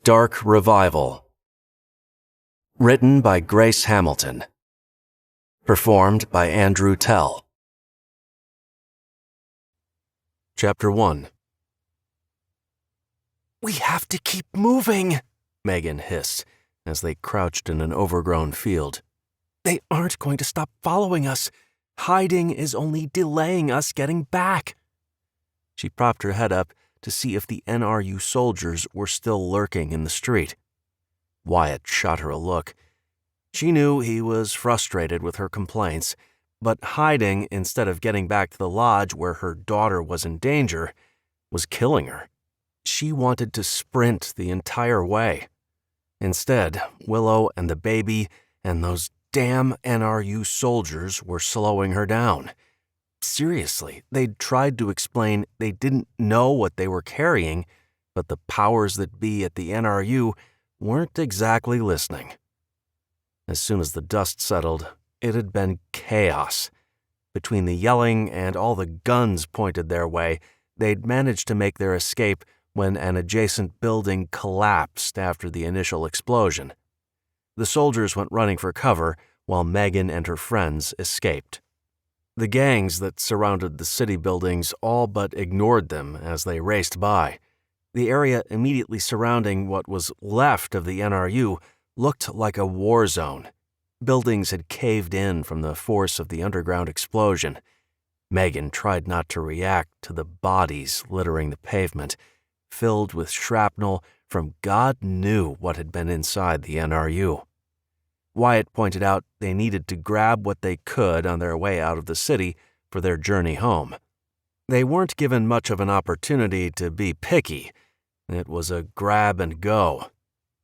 Dark Revival. Written by Grace Hamilton. Performed by Andrew Tell. Chapter 1. "We have to keep moving," Megan hissed as they crouched in an overgrown field. "They aren't going to stop following us. Hiding is only delaying us getting back." She propped her head up to see if the NRU soldiers were still lurking in the street. Wyatt shot her a look. She knew he was frustrated with her complaints, but hiding instead of getting back to the lodge where her daughter was in danger was killing her. She wanted to sprint the entire way. Instead, Willow and the baby and those damn NRU soldiers were slowing her down. Seriously, they'd tried to explain they didn't know what they were carrying, but the powers that be at the NRU weren't exactly listening. As soon as the dust settled, it had been chaos. Between the yelling and all the guns pointed their way, they'd managed to make their escape when an adjacent building collapsed after the initial explosion. The soldiers went running for cover while Megan and her friends escaped. The gangs that surrounded the city buildings all but ignored them as they raced by. The area immediately surrounding what was left of the NRU looked like a war zone. Buildings had caved in from the force of the underground explosion. Megan tried not to react to the bodies littering the pavement, filled with shrapnel from God knew what had been inside the NRU. Wyatt pointed out they needed to grab what they could on their way out of the city for their journey home. They weren't given much of an opportunity to be picky. It was a grab and go.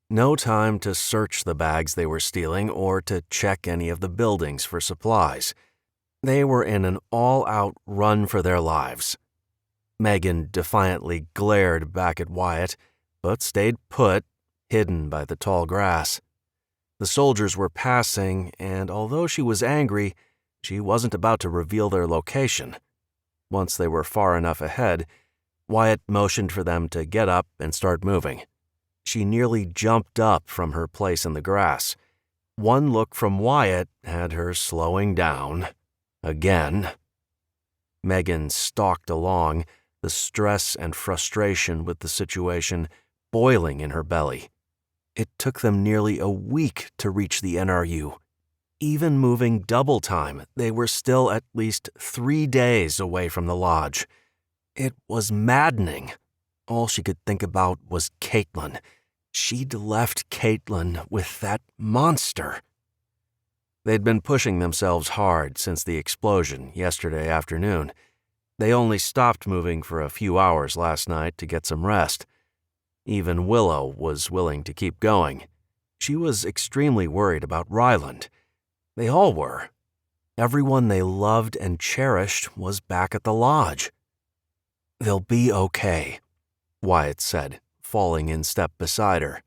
No time to search the bags they were stealing or to check any of the buildings for supplies. They were in an all-out run for their lives. Megan defiantly glared back at Wyatt, but stayed put, hidden by the tall grass. The soldiers were passing, and although she was angry, she wasn't about to reveal their location. Once they were far enough ahead, Wyatt motioned for them to get up and start moving. She nearly jumped up from her place in the grass. One look from Wyatt had her slowing down. Again. Megan stalked along, the stress and frustration with the situation boiling in her belly. It took them nearly a week to reach the NRU. Even moving double time, they were still at least 3 days away from the lodge. It was maddening. All she could think about was Caitlin. She'd left Caitlin with that monster. They'd been pushing themselves hard since the explosion yesterday afternoon. They only stopped moving for a few hours last night to get some rest. Even Willow was willing to keep going. She was extremely worried about Ryland. They all were. Everyone they loved and cherished was back at the lodge. "They'll be okay," Wyatt said, falling in step beside her.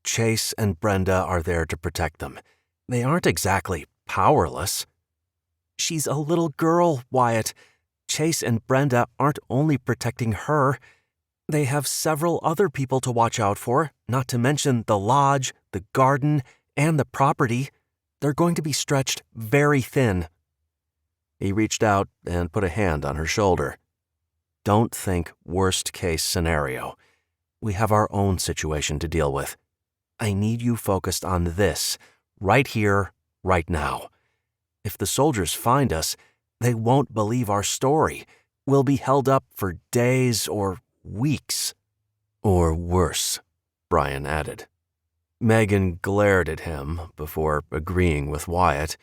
"Chase and Brenda are there to protect them. They aren't exactly powerless." "She's a little girl, Wyatt. Chase and Brenda aren't only protecting her. They have several other people to watch out for, not to mention the lodge, the garden, and the property. They're going to be stretched very thin." He reached out and put a hand on her shoulder. "Don't think worst-case scenario. We have our own situation to deal with. I need you focused on this, right here, right now. If the soldiers find us, they won't believe our story. We'll be held up for days or weeks." "Or worse," Brian added. Megan glared at him before agreeing with Wyatt.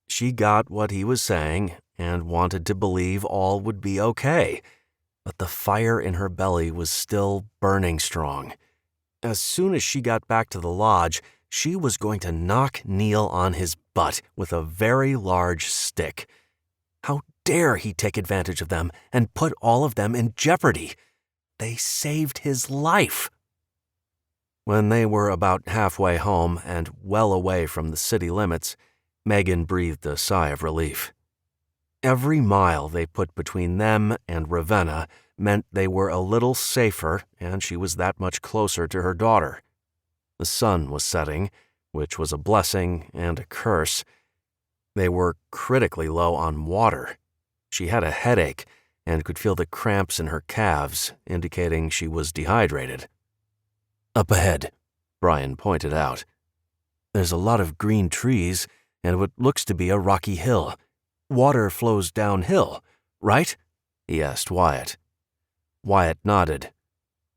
She got what he was saying and wanted to believe all would be okay, but the fire in her belly was still burning strong. As soon as she got back to the lodge, she was going to knock Neil on his butt with a very large stick. How dare he take advantage of them and put all of them in jeopardy? They saved his life. When they were about halfway home and well away from the city limits, Megan breathed a sigh of relief. Every mile they put between them and Ravenna meant they were a little safer, and she was that much closer to her daughter. The sun was setting, which was a blessing and a curse. They were critically low on water. She had a headache and could feel the cramps in her calves, indicating she was dehydrated. "Up ahead," Brian pointed out. "There's a lot of green trees and what looks to be a rocky hill. Water flows downhill, right?" he asked Wyatt. Wyatt nodded.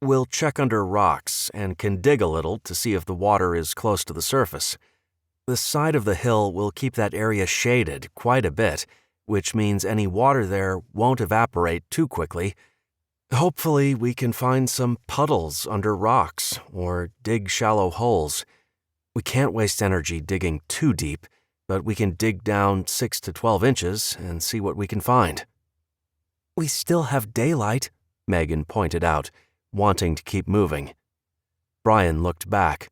"We'll check under rocks and can dig a little to see if the water is close to the surface. The side of the hill will keep that area shaded quite a bit, which means any water there won't evaporate too quickly. Hopefully we can find some puddles under rocks or dig shallow holes. We can't waste energy digging too deep, but we can dig down 6 to 12 inches and see what we can find." "We still have daylight," Megan pointed out, wanting to keep moving. Brian looked back.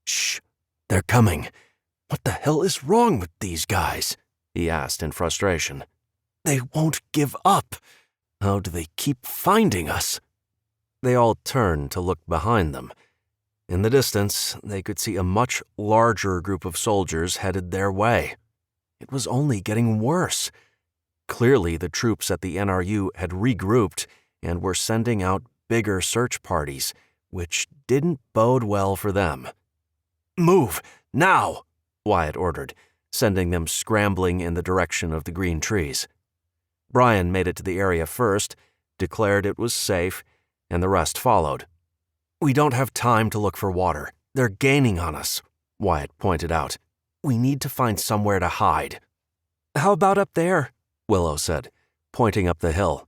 "Shh, they're coming. What the hell is wrong with these guys?" he asked in frustration. "They won't give up. How do they keep finding us?" They all turned to look behind them. In the distance, they could see a much larger group of soldiers headed their way. It was only getting worse. Clearly, the troops at the NRU had regrouped and were sending out bigger search parties, which didn't bode well for them. "Move, now!" Wyatt ordered, sending them scrambling in the direction of the green trees. Brian made it to the area first, declared it was safe, and the rest followed. "We don't have time to look for water. They're gaining on us," Wyatt pointed out. "We need to find somewhere to hide." "How about up there?" Willow said, pointing up the hill.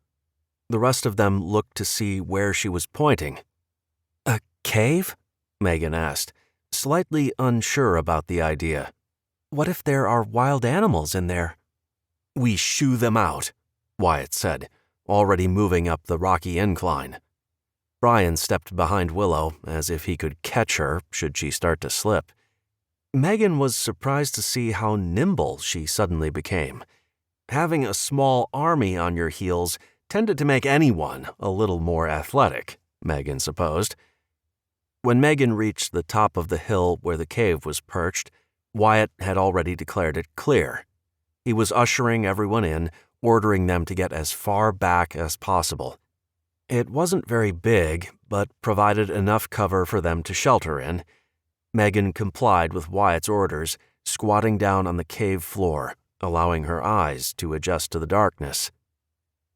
The rest of them looked to see where she was pointing. "A cave?" Megan asked, slightly unsure about the idea. "What if there are wild animals in there?" "We shoo them out," Wyatt said, already moving up the rocky incline. Brian stepped behind Willow as if he could catch her should she start to slip. Megan was surprised to see how nimble she suddenly became. Having a small army on your heels tended to make anyone a little more athletic, Megan supposed. When Megan reached the top of the hill where the cave was perched, Wyatt had already declared it clear. He was ushering everyone in, ordering them to get as far back as possible. It wasn't very big, but provided enough cover for them to shelter in. Megan complied with Wyatt's orders, squatting down on the cave floor, allowing her eyes to adjust to the darkness.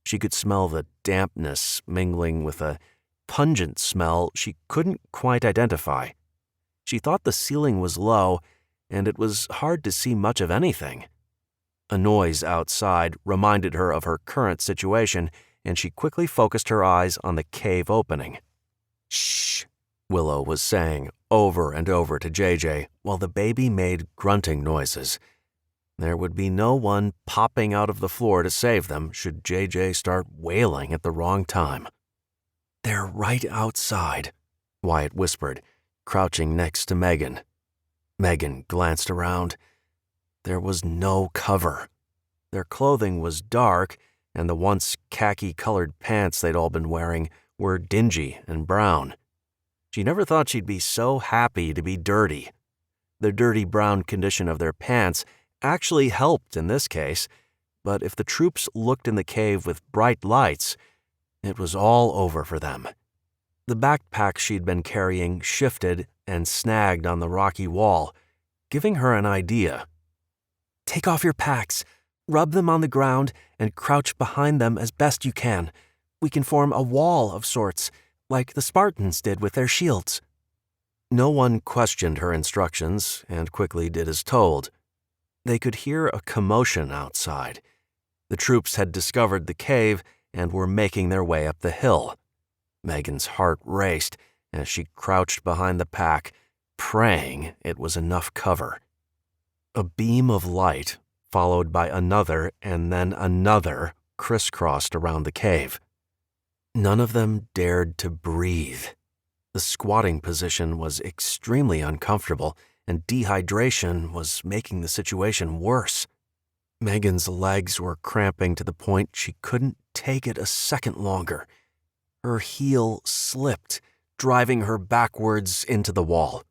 She could smell the dampness mingling with a pungent smell she couldn't quite identify. She thought the ceiling was low, and it was hard to see much of anything. A noise outside reminded her of her current situation, and she quickly focused her eyes on the cave opening. "Shh," Willow was saying over and over to JJ while the baby made grunting noises. There would be no one popping out of the floor to save them should JJ start wailing at the wrong time. "They're right outside," Wyatt whispered, crouching next to Megan. Megan glanced around. There was no cover. Their clothing was dark, and the once khaki-colored pants they'd all been wearing were dingy and brown. She never thought she'd be so happy to be dirty. The dirty brown condition of their pants actually helped in this case, but if the troops looked in the cave with bright lights, it was all over for them. The backpack she'd been carrying shifted and snagged on the rocky wall, giving her an idea. "Take off your packs, rub them on the ground, and crouch behind them as best you can. We can form a wall of sorts, like the Spartans did with their shields." No one questioned her instructions and quickly did as told. They could hear a commotion outside. The troops had discovered the cave and were making their way up the hill. Megan's heart raced as she crouched behind the pack, praying it was enough cover. A beam of light, followed by another and then another, crisscrossed around the cave. None of them dared to breathe. The squatting position was extremely uncomfortable, and dehydration was making the situation worse. Megan's legs were cramping to the point she couldn't take it a second longer. Her heel slipped, driving her backwards into the wall.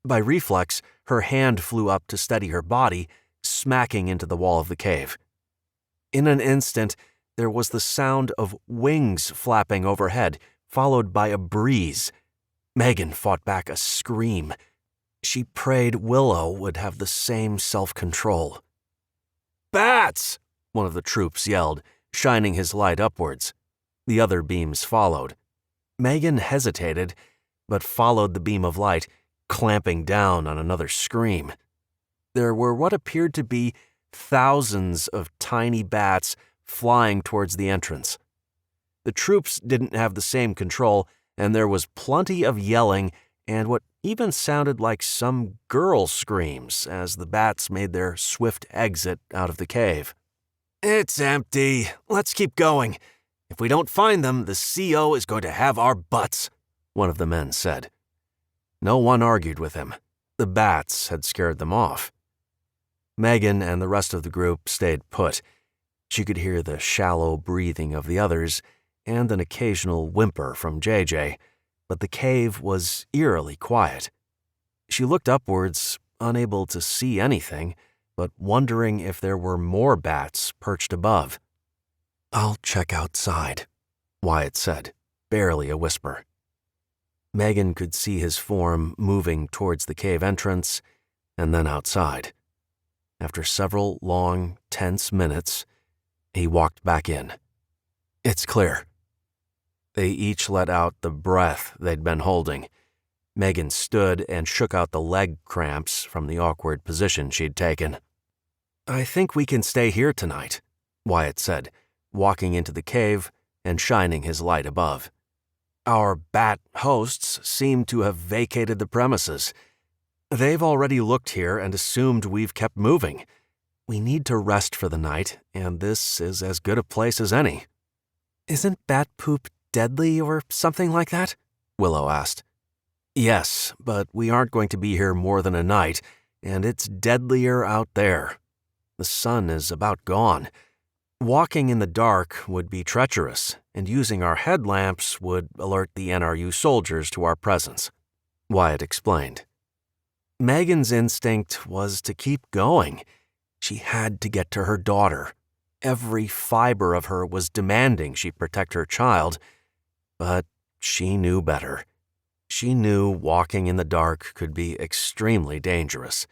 By reflex, her hand flew up to steady her body, smacking into the wall of the cave. In an instant, there was the sound of wings flapping overhead, followed by a breeze. Megan fought back a scream. She prayed Willow would have the same self-control. "Bats!" one of the troops yelled, shining his light upwards. The other beams followed. Megan hesitated, but followed the beam of light, clamping down on another scream. There were what appeared to be thousands of tiny bats flying towards the entrance. The troops didn't have the same control, and there was plenty of yelling and what even sounded like some girl screams as the bats made their swift exit out of the cave. "It's empty. Let's keep going. If we don't find them, the CO is going to have our butts," one of the men said. No one argued with him. The bats had scared them off. Megan and the rest of the group stayed put. She could hear the shallow breathing of the others and an occasional whimper from JJ, but the cave was eerily quiet. She looked upwards, unable to see anything, but wondering if there were more bats perched above. "I'll check outside," Wyatt said, barely a whisper. Megan could see his form moving towards the cave entrance and then outside. After several long, tense minutes, he walked back in. "It's clear." They each let out the breath they'd been holding. Megan stood and shook out the leg cramps from the awkward position she'd taken. "I think we can stay here tonight," Wyatt said, walking into the cave and shining his light above. "Our bat hosts seem to have vacated the premises. They've already looked here and assumed we've kept moving. We need to rest for the night, and this is as good a place as any." "Isn't bat poop deadly or something like that?" Willow asked. "Yes, but we aren't going to be here more than a night, and it's deadlier out there. The sun is about gone. Walking in the dark would be treacherous, and using our headlamps would alert the NRU soldiers to our presence," Wyatt explained. Megan's instinct was to keep going. She had to get to her daughter. Every fiber of her was demanding she protect her child, but she knew better. She knew walking in the dark could be extremely dangerous.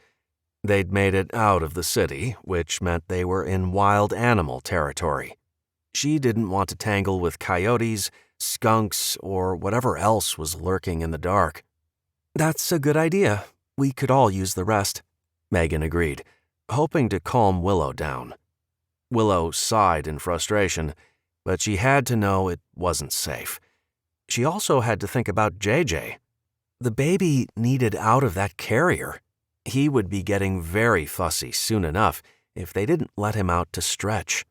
They'd made it out of the city, which meant they were in wild animal territory. She didn't want to tangle with coyotes, skunks, or whatever else was lurking in the dark. "That's a good idea. We could all use the rest," Megan agreed, hoping to calm Willow down. Willow sighed in frustration, but she had to know it wasn't safe. She also had to think about JJ. The baby needed out of that carrier. He would be getting very fussy soon enough if they didn't let him out to stretch.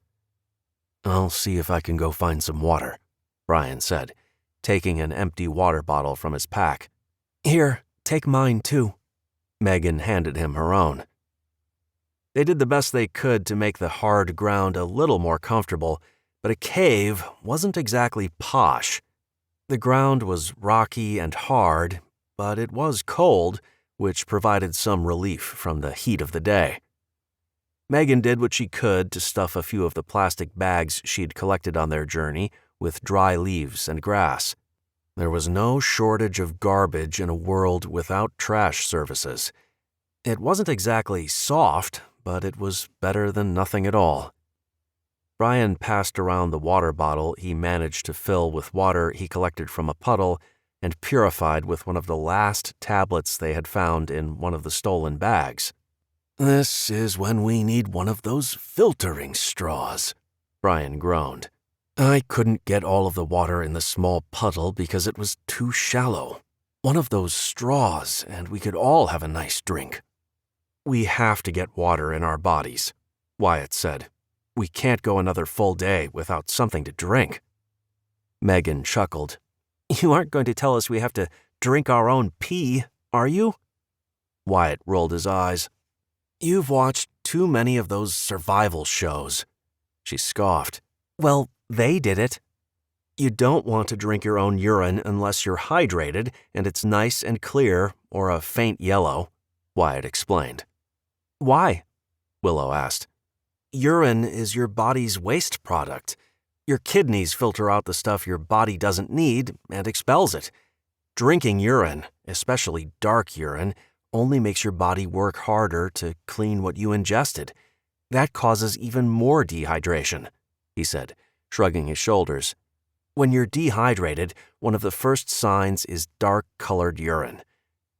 "I'll see if I can go find some water," Brian said, taking an empty water bottle from his pack. "Here, take mine too." Megan handed him her own. They did the best they could to make the hard ground a little more comfortable, but a cave wasn't exactly posh. The ground was rocky and hard, but it was cold, which provided some relief from the heat of the day. Megan did what she could to stuff a few of the plastic bags she'd collected on their journey with dry leaves and grass. There was no shortage of garbage in a world without trash services. It wasn't exactly soft, but it was better than nothing at all. Brian passed around the water bottle he managed to fill with water he collected from a puddle and purified with one of the last tablets they had found in one of the stolen bags. "This is when we need one of those filtering straws," Brian groaned. "I couldn't get all of the water in the small puddle because it was too shallow. One of those straws, and we could all have a nice drink." "We have to get water in our bodies," Wyatt said. "We can't go another full day without something to drink." Megan chuckled. "You aren't going to tell us we have to drink our own pee, are you?" Wyatt rolled his eyes. "You've watched too many of those survival shows." She scoffed. "Well, they did it." You don't want to drink your own urine unless you're hydrated and it's nice and clear or a faint yellow, Wyatt explained. Why? Willow asked. Urine is your body's waste product. Your kidneys filter out the stuff your body doesn't need and expels it. Drinking urine, especially dark urine, only makes your body work harder to clean what you ingested. That causes even more dehydration, he said, shrugging his shoulders. When you're dehydrated, one of the first signs is dark-colored urine.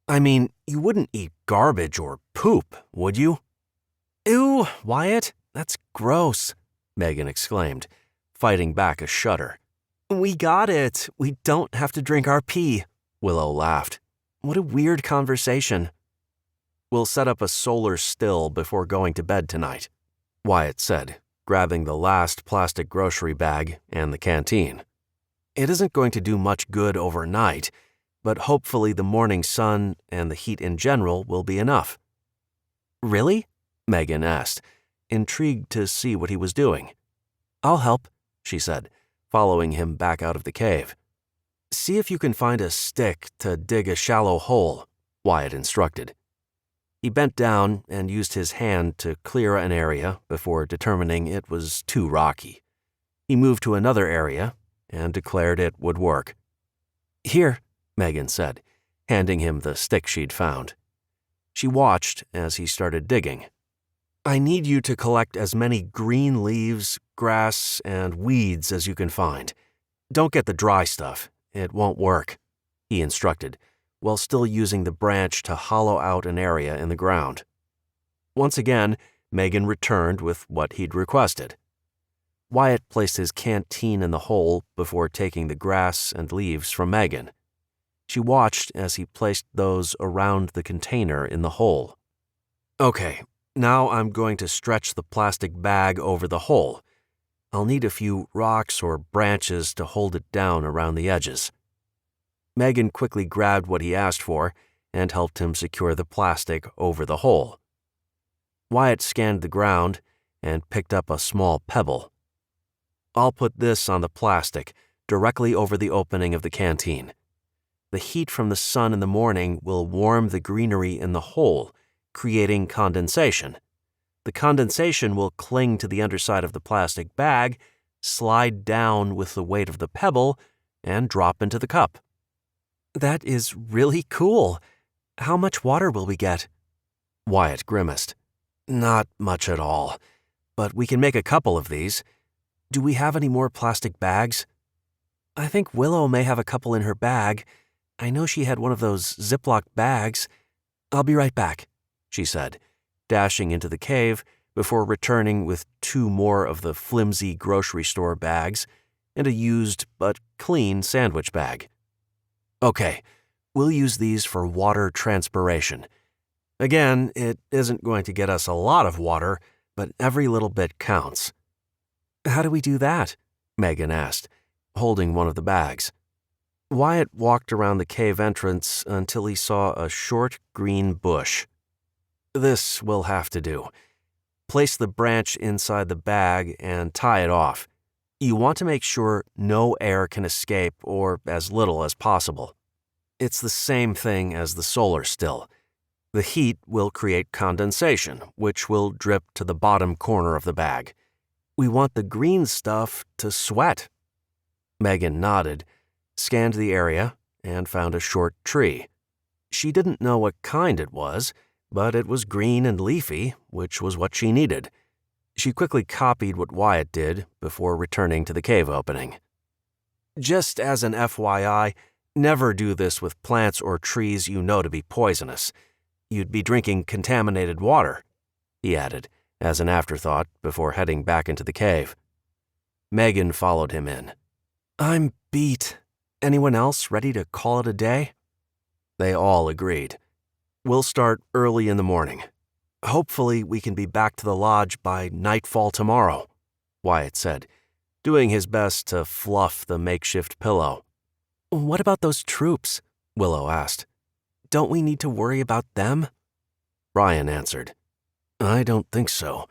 I mean, you wouldn't eat garbage or poop, would you? Ew, Wyatt, that's gross, Megan exclaimed, fighting back a shudder. We got it. We don't have to drink our pee, Willow laughed. What a weird conversation. We'll set up a solar still before going to bed tonight, Wyatt said, grabbing the last plastic grocery bag and the canteen. It isn't going to do much good overnight, but hopefully the morning sun and the heat in general will be enough. Really? Megan asked, intrigued to see what he was doing. I'll help, she said, following him back out of the cave. See if you can find a stick to dig a shallow hole, Wyatt instructed. He bent down and used his hand to clear an area before determining it was too rocky. He moved to another area and declared it would work. Here, Megan said, handing him the stick she'd found. She watched as he started digging. I need you to collect as many green leaves, grass, and weeds as you can find. Don't get the dry stuff. It won't work, he instructed, while still using the branch to hollow out an area in the ground. Once again, Megan returned with what he'd requested. Wyatt placed his canteen in the hole before taking the grass and leaves from Megan. She watched as he placed those around the container in the hole. Okay, now I'm going to stretch the plastic bag over the hole. I'll need a few rocks or branches to hold it down around the edges. Megan quickly grabbed what he asked for and helped him secure the plastic over the hole. Wyatt scanned the ground and picked up a small pebble. I'll put this on the plastic, directly over the opening of the canteen. The heat from the sun in the morning will warm the greenery in the hole, creating condensation. The condensation will cling to the underside of the plastic bag, slide down with the weight of the pebble, and drop into the cup. That is really cool. How much water will we get? Wyatt grimaced. Not much at all, but we can make a couple of these. Do we have any more plastic bags? I think Willow may have a couple in her bag. I know she had one of those Ziploc bags. I'll be right back, she said, dashing into the cave before returning with 2 more of the flimsy grocery store bags and a used but clean sandwich bag. Okay, we'll use these for water transpiration. Again, it isn't going to get us a lot of water, but every little bit counts. How do we do that? Megan asked, holding one of the bags. Wyatt walked around the cave entrance until he saw a short green bush. This will have to do. Place the branch inside the bag and tie it off. You want to make sure no air can escape or as little as possible. It's the same thing as the solar still. The heat will create condensation, which will drip to the bottom corner of the bag. We want the green stuff to sweat. Megan nodded, scanned the area, and found a short tree. She didn't know what kind it was, but it was green and leafy, which was what she needed. She quickly copied what Wyatt did before returning to the cave opening. Just as an FYI, never do this with plants or trees you know to be poisonous. You'd be drinking contaminated water, he added, as an afterthought before heading back into the cave. Megan followed him in. I'm beat. Anyone else ready to call it a day? They all agreed. We'll start early in the morning. Hopefully we can be back to the lodge by nightfall tomorrow, Wyatt said, doing his best to fluff the makeshift pillow. What about those troops? Willow asked. Don't we need to worry about them? Brian answered. I don't think so.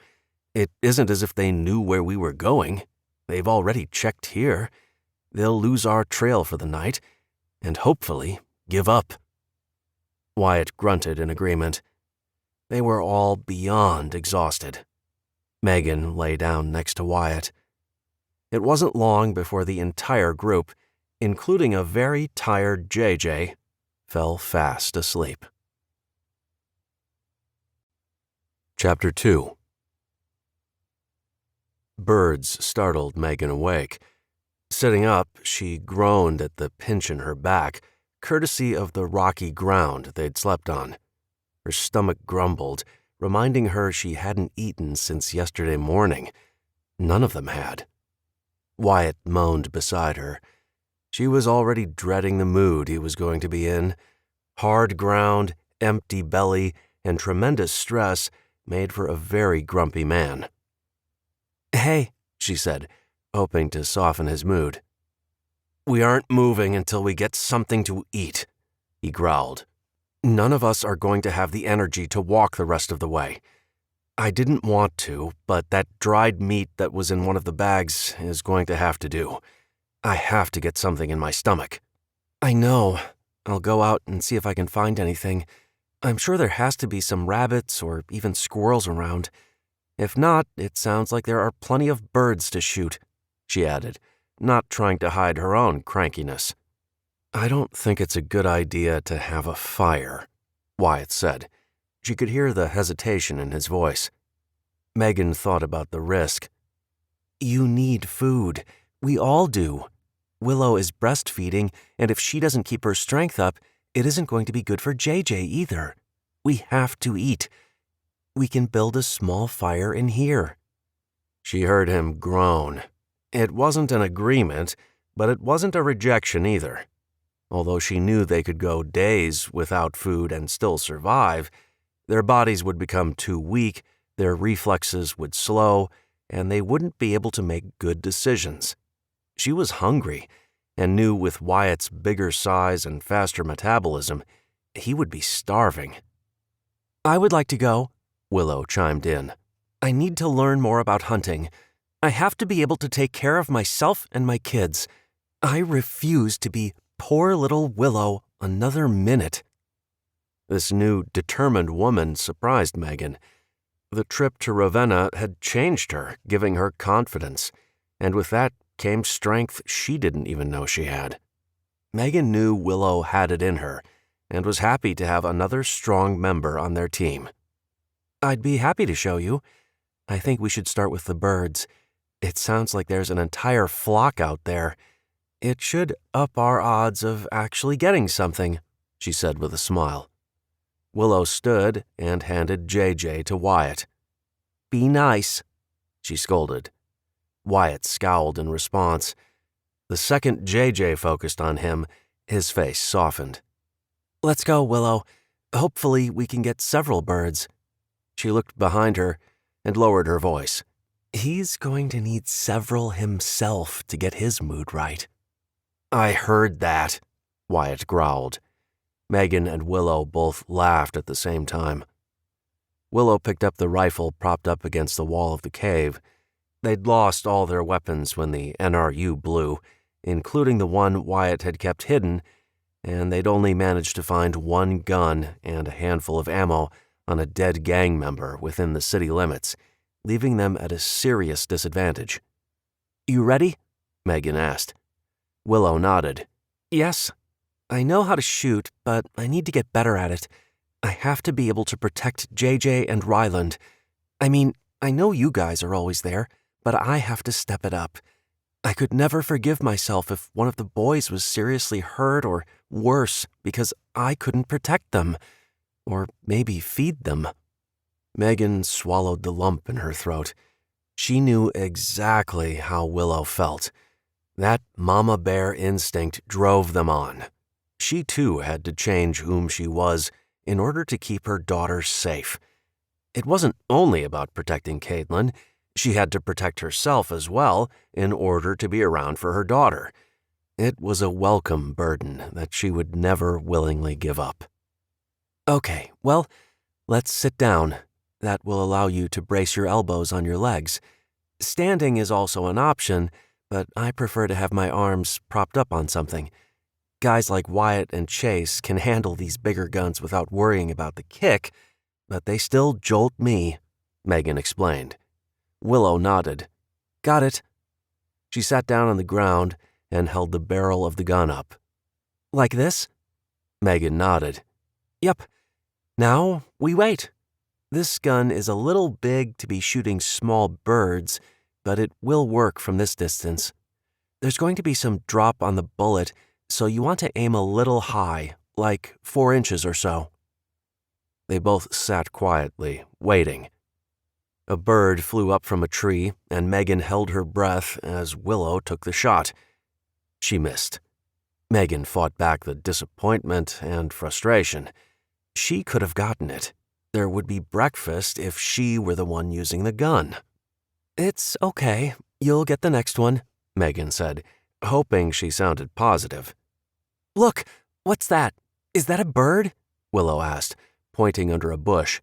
It isn't as if they knew where we were going. They've already checked here. they'll lose our trail for the night and hopefully give up. Wyatt grunted in agreement. They were all beyond exhausted. Megan lay down next to Wyatt. It wasn't long before the entire group, including a very tired JJ, fell fast asleep. Chapter 2. Birds startled Megan awake. Sitting up, she groaned at the pinch in her back, courtesy of the rocky ground they'd slept on. Her stomach grumbled, reminding her she hadn't eaten since yesterday morning. None of them had. Wyatt moaned beside her. She was already dreading the mood he was going to be in. Hard ground, empty belly, and tremendous stress made for a very grumpy man. "Hey," she said, hoping to soften his mood. "We aren't moving until we get something to eat," he growled. "None of us are going to have the energy to walk the rest of the way. I didn't want to, but that dried meat that was in one of the bags is going to have to do. I have to get something in my stomach." "I know. I'll go out and see if I can find anything. I'm sure there has to be some rabbits or even squirrels around. If not, it sounds like there are plenty of birds to shoot," she added, not trying to hide her own crankiness. "I don't think it's a good idea to have a fire," Wyatt said. She could hear the hesitation in his voice. Megan thought about the risk. "You need food. We all do. Willow is breastfeeding, and if she doesn't keep her strength up, it isn't going to be good for JJ either. We have to eat. We can build a small fire in here." She heard him groan. It wasn't an agreement, but it wasn't a rejection either. Although she knew they could go days without food and still survive, their bodies would become too weak, their reflexes would slow, and they wouldn't be able to make good decisions. She was hungry and knew with Wyatt's bigger size and faster metabolism, he would be starving. "I would like to go," Willow chimed in. "I need to learn more about hunting. I have to be able to take care of myself and my kids. I refuse to be poor little Willow another minute." This new, determined woman surprised Megan. The trip to Ravenna had changed her, giving her confidence, and with that came strength she didn't even know she had. Megan knew Willow had it in her, and was happy to have another strong member on their team. "I'd be happy to show you. I think we should start with the birds. It sounds like there's an entire flock out there. It should up our odds of actually getting something," she said with a smile. Willow stood and handed JJ to Wyatt. "Be nice," she scolded. Wyatt scowled in response. The second JJ focused on him, his face softened. "Let's go, Willow. Hopefully we can get several birds." She looked behind her and lowered her voice. "He's going to need several himself to get his mood right." "I heard that," Wyatt growled. Megan and Willow both laughed at the same time. Willow picked up the rifle propped up against the wall of the cave. They'd lost all their weapons when the NRU blew, including the one Wyatt had kept hidden, and they'd only managed to find one gun and a handful of ammo on a dead gang member within the city limits, leaving them at a serious disadvantage. "You ready?" Megan asked. Willow nodded. "Yes. I know how to shoot, but I need to get better at it. I have to be able to protect JJ and Ryland. I mean, I know you guys are always there, but I have to step it up. I could never forgive myself if one of the boys was seriously hurt or worse because I couldn't protect them. Or maybe feed them." Megan swallowed the lump in her throat. She knew exactly how Willow felt. That mama bear instinct drove them on. She too had to change whom she was in order to keep her daughter safe. It wasn't only about protecting Caitlin. She had to protect herself as well in order to be around for her daughter. It was a welcome burden that she would never willingly give up. "Okay, well, let's sit down. That will allow you to brace your elbows on your legs. Standing is also an option, but I prefer to have my arms propped up on something. Guys like Wyatt and Chase can handle these bigger guns without worrying about the kick, but they still jolt me, Megan explained. Willow nodded. Got it. She sat down on the ground and held the barrel of the gun up. Like this? Megan nodded. Yep. Now we wait. This gun is a little big to be shooting small birds, but it will work from this distance. There's going to be some drop on the bullet, so you want to aim a little high, like 4 inches or so. They both sat quietly, waiting. A bird flew up from a tree, and Megan held her breath as Willow took the shot. She missed. Megan fought back the disappointment and frustration. She could have gotten it. There would be breakfast if she were the one using the gun. It's okay. You'll get the next one, Megan said, hoping she sounded positive. Look, what's that? Is that a bird? Willow asked, pointing under a bush.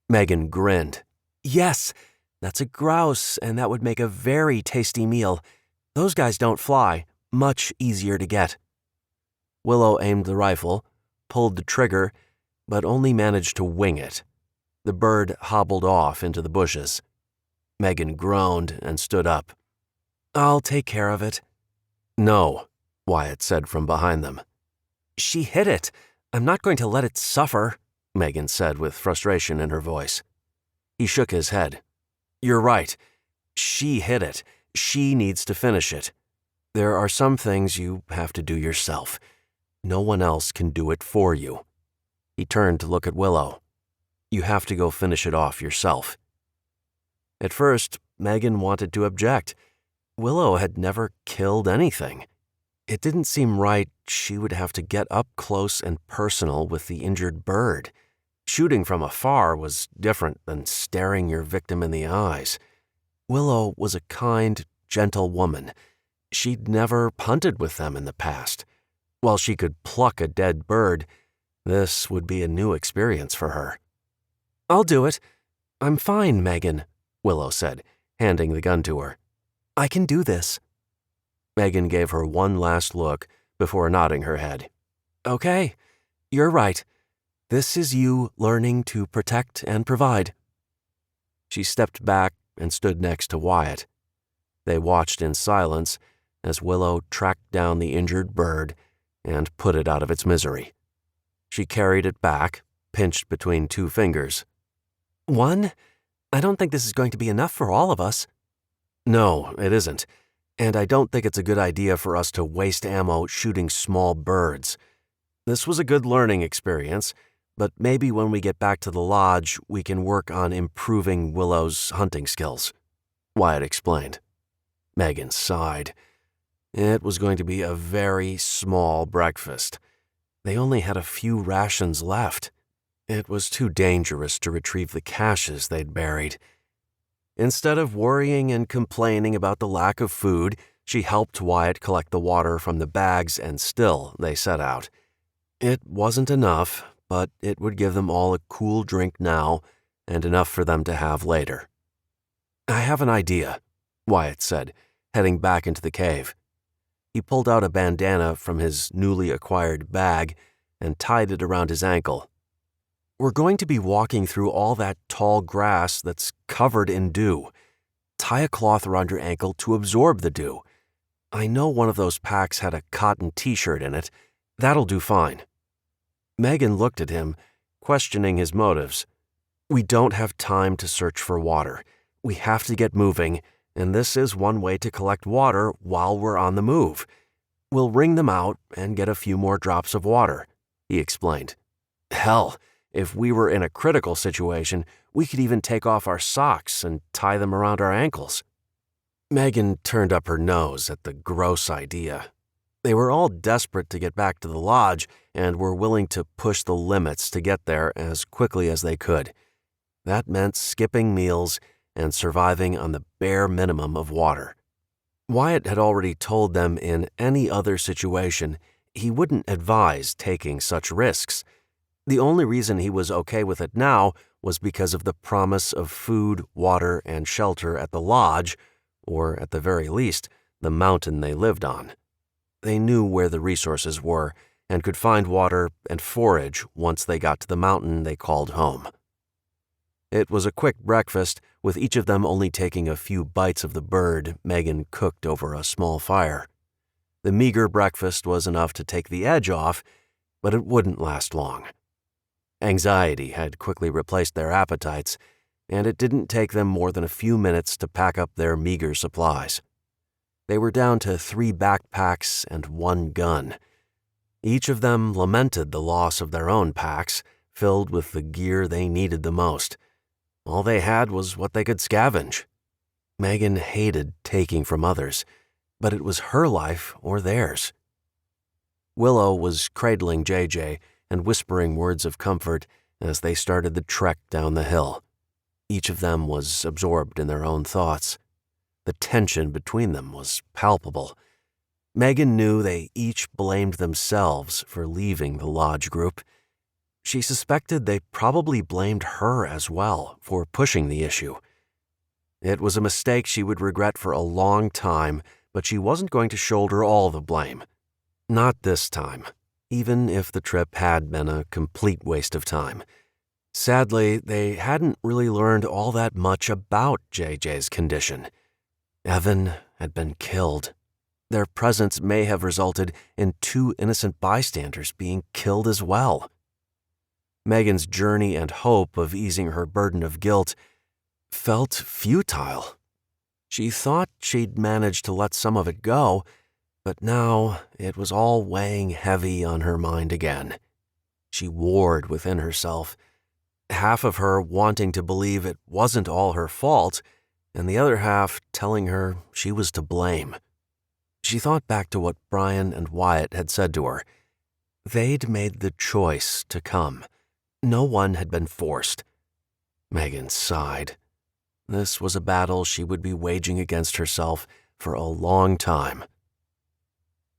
Megan grinned. Yes, that's a grouse, and that would make a very tasty meal. Those guys don't fly. Much easier to get. Willow aimed the rifle, pulled the trigger, but only managed to wing it. The bird hobbled off into the bushes. Megan groaned and stood up. I'll take care of it. No, Wyatt said from behind them. She hit it. I'm not going to let it suffer, Megan said with frustration in her voice. He shook his head. You're right. She hit it. She needs to finish it. There are some things you have to do yourself. No one else can do it for you. He turned to look at Willow. You have to go finish it off yourself. At first, Megan wanted to object. Willow had never killed anything. It didn't seem right she would have to get up close and personal with the injured bird. Shooting from afar was different than staring your victim in the eyes. Willow was a kind, gentle woman. She'd never hunted with them in the past. While she could pluck a dead bird, this would be a new experience for her. I'll do it. I'm fine, Megan, Willow said, handing the gun to her. I can do this. Megan gave her one last look before nodding her head. Okay, you're right. This is you learning to protect and provide. She stepped back and stood next to Wyatt. They watched in silence as Willow tracked down the injured bird and put it out of its misery. She carried it back, pinched between 2 fingers. One? I don't think this is going to be enough for all of us. No, it isn't. And I don't think it's a good idea for us to waste ammo shooting small birds. This was a good learning experience, but maybe when we get back to the lodge, we can work on improving Willow's hunting skills, Wyatt explained. Megan sighed. It was going to be a very small breakfast. They only had a few rations left. It was too dangerous to retrieve the caches they'd buried. Instead of worrying and complaining about the lack of food, she helped Wyatt collect the water from the bags, and still they set out. It wasn't enough, but it would give them all a cool drink now and enough for them to have later. I have an idea, Wyatt said, heading back into the cave. He pulled out a bandana from his newly acquired bag and tied it around his ankle. We're going to be walking through all that tall grass that's covered in dew. Tie a cloth around your ankle to absorb the dew. I know one of those packs had a cotton t-shirt in it. That'll do fine. Megan looked at him, questioning his motives. We don't have time to search for water. We have to get moving, and this is one way to collect water while we're on the move. We'll wring them out and get a few more drops of water, he explained. Hell, if we were in a critical situation, we could even take off our socks and tie them around our ankles. Megan turned up her nose at the gross idea. They were all desperate to get back to the lodge and were willing to push the limits to get there as quickly as they could. That meant skipping meals and surviving on the bare minimum of water. Wyatt had already told them in any other situation he wouldn't advise taking such risks. The only reason he was okay with it now was because of the promise of food, water, and shelter at the lodge, or at the very least, the mountain they lived on. They knew where the resources were and could find water and forage once they got to the mountain they called home. It was a quick breakfast, with each of them only taking a few bites of the bird Megan cooked over a small fire. The meager breakfast was enough to take the edge off, but it wouldn't last long. Anxiety had quickly replaced their appetites, and it didn't take them more than a few minutes to pack up their meager supplies. They were down to 3 backpacks and 1 gun. Each of them lamented the loss of their own packs, filled with the gear they needed the most. All they had was what they could scavenge. Megan hated taking from others, but it was her life or theirs. Willow was cradling JJ and whispering words of comfort as they started the trek down the hill. Each of them was absorbed in their own thoughts. The tension between them was palpable. Megan knew they each blamed themselves for leaving the lodge group. She suspected they probably blamed her as well for pushing the issue. It was a mistake she would regret for a long time, but she wasn't going to shoulder all the blame. Not this time, even if the trip had been a complete waste of time. Sadly, they hadn't really learned all that much about JJ's condition. Evan had been killed. Their presence may have resulted in 2 innocent bystanders being killed as well. Megan's journey and hope of easing her burden of guilt felt futile. She thought she'd managed to let some of it go, but now it was all weighing heavy on her mind again. She warred within herself, half of her wanting to believe it wasn't all her fault, and the other half telling her she was to blame. She thought back to what Brian and Wyatt had said to her. They'd made the choice to come. No one had been forced. Megan sighed. This was a battle she would be waging against herself for a long time.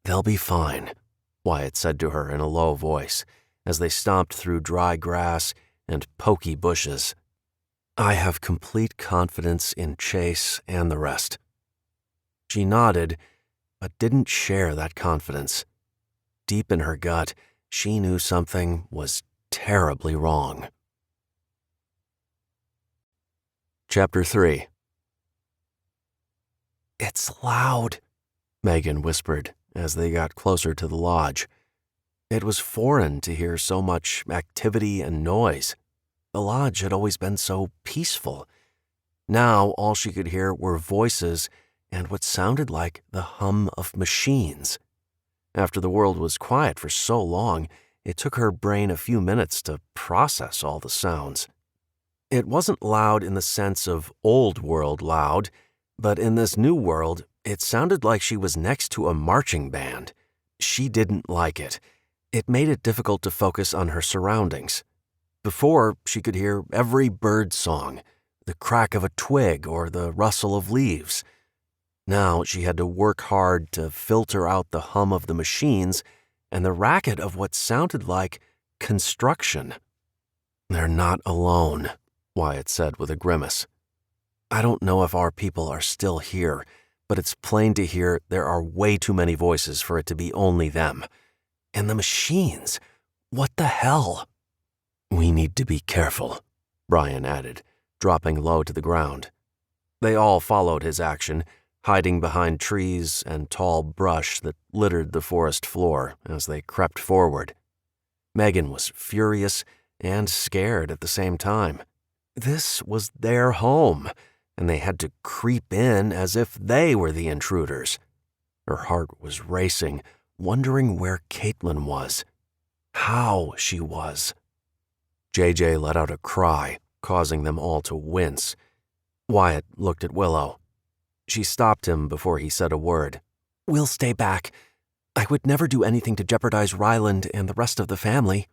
"They'll be fine," Wyatt said to her in a low voice as they stomped through dry grass and poky bushes. "I have complete confidence in Chase and the rest." She nodded, but didn't share that confidence. Deep in her gut, she knew something was terribly wrong. Chapter 3. "It's loud," Megan whispered as they got closer to the lodge. It was foreign to hear so much activity and noise. The lodge had always been so peaceful. Now all she could hear were voices and what sounded like the hum of machines. After the world was quiet for so long, it took her brain a few minutes to process all the sounds. It wasn't loud in the sense of old world loud, but in this new world, it sounded like she was next to a marching band. She didn't like it. It made it difficult to focus on her surroundings. Before, she could hear every bird song, the crack of a twig or the rustle of leaves. Now she had to work hard to filter out the hum of the machines and the racket of what sounded like construction. "They're not alone," Wyatt said with a grimace. "I don't know if our people are still here, but it's plain to hear there are way too many voices for it to be only them. And the machines, what the hell?" "We need to be careful," Brian added, dropping low to the ground. They all followed his action, hiding behind trees and tall brush that littered the forest floor as they crept forward. Megan was furious and scared at the same time. This was their home, and they had to creep in as if they were the intruders. Her heart was racing, wondering where Caitlin was, how she was. JJ let out a cry, causing them all to wince. Wyatt looked at Willow. She stopped him before he said a word. "We'll stay back. I would never do anything to jeopardize Ryland and the rest of the family."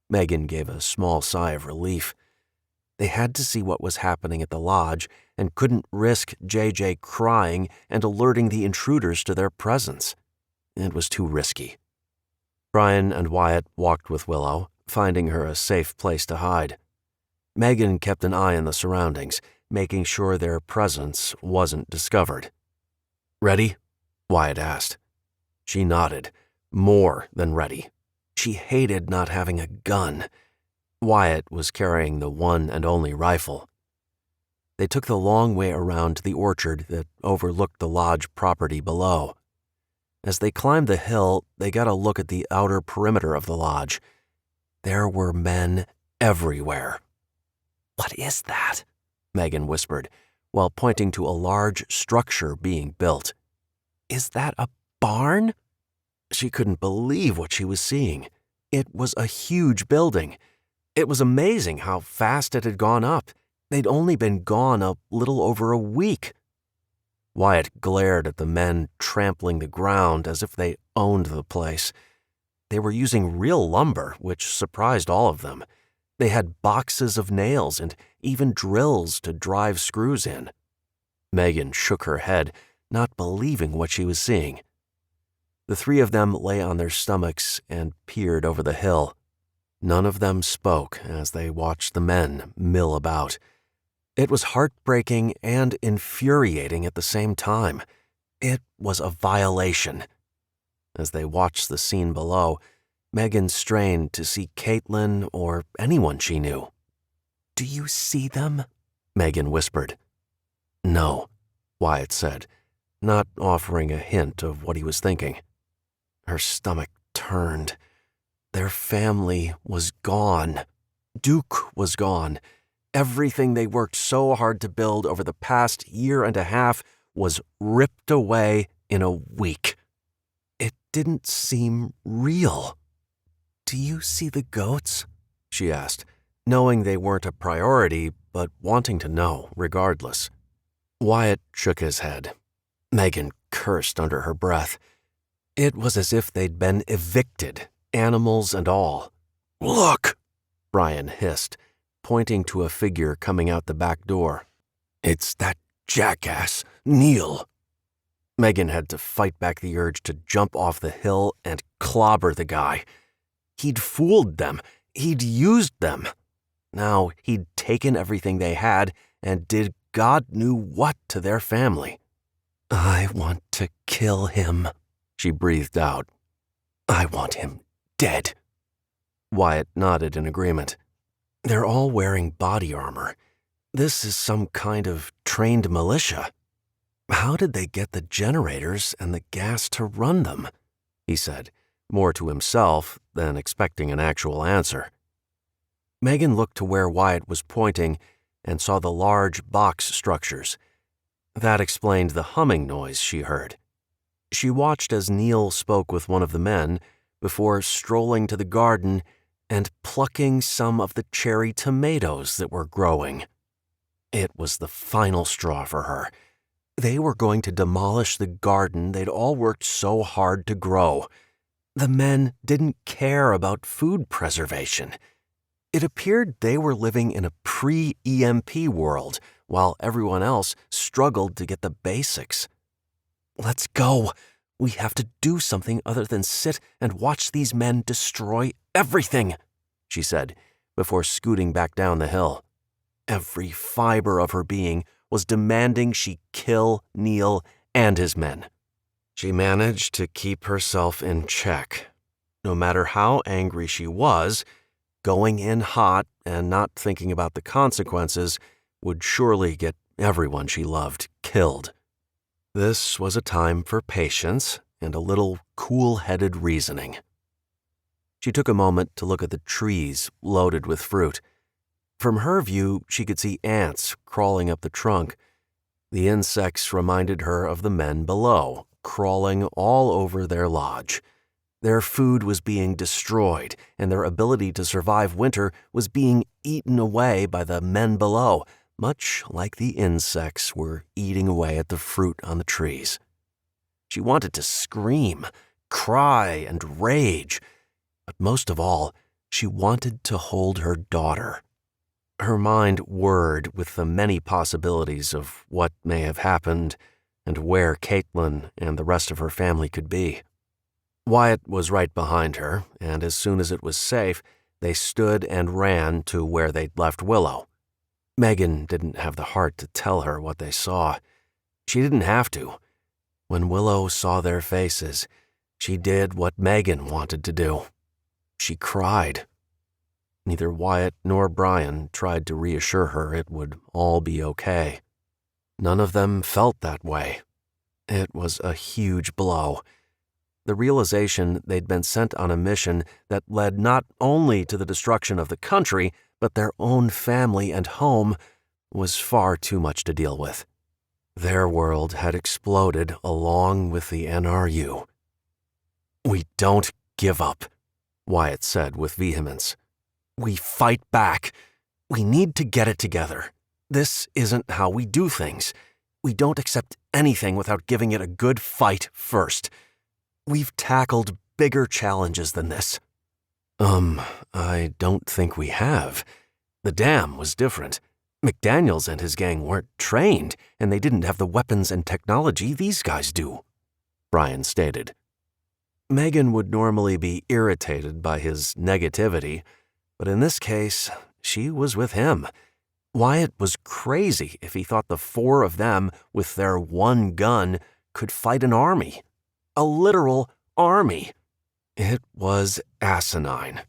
Megan gave a small sigh of relief. They had to see what was happening at the lodge and couldn't risk JJ crying and alerting the intruders to their presence. It was too risky. Brian and Wyatt walked with Willow, finding her a safe place to hide. Megan kept an eye on the surroundings, making sure their presence wasn't discovered. "Ready?" Wyatt asked. She nodded, more than ready. She hated not having a gun. Wyatt was carrying the one and only rifle. They took the long way around to the orchard that overlooked the lodge property below. As they climbed the hill, they got a look at the outer perimeter of the lodge. There were men everywhere. "What is that?" Megan whispered, while pointing to a large structure being built. "Is that a barn?" She couldn't believe what she was seeing. It was a huge building. It was amazing how fast it had gone up. They'd only been gone a little over a week. Wyatt glared at the men trampling the ground as if they owned the place. They were using real lumber, which surprised all of them. They had boxes of nails and even drills to drive screws in. Megan shook her head, not believing what she was seeing. The three of them lay on their stomachs and peered over the hill. None of them spoke as they watched the men mill about. It was heartbreaking and infuriating at the same time. It was a violation. As they watched the scene below, Megan strained to see Caitlin or anyone she knew. "Do you see them?" Megan whispered. "No," Wyatt said, not offering a hint of what he was thinking. Her stomach turned. Their family was gone. Duke was gone. Everything they worked so hard to build over the past year and a half was ripped away in a week. It didn't seem real. "Do you see the goats?" she asked, knowing they weren't a priority, but wanting to know regardless. Wyatt shook his head. Megan cursed under her breath. It was as if they'd been evicted, animals and all. "Look!" Brian hissed, pointing to a figure coming out the back door. "It's that jackass, Neil." Megan had to fight back the urge to jump off the hill and clobber the guy. He'd fooled them. He'd used them. Now he'd taken everything they had and did God knew what to their family. "I want to kill him," she breathed out. "I want him dead." Wyatt nodded in agreement. "They're all wearing body armor. This is some kind of trained militia. How did they get the generators and the gas to run them?" he said, more to himself than expecting an actual answer. Megan looked to where Wyatt was pointing and saw the large box structures. That explained the humming noise she heard. She watched as Neil spoke with one of the men before strolling to the garden and plucking some of the cherry tomatoes that were growing. It was the final straw for her. They were going to demolish the garden they'd all worked so hard to grow. The men didn't care about food preservation. It appeared they were living in a pre-EMP world, while everyone else struggled to get the basics. "Let's go. We have to do something other than sit and watch these men destroy everything," she said, before scooting back down the hill. Every fiber of her being was demanding she kill Neil and his men. She managed to keep herself in check. No matter how angry she was, going in hot and not thinking about the consequences would surely get everyone she loved killed. This was a time for patience and a little cool-headed reasoning. She took a moment to look at the trees loaded with fruit. From her view, she could see ants crawling up the trunk. The insects reminded her of the men below, crawling all over their lodge. Their food was being destroyed, and their ability to survive winter was being eaten away by the men below, much like the insects were eating away at the fruit on the trees. She wanted to scream, cry, and rage, but most of all, she wanted to hold her daughter. Her mind whirred with the many possibilities of what may have happened and where Caitlin and the rest of her family could be. Wyatt was right behind her, and as soon as it was safe, they stood and ran to where they'd left Willow. Megan didn't have the heart to tell her what they saw. She didn't have to. When Willow saw their faces, she did what Megan wanted to do. She cried. Neither Wyatt nor Brian tried to reassure her it would all be okay. None of them felt that way. It was a huge blow. The realization they'd been sent on a mission that led not only to the destruction of the country, but their own family and home was far too much to deal with. Their world had exploded along with the NRU. "We don't give up," Wyatt said with vehemence. "We fight back. We need to get it together. This isn't how we do things. We don't accept anything without giving it a good fight first. We've tackled bigger challenges than this." I don't think we have. The dam was different. McDaniels and his gang weren't trained, and they didn't have the weapons and technology these guys do," Brian stated. Megan would normally be irritated by his negativity, but in this case, she was with him. Wyatt was crazy if he thought the four of them, with their one gun, could fight an army. A literal army. It was asinine.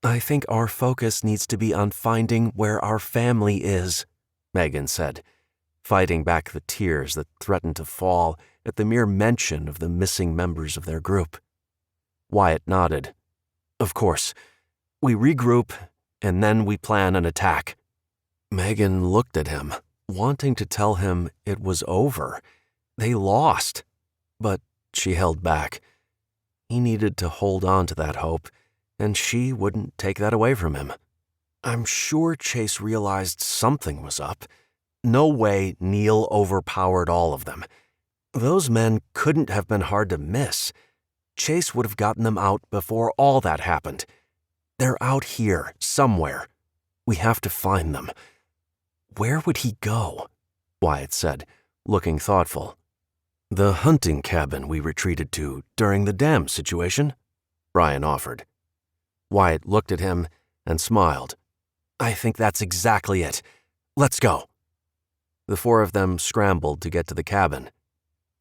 "I think our focus needs to be on finding where our family is," Megan said, fighting back the tears that threatened to fall at the mere mention of the missing members of their group. Wyatt nodded. "Of course. We regroup, and then we plan an attack." Megan looked at him, wanting to tell him it was over. They lost. But she held back. He needed to hold on to that hope, and she wouldn't take that away from him. I'm sure Chase realized something was up. No way Neil overpowered all of them. Those men couldn't have been hard to miss. Chase would have gotten them out before all that happened. They're out here, somewhere. We have to find them. "Where would he go?" Wyatt said, looking thoughtful. "The hunting cabin we retreated to during the dam situation," Brian offered. Wyatt looked at him and smiled. "I think that's exactly it. Let's go." The four of them scrambled to get to the cabin.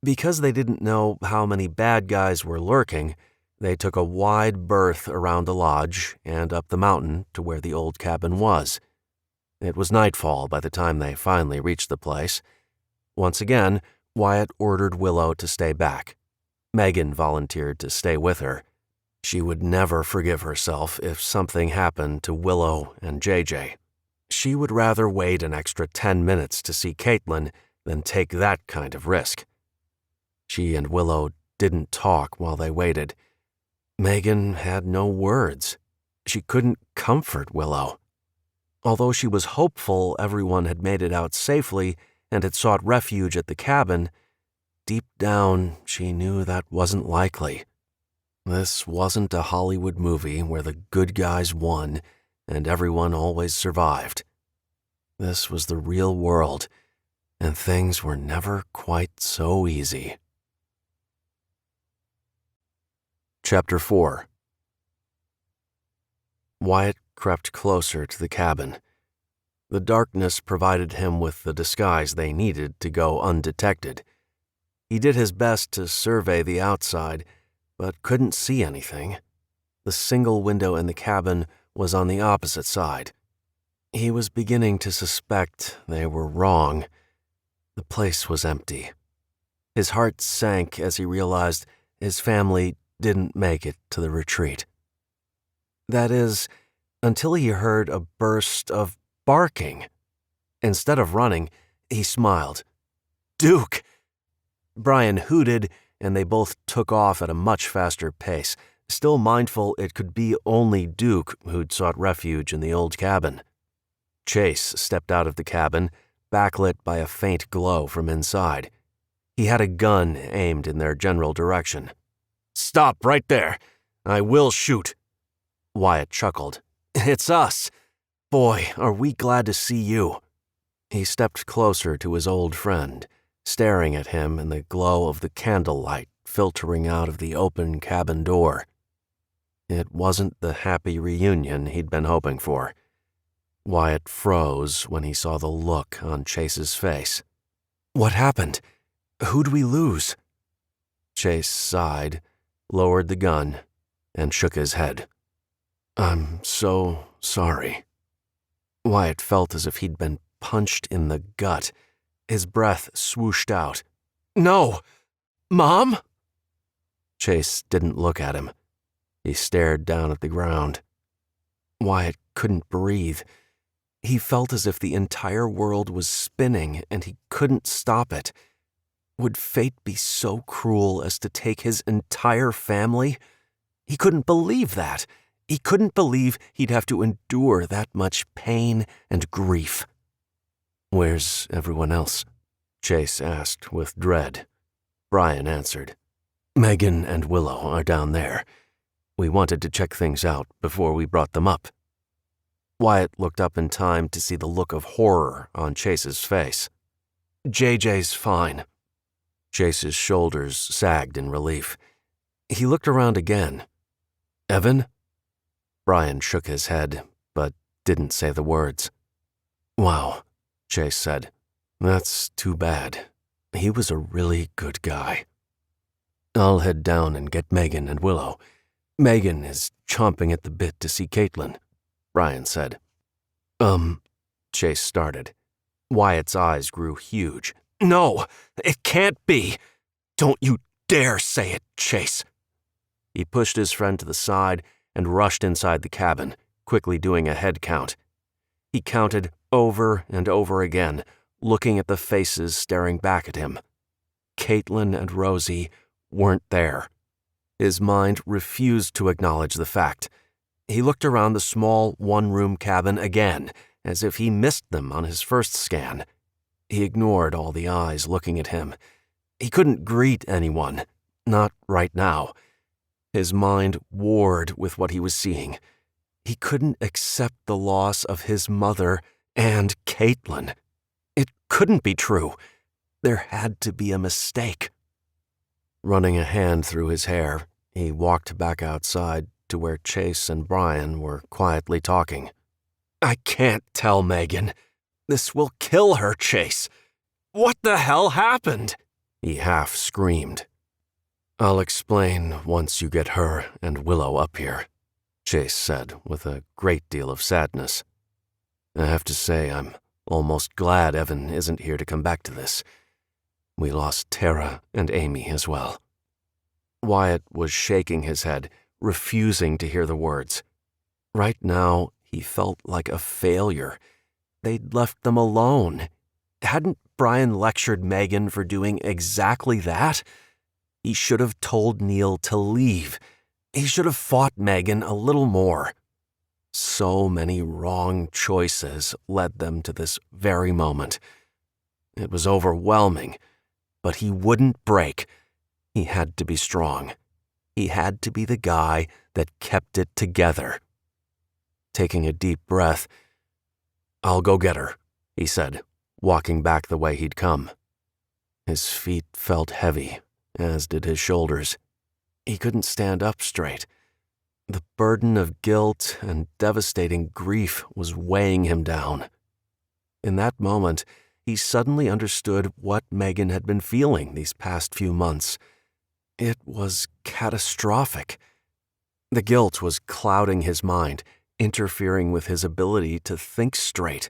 Because they didn't know how many bad guys were lurking, they took a wide berth around the lodge and up the mountain to where the old cabin was. It was nightfall by the time they finally reached the place. Once again, Wyatt ordered Willow to stay back. Megan volunteered to stay with her. She would never forgive herself if something happened to Willow and JJ. She would rather wait an extra 10 minutes to see Caitlin than take that kind of risk. She and Willow didn't talk while they waited. Megan had no words. She couldn't comfort Willow. Although she was hopeful everyone had made it out safely and had sought refuge at the cabin, deep down she knew that wasn't likely. This wasn't a Hollywood movie where the good guys won and everyone always survived. This was the real world, and things were never quite so easy. Chapter 4. Wyatt crept closer to the cabin. The darkness provided him with the disguise they needed to go undetected. He did his best to survey the outside, but couldn't see anything. The single window in the cabin was on the opposite side. He was beginning to suspect they were wrong. The place was empty. His heart sank as he realized his family didn't make it to the retreat. That is, until he heard a burst of barking. Instead of running, he smiled. "Duke!" Brian hooted, and they both took off at a much faster pace, still mindful it could be only Duke who'd sought refuge in the old cabin. Chase stepped out of the cabin, backlit by a faint glow from inside. He had a gun aimed in their general direction. "Stop right there! I will shoot!" Wyatt chuckled. "It's us! Boy, are we glad to see you!" He stepped closer to his old friend, staring at him in the glow of the candlelight filtering out of the open cabin door. It wasn't the happy reunion he'd been hoping for. Wyatt froze when he saw the look on Chase's face. "What happened? Who'd we lose?" Chase sighed, lowered the gun, and shook his head. "I'm so sorry." Wyatt felt as if he'd been punched in the gut. His breath swooshed out. "No! Mom?" Chase didn't look at him. He stared down at the ground. Wyatt couldn't breathe. He felt as if the entire world was spinning and he couldn't stop it. Would fate be so cruel as to take his entire family? He couldn't believe that. He couldn't believe he'd have to endure that much pain and grief. "Where's everyone else?" Chase asked with dread. Brian answered. "Megan and Willow are down there. We wanted to check things out before we brought them up." Wyatt looked up in time to see the look of horror on Chase's face. "JJ's fine." Chase's shoulders sagged in relief. He looked around again. "Evan?" Brian shook his head, but didn't say the words. "Wow," Chase said. "That's too bad. He was a really good guy." "I'll head down and get Megan and Willow. Megan is chomping at the bit to see Caitlin," Brian said. Chase started. Wyatt's eyes grew huge. "No, it can't be. Don't you dare say it, Chase." He pushed his friend to the side and rushed inside the cabin, quickly doing a head count. He counted over and over again, looking at the faces staring back at him. Caitlin and Rosie weren't there. His mind refused to acknowledge the fact. He looked around the small one-room cabin again, as if he missed them on his first scan. He ignored all the eyes looking at him. He couldn't greet anyone, not right now. His mind warred with what he was seeing. He couldn't accept the loss of his mother and Caitlin. It couldn't be true. There had to be a mistake. Running a hand through his hair, he walked back outside to where Chase and Brian were quietly talking. "I can't tell Megan. This will kill her, Chase. What the hell happened?" he half screamed. "I'll explain once you get her and Willow up here," Chase said with a great deal of sadness. "I have to say I'm almost glad Evan isn't here to come back to this. We lost Tara and Amy as well." Wyatt was shaking his head, refusing to hear the words. Right now, he felt like a failure. They'd left them alone. Hadn't Brian lectured Megan for doing exactly that? He should have told Neil to leave. He should have fought Megan a little more. So many wrong choices led them to this very moment. It was overwhelming, but he wouldn't break. He had to be strong. He had to be the guy that kept it together. Taking a deep breath, "I'll go get her," he said, walking back the way he'd come. His feet felt heavy, as did his shoulders. He couldn't stand up straight. The burden of guilt and devastating grief was weighing him down. In that moment, he suddenly understood what Megan had been feeling these past few months. It was catastrophic. The guilt was clouding his mind, interfering with his ability to think straight.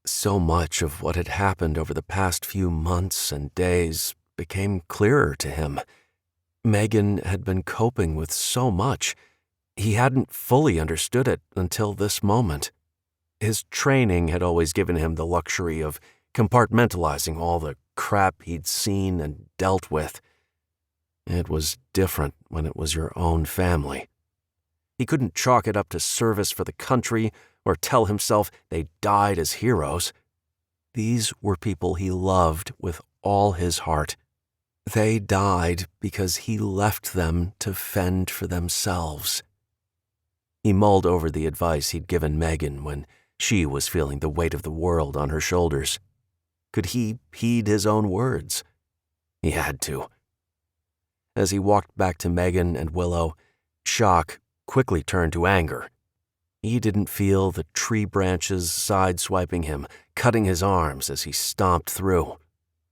So much of what had happened over the past few months and days became clearer to him. Megan had been coping with so much. He hadn't fully understood it until this moment. His training had always given him the luxury of compartmentalizing all the crap he'd seen and dealt with. It was different when it was your own family. He couldn't chalk it up to service for the country or tell himself they died as heroes. These were people he loved with all his heart. They died because he left them to fend for themselves. He mulled over the advice he'd given Megan when she was feeling the weight of the world on her shoulders. Could he heed his own words? He had to. As he walked back to Megan and Willow, shock quickly turned to anger. He didn't feel the tree branches sideswiping him, cutting his arms as he stomped through.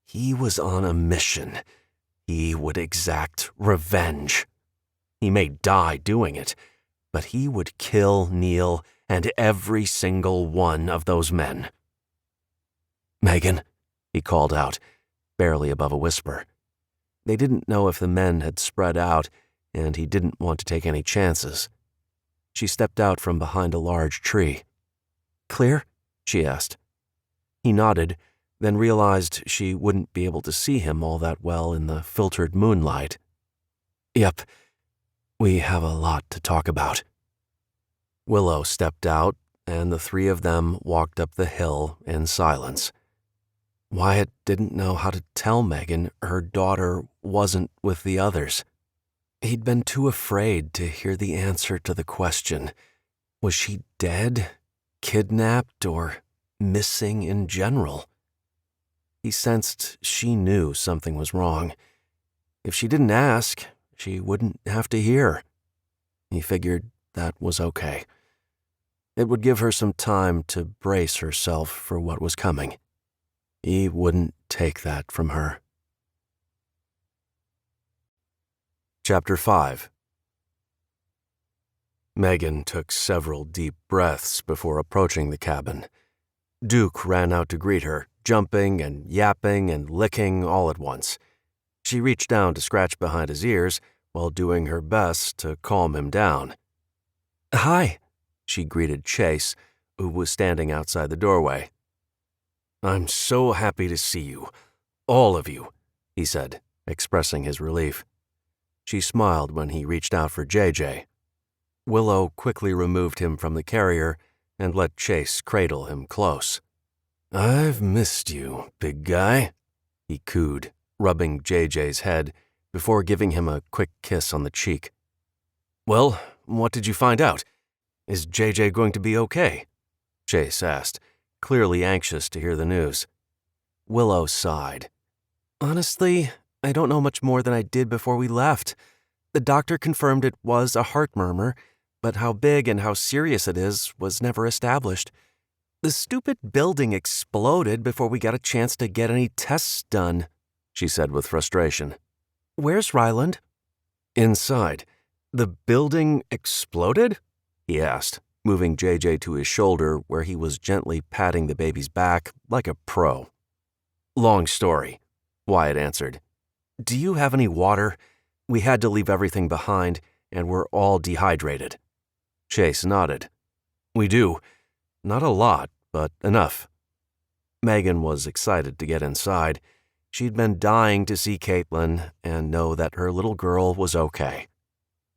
He was on a mission. He would exact revenge. He may die doing it, but he would kill Neil and every single one of those men. "Megan," he called out, barely above a whisper. They didn't know if the men had spread out, and he didn't want to take any chances. She stepped out from behind a large tree. "Clear?" she asked. He nodded, then realized she wouldn't be able to see him all that well in the filtered moonlight. "Yep, we have a lot to talk about." Willow stepped out, and the three of them walked up the hill in silence. Wyatt didn't know how to tell Megan her daughter wasn't with the others. He'd been too afraid to hear the answer to the question. Was she dead, kidnapped, or missing in general? He sensed she knew something was wrong. If she didn't ask, she wouldn't have to hear. He figured that was okay. It would give her some time to brace herself for what was coming. He wouldn't take that from her. Chapter 5. Megan took several deep breaths before approaching the cabin. Duke ran out to greet her, jumping and yapping and licking all at once. She reached down to scratch behind his ears while doing her best to calm him down. "Hi," she greeted Chase, who was standing outside the doorway. "I'm so happy to see you, all of you," he said, expressing his relief. She smiled when he reached out for JJ. Willow quickly removed him from the carrier and let Chase cradle him close. "I've missed you, big guy," he cooed, rubbing JJ's head before giving him a quick kiss on the cheek. "Well, what did you find out? Is JJ going to be okay?" Chase asked, clearly anxious to hear the news. Willow sighed. "Honestly, I don't know much more than I did before we left. The doctor confirmed it was a heart murmur, but how big and how serious it is was never established. The stupid building exploded before we got a chance to get any tests done," she said with frustration. "Where's Ryland?" "Inside. The building exploded?" he asked, moving JJ to his shoulder where he was gently patting the baby's back like a pro. "Long story," Wyatt answered. "Do you have any water? We had to leave everything behind, and we're all dehydrated." Chase nodded. "We do. Not a lot, but enough." Megan was excited to get inside. She'd been dying to see Caitlin and know that her little girl was okay.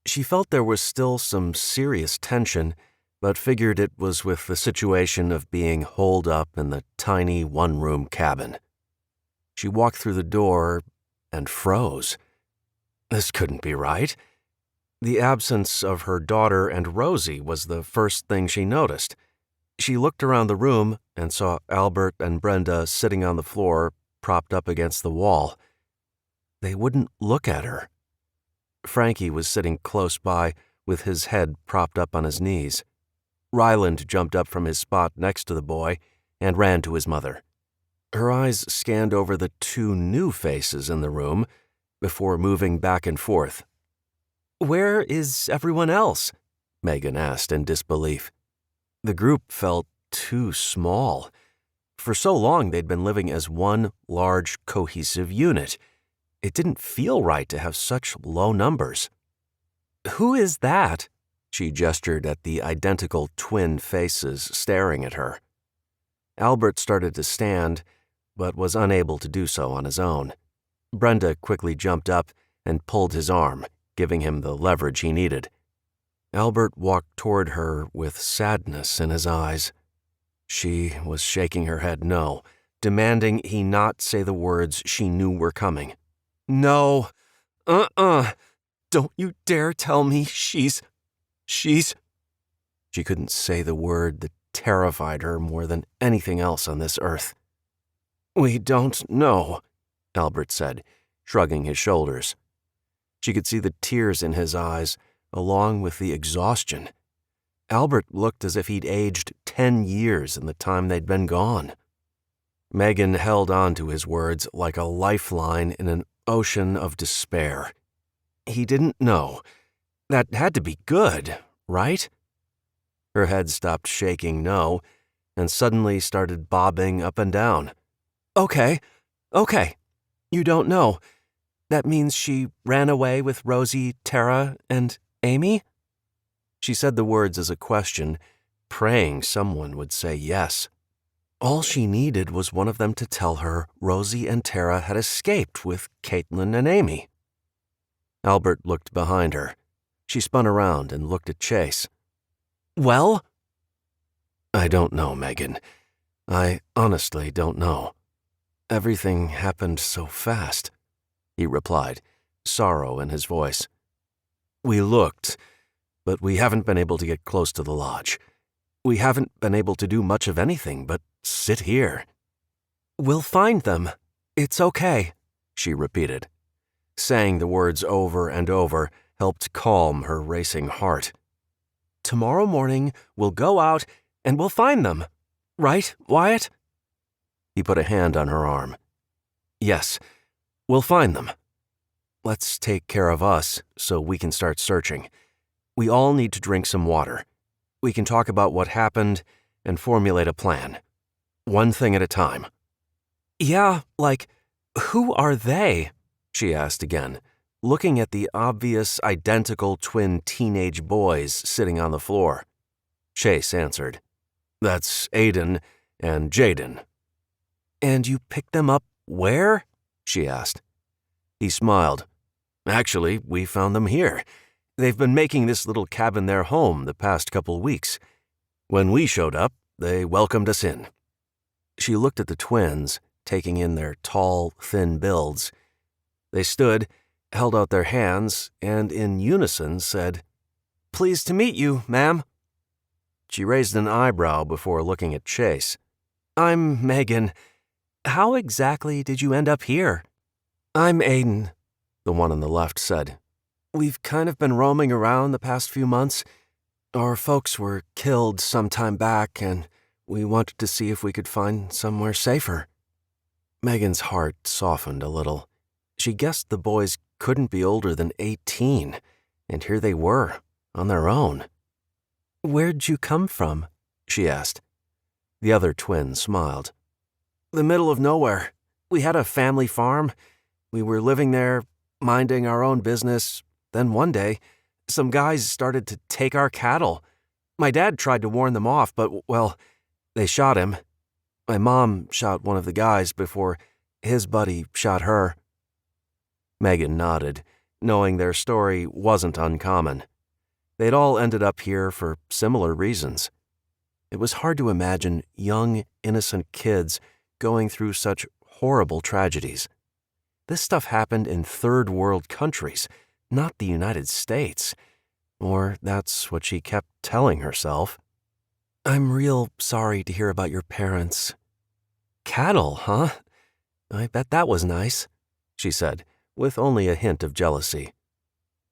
She felt there was still some serious tension, but figured it was with the situation of being holed up in the tiny one-room cabin. She walked through the door and froze. This couldn't be right. The absence of her daughter and Rosie was the first thing she noticed. She looked around the room and saw Albert and Brenda sitting on the floor, propped up against the wall. They wouldn't look at her. Frankie was sitting close by with his head propped up on his knees. Ryland jumped up from his spot next to the boy and ran to his mother. Her eyes scanned over the two new faces in the room before moving back and forth. "Where is everyone else?" Megan asked in disbelief. The group felt too small. For so long they'd been living as one large, cohesive unit. It didn't feel right to have such low numbers. "Who is that?" She gestured at the identical twin faces staring at her. Albert started to stand, but was unable to do so on his own. Brenda quickly jumped up and pulled his arm, giving him the leverage he needed. Albert walked toward her with sadness in his eyes. She was shaking her head no, demanding he not say the words she knew were coming. "No, don't you dare tell me she's... She couldn't say the word that terrified her more than anything else on this earth. "We don't know," Albert said, shrugging his shoulders. She could see the tears in his eyes, along with the exhaustion. Albert looked as if he'd aged 10 years in the time they'd been gone. Megan held on to his words like a lifeline in an ocean of despair. He didn't know. That had to be good, right? Her head stopped shaking no, and suddenly started bobbing up and down. Okay. You don't know. That means she ran away with Rosie, Tara, and Amy? She said the words as a question, praying someone would say yes. All she needed was one of them to tell her Rosie and Tara had escaped with Caitlin and Amy. Albert looked behind her. She spun around and looked at Chase. Well? I don't know, Megan. I honestly don't know. Everything happened so fast, he replied, sorrow in his voice. We looked, but we haven't been able to get close to the lodge. We haven't been able to do much of anything but sit here. We'll find them. It's okay, she repeated. Saying the words over and over helped calm her racing heart. Tomorrow morning, we'll go out and we'll find them. Right, Wyatt? He put a hand on her arm. Yes, we'll find them. Let's take care of us so we can start searching. We all need to drink some water. We can talk about what happened and formulate a plan. One thing at a time. Yeah, like, who are they? She asked again, looking at the obvious identical twin teenage boys sitting on the floor. Chase answered. That's Aiden and Jaden. And you picked them up where? She asked. He smiled. Actually, we found them here. They've been making this little cabin their home the past couple weeks. When we showed up, they welcomed us in. She looked at the twins, taking in their tall, thin builds. They stood, held out their hands, and in unison said, Pleased to meet you, ma'am. She raised an eyebrow before looking at Chase. I'm Megan. How exactly did you end up here? I'm Aiden, the one on the left said. We've kind of been roaming around the past few months. Our folks were killed some time back, and we wanted to see if we could find somewhere safer. Megan's heart softened a little. She guessed the boys couldn't be older than 18, and here they were, on their own. Where'd you come from? She asked. The other twin smiled. The middle of nowhere. We had a family farm. We were living there, minding our own business. Then one day, some guys started to take our cattle. My dad tried to warn them off, but, well, they shot him. My mom shot one of the guys before his buddy shot her. Megan nodded, knowing their story wasn't uncommon. They'd all ended up here for similar reasons. It was hard to imagine young, innocent kids going through such horrible tragedies. This stuff happened in third world countries, not the United States. Or that's what she kept telling herself. I'm real sorry to hear about your parents. Cattle, huh? I bet that was nice, she said, with only a hint of jealousy.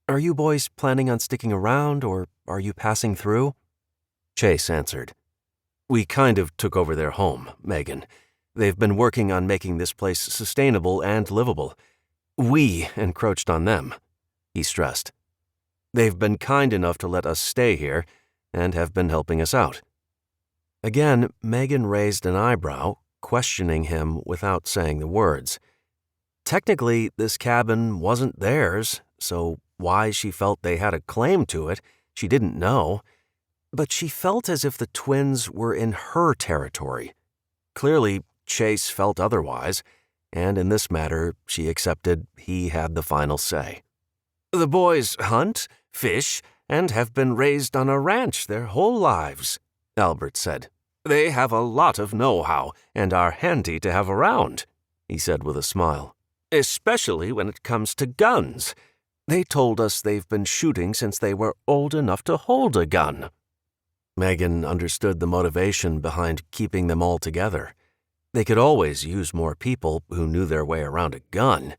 Are you boys planning on sticking around, or are you passing through? Chase answered. We kind of took over their home, Megan. They've been working on making this place sustainable and livable. We encroached on them, he stressed. They've been kind enough to let us stay here and have been helping us out. Again, Megan raised an eyebrow, questioning him without saying the words. Technically, this cabin wasn't theirs, so why she felt they had a claim to it, she didn't know. But she felt as if the twins were in her territory. Clearly, Chase felt otherwise, and in this matter, she accepted he had the final say. The boys hunt, fish, and have been raised on a ranch their whole lives, Albert said. They have a lot of know-how and are handy to have around, he said with a smile. Especially when it comes to guns. They told us they've been shooting since they were old enough to hold a gun. Megan understood the motivation behind keeping them all together. They could always use more people who knew their way around a gun.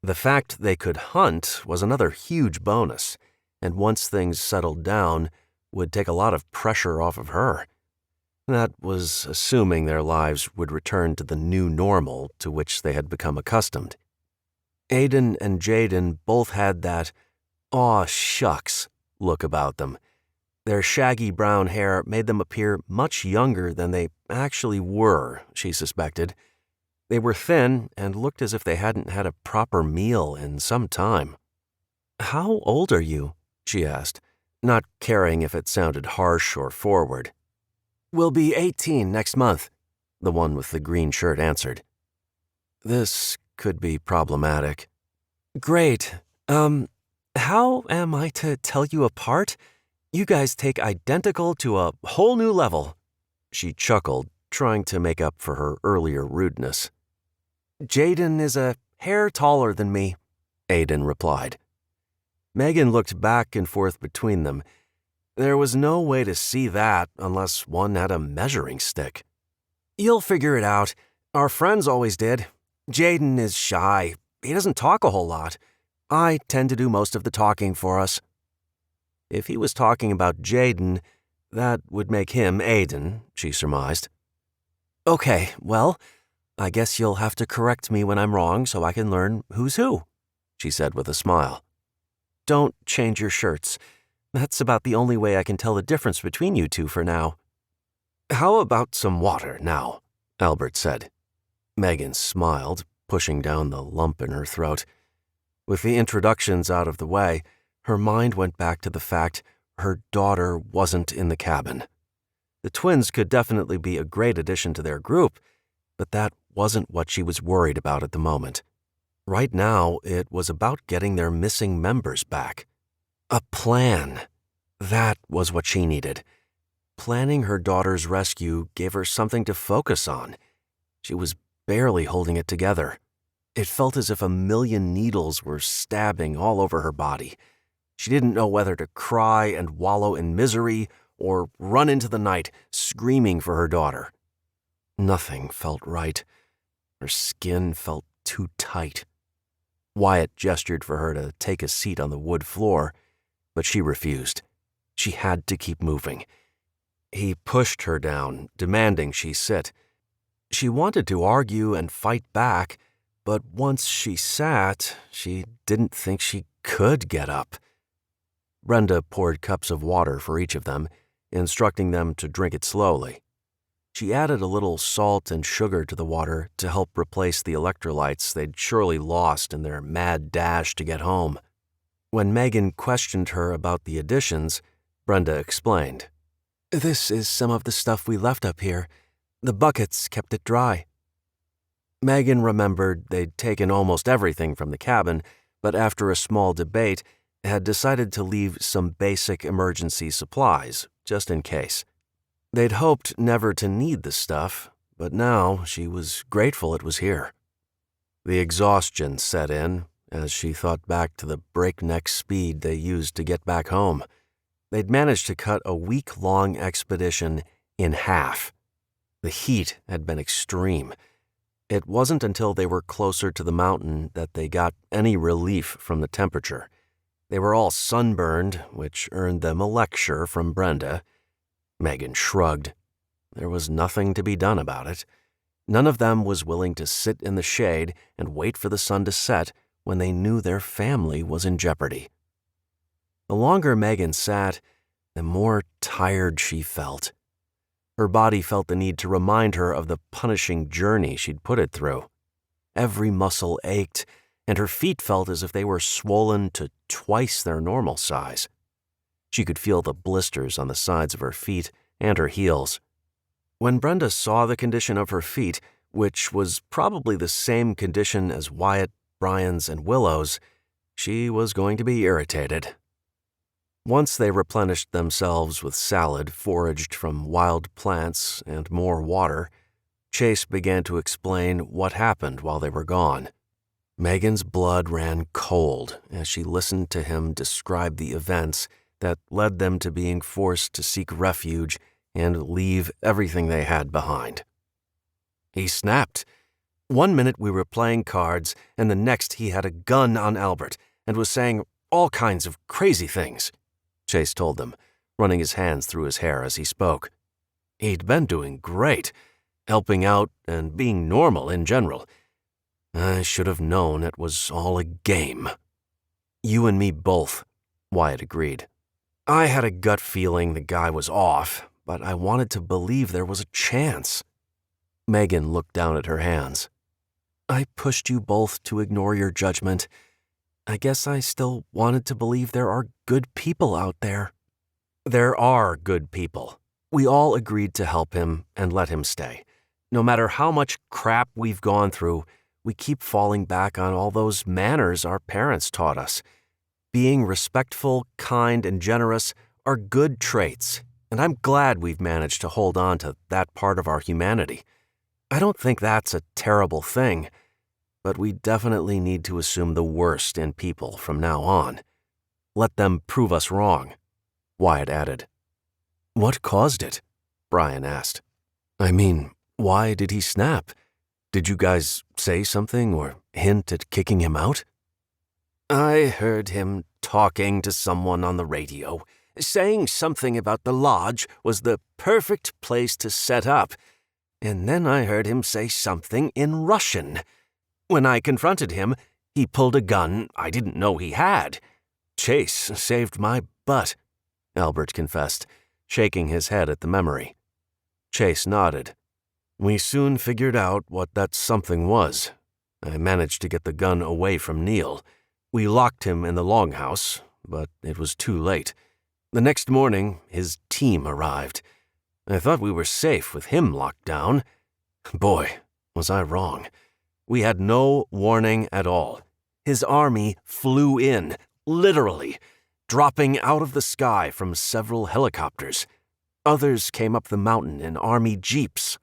The fact they could hunt was another huge bonus, and once things settled down, would take a lot of pressure off of her. That was assuming their lives would return to the new normal to which they had become accustomed. Aiden and Jaden both had that "aw shucks" look about them. Their shaggy brown hair made them appear much younger than they actually were, she suspected. They were thin and looked as if they hadn't had a proper meal in some time. "How old are you?" she asked, not caring if it sounded harsh or forward. "We'll be 18 next month," the one with the green shirt answered. This could be problematic. "Great. How am I to tell you apart? You guys take identical to a whole new level." She chuckled, trying to make up for her earlier rudeness. "Jaden is a hair taller than me," Aiden replied. Megan looked back and forth between them. There was no way to see that unless one had a measuring stick. "You'll figure it out. Our friends always did. Jaden is shy. He doesn't talk a whole lot. I tend to do most of the talking for us." If he was talking about Jaden, that would make him Aiden, she surmised. "Okay, well, I guess you'll have to correct me when I'm wrong so I can learn who's who," she said with a smile. "Don't change your shirts. That's about the only way I can tell the difference between you two for now." "How about some water now?" Albert said. Megan smiled, pushing down the lump in her throat. With the introductions out of the way, her mind went back to the fact her daughter wasn't in the cabin. The twins could definitely be a great addition to their group, but that wasn't what she was worried about at the moment. Right now, it was about getting their missing members back. A plan. That was what she needed. Planning her daughter's rescue gave her something to focus on. She was barely holding it together. It felt as if a million needles were stabbing all over her body. She didn't know whether to cry and wallow in misery or run into the night screaming for her daughter. Nothing felt right. Her skin felt too tight. Wyatt gestured for her to take a seat on the wood floor, but she refused. She had to keep moving. He pushed her down, demanding she sit. She wanted to argue and fight back, but once she sat, she didn't think she could get up. Brenda poured cups of water for each of them, instructing them to drink it slowly. She added a little salt and sugar to the water to help replace the electrolytes they'd surely lost in their mad dash to get home. When Megan questioned her about the additions, Brenda explained. "This is some of the stuff we left up here. The buckets kept it dry." Megan remembered they'd taken almost everything from the cabin, but after a small debate, had decided to leave some basic emergency supplies, just in case. They'd hoped never to need the stuff, but now she was grateful it was here. The exhaustion set in as she thought back to the breakneck speed they used to get back home. They'd managed to cut a week-long expedition in half. The heat had been extreme. It wasn't until they were closer to the mountain that they got any relief from the temperature. They were all sunburned, which earned them a lecture from Brenda. Megan shrugged. There was nothing to be done about it. None of them was willing to sit in the shade and wait for the sun to set when they knew their family was in jeopardy. The longer Megan sat, the more tired she felt. Her body felt the need to remind her of the punishing journey she'd put it through. Every muscle ached, and her feet felt as if they were swollen to twice their normal size. She could feel the blisters on the sides of her feet and her heels. When Brenda saw the condition of her feet, which was probably the same condition as Wyatt, Brian's, and Willow's, she was going to be irritated. Once they replenished themselves with salad foraged from wild plants and more water, Chase began to explain what happened while they were gone. Megan's blood ran cold as she listened to him describe the events that led them to being forced to seek refuge and leave everything they had behind. He snapped. One minute we were playing cards, and the next he had a gun on Albert and was saying all kinds of crazy things, Chase told them, running his hands through his hair as he spoke. He'd been doing great, helping out and being normal in general. I should have known it was all a game. You and me both, Wyatt agreed. I had a gut feeling the guy was off, but I wanted to believe there was a chance. Megan looked down at her hands. I pushed you both to ignore your judgment. I guess I still wanted to believe there are good people out there. There are good people. We all agreed to help him and let him stay. No matter how much crap we've gone through, we keep falling back on all those manners our parents taught us. Being respectful, kind, and generous are good traits, and I'm glad we've managed to hold on to that part of our humanity. I don't think that's a terrible thing, but we definitely need to assume the worst in people from now on. Let them prove us wrong, Wyatt added. What caused it? Brian asked. I mean, why did he snap? Did you guys say something or hint at kicking him out? I heard him talking to someone on the radio, saying something about the lodge was the perfect place to set up, and then I heard him say something in Russian. When I confronted him, he pulled a gun I didn't know he had. Chase saved my butt, Albert confessed, shaking his head at the memory. Chase nodded. We soon figured out what that something was. I managed to get the gun away from Neil. We locked him in the longhouse, but it was too late. The next morning, his team arrived. I thought we were safe with him locked down. Boy, was I wrong. We had no warning at all. His army flew in, literally, dropping out of the sky from several helicopters. Others came up the mountain in army jeeps.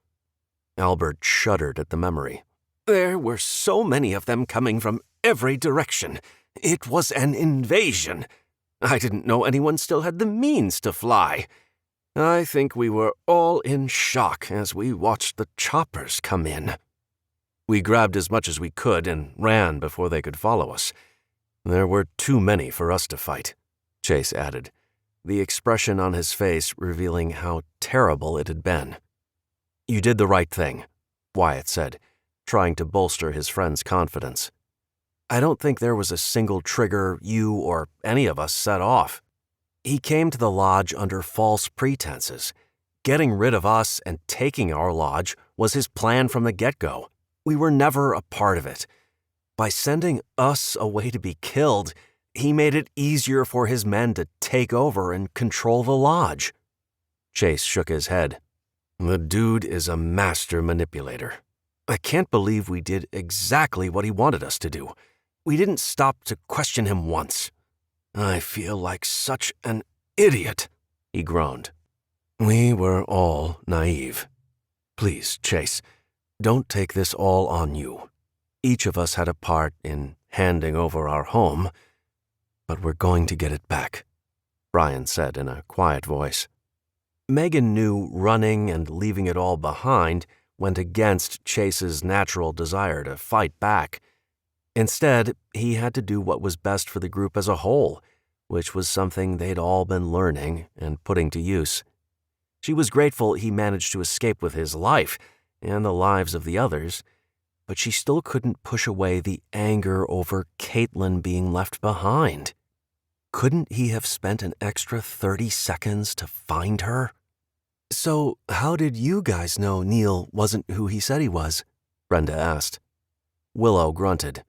Albert shuddered at the memory. There were so many of them coming from every direction. It was an invasion. I didn't know anyone still had the means to fly. I think we were all in shock as we watched the choppers come in. We grabbed as much as we could and ran before they could follow us. There were too many for us to fight, Chase added, the expression on his face revealing how terrible it had been. You did the right thing, Wyatt said, trying to bolster his friend's confidence. I don't think there was a single trigger you or any of us set off. He came to the lodge under false pretenses. Getting rid of us and taking our lodge was his plan from the get-go. We were never a part of it. By sending us away to be killed, he made it easier for his men to take over and control the lodge. Chase shook his head. The dude is a master manipulator. I can't believe we did exactly what he wanted us to do. We didn't stop to question him once. I feel like such an idiot, he groaned. We were all naive. Please, Chase, don't take this all on you. Each of us had a part in handing over our home, but we're going to get it back, Brian said in a quiet voice. Megan knew running and leaving it all behind went against Chase's natural desire to fight back. Instead, he had to do what was best for the group as a whole, which was something they'd all been learning and putting to use. She was grateful he managed to escape with his life and the lives of the others, but she still couldn't push away the anger over Caitlin being left behind. Couldn't he have spent an extra 30 seconds to find her? So, how did you guys know Neil wasn't who he said he was? Brenda asked. Willow grunted.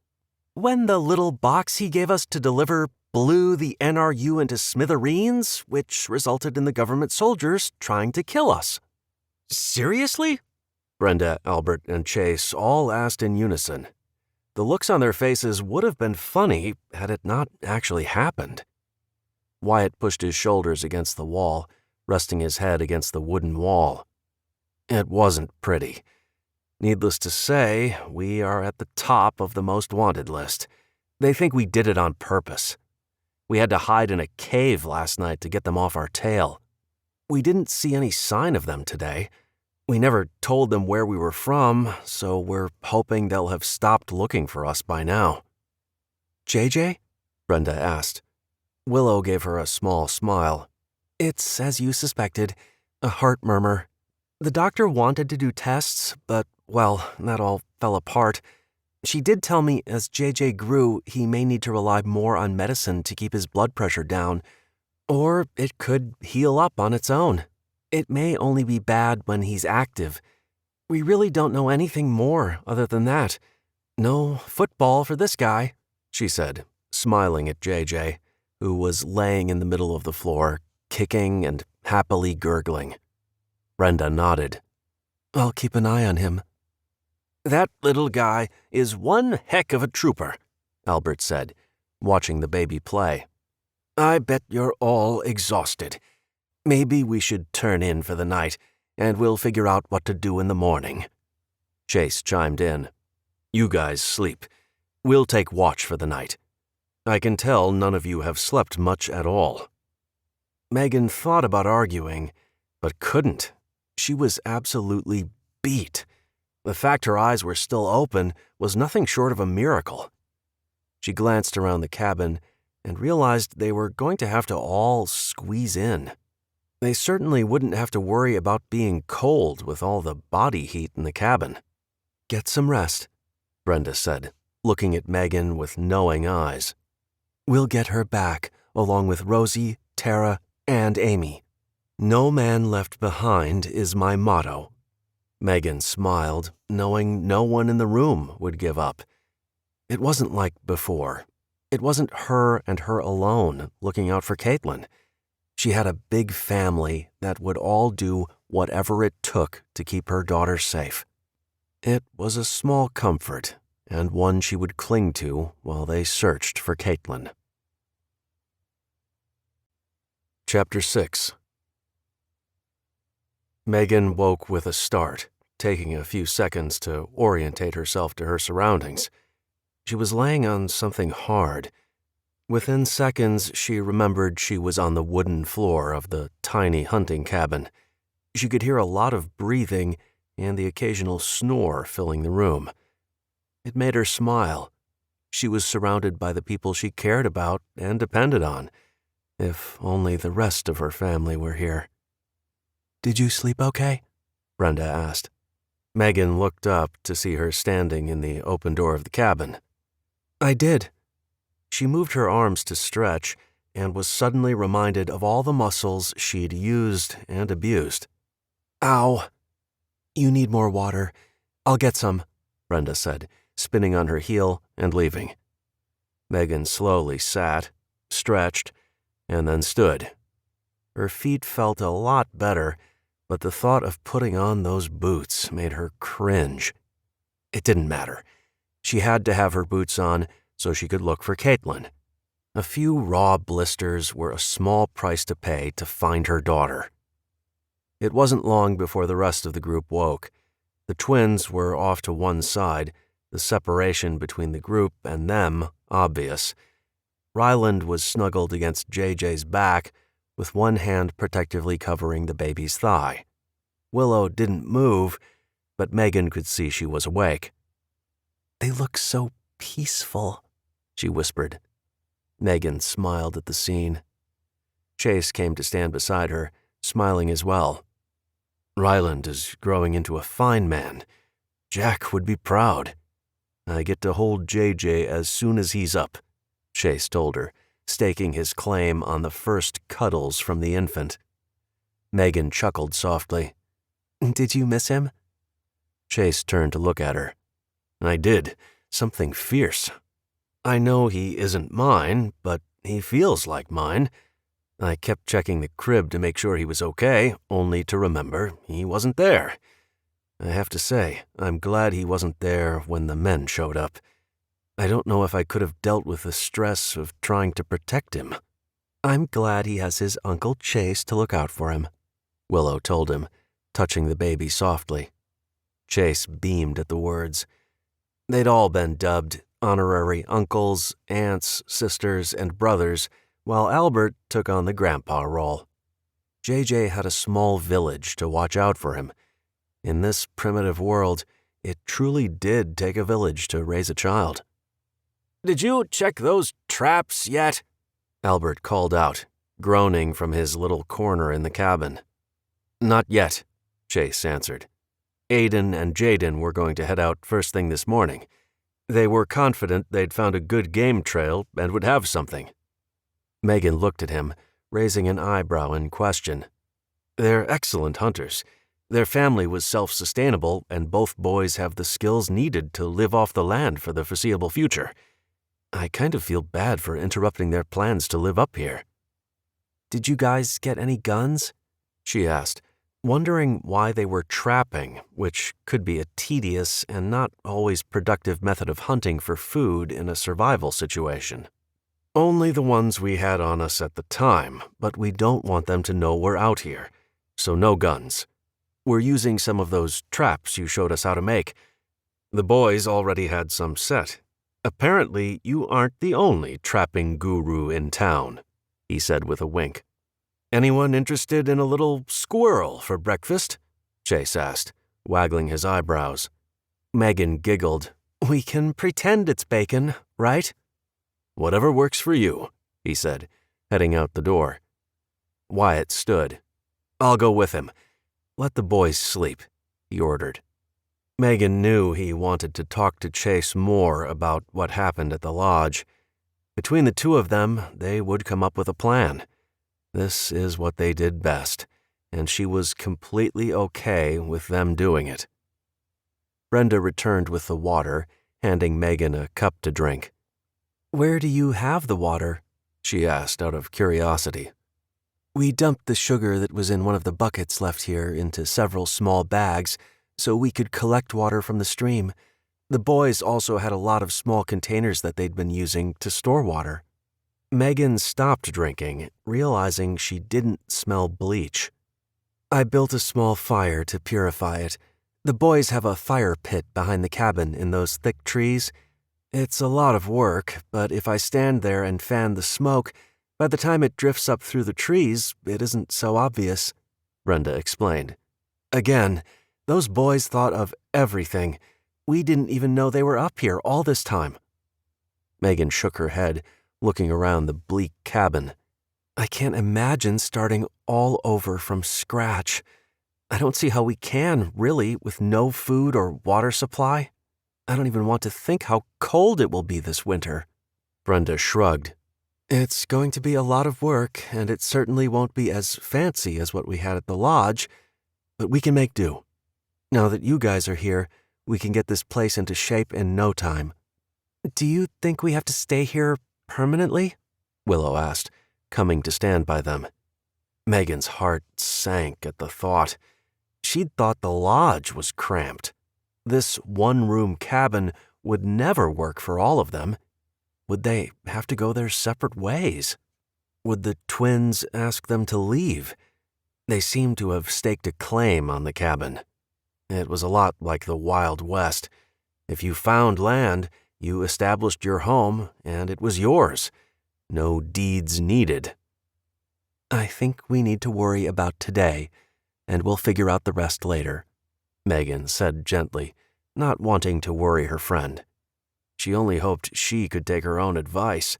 When the little box he gave us to deliver blew the NRU into smithereens, which resulted in the government soldiers trying to kill us. Seriously? Brenda, Albert, and Chase all asked in unison. The looks on their faces would have been funny had it not actually happened. Wyatt pushed his shoulders against the wall, resting his head against the wooden wall. It wasn't pretty. Needless to say, we are at the top of the most wanted list. They think we did it on purpose. We had to hide in a cave last night to get them off our tail. We didn't see any sign of them today. We never told them where we were from, so we're hoping they'll have stopped looking for us by now. JJ? Brenda asked. Willow gave her a small smile. It's as you suspected, a heart murmur. The doctor wanted to do tests, but, well, that all fell apart. She did tell me as JJ grew, he may need to rely more on medicine to keep his blood pressure down, or it could heal up on its own. It may only be bad when he's active. We really don't know anything more other than that. No football for this guy, she said, smiling at JJ, who was laying in the middle of the floor, kicking and happily gurgling. Brenda nodded. I'll keep an eye on him. That little guy is one heck of a trooper, Albert said, watching the baby play. I bet you're all exhausted. Maybe we should turn in for the night, and we'll figure out what to do in the morning. Chase chimed in. You guys sleep. We'll take watch for the night. I can tell none of you have slept much at all. Megan thought about arguing, but couldn't. She was absolutely beat. The fact her eyes were still open was nothing short of a miracle. She glanced around the cabin and realized they were going to have to all squeeze in. They certainly wouldn't have to worry about being cold with all the body heat in the cabin. Get some rest, Brenda said, looking at Megan with knowing eyes. We'll get her back, along with Rosie, Tara, and Amy. No man left behind is my motto. Megan smiled, knowing no one in the room would give up. It wasn't like before. It wasn't her and her alone looking out for Caitlin. She had a big family that would all do whatever it took to keep her daughter safe. It was a small comfort, and one she would cling to while they searched for Caitlin. Chapter 6. Megan woke with a start, taking a few seconds to orientate herself to her surroundings. She was laying on something hard. Within seconds, she remembered she was on the wooden floor of the tiny hunting cabin. She could hear a lot of breathing and the occasional snore filling the room. It made her smile. She was surrounded by the people she cared about and depended on. If only the rest of her family were here. Did you sleep okay? Brenda asked. Megan looked up to see her standing in the open door of the cabin. I did. She moved her arms to stretch and was suddenly reminded of all the muscles she'd used and abused. Ow! You need more water. I'll get some, Brenda said, spinning on her heel and leaving. Megan slowly sat, stretched, and then stood. Her feet felt a lot better, but the thought of putting on those boots made her cringe. It didn't matter. She had to have her boots on so she could look for Caitlin. A few raw blisters were a small price to pay to find her daughter. It wasn't long before the rest of the group woke. The twins were off to one side, the separation between the group and them obvious. Ryland was snuggled against JJ's back, with one hand protectively covering the baby's thigh. Willow didn't move, but Megan could see she was awake. They look so peaceful, she whispered. Megan smiled at the scene. Chase came to stand beside her, smiling as well. Ryland is growing into a fine man. Jack would be proud. I get to hold JJ as soon as he's up, Chase told her, staking his claim on the first cuddles from the infant. Megan chuckled softly. Did you miss him? Chase turned to look at her. I did. Something fierce. I know he isn't mine, but he feels like mine. I kept checking the crib to make sure he was okay, only to remember he wasn't there. I have to say, I'm glad he wasn't there when the men showed up. I don't know if I could have dealt with the stress of trying to protect him. I'm glad he has his Uncle Chase to look out for him, Willow told him, touching the baby softly. Chase beamed at the words. They'd all been dubbed honorary uncles, aunts, sisters, and brothers, while Albert took on the grandpa role. JJ had a small village to watch out for him. In this primitive world, it truly did take a village to raise a child. Did you check those traps yet? Albert called out, groaning from his little corner in the cabin. Not yet, Chase answered. Aiden and Jaden were going to head out first thing this morning. They were confident they'd found a good game trail and would have something. Megan looked at him, raising an eyebrow in question. They're excellent hunters. Their family was self-sustainable, and both boys have the skills needed to live off the land for the foreseeable future. I kind of feel bad for interrupting their plans to live up here. Did you guys get any guns? She asked, wondering why they were trapping, which could be a tedious and not always productive method of hunting for food in a survival situation. Only the ones we had on us at the time, but we don't want them to know we're out here, so no guns. We're using some of those traps you showed us how to make. The boys already had some set. Apparently, you aren't the only trapping guru in town, he said with a wink. Anyone interested in a little squirrel for breakfast? Chase asked, waggling his eyebrows. Megan giggled. We can pretend it's bacon, right? Whatever works for you, he said, heading out the door. Wyatt stood. I'll go with him. Let the boys sleep, he ordered. Megan knew he wanted to talk to Chase more about what happened at the lodge. Between the two of them, they would come up with a plan. This is what they did best, and she was completely okay with them doing it. Brenda returned with the water, handing Megan a cup to drink. Where do you have the water? She asked out of curiosity. We dumped the sugar that was in one of the buckets left here into several small bags so we could collect water from the stream. The boys also had a lot of small containers that they'd been using to store water. Megan stopped drinking, realizing she didn't smell bleach. I built a small fire to purify it. The boys have a fire pit behind the cabin in those thick trees. It's a lot of work, but if I stand there and fan the smoke, by the time it drifts up through the trees, it isn't so obvious, Brenda explained. Again, those boys thought of everything. We didn't even know they were up here all this time. Megan shook her head, looking around the bleak cabin. I can't imagine starting all over from scratch. I don't see how we can, really, with no food or water supply. I don't even want to think how cold it will be this winter. Brenda shrugged. It's going to be a lot of work, and it certainly won't be as fancy as what we had at the lodge, but we can make do. Now that you guys are here, we can get this place into shape in no time. Do you think we have to stay here permanently? Willow asked, coming to stand by them. Megan's heart sank at the thought. She'd thought the lodge was cramped. This one-room cabin would never work for all of them. Would they have to go their separate ways? Would the twins ask them to leave? They seemed to have staked a claim on the cabin. It was a lot like the Wild West. If you found land, you established your home, and it was yours. No deeds needed. I think we need to worry about today, and we'll figure out the rest later, Megan said gently, not wanting to worry her friend. She only hoped she could take her own advice.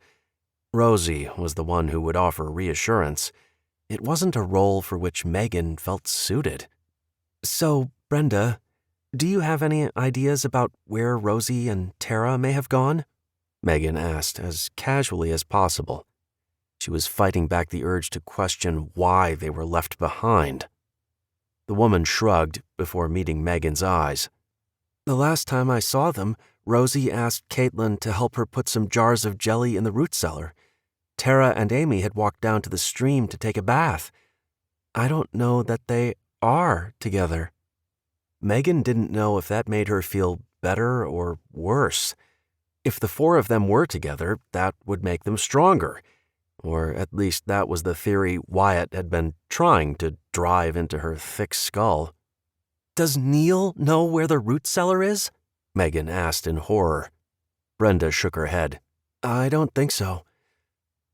Rosie was the one who would offer reassurance. It wasn't a role for which Megan felt suited. So, Brenda, do you have any ideas about where Rosie and Tara may have gone? Megan asked as casually as possible. She was fighting back the urge to question why they were left behind. The woman shrugged before meeting Megan's eyes. The last time I saw them, Rosie asked Caitlin to help her put some jars of jelly in the root cellar. Tara and Amy had walked down to the stream to take a bath. I don't know that they are together. Megan didn't know if that made her feel better or worse. If the four of them were together, that would make them stronger. Or at least that was the theory Wyatt had been trying to drive into her thick skull. Does Neil know where the root cellar is? Megan asked in horror. Brenda shook her head. I don't think so.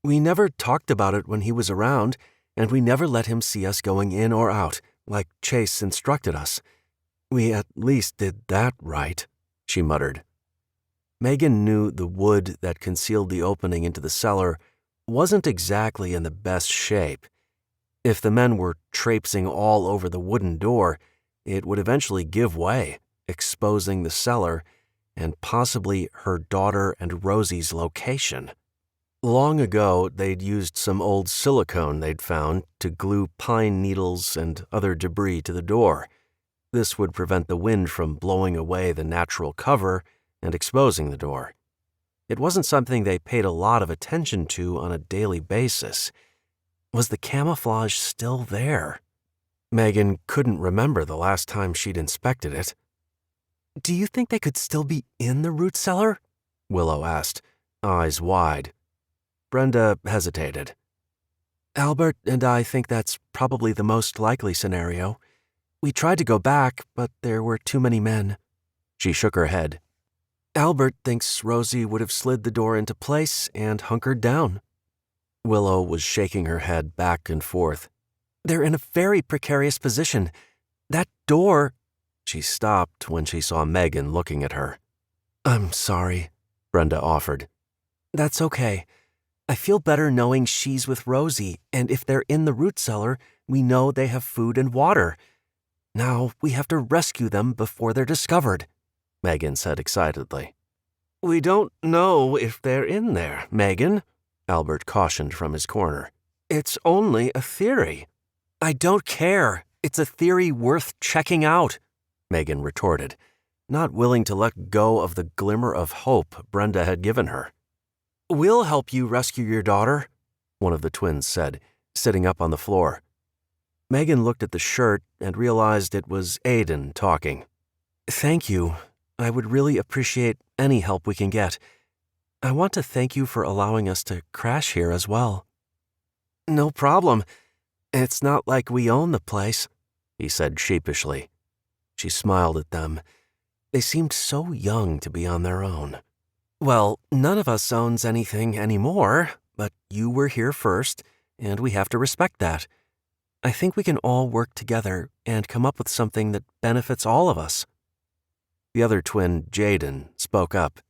We never talked about it when he was around, and we never let him see us going in or out, like Chase instructed us. We at least did that right, she muttered. Megan knew the wood that concealed the opening into the cellar wasn't exactly in the best shape. If the men were traipsing all over the wooden door, it would eventually give way, exposing the cellar, and possibly her daughter and Rosie's location. Long ago, they'd used some old silicone they'd found to glue pine needles and other debris to the door. This would prevent the wind from blowing away the natural cover and exposing the door. It wasn't something they paid a lot of attention to on a daily basis. Was the camouflage still there? Megan couldn't remember the last time she'd inspected it. "Do you think they could still be in the root cellar?" Willow asked, eyes wide. Brenda hesitated. "Albert and I think that's probably the most likely scenario. We tried to go back, but there were too many men." She shook her head. "Albert thinks Rosie would have slid the door into place and hunkered down." Willow was shaking her head back and forth. "They're in a very precarious position. That door—" She stopped when she saw Megan looking at her. "I'm sorry," Brenda offered. "That's okay. I feel better knowing she's with Rosie, and if they're in the root cellar, we know they have food and water. Now we have to rescue them before they're discovered," Megan said excitedly. "We don't know if they're in there, Megan," Albert cautioned from his corner. "It's only a theory." "I don't care. It's a theory worth checking out," Megan retorted, not willing to let go of the glimmer of hope Brenda had given her. "We'll help you rescue your daughter," one of the twins said, sitting up on the floor. Megan looked at the shirt and realized it was Aiden talking. "Thank you. I would really appreciate any help we can get. I want to thank you for allowing us to crash here as well." "No problem. It's not like we own the place," he said sheepishly. She smiled at them. They seemed so young to be on their own. "Well, none of us owns anything anymore, but you were here first, and we have to respect that. I think we can all work together and come up with something that benefits all of us." The other twin, Jaden, spoke up.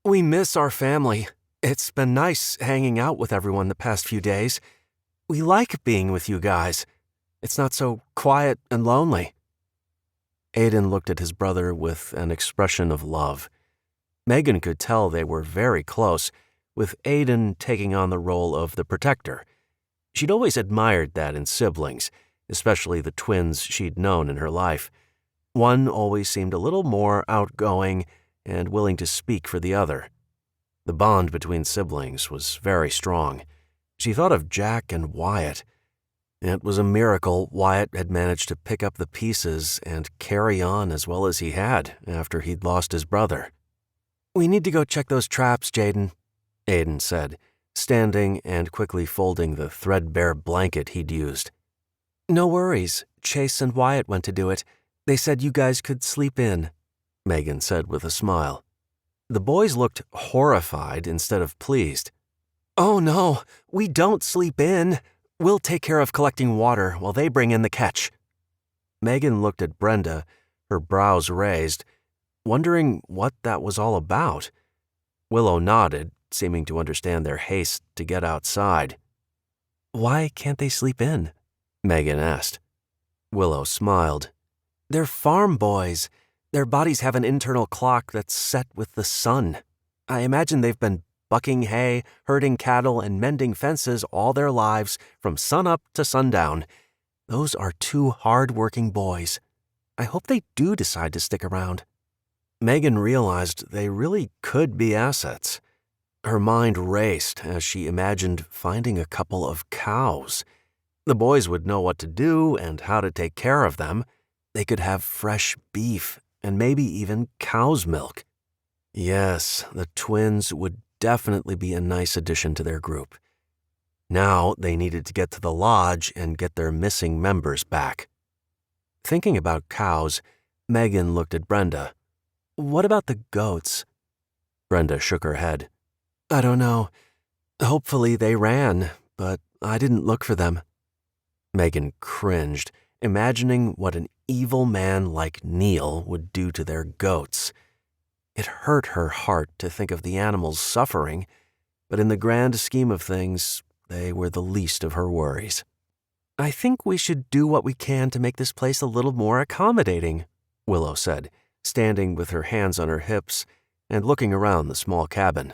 "We miss our family. It's been nice hanging out with everyone the past few days. We like being with you guys. It's not so quiet and lonely." Aiden looked at his brother with an expression of love. Megan could tell they were very close, with Aiden taking on the role of the protector. She'd always admired that in siblings, especially the twins she'd known in her life. One always seemed a little more outgoing and willing to speak for the other. The bond between siblings was very strong. She thought of Jack and Wyatt. It was a miracle Wyatt had managed to pick up the pieces and carry on as well as he had after he'd lost his brother. "We need to go check those traps, Jaden," Aiden said, standing and quickly folding the threadbare blanket he'd used. "No worries. Chase and Wyatt went to do it. They said you guys could sleep in," Megan said with a smile. The boys looked horrified instead of pleased. "Oh no, we don't sleep in. We'll take care of collecting water while they bring in the catch." Megan looked at Brenda, her brows raised, wondering what that was all about. Willow nodded, seeming to understand their haste to get outside. "Why can't they sleep in?" Megan asked. Willow smiled. "They're farm boys. Their bodies have an internal clock that's set with the sun. I imagine they've been bucking hay, herding cattle, and mending fences all their lives from sunup to sundown. Those are two hard-working boys. I hope they do decide to stick around." Megan realized they really could be assets. Her mind raced as she imagined finding a couple of cows. The boys would know what to do and how to take care of them. They could have fresh beef and maybe even cow's milk. Yes, the twins would definitely be a nice addition to their group. Now they needed to get to the lodge and get their missing members back. Thinking about cows, Megan looked at Brenda. "What about the goats?" Brenda shook her head. "I don't know. Hopefully they ran, but I didn't look for them." Megan cringed, imagining what an evil man like Neil would do to their goats. It hurt her heart to think of the animals suffering, but in the grand scheme of things, they were the least of her worries. "I think we should do what we can to make this place a little more accommodating," Willow said, standing with her hands on her hips and looking around the small cabin.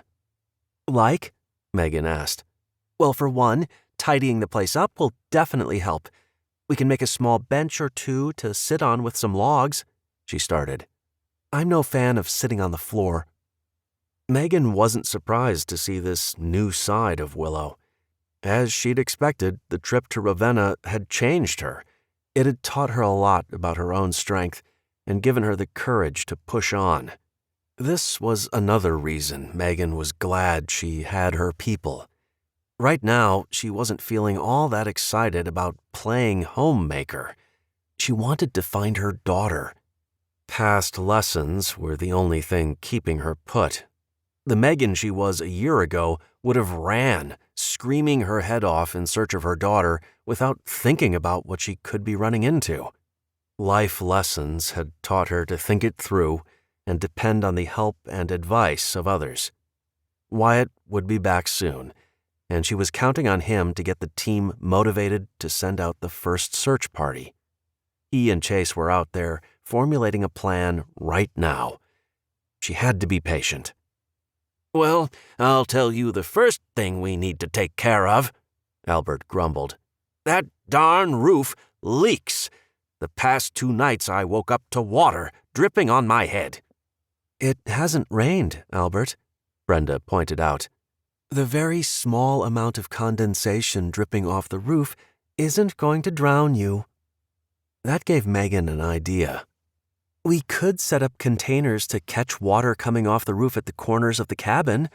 Like? Megan asked. Well, for one, tidying the place up will definitely help. We can make a small bench or two to sit on with some logs, she started. I'm no fan of sitting on the floor. Megan wasn't surprised to see this new side of Willow. As she'd expected, the trip to Ravenna had changed her. It had taught her a lot about her own strength and given her the courage to push on. This was another reason Megan was glad she had her people. Right now, she wasn't feeling all that excited about playing homemaker. She wanted to find her daughter. Past lessons were the only thing keeping her put. The Megan she was a year ago would have ran, screaming her head off in search of her daughter without thinking about what she could be running into. Life lessons had taught her to think it through and depend on the help and advice of others. Wyatt would be back soon, and she was counting on him to get the team motivated to send out the first search party. He and Chase were out there formulating a plan right now. She had to be patient. Well, I'll tell you the first thing we need to take care of, Albert grumbled. That darn roof leaks. The past 2 nights I woke up to water dripping on my head. It hasn't rained, Albert, Brenda pointed out. The very small amount of condensation dripping off the roof isn't going to drown you. That gave Megan an idea. We could set up containers to catch water coming off the roof at the corners of the cabin.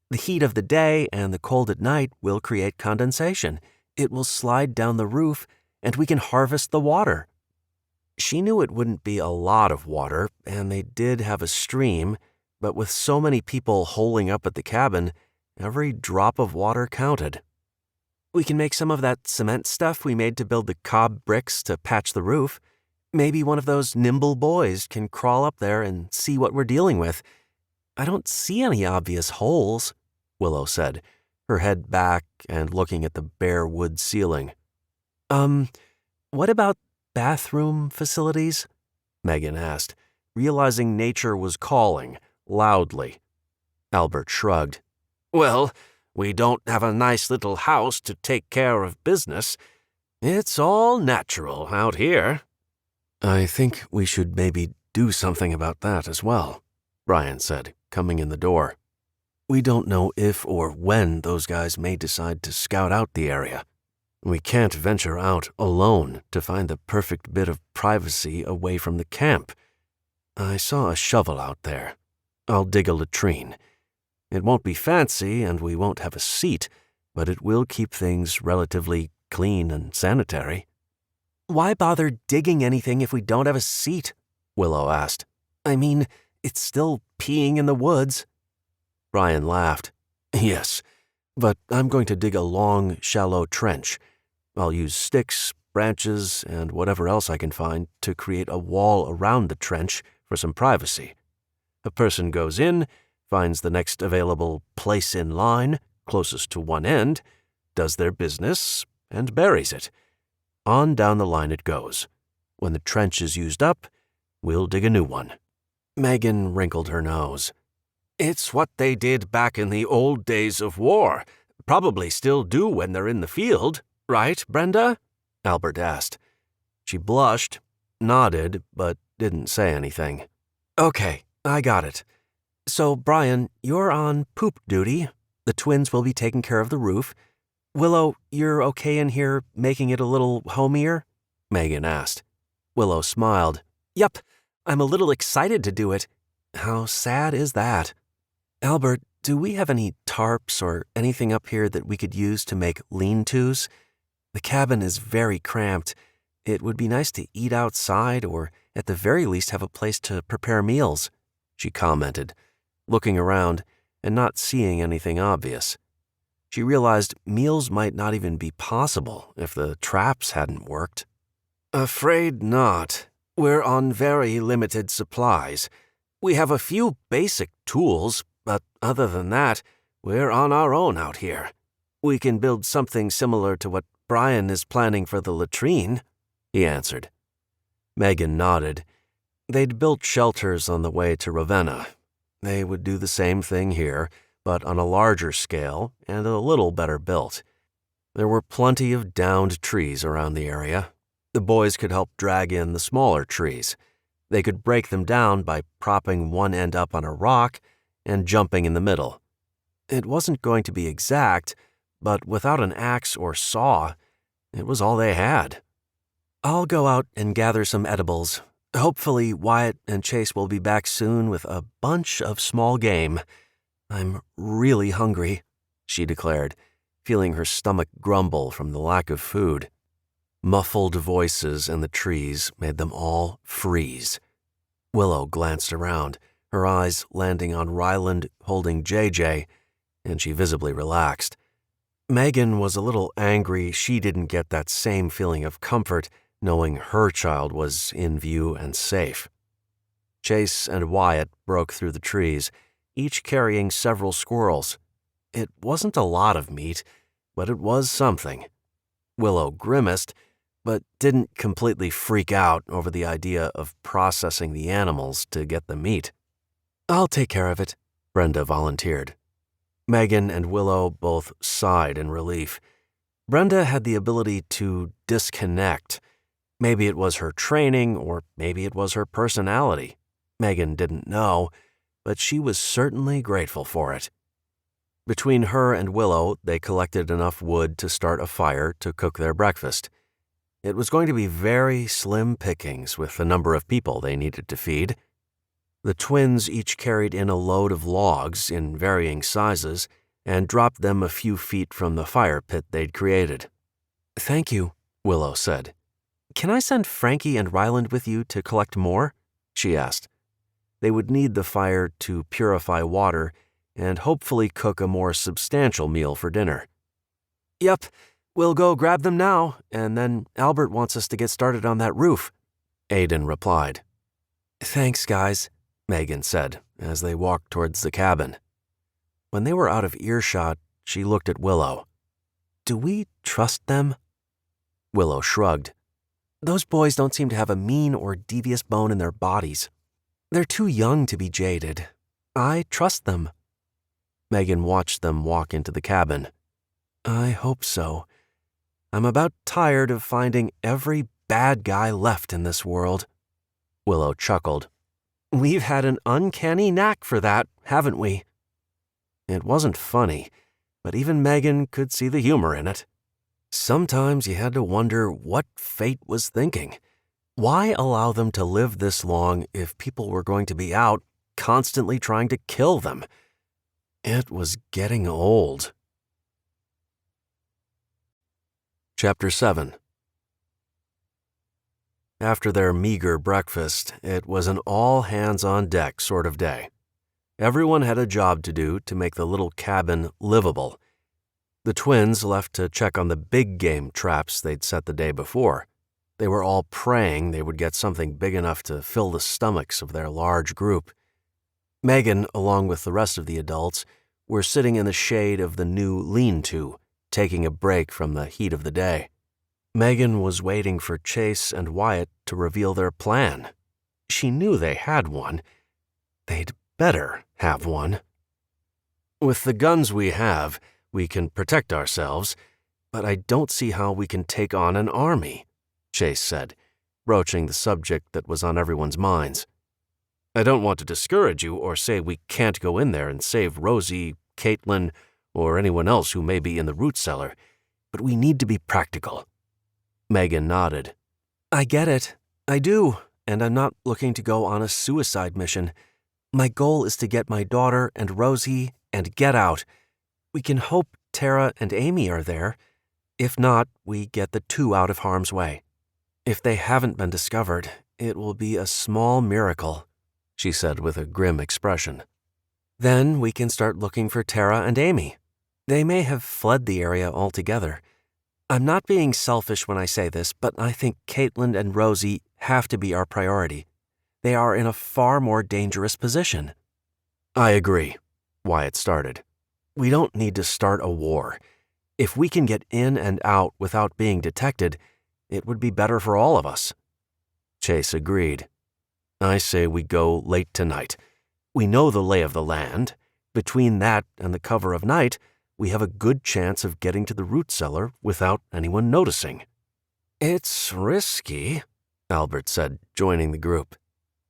The heat of the day and the cold at night will create condensation. It will slide down the roof, and we can harvest the water. She knew it wouldn't be a lot of water, and they did have a stream, but with so many people holing up at the cabin, every drop of water counted. We can make some of that cement stuff we made to build the cob bricks to patch the roof. Maybe one of those nimble boys can crawl up there and see what we're dealing with. I don't see any obvious holes, Willow said, her head back and looking at the bare wood ceiling. What about bathroom facilities? Megan asked, realizing nature was calling, loudly. Albert shrugged. Well, we don't have a nice little house to take care of business. It's all natural out here. I think we should maybe do something about that as well, Brian said, coming in the door. We don't know if or when those guys may decide to scout out the area. We can't venture out alone to find the perfect bit of privacy away from the camp. I saw a shovel out there. I'll dig a latrine. It won't be fancy and we won't have a seat, but it will keep things relatively clean and sanitary. Why bother digging anything if we don't have a seat? Willow asked. I mean, it's still peeing in the woods. Brian laughed. Yes, but I'm going to dig a long, shallow trench. I'll use sticks, branches, and whatever else I can find to create a wall around the trench for some privacy. A person goes in, finds the next available place in line, closest to one end, does their business, and buries it. On down the line it goes. When the trench is used up, we'll dig a new one. Megan wrinkled her nose. It's what they did back in the old days of war. Probably still do when they're in the field, right, Brenda? Albert asked. She blushed, nodded, but didn't say anything. Okay, I got it. So, Brian, you're on poop duty. The twins will be taking care of the roof. Willow, you're okay in here making it a little homier? Megan asked. Willow smiled. Yup, I'm a little excited to do it. How sad is that? Albert, do we have any tarps or anything up here that we could use to make lean-tos? The cabin is very cramped. It would be nice to eat outside or, at the very least, have a place to prepare meals, she commented, looking around and not seeing anything obvious. She realized meals might not even be possible if the traps hadn't worked. Afraid not. We're on very limited supplies. We have a few basic tools, but other than that, we're on our own out here. We can build something similar to what Brian is planning for the latrine, he answered. Megan nodded. They'd built shelters on the way to Ravenna. They would do the same thing here, but on a larger scale and a little better built. There were plenty of downed trees around the area. The boys could help drag in the smaller trees. They could break them down by propping one end up on a rock and jumping in the middle. It wasn't going to be exact, but without an axe or saw, it was all they had. "I'll go out and gather some edibles. Hopefully Wyatt and Chase will be back soon with a bunch of small game. I'm really hungry," she declared, feeling her stomach grumble from the lack of food. Muffled voices in the trees made them all freeze. Willow glanced around, her eyes landing on Ryland holding JJ, and she visibly relaxed. Megan was a little angry she didn't get that same feeling of comfort knowing her child was in view and safe. Chase and Wyatt broke through the trees, each carrying several squirrels. It wasn't a lot of meat, but it was something. Willow grimaced, but didn't completely freak out over the idea of processing the animals to get the meat. "I'll take care of it," Brenda volunteered. Megan and Willow both sighed in relief. Brenda had the ability to disconnect. Maybe it was her training, or maybe it was her personality. Megan didn't know, but she was certainly grateful for it. Between her and Willow, they collected enough wood to start a fire to cook their breakfast. It was going to be very slim pickings with the number of people they needed to feed. The twins each carried in a load of logs in varying sizes and dropped them a few feet from the fire pit they'd created. "Thank you," Willow said. "Can I send Frankie and Ryland with you to collect more?" she asked. They would need the fire to purify water and hopefully cook a more substantial meal for dinner. "Yep, we'll go grab them now, and then Albert wants us to get started on that roof," Aiden replied. "Thanks, guys," Megan said as they walked towards the cabin. When they were out of earshot, she looked at Willow. "Do we trust them?" Willow shrugged. "Those boys don't seem to have a mean or devious bone in their bodies. They're too young to be jaded. I trust them." Megan watched them walk into the cabin. "I hope so. I'm about tired of finding every bad guy left in this world." Willow chuckled. "We've had an uncanny knack for that, haven't we?" It wasn't funny, but even Megan could see the humor in it. Sometimes you had to wonder what fate was thinking. Why allow them to live this long if people were going to be out constantly trying to kill them? It was getting old. Chapter 7. After their meager breakfast, it was an all-hands-on-deck sort of day. Everyone had a job to do to make the little cabin livable. The twins left to check on the big game traps they'd set the day before. They were all praying they would get something big enough to fill the stomachs of their large group. Megan, along with the rest of the adults, were sitting in the shade of the new lean-to, taking a break from the heat of the day. Megan was waiting for Chase and Wyatt to reveal their plan. She knew they had one. They'd better have one. "With the guns we have, we can protect ourselves, but I don't see how we can take on an army," Chase said, broaching the subject that was on everyone's minds. "I don't want to discourage you or say we can't go in there and save Rosie, Caitlin, or anyone else who may be in the root cellar, but we need to be practical." Megan nodded. "I get it. I do, and I'm not looking to go on a suicide mission. My goal is to get my daughter and Rosie and get out. We can hope Tara and Amy are there. If not, we get the two out of harm's way. If they haven't been discovered, it will be a small miracle," she said with a grim expression. "Then we can start looking for Tara and Amy. They may have fled the area altogether. I'm not being selfish when I say this, but I think Caitlin and Rosie have to be our priority. They are in a far more dangerous position." "I agree," Wyatt started. "We don't need to start a war. If we can get in and out without being detected, it would be better for all of us." Chase agreed. I say we go late tonight. We know the lay of the land. Between that and the cover of night, we have a good chance of getting to the root cellar without anyone noticing." "It's risky," Albert said, joining the group.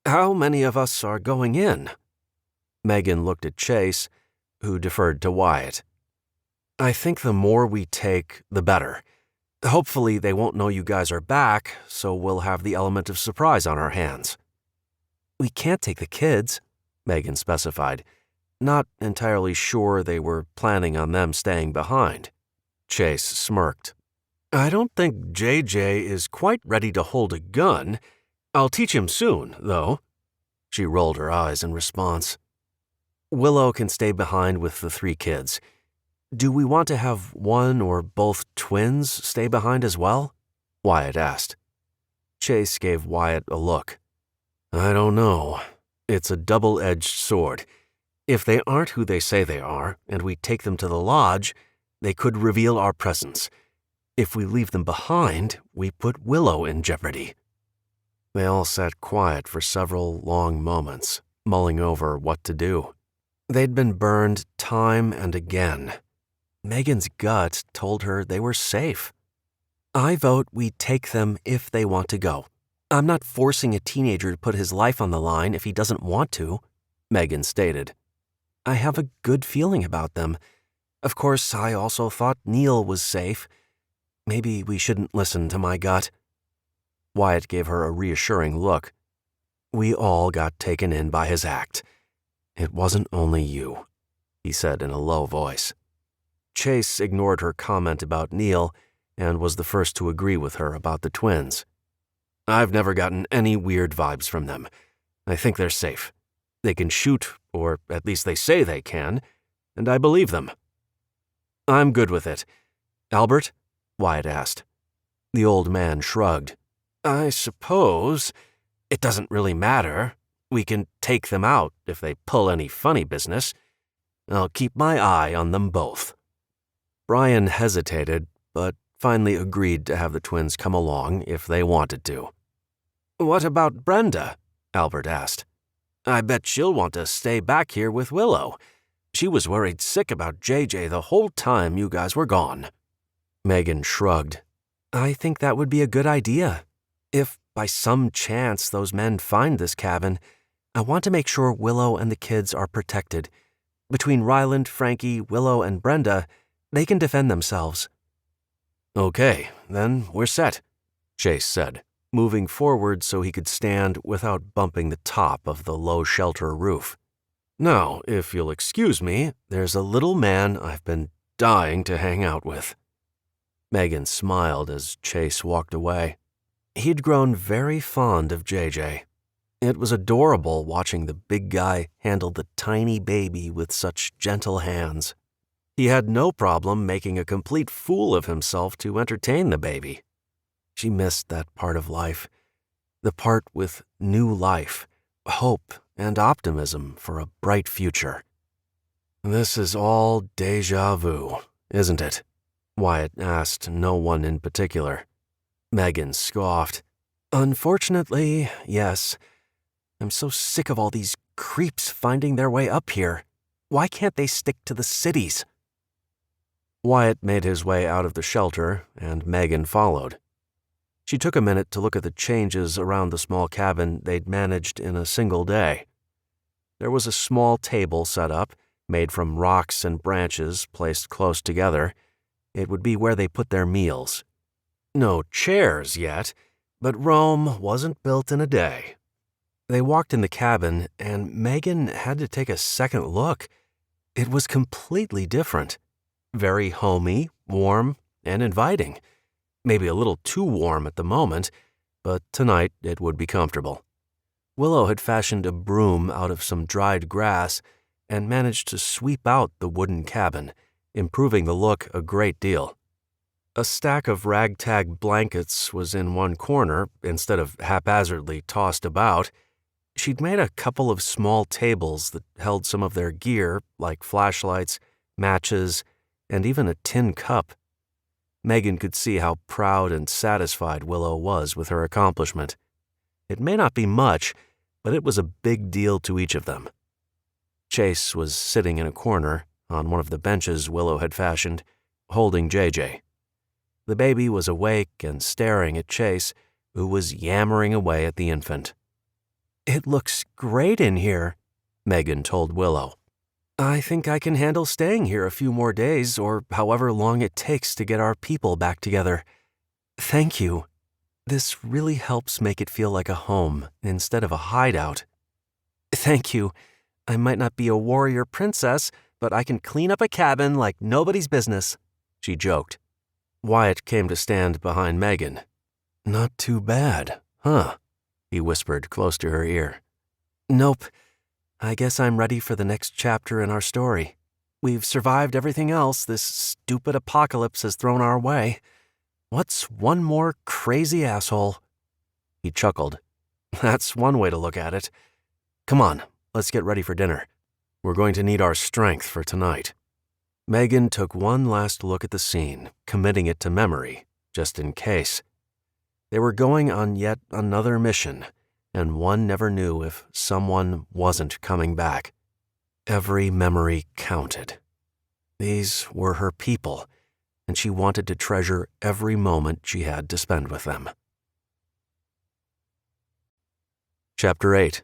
"How many of us are going in?" Megan looked at Chase, who deferred to Wyatt. "I think the more we take, the better. Hopefully they won't know you guys are back, so we'll have the element of surprise on our hands." "We can't take the kids," Megan specified, not entirely sure they were planning on them staying behind. Chase smirked. "I don't think JJ is quite ready to hold a gun. I'll teach him soon, though." She rolled her eyes in response. "Willow can stay behind with the 3 kids. Do we want to have one or both twins stay behind as well?" Wyatt asked. Chase gave Wyatt a look. "I don't know. It's a double-edged sword. If they aren't who they say they are, and we take them to the lodge, they could reveal our presence. If we leave them behind, we put Willow in jeopardy." They all sat quiet for several long moments, mulling over what to do. They'd been burned time and again. Megan's gut told her they were safe. "I vote we take them if they want to go. I'm not forcing a teenager to put his life on the line if he doesn't want to," Megan stated. "I have a good feeling about them. Of course, I also thought Neil was safe. Maybe we shouldn't listen to my gut." Wyatt gave her a reassuring look. "We all got taken in by his act. It wasn't only you," he said in a low voice. Chase ignored her comment about Neil and was the first to agree with her about the twins. "I've never gotten any weird vibes from them. I think they're safe. They can shoot, or at least they say they can, and I believe them." "I'm good with it. Albert?" Wyatt asked. The old man shrugged. "I suppose it doesn't really matter. We can take them out if they pull any funny business. I'll keep my eye on them both." Brian hesitated, but finally agreed to have the twins come along if they wanted to. "What about Brenda?" Albert asked. "I bet she'll want to stay back here with Willow. She was worried sick about JJ the whole time you guys were gone." Megan shrugged. "I think that would be a good idea. If by some chance those men find this cabin, I want to make sure Willow and the kids are protected. Between Ryland, Frankie, Willow, and Brenda, they can defend themselves." "Okay, then we're set," Chase said, moving forward so he could stand without bumping the top of the low shelter roof. "Now, if you'll excuse me, there's a little man I've been dying to hang out with." Megan smiled as Chase walked away. He'd grown very fond of JJ. It was adorable watching the big guy handle the tiny baby with such gentle hands. He had no problem making a complete fool of himself to entertain the baby. She missed that part of life, the part with new life, hope, and optimism for a bright future. "This is all déjà vu, isn't it?" Wyatt asked no one in particular. Megan scoffed. "Unfortunately, yes. I'm so sick of all these creeps finding their way up here. Why can't they stick to the cities?" Wyatt made his way out of the shelter, and Megan followed. She took a minute to look at the changes around the small cabin they'd managed in a single day. There was a small table set up, made from rocks and branches placed close together. It would be where they put their meals. No chairs yet, but Rome wasn't built in a day. They walked in the cabin, and Megan had to take a second look. It was completely different. Very homey, warm, and inviting. Maybe a little too warm at the moment, but tonight it would be comfortable. Willow had fashioned a broom out of some dried grass and managed to sweep out the wooden cabin, improving the look a great deal. A stack of ragtag blankets was in one corner instead of haphazardly tossed about. She'd made a couple of small tables that held some of their gear, like flashlights, matches, and even a tin cup. Megan could see how proud and satisfied Willow was with her accomplishment. It may not be much, but it was a big deal to each of them. Chase was sitting in a corner, on one of the benches Willow had fashioned, holding JJ. The baby was awake and staring at Chase, who was yammering away at the infant. "It looks great in here," Megan told Willow. "I think I can handle staying here a few more days or however long it takes to get our people back together. Thank you. This really helps make it feel like a home instead of a hideout." "Thank you. I might not be a warrior princess, but I can clean up a cabin like nobody's business," she joked. Wyatt came to stand behind Megan. "Not too bad, huh?" he whispered close to her ear. "Nope. I guess I'm ready for the next chapter in our story. We've survived everything else this stupid apocalypse has thrown our way. What's one more crazy asshole?" He chuckled. "That's one way to look at it. Come on, let's get ready for dinner. We're going to need our strength for tonight." Megan took one last look at the scene, committing it to memory, just in case. They were going on yet another mission, and one never knew if someone wasn't coming back. Every memory counted. These were her people, and she wanted to treasure every moment she had to spend with them. Chapter 8.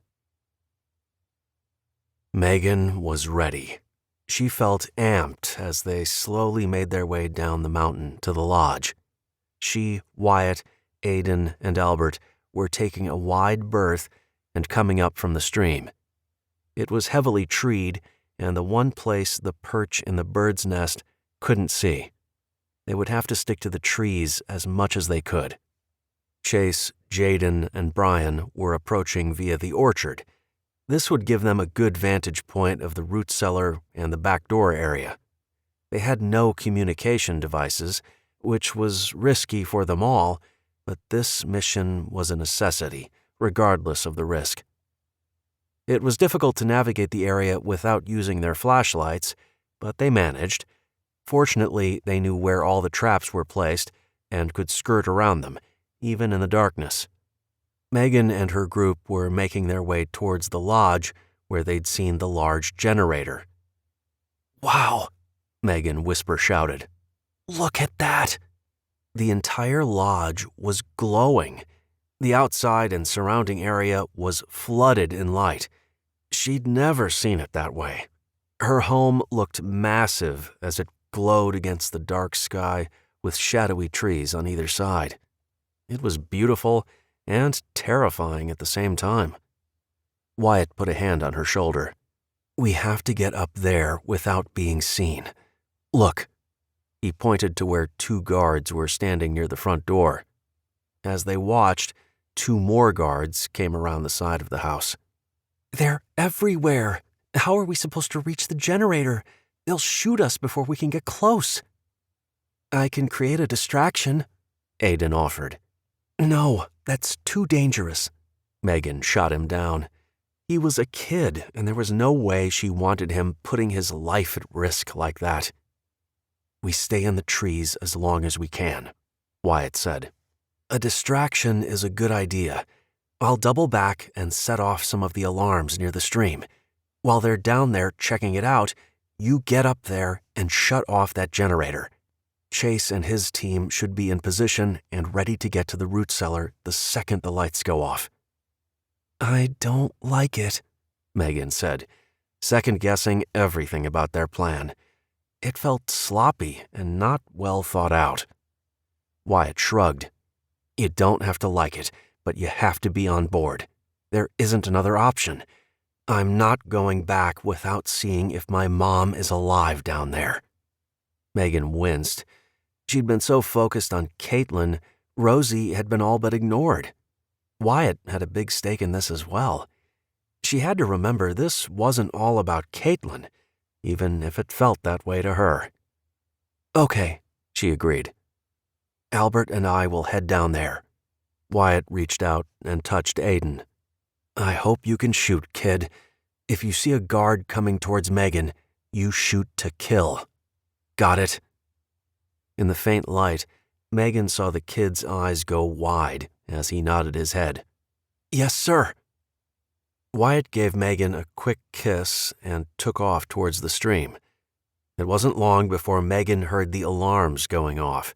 Megan was ready. She felt amped as they slowly made their way down the mountain to the lodge. She, Wyatt, Aiden, and Albert were taking a wide berth and coming up from the stream. It was heavily treed, and the one place the perch in the bird's nest couldn't see. They would have to stick to the trees as much as they could. Chase, Jaden, and Brian were approaching via the orchard. This would give them a good vantage point of the root cellar and the back door area. They had no communication devices, which was risky for them all, but this mission was a necessity, regardless of the risk. It was difficult to navigate the area without using their flashlights, but they managed. Fortunately, they knew where all the traps were placed and could skirt around them, even in the darkness. Megan and her group were making their way towards the lodge where they'd seen the large generator. "Wow," Megan whisper-shouted. "Look at that!" The entire lodge was glowing. The outside and surrounding area was flooded in light. She'd never seen it that way. Her home looked massive as it glowed against the dark sky with shadowy trees on either side. It was beautiful and terrifying at the same time. Wyatt put a hand on her shoulder. "We have to get up there without being seen. Look." He pointed to where 2 guards were standing near the front door. As they watched, 2 more guards came around the side of the house. "They're everywhere. How are we supposed to reach the generator? They'll shoot us before we can get close." "I can create a distraction," Aiden offered. "No, that's too dangerous." Megan shot him down. He was a kid, and there was no way she wanted him putting his life at risk like that. "We stay in the trees as long as we can," Wyatt said. "A distraction is a good idea. I'll double back and set off some of the alarms near the stream. While they're down there checking it out, you get up there and shut off that generator. Chase and his team should be in position and ready to get to the root cellar the second the lights go off." "I don't like it," Megan said, second-guessing everything about their plan. It felt sloppy and not well thought out. Wyatt shrugged. "You don't have to like it, but you have to be on board. There isn't another option. I'm not going back without seeing if my mom is alive down there." Megan winced. She'd been so focused on Caitlin, Rosie had been all but ignored. Wyatt had a big stake in this as well. She had to remember this wasn't all about Caitlin, even if it felt that way to her. "Okay," she agreed. "Albert and I will head down there." Wyatt reached out and touched Aiden. "I hope you can shoot, kid. If you see a guard coming towards Megan, you shoot to kill. Got it?" In the faint light, Megan saw the kid's eyes go wide as he nodded his head. "Yes, sir." Wyatt gave Megan a quick kiss and took off towards the stream. It wasn't long before Megan heard the alarms going off.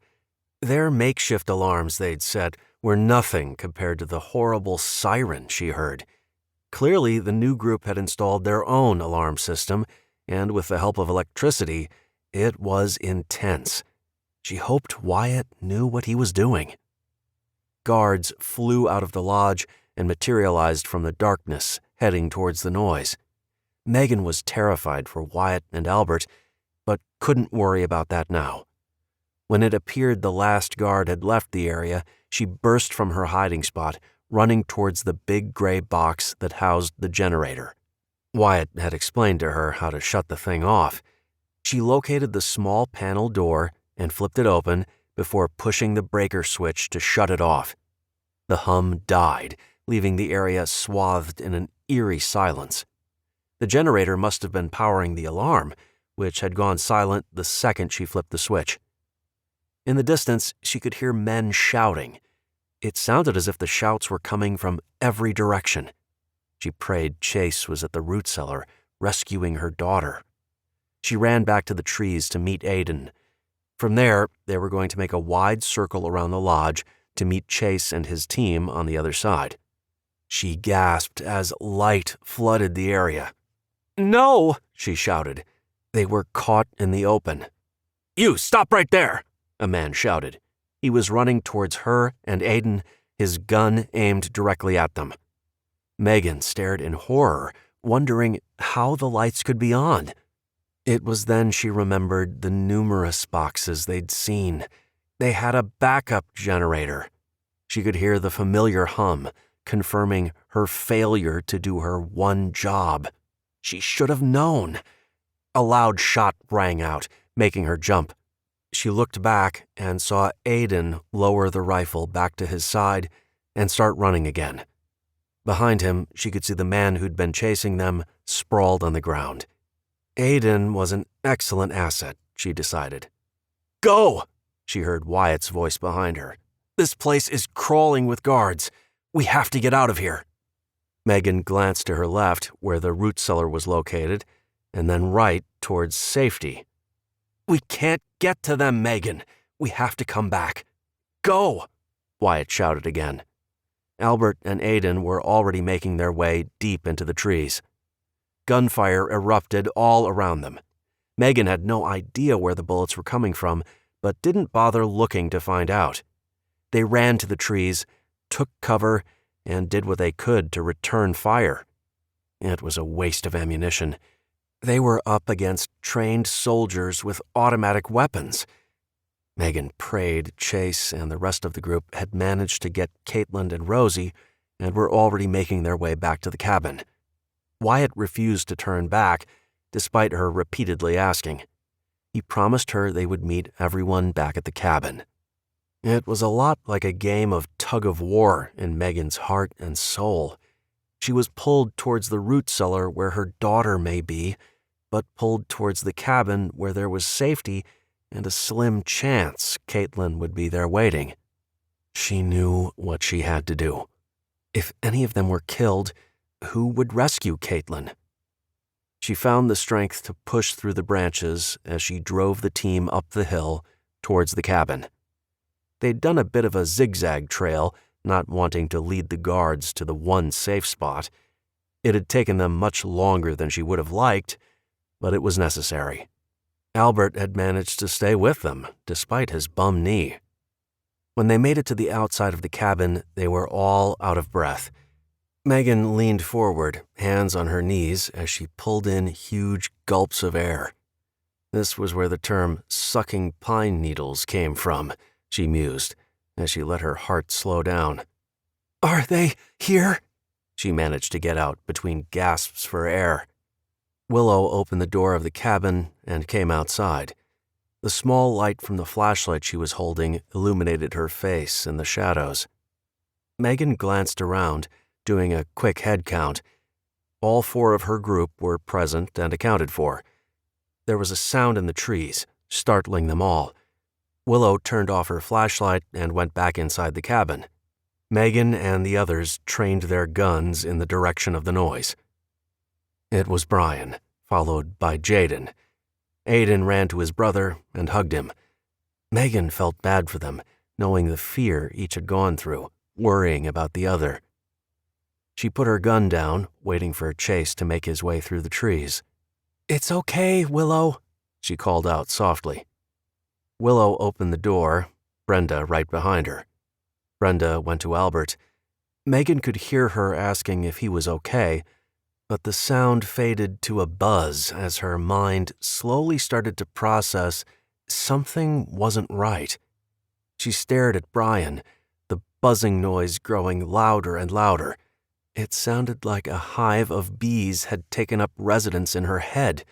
Their makeshift alarms, they'd said, were nothing compared to the horrible siren she heard. Clearly, the new group had installed their own alarm system, and with the help of electricity, it was intense. She hoped Wyatt knew what he was doing. Guards flew out of the lodge and materialized from the darkness, heading towards the noise. Megan was terrified for Wyatt and Albert, but couldn't worry about that now. When it appeared the last guard had left the area, she burst from her hiding spot, running towards the big gray box that housed the generator. Wyatt had explained to her how to shut the thing off. She located the small panel door and flipped it open before pushing the breaker switch to shut it off. The hum died, leaving the area swathed in an eerie silence. The generator must have been powering the alarm, which had gone silent the second she flipped the switch. In the distance, she could hear men shouting. It sounded as if the shouts were coming from every direction. She prayed Chase was at the root cellar, rescuing her daughter. She ran back to the trees to meet Aiden. From there, they were going to make a wide circle around the lodge to meet Chase and his team on the other side. She gasped as light flooded the area. "No!" she shouted. They were caught in the open. "You, stop right there!" a man shouted. He was running towards her and Aiden, his gun aimed directly at them. Megan stared in horror, wondering how the lights could be on. It was then she remembered the numerous boxes they'd seen. They had a backup generator. She could hear the familiar hum, confirming her failure to do her one job. She should have known. A loud shot rang out, making her jump. She looked back and saw Aiden lower the rifle back to his side and start running again. Behind him, she could see the man who'd been chasing them sprawled on the ground. Aiden was an excellent asset, she decided. "Go!" she heard Wyatt's voice behind her. "This place is crawling with guards. We have to get out of here." Megan glanced to her left, where the root cellar was located, and then right towards safety. "We can't get to them, Megan. We have to come back. Go!" Wyatt shouted again. Albert and Aiden were already making their way deep into the trees. Gunfire erupted all around them. Megan had no idea where the bullets were coming from, but didn't bother looking to find out. They ran to the trees, took cover, and did what they could to return fire. It was a waste of ammunition. They were up against trained soldiers with automatic weapons. Megan prayed Chase and the rest of the group had managed to get Caitlin and Rosie and were already making their way back to the cabin. Wyatt refused to turn back, despite her repeatedly asking. He promised her they would meet everyone back at the cabin. It was a lot like a game of tug-of-war in Megan's heart and soul. She was pulled towards the root cellar where her daughter may be, but pulled towards the cabin where there was safety and a slim chance Caitlin would be there waiting. She knew what she had to do. If any of them were killed, who would rescue Caitlin? She found the strength to push through the branches as she drove the team up the hill towards the cabin. They'd done a bit of a zigzag trail, not wanting to lead the guards to the one safe spot. It had taken them much longer than she would have liked, but it was necessary. Albert had managed to stay with them, despite his bum knee. When they made it to the outside of the cabin, they were all out of breath. Megan leaned forward, hands on her knees, as she pulled in huge gulps of air. This was where the term sucking pine needles came from, she mused, as she let her heart slow down. "Are they here?" she managed to get out between gasps for air. Willow opened the door of the cabin and came outside. The small light from the flashlight she was holding illuminated her face in the shadows. Megan glanced around, doing a quick head count. All 4 of her group were present and accounted for. There was a sound in the trees, startling them all. Willow turned off her flashlight and went back inside the cabin. Megan and the others trained their guns in the direction of the noise. It was Brian, followed by Jaden. Aiden ran to his brother and hugged him. Megan felt bad for them, knowing the fear each had gone through, worrying about the other. She put her gun down, waiting for Chase to make his way through the trees. "It's okay, Willow," she called out softly. Willow opened the door, Brenda right behind her. Brenda went to Albert. Megan could hear her asking if he was okay, but the sound faded to a buzz as her mind slowly started to process something wasn't right. She stared at Brian, the buzzing noise growing louder and louder. It sounded like a hive of bees had taken up residence in her head.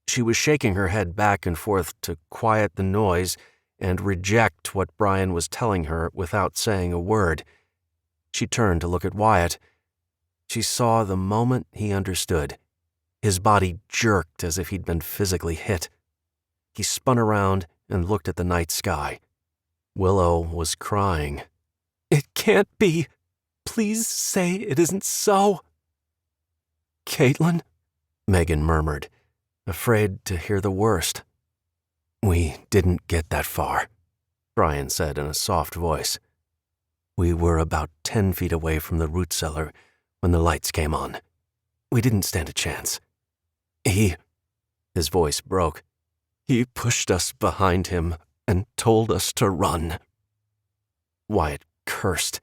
She was shaking her head back and forth to quiet the noise and reject what Brian was telling her without saying a word. She turned to look at Wyatt. She saw the moment he understood. His body jerked as if he'd been physically hit. He spun around and looked at the night sky. Willow was crying. "It can't be. Please say it isn't so." "Caitlin?" Megan murmured, afraid to hear the worst. "We didn't get that far," Brian said in a soft voice. "We were about 10 feet away from the root cellar when the lights came on. We didn't stand a chance. His voice broke. He pushed us behind him and told us to run." Wyatt cursed.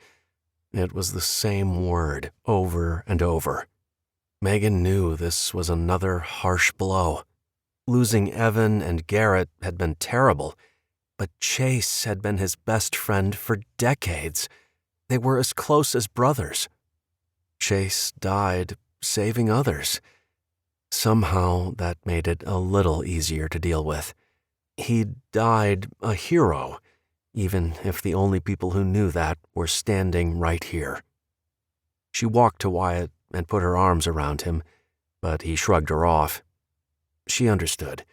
It was the same word over and over. Megan knew this was another harsh blow. Losing Evan and Garrett had been terrible, but Chase had been his best friend for decades. They were as close as brothers. Chase died saving others. Somehow that made it a little easier to deal with. He died a hero, even if the only people who knew that were standing right here. She walked to Wyatt and put her arms around him, but he shrugged her off. She understood.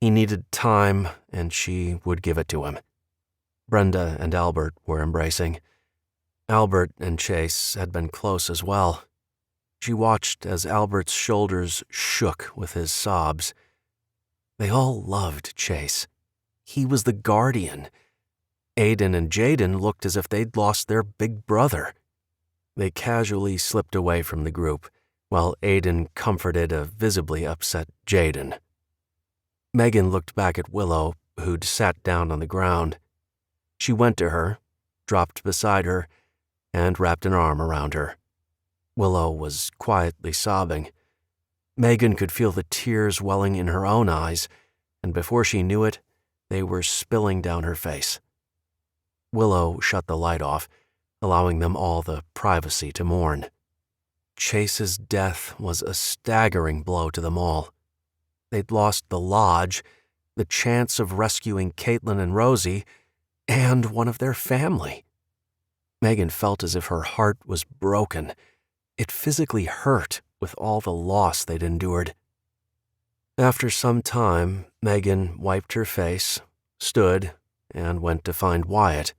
He needed time, and she would give it to him. Brenda and Albert were embracing. Albert and Chase had been close as well. She watched as Albert's shoulders shook with his sobs. They all loved Chase. He was the guardian. Aiden and Jaden looked as if they'd lost their big brother. They casually slipped away from the group, while Aiden comforted a visibly upset Jaden. Megan looked back at Willow, who'd sat down on the ground. She went to her, dropped beside her, and wrapped an arm around her. Willow was quietly sobbing. Megan could feel the tears welling in her own eyes, and before she knew it, they were spilling down her face. Willow shut the light off, allowing them all the privacy to mourn. Chase's death was a staggering blow to them all. They'd lost the lodge, the chance of rescuing Caitlin and Rosie, and one of their family. Megan felt as if her heart was broken. It physically hurt with all the loss they'd endured. After some time, Megan wiped her face, stood, and went to find Wyatt.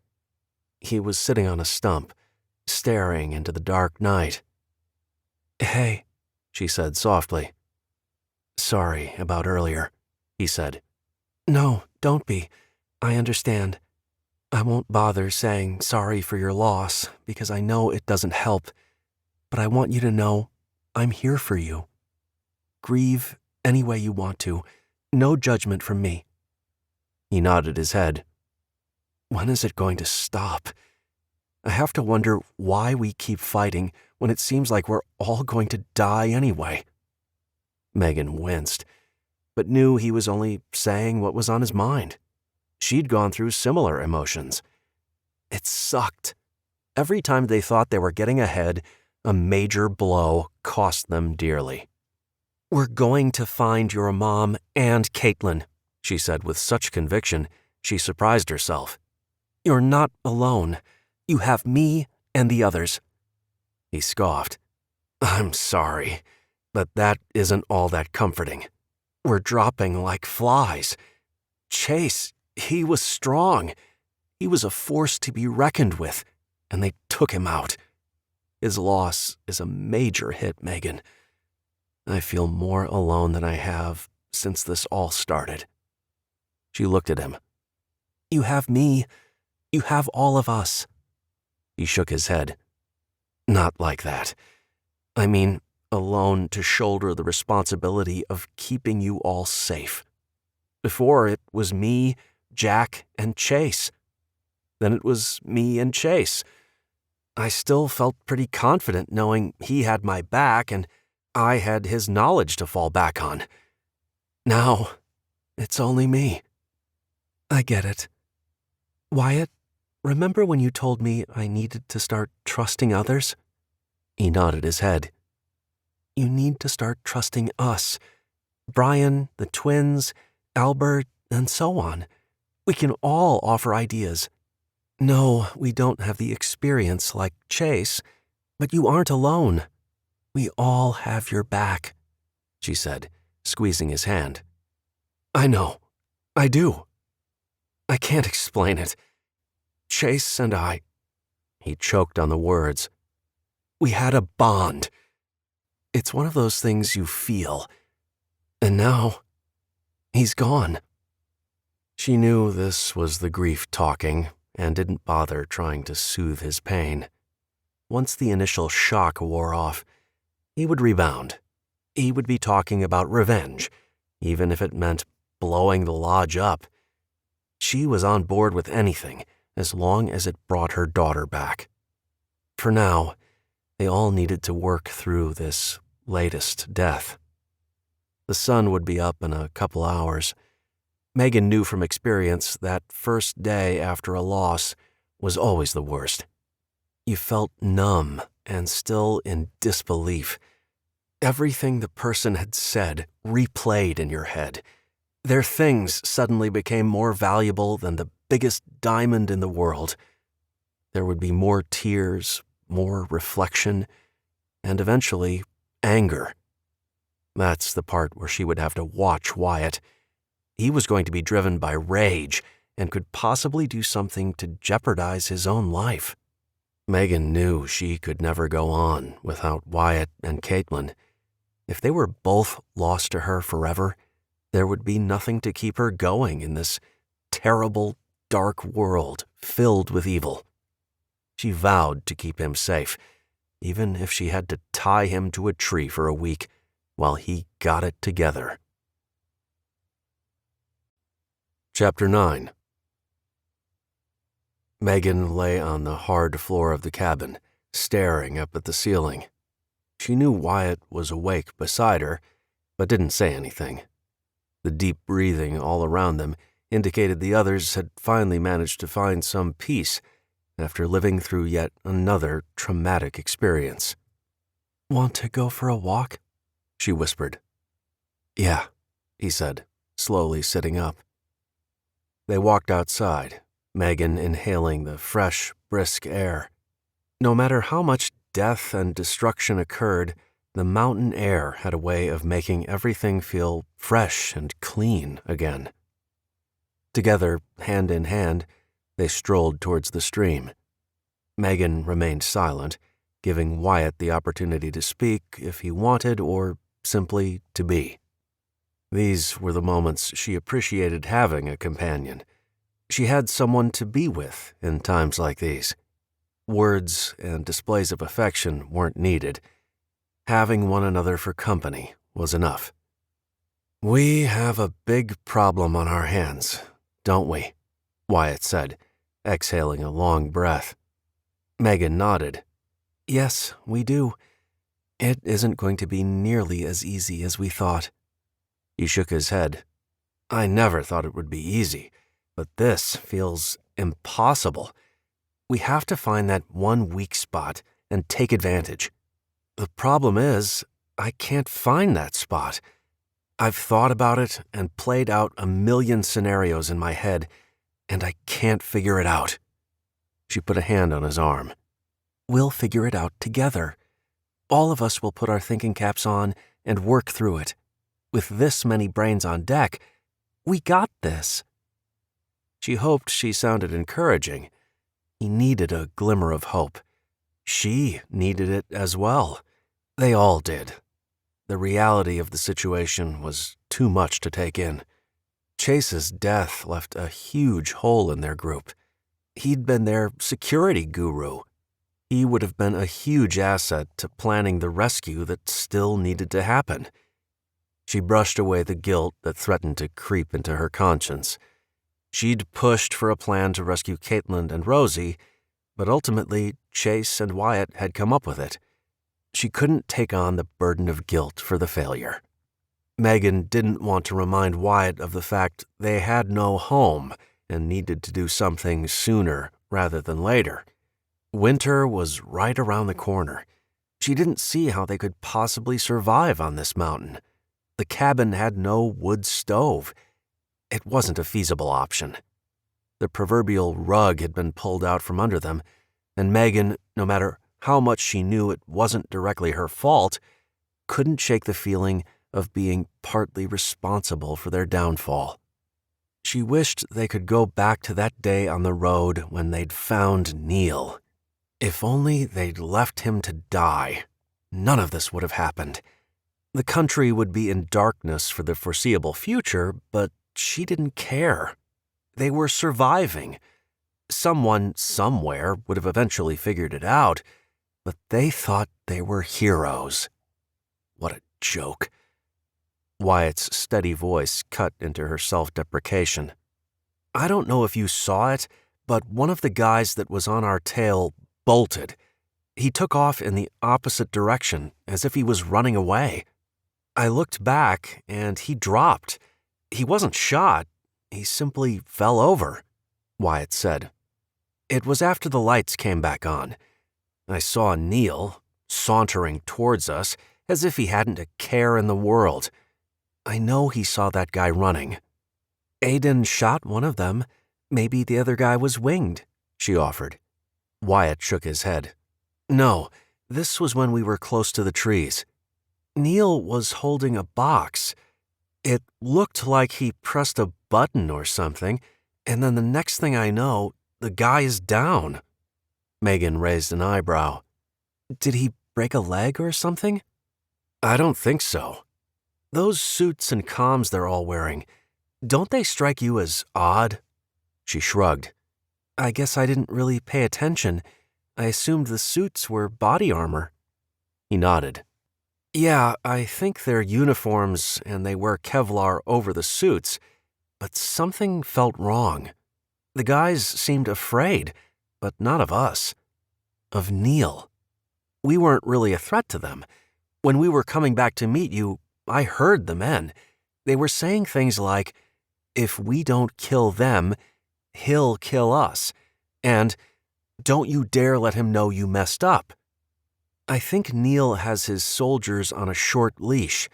He was sitting on a stump, staring into the dark night. "Hey," she said softly. "Sorry about earlier," he said. "No, don't be. I understand. I won't bother saying sorry for your loss because I know it doesn't help, but I want you to know I'm here for you. Grieve any way you want to. No judgment from me." He nodded his head. "When is it going to stop? I have to wonder why we keep fighting when it seems like we're all going to die anyway." Megan winced, but knew he was only saying what was on his mind. She'd gone through similar emotions. It sucked. Every time they thought they were getting ahead, a major blow cost them dearly. "We're going to find your mom and Caitlin," she said with such conviction, she surprised herself. "You're not alone. You have me and the others." He scoffed. "I'm sorry, but that isn't all that comforting. We're dropping like flies. Chase, he was strong. He was a force to be reckoned with. and they took him out. His loss is a major hit, Megan. I feel more alone than I have since this all started." She looked at him. "You have me. You have all of us." He shook his head. "Not like that. I mean, alone to shoulder the responsibility of keeping you all safe. Before, it was me, Jack, and Chase. Then it was me and Chase. I still felt pretty confident knowing he had my back and I had his knowledge to fall back on. Now, it's only me." "I get it. Wyatt, remember when you told me I needed to start trusting others?" He nodded his head. "You need to start trusting us. Brian, the twins, Albert, and so on. We can all offer ideas. No, we don't have the experience like Chase, but you aren't alone. We all have your back," she said, squeezing his hand. "I know. I do. I can't explain it. Chase and I," he choked on the words, "we had a bond. It's one of those things you feel. And now, he's gone." She knew this was the grief talking and didn't bother trying to soothe his pain. Once the initial shock wore off, he would rebound. He would be talking about revenge, even if it meant blowing the lodge up. She was on board with anything, as long as it brought her daughter back. For now, they all needed to work through this latest death. The sun would be up in a couple hours. Megan knew from experience that first day after a loss was always the worst. You felt numb and still in disbelief. Everything the person had said replayed in your head. Their things suddenly became more valuable than the biggest diamond in the world. There would be more tears, more reflection, and eventually anger. That's the part where she would have to watch Wyatt. He was going to be driven by rage and could possibly do something to jeopardize his own life. Megan knew she could never go on without Wyatt and Caitlin. If they were both lost to her forever, there would be nothing to keep her going in this terrible, dark world filled with evil. She vowed to keep him safe, even if she had to tie him to a tree for a week while he got it together. Chapter 9. Megan lay on the hard floor of the cabin, staring up at the ceiling. She knew Wyatt was awake beside her, but didn't say anything. The deep breathing all around them indicated the others had finally managed to find some peace after living through yet another traumatic experience. "Want to go for a walk?" she whispered. "Yeah," he said, slowly sitting up. They walked outside, Megan inhaling the fresh, brisk air. No matter how much death and destruction occurred, the mountain air had a way of making everything feel fresh and clean again. Together, hand in hand, they strolled towards the stream. Megan remained silent, giving Wyatt the opportunity to speak if he wanted or simply to be. These were the moments she appreciated having a companion. She had someone to be with in times like these. Words and displays of affection weren't needed. Having one another for company was enough. "We have a big problem on our hands, don't we?" Wyatt said, exhaling a long breath. Megan nodded. "Yes, we do. It isn't going to be nearly as easy as we thought." He shook his head. "I never thought it would be easy, but this feels impossible. We have to find that one weak spot and take advantage. The problem is, I can't find that spot. I've thought about it and played out a million scenarios in my head, and I can't figure it out." She put a hand on his arm. "We'll figure it out together. All of us will put our thinking caps on and work through it. With this many brains on deck, we got this." She hoped she sounded encouraging, He needed a glimmer of hope. She needed it as well. They all did. The reality of the situation was too much to take in. Chase's death left a huge hole in their group. He'd been their security guru. He would have been a huge asset to planning the rescue that still needed to happen. She brushed away the guilt that threatened to creep into her conscience. She'd pushed for a plan to rescue Caitlin and Rosie, but ultimately Chase and Wyatt had come up with it. She couldn't take on the burden of guilt for the failure. Megan didn't want to remind Wyatt of the fact they had no home and needed to do something sooner rather than later. Winter was right around the corner. She didn't see how they could possibly survive on this mountain. The cabin had no wood stove. It wasn't a feasible option. The proverbial rug had been pulled out from under them, and Megan, no matter how much she knew it wasn't directly her fault, couldn't shake the feeling of being partly responsible for their downfall. She wished they could go back to that day on the road when they'd found Neil. If only they'd left him to die, none of this would have happened. The country would be in darkness for the foreseeable future, but she didn't care. They were surviving. Someone, somewhere, would have eventually figured it out, but they thought they were heroes. What a joke. Wyatt's steady voice cut into her self-deprecation. I don't know if you saw it, but one of the guys that was on our tail bolted. He took off in the opposite direction, as if he was running away. I looked back, and he dropped. He wasn't shot. He simply fell over, Wyatt said. It was after the lights came back on. I saw Neil sauntering towards us as if he hadn't a care in the world. I know he saw that guy running. Aiden shot one of them. Maybe the other guy was winged, she offered. Wyatt shook his head. No, this was when we were close to the trees. Neil was holding a box. It looked like he pressed a button or something, and then the next thing I know, the guy is down. Megan raised an eyebrow. Did he break a leg or something? I don't think so. Those suits and comms they're all wearing, don't they strike you as odd? She shrugged. I guess I didn't really pay attention. I assumed the suits were body armor. He nodded. Yeah, I think they're uniforms and they wear Kevlar over the suits, but something felt wrong. The guys seemed afraid, but not of us. Of Neil. We weren't really a threat to them. When we were coming back to meet you, I heard the men. They were saying things like, if we don't kill them, he'll kill us, and don't you dare let him know you messed up. I think Neil has his soldiers on a short leash.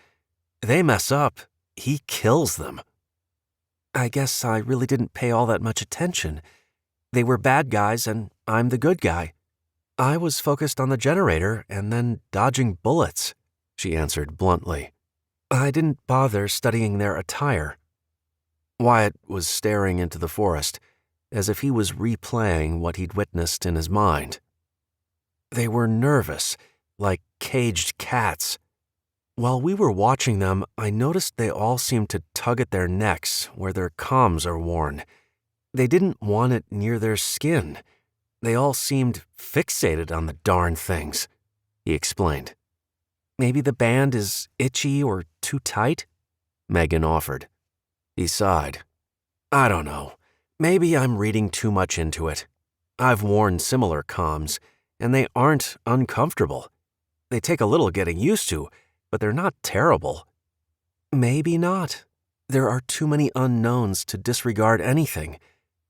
They mess up, he kills them. I guess I really didn't pay all that much attention. They were bad guys and I'm the good guy. I was focused on the generator and then dodging bullets, she answered bluntly. I didn't bother studying their attire. Wyatt was staring into the forest, as if he was replaying what he'd witnessed in his mind. They were nervous, like caged cats. While we were watching them, I noticed they all seemed to tug at their necks where their comms are worn. They didn't want it near their skin. They all seemed fixated on the darn things, he explained. Maybe the band is itchy or too tight? Megan offered. He sighed. I don't know. Maybe I'm reading too much into it. I've worn similar comms, and they aren't uncomfortable. They take a little getting used to, but they're not terrible. Maybe not. There are too many unknowns to disregard anything.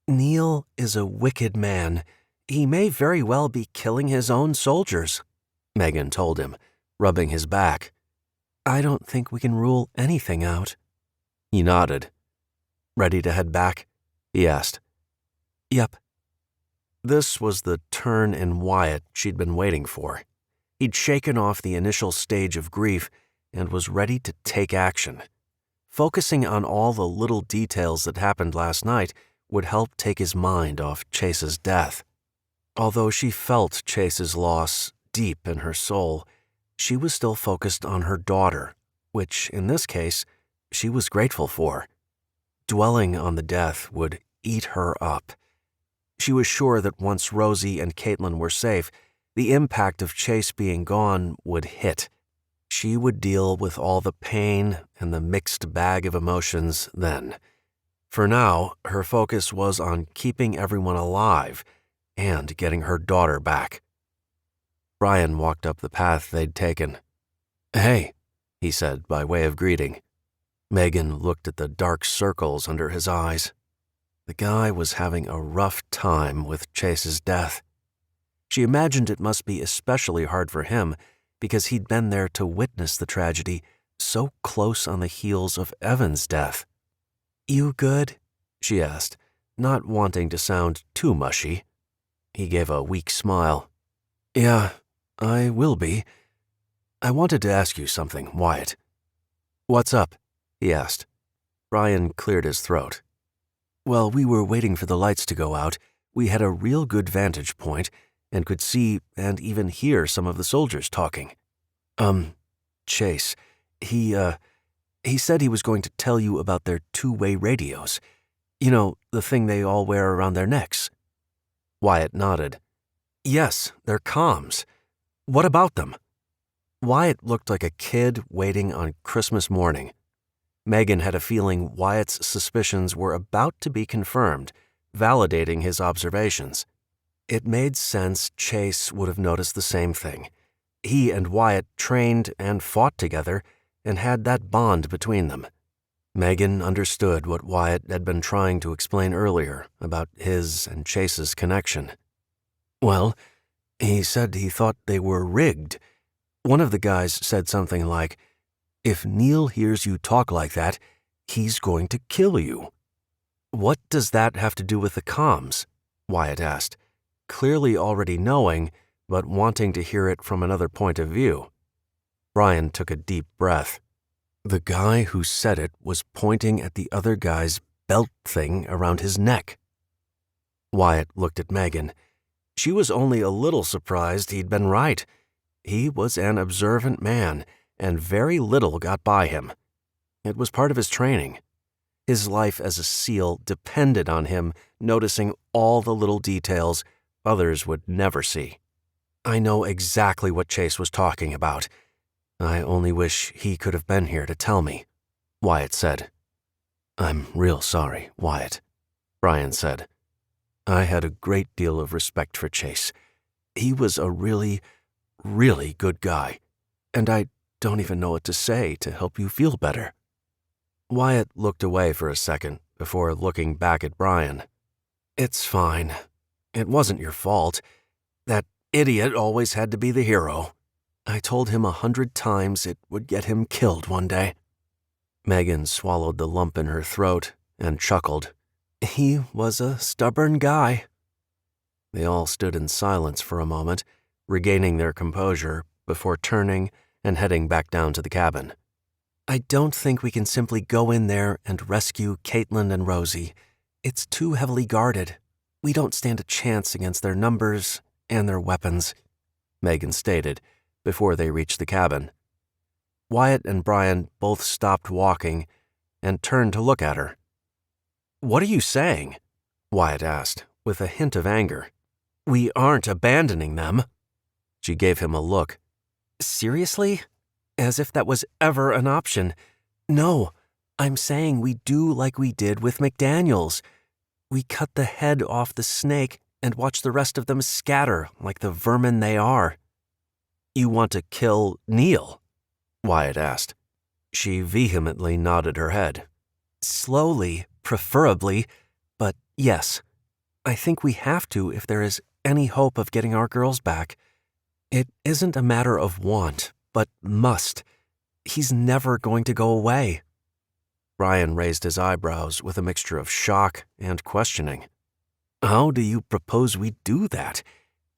Neil is a wicked man. He may very well be killing his own soldiers, Megan told him, rubbing his back. I don't think we can rule anything out. He nodded. Ready to head back? He asked. Yep. This was the turn in Wyatt she'd been waiting for. He'd shaken off the initial stage of grief and was ready to take action. Focusing on all the little details that happened last night would help take his mind off Chase's death. Although she felt Chase's loss deep in her soul, she was still focused on her daughter, which, in this case, she was grateful for. Dwelling on the death would eat her up. She was sure that once Rosie and Caitlin were safe, the impact of Chase being gone would hit. She would deal with all the pain and the mixed bag of emotions then. For now, her focus was on keeping everyone alive and getting her daughter back. Brian walked up the path they'd taken. "Hey," he said by way of greeting. Megan looked at the dark circles under his eyes. The guy was having a rough time with Chase's death. She imagined it must be especially hard for him because he'd been there to witness the tragedy so close on the heels of Evan's death. "You good?" she asked, not wanting to sound too mushy. He gave a weak smile. "Yeah, I will be. I wanted to ask you something, Wyatt." "What's up?" he asked. Brian cleared his throat. "While we were waiting for the lights to go out, we had a real good vantage point and could see and even hear some of the soldiers talking. Chase, he said he was going to tell you about their two-way radios. You know, the thing they all wear around their necks." Wyatt nodded. "Yes, they're comms. What about them?" Wyatt looked like a kid waiting on Christmas morning. Megan had a feeling Wyatt's suspicions were about to be confirmed, validating his observations. It made sense Chase would have noticed the same thing. He and Wyatt trained and fought together and had that bond between them. Megan understood what Wyatt had been trying to explain earlier about his and Chase's connection. "Well, he said he thought they were rigged. One of the guys said something like, 'If Neil hears you talk like that, he's going to kill you.'" "What does that have to do with the comms?" Wyatt asked, clearly already knowing, but wanting to hear it from another point of view. Brian took a deep breath. The guy who said it was pointing at the other guy's belt thing around his neck. Wyatt looked at Megan. She was only a little surprised he'd been right. He was an observant man, and very little got by him. It was part of his training. His life as a SEAL depended on him noticing all the little details others would never see. "I know exactly what Chase was talking about. I only wish he could have been here to tell me," Wyatt said. "I'm real sorry, Wyatt," Brian said. "I had a great deal of respect for Chase. He was a really, really good guy, and I don't even know what to say to help you feel better." Wyatt looked away for a second before looking back at Brian. "It's fine. It wasn't your fault. That idiot always had to be the hero. I told him 100 times it would get him killed one day." Megan swallowed the lump in her throat and chuckled. "He was a stubborn guy." They all stood in silence for a moment, regaining their composure before turning and heading back down to the cabin. "I don't think we can simply go in there and rescue Caitlin and Rosie. It's too heavily guarded. We don't stand a chance against their numbers and their weapons," Megan stated before they reached the cabin. Wyatt and Brian both stopped walking and turned to look at her. "What are you saying?" Wyatt asked, with a hint of anger. "We aren't abandoning them." She gave him a look. "Seriously? As if that was ever an option. No, I'm saying we do like we did with McDaniels. We cut the head off the snake and watch the rest of them scatter like the vermin they are." "You want to kill Neil?" Wyatt asked. She vehemently nodded her head. "Slowly, preferably, but yes. I think we have to if there is any hope of getting our girls back. It isn't a matter of want, but must. He's never going to go away." Brian raised his eyebrows with a mixture of shock and questioning. "How do you propose we do that?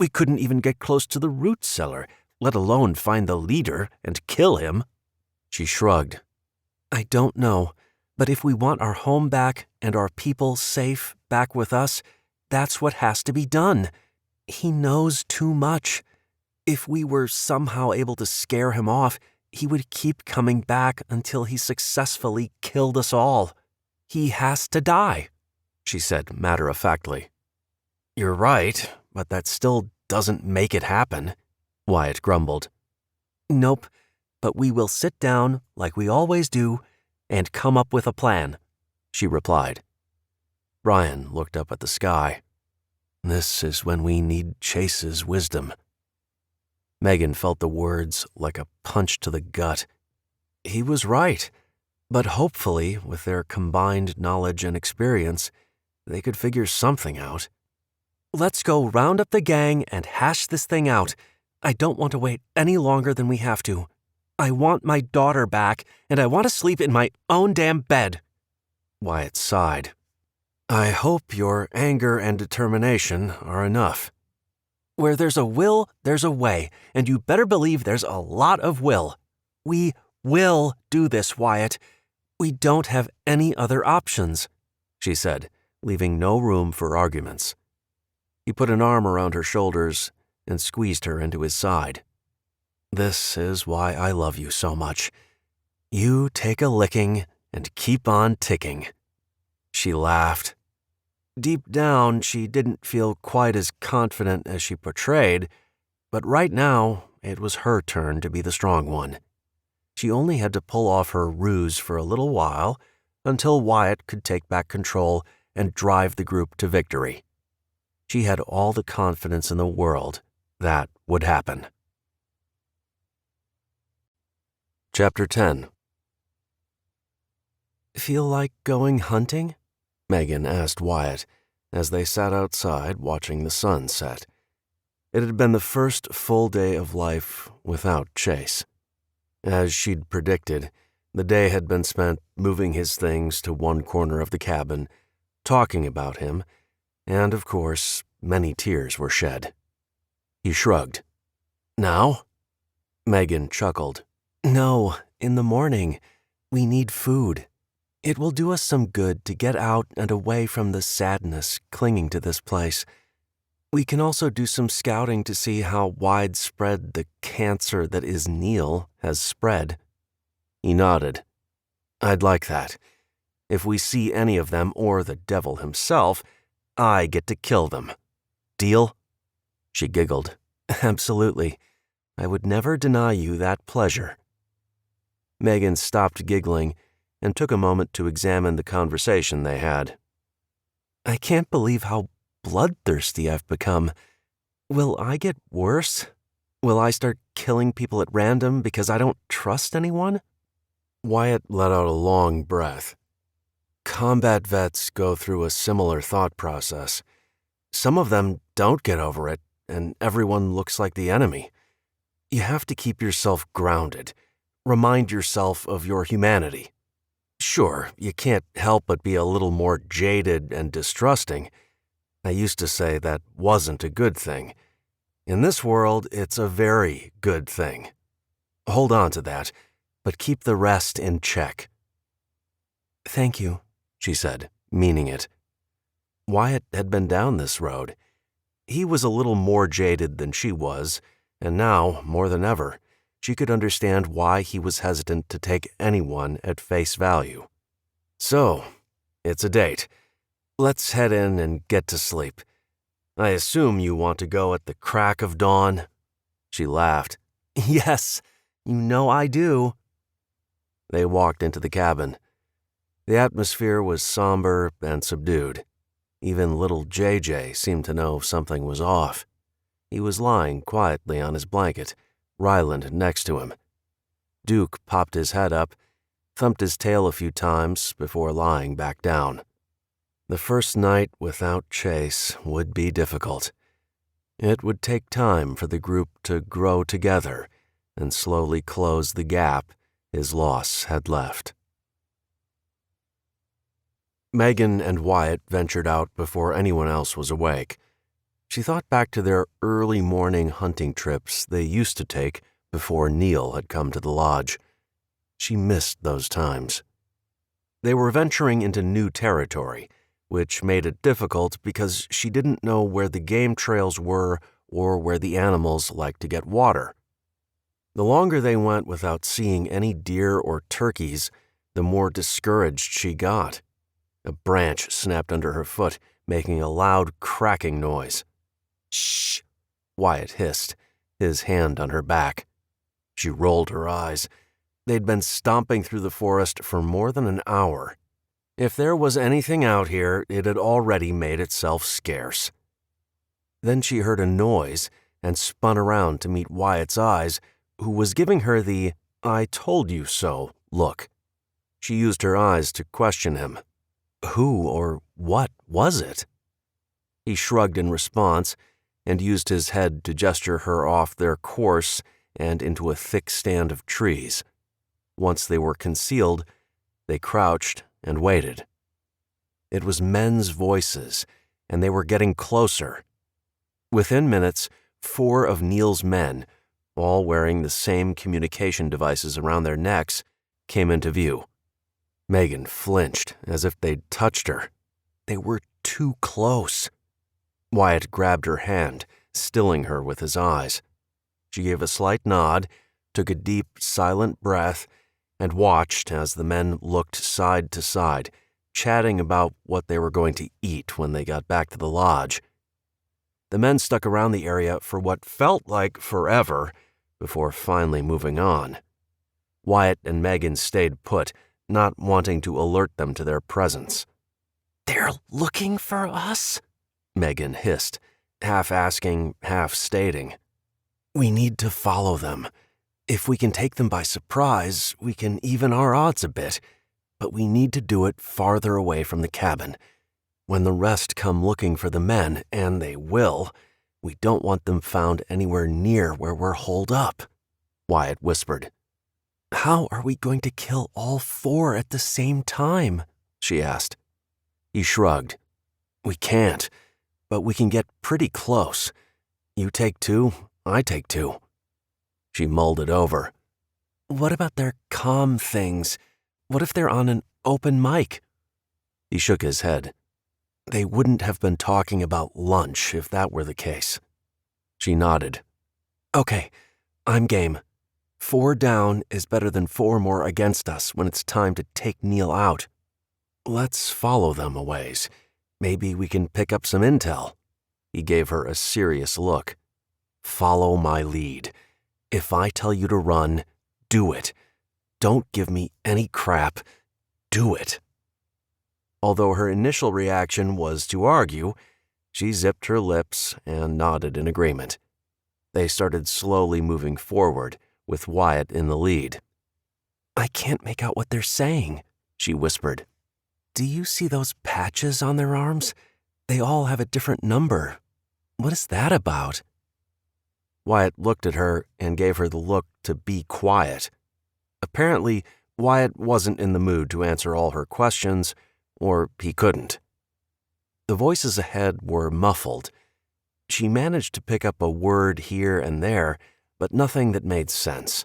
We couldn't even get close to the root cellar, let alone find the leader and kill him." She shrugged. "I don't know, but if we want our home back and our people safe back with us, that's what has to be done. He knows too much. If we were somehow able to scare him off, he would keep coming back until he successfully killed us all. He has to die," she said matter-of-factly. "You're right, but that still doesn't make it happen," Wyatt grumbled. "Nope, but we will sit down, like we always do, and come up with a plan," she replied. Brian looked up at the sky. This is when we need Chase's wisdom. Megan felt the words like a punch to the gut. He was right, but hopefully, with their combined knowledge and experience, they could figure something out. "Let's go round up the gang and hash this thing out. I don't want to wait any longer than we have to. I want my daughter back, and I want to sleep in my own damn bed." Wyatt sighed. "I hope your anger and determination are enough." "Where there's a will, there's a way, and you better believe there's a lot of will. We will do this, Wyatt. We don't have any other options," she said, leaving no room for arguments. He put an arm around her shoulders and squeezed her into his side. "This is why I love you so much. You take a licking and keep on ticking." She laughed. Deep down, she didn't feel quite as confident as she portrayed, but right now, it was her turn to be the strong one. She only had to pull off her ruse for a little while until Wyatt could take back control and drive the group to victory. She had all the confidence in the world that would happen. Chapter 10. "Feel like going hunting?" Megan asked Wyatt as they sat outside watching the sun set. It had been the first full day of life without Chase. As she'd predicted, the day had been spent moving his things to one corner of the cabin, talking about him, and, of course, many tears were shed. He shrugged. "Now?" Megan chuckled. "No, in the morning. We need food. It will do us some good to get out and away from the sadness clinging to this place. We can also do some scouting to see how widespread the cancer that is Neil has spread." He nodded. "I'd like that. If we see any of them or the devil himself, I get to kill them. Deal?" She giggled. "Absolutely. I would never deny you that pleasure." Megan stopped giggling and took a moment to examine the conversation they had. "I can't believe how bloodthirsty I've become. Will I get worse? Will I start killing people at random because I don't trust anyone?" Wyatt let out a long breath. "Combat vets go through a similar thought process. Some of them don't get over it, and everyone looks like the enemy. You have to keep yourself grounded. Remind yourself of your humanity. Sure, you can't help but be a little more jaded and distrusting. I used to say that wasn't a good thing. In this world, it's a very good thing. Hold on to that, but keep the rest in check." "Thank you," she said, meaning it. Wyatt had been down this road. He was a little more jaded than she was, and now, more than ever, she could understand why he was hesitant to take anyone at face value. "So, it's a date. Let's head in and get to sleep. I assume you want to go at the crack of dawn?" She laughed. "Yes, you know I do." They walked into the cabin. The atmosphere was somber and subdued. Even little JJ seemed to know something was off. He was lying quietly on his blanket, Ryland next to him. Duke popped his head up, thumped his tail a few times before lying back down. The first night without Chase would be difficult. It would take time for the group to grow together and slowly close the gap his loss had left. Megan and Wyatt ventured out before anyone else was awake. She thought back to their early morning hunting trips they used to take before Neil had come to the lodge. She missed those times. They were venturing into new territory, which made it difficult because she didn't know where the game trails were or where the animals liked to get water. The longer they went without seeing any deer or turkeys, the more discouraged she got. A branch snapped under her foot, making a loud cracking noise. "Shh," Wyatt hissed, his hand on her back. She rolled her eyes. They'd been stomping through the forest for more than an hour. If there was anything out here, it had already made itself scarce. Then she heard a noise and spun around to meet Wyatt's eyes, who was giving her the "I told you so" look. She used her eyes to question him. Who or what was it? He shrugged in response and used his head to gesture her off their course and into a thick stand of trees. Once they were concealed, they crouched and waited. It was men's voices, and they were getting closer. Within minutes, 4 of Neil's men, all wearing the same communication devices around their necks, came into view. Megan flinched as if they'd touched her. They were too close. Wyatt grabbed her hand, stilling her with his eyes. She gave a slight nod, took a deep, silent breath, and watched as the men looked side to side, chatting about what they were going to eat when they got back to the lodge. The men stuck around the area for what felt like forever before finally moving on. Wyatt and Megan stayed put, not wanting to alert them to their presence. "They're looking for us?" Megan hissed, half asking, half stating. "We need to follow them. If we can take them by surprise, we can even our odds a bit, but we need to do it farther away from the cabin. When the rest come looking for the men, and they will, we don't want them found anywhere near where we're holed up," Wyatt whispered. "How are we going to kill all 4 at the same time?" she asked. He shrugged. "We can't, but we can get pretty close. You take 2, I take 2. She mulled it over. "What about their comm things? What if they're on an open mic?" He shook his head. "They wouldn't have been talking about lunch if that were the case." She nodded. "Okay, I'm game. 4 down is better than 4 more against us when it's time to take Neil out. Let's follow them a ways. Maybe we can pick up some intel." He gave her a serious look. "Follow my lead. If I tell you to run, do it. Don't give me any crap. Do it." Although her initial reaction was to argue, she zipped her lips and nodded in agreement. They started slowly moving forward, with Wyatt in the lead. "I can't make out what they're saying," she whispered. "Do you see those patches on their arms? They all have a different number. What is that about?" Wyatt looked at her and gave her the look to be quiet. Apparently, Wyatt wasn't in the mood to answer all her questions, or he couldn't. The voices ahead were muffled. She managed to pick up a word here and there, but nothing that made sense.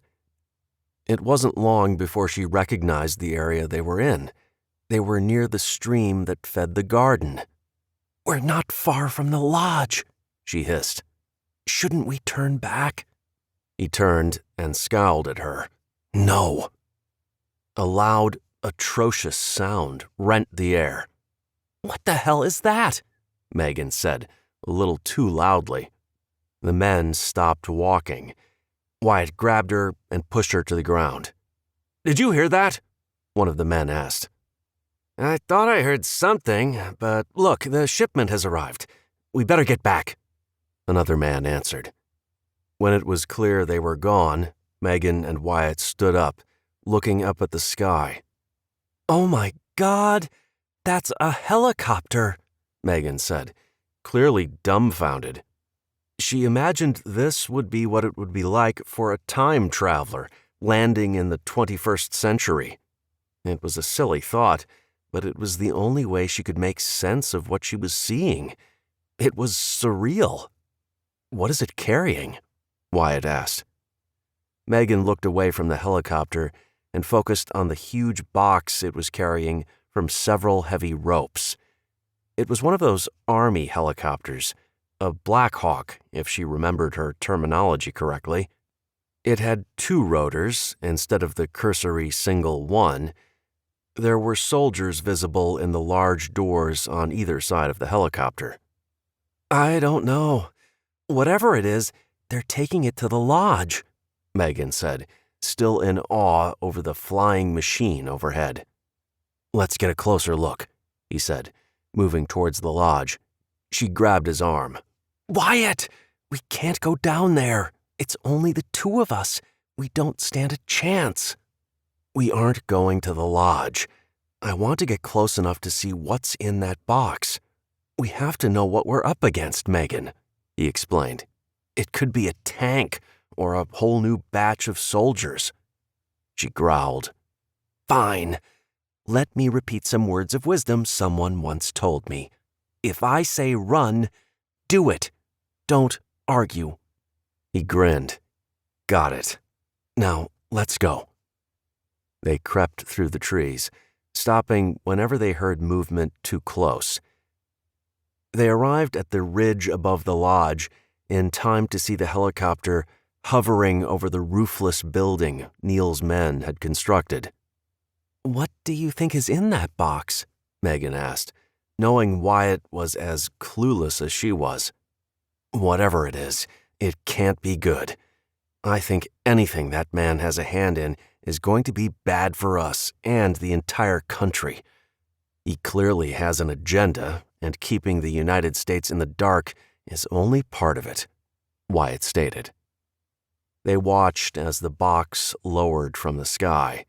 It wasn't long before she recognized the area they were in. They were near the stream that fed the garden. "We're not far from the lodge," she hissed. "Shouldn't we turn back?" He turned and scowled at her. "No." A loud, atrocious sound rent the air. "What the hell is that?" Megan said, a little too loudly. The men stopped walking. Wyatt grabbed her and pushed her to the ground. "Did you hear that?" one of the men asked. "I thought I heard something, but look, the shipment has arrived. We better get back," another man answered. When it was clear they were gone, Megan and Wyatt stood up, looking up at the sky. "Oh my God, that's a helicopter," Megan said, clearly dumbfounded. She imagined this would be what it would be like for a time traveler landing in the 21st century. It was a silly thought, but it was the only way she could make sense of what she was seeing. It was surreal. "What is it carrying?" Wyatt asked. Megan looked away from the helicopter and focused on the huge box it was carrying from several heavy ropes. It was one of those Army helicopters, a Black Hawk, if she remembered her terminology correctly. It had 2 rotors instead of the cursory single one. There were soldiers visible in the large doors on either side of the helicopter. "I don't know. Whatever it is, they're taking it to the lodge," Megan said, still in awe over the flying machine overhead. "Let's get a closer look," he said, moving towards the lodge. She grabbed his arm. "Wyatt! We can't go down there. It's only the 2 of us. We don't stand a chance." "We aren't going to the lodge. I want to get close enough to see what's in that box. We have to know what we're up against, Megan," he explained. "It could be a tank or a whole new batch of soldiers." She growled. "Fine. Let me repeat some words of wisdom someone once told me. If I say run, do it. Don't argue." He grinned. "Got it. Now, let's go." They crept through the trees, stopping whenever they heard movement too close. They arrived at the ridge above the lodge in time to see the helicopter hovering over the roofless building Neil's men had constructed. "What do you think is in that box?" Megan asked, knowing Wyatt was as clueless as she was. "Whatever it is, it can't be good. I think anything that man has a hand in is going to be bad for us and the entire country. He clearly has an agenda, and keeping the United States in the dark is only part of it," Wyatt stated. They watched as the box lowered from the sky.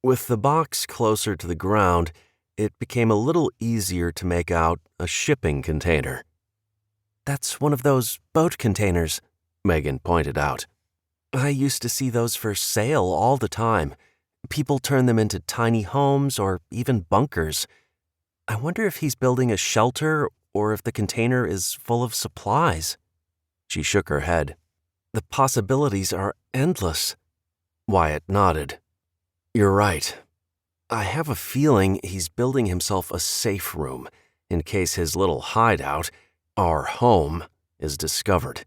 With the box closer to the ground, it became a little easier to make out a shipping container. "That's one of those boat containers," Megan pointed out. "I used to see those for sale all the time. People turn them into tiny homes or even bunkers. I wonder if he's building a shelter or if the container is full of supplies." She shook her head. "The possibilities are endless." Wyatt nodded. "You're right. I have a feeling he's building himself a safe room in case his little hideout, our home, is discovered."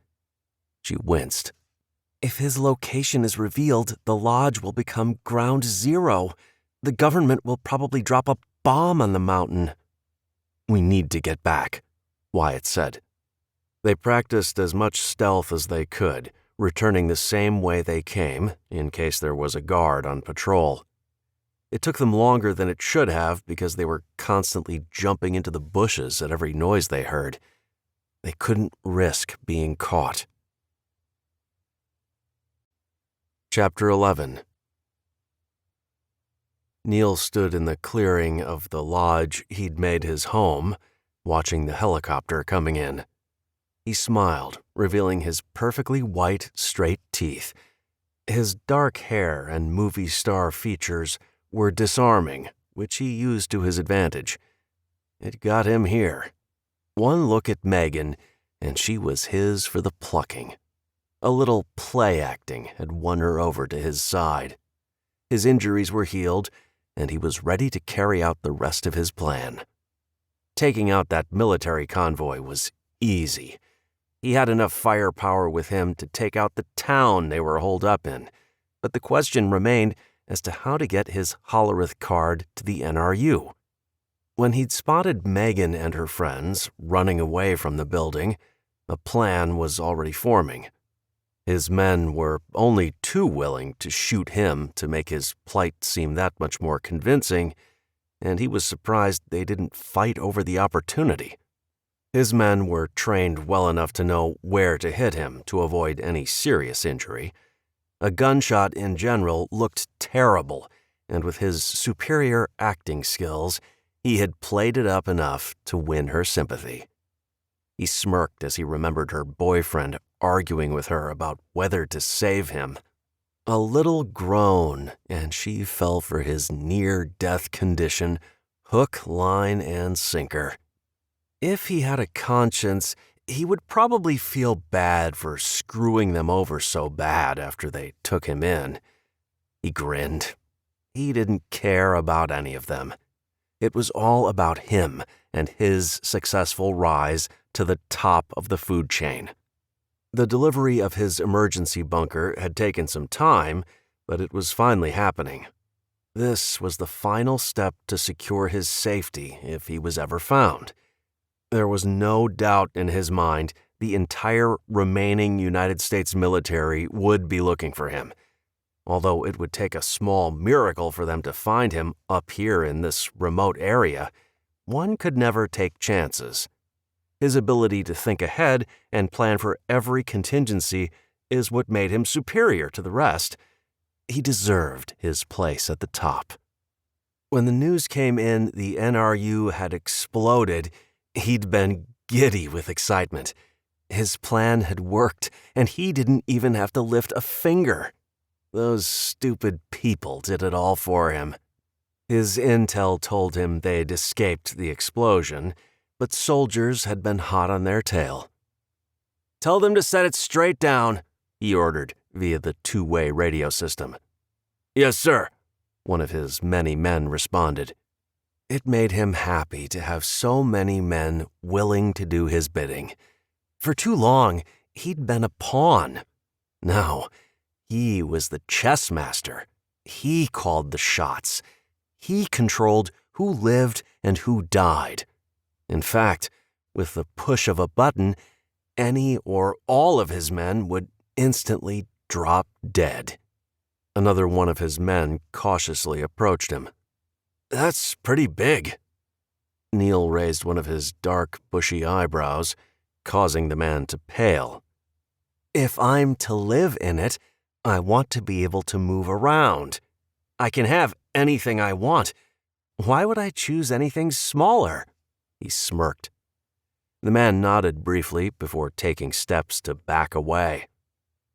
She winced. "If his location is revealed, the lodge will become ground zero. The government will probably drop a bomb on the mountain." "We need to get back," Wyatt said. They practiced as much stealth as they could, returning the same way they came in case there was a guard on patrol. It took them longer than it should have because they were constantly jumping into the bushes at every noise they heard. They couldn't risk being caught. Chapter 11. Neil stood in the clearing of the lodge he'd made his home, watching the helicopter coming in. He smiled, revealing his perfectly white, straight teeth. His dark hair and movie star features were disarming, which he used to his advantage. It got him here. One look at Megan, and she was his for the plucking. A little play acting had won her over to his side. His injuries were healed, and he was ready to carry out the rest of his plan. Taking out that military convoy was easy. He had enough firepower with him to take out the town they were holed up in, but the question remained as to how to get his Hollerith card to the NRU. When he'd spotted Megan and her friends running away from the building, a plan was already forming. His men were only too willing to shoot him to make his plight seem that much more convincing, and he was surprised they didn't fight over the opportunity. His men were trained well enough to know where to hit him to avoid any serious injury. A gunshot in general looked terrible, and with his superior acting skills, he had played it up enough to win her sympathy. He smirked as he remembered her boyfriend arguing with her about whether to save him. A little groan, and she fell for his near-death condition, hook, line, and sinker. If he had a conscience, he would probably feel bad for screwing them over so bad after they took him in. He grinned. He didn't care about any of them. It was all about him and his successful rise to the top of the food chain. The delivery of his emergency bunker had taken some time, but it was finally happening. This was the final step to secure his safety if he was ever found. There was no doubt in his mind the entire remaining United States military would be looking for him. Although it would take a small miracle for them to find him up here in this remote area, one could never take chances. His ability to think ahead and plan for every contingency is what made him superior to the rest. He deserved his place at the top. When the news came in the NRU had exploded, he'd been giddy with excitement. His plan had worked, and he didn't even have to lift a finger. Those stupid people did it all for him. His intel told him they'd escaped the explosion, but soldiers had been hot on their tail. "Tell them to set it straight down," he ordered via the two-way radio system. "Yes, sir," one of his many men responded. It made him happy to have so many men willing to do his bidding. For too long, he'd been a pawn. Now, he was the chess master. He called the shots. He controlled who lived and who died. In fact, with the push of a button, any or all of his men would instantly drop dead. Another one of his men cautiously approached him. "That's pretty big." Neil raised one of his dark, bushy eyebrows, causing the man to pale. "If I'm to live in it, I want to be able to move around. I can have anything I want. Why would I choose anything smaller?" He smirked. The man nodded briefly before taking steps to back away.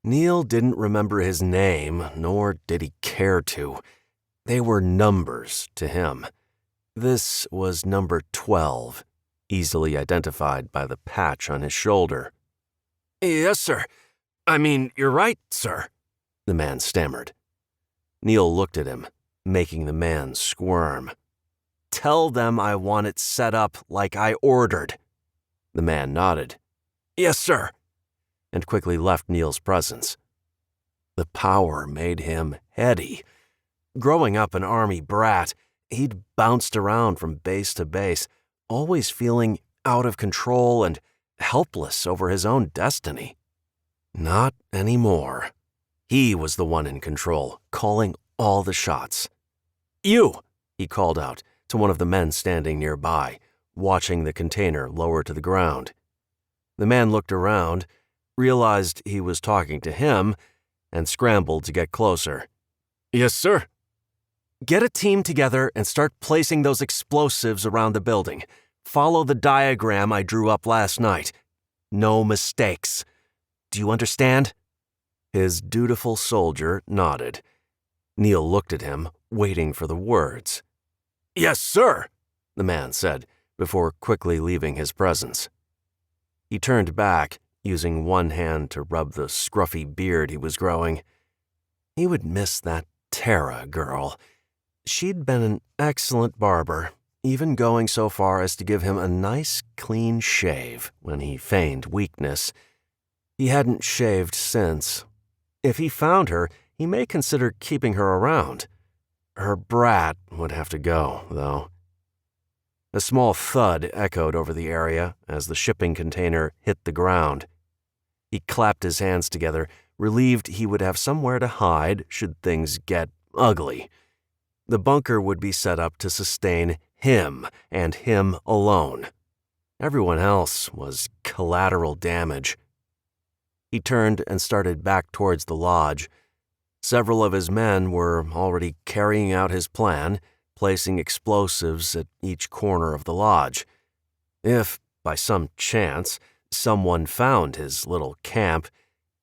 Neil didn't remember his name, nor did he care to. They were numbers to him. This was number 12, easily identified by the patch on his shoulder. "Yes, sir. You're right, sir," the man stammered. Neil looked at him, making the man squirm. "Tell them I want it set up like I ordered." The man nodded. "Yes, sir," and quickly left Neil's presence. The power made him heady. Growing up an army brat, he'd bounced around from base to base, always feeling out of control and helpless over his own destiny. Not anymore. He was the one in control, calling all the shots. "You!" he called out to one of the men standing nearby, watching the container lower to the ground. The man looked around, realized he was talking to him, and scrambled to get closer. "Yes, sir." "Get a team together and start placing those explosives around the building. Follow the diagram I drew up last night. No mistakes. Do you understand?" His dutiful soldier nodded. Neil looked at him, waiting for the words. "Yes, sir," the man said, before quickly leaving his presence. He turned back, using one hand to rub the scruffy beard he was growing. He would miss that Tara girl. She'd been an excellent barber, even going so far as to give him a nice, clean shave when he feigned weakness. He hadn't shaved since. If he found her, he may consider keeping her around. Her brat would have to go, though. A small thud echoed over the area as the shipping container hit the ground. He clapped his hands together, relieved he would have somewhere to hide should things get ugly. The bunker would be set up to sustain him and him alone. Everyone else was collateral damage. He turned and started back towards the lodge. Several of his men were already carrying out his plan, placing explosives at each corner of the lodge. If, by some chance, someone found his little camp,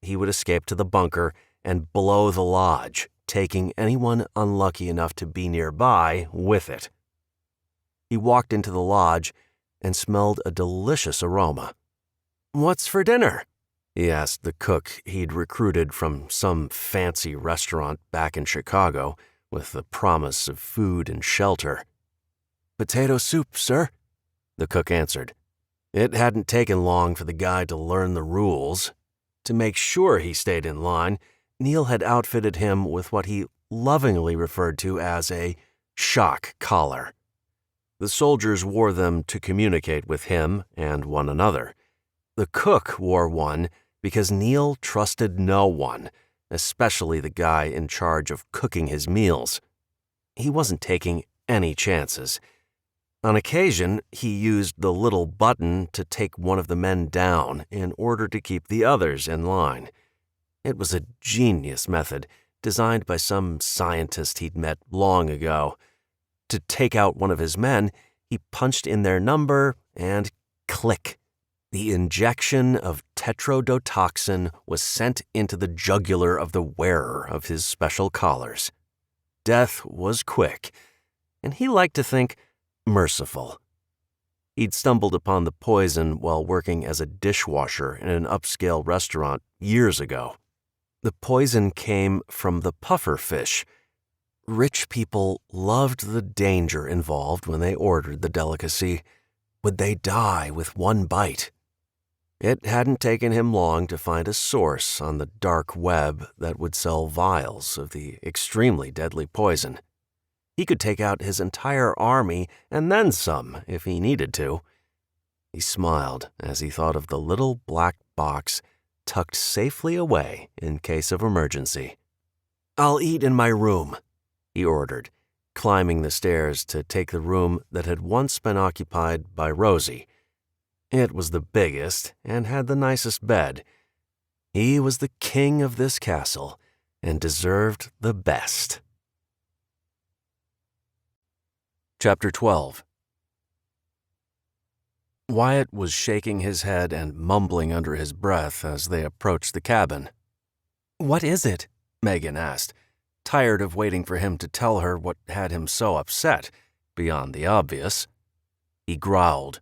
he would escape to the bunker and blow the lodge, taking anyone unlucky enough to be nearby with it. He walked into the lodge and smelled a delicious aroma. "What's for dinner?" he asked the cook he'd recruited from some fancy restaurant back in Chicago with the promise of food and shelter. "Potato soup, sir," the cook answered. It hadn't taken long for the guy to learn the rules. To make sure he stayed in line, Neil had outfitted him with what he lovingly referred to as a shock collar. The soldiers wore them to communicate with him and one another. The cook wore one because Neil trusted no one, especially the guy in charge of cooking his meals. He wasn't taking any chances. On occasion, he used the little button to take one of the men down in order to keep the others in line. It was a genius method designed by some scientist he'd met long ago. To take out one of his men, he punched in their number and click. The injection of tetrodotoxin was sent into the jugular of the wearer of his special collars. Death was quick, and he liked to think merciful. He'd stumbled upon the poison while working as a dishwasher in an upscale restaurant years ago. The poison came from the puffer fish. Rich people loved the danger involved when they ordered the delicacy. Would they die with one bite? It hadn't taken him long to find a source on the dark web that would sell vials of the extremely deadly poison. He could take out his entire army and then some if he needed to. He smiled as he thought of the little black box tucked safely away in case of emergency. "I'll eat in my room," he ordered, climbing the stairs to take the room that had once been occupied by Rosie. It was the biggest and had the nicest bed. He was the king of this castle and deserved the best. Chapter 12. Wyatt was shaking his head and mumbling under his breath as they approached the cabin. "What is it?" Megan asked, tired of waiting for him to tell her what had him so upset, beyond the obvious. He growled,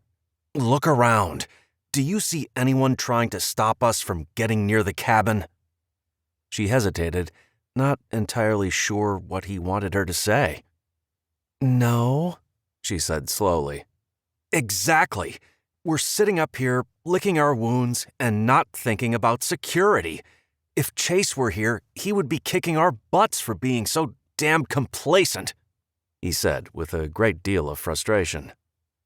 "Look around. Do you see anyone trying to stop us from getting near the cabin?" She hesitated, not entirely sure what he wanted her to say. "No," she said slowly. "Exactly. We're sitting up here, licking our wounds, and not thinking about security. If Chase were here, he would be kicking our butts for being so damn complacent," he said with a great deal of frustration.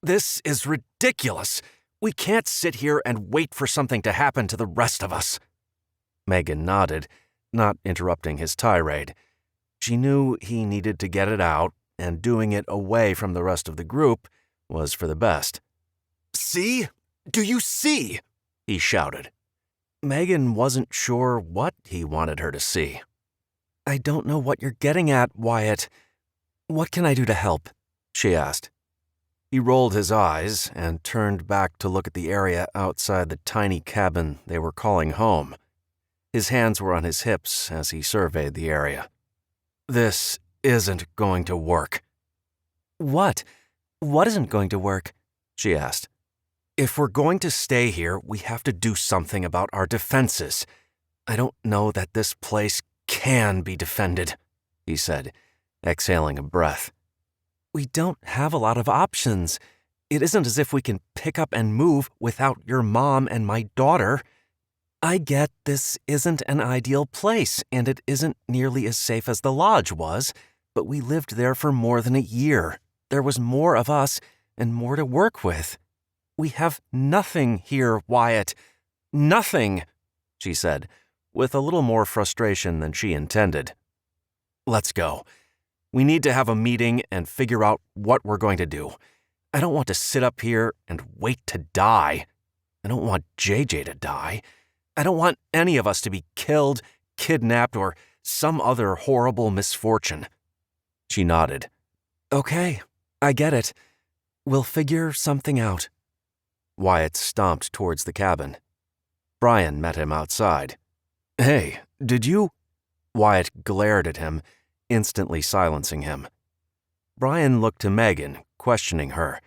"This is ridiculous. We can't sit here and wait for something to happen to the rest of us." Megan nodded, not interrupting his tirade. She knew he needed to get it out, and doing it away from the rest of the group was for the best. "See? Do you see?" he shouted. Megan wasn't sure what he wanted her to see. "I don't know what you're getting at, Wyatt. What can I do to help?" she asked. He rolled his eyes and turned back to look at the area outside the tiny cabin they were calling home. His hands were on his hips as he surveyed the area. "This isn't going to work." "What? What isn't going to work?" she asked. "If we're going to stay here, we have to do something about our defenses. I don't know that this place can be defended," he said, exhaling a breath. "We don't have a lot of options. It isn't as if we can pick up and move without your mom and my daughter. I get this isn't an ideal place, and it isn't nearly as safe as the lodge was, but we lived there for more than a year. There was more of us and more to work with. We have nothing here, Wyatt. Nothing," she said, with a little more frustration than she intended. "Let's go. We need to have a meeting and figure out what we're going to do. I don't want to sit up here and wait to die. I don't want JJ to die. I don't want any of us to be killed, kidnapped, or some other horrible misfortune." She nodded. "Okay, I get it. We'll figure something out." Wyatt stomped towards the cabin. Brian met him outside. "Hey, did you—" Wyatt glared at him, instantly silencing him. Brian looked to Megan, questioning her.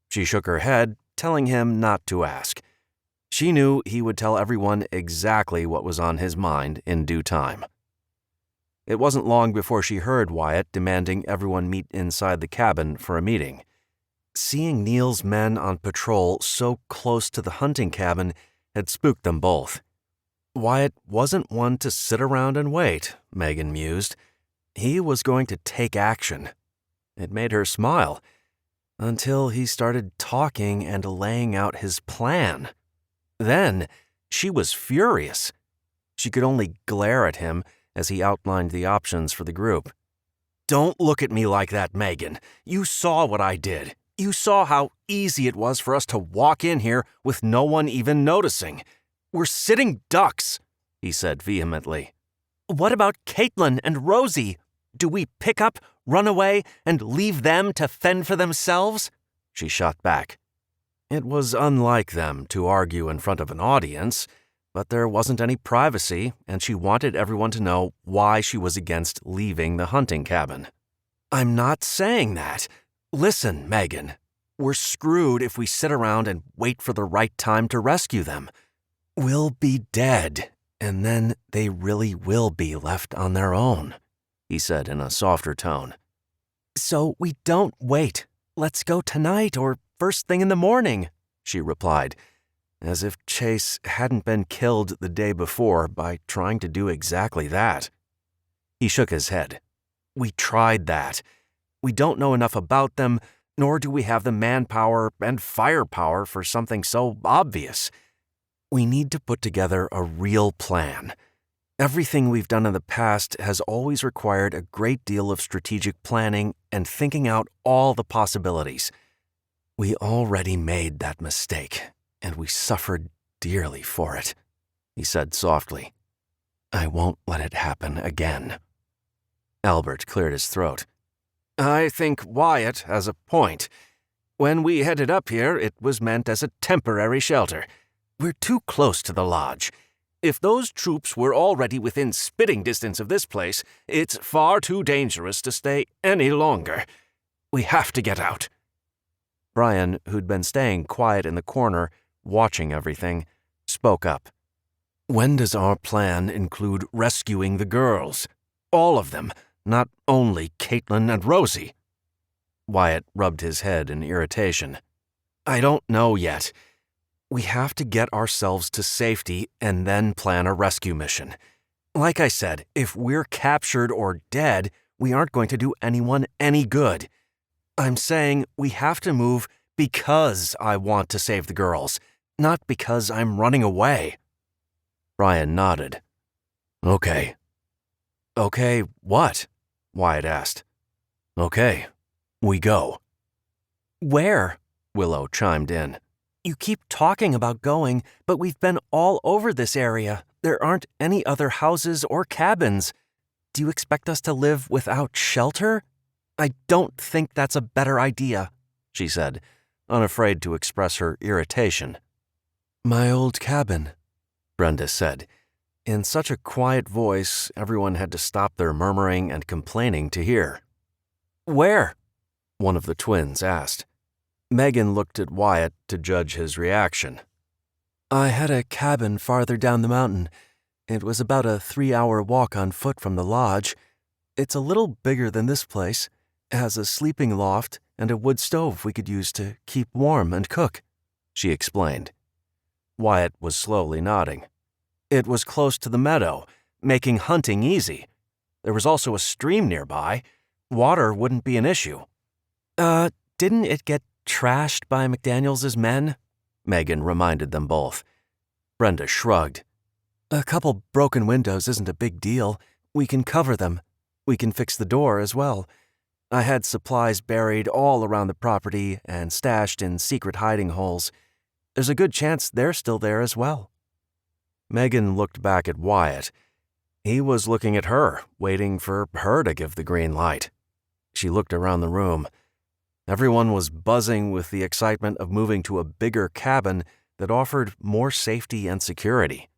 She shook her head, telling him not to ask. She knew he would tell everyone exactly what was on his mind in due time. It wasn't long before she heard Wyatt demanding everyone meet inside the cabin for a meeting. Seeing Neil's men on patrol so close to the hunting cabin had spooked them both. Wyatt wasn't one to sit around and wait, Megan mused. He was going to take action. It made her smile, until he started talking and laying out his plan. Then she was furious. She could only glare at him as he outlined the options for the group. "Don't look at me like that, Megan. You saw what I did. You saw how easy it was for us to walk in here with no one even noticing. We're sitting ducks," he said vehemently. "What about Caitlin and Rosie? Do we pick up, run away, and leave them to fend for themselves?" She shot back. It was unlike them to argue in front of an audience, but there wasn't any privacy, and she wanted everyone to know why she was against leaving the hunting cabin. "I'm not saying that. Listen, Megan, we're screwed if we sit around and wait for the right time to rescue them. We'll be dead, and then they really will be left on their own," he said in a softer tone. "So we don't wait. Let's go tonight or first thing in the morning," she replied, as if Chase hadn't been killed the day before by trying to do exactly that. He shook his head. "We tried that. We don't know enough about them, nor do we have the manpower and firepower for something so obvious. We need to put together a real plan. Everything we've done in the past has always required a great deal of strategic planning and thinking out all the possibilities. We already made that mistake, and we suffered dearly for it," he said softly. "I won't let it happen again." Albert cleared his throat. "I think Wyatt has a point. When we headed up here, it was meant as a temporary shelter. We're too close to the lodge. If those troops were already within spitting distance of this place, it's far too dangerous to stay any longer. We have to get out." Brian, who'd been staying quiet in the corner, watching everything, spoke up. "When does our plan include rescuing the girls? All of them, not only Caitlin and Rosie." Wyatt rubbed his head in irritation. "I don't know yet. We have to get ourselves to safety and then plan a rescue mission. Like I said, if we're captured or dead, we aren't going to do anyone any good. I'm saying we have to move because I want to save the girls, not because I'm running away." Brian nodded. "Okay." "Okay, what?" Wyatt asked. "Okay, we go." "Where?" Willow chimed in. "You keep talking about going, but we've been all over this area. There aren't any other houses or cabins. Do you expect us to live without shelter? I don't think that's a better idea," she said, unafraid to express her irritation. "My old cabin," Brenda said. In such a quiet voice, everyone had to stop their murmuring and complaining to hear. "Where?" one of the twins asked. Megan looked at Wyatt to judge his reaction. "I had a cabin farther down the mountain. It was about a 3-hour walk on foot from the lodge. It's a little bigger than this place. It has a sleeping loft and a wood stove we could use to keep warm and cook," she explained. Wyatt was slowly nodding. It was close to the meadow, making hunting easy. There was also a stream nearby. Water wouldn't be an issue. Didn't it get trashed by McDaniels's men?" Megan reminded them both. Brenda shrugged. "A couple broken windows isn't a big deal. We can cover them. We can fix the door as well. I had supplies buried all around the property and stashed in secret hiding holes. There's a good chance they're still there as well." Megan looked back at Wyatt. He was looking at her, waiting for her to give the green light. She looked around the room. Everyone was buzzing with the excitement of moving to a bigger cabin that offered more safety and security.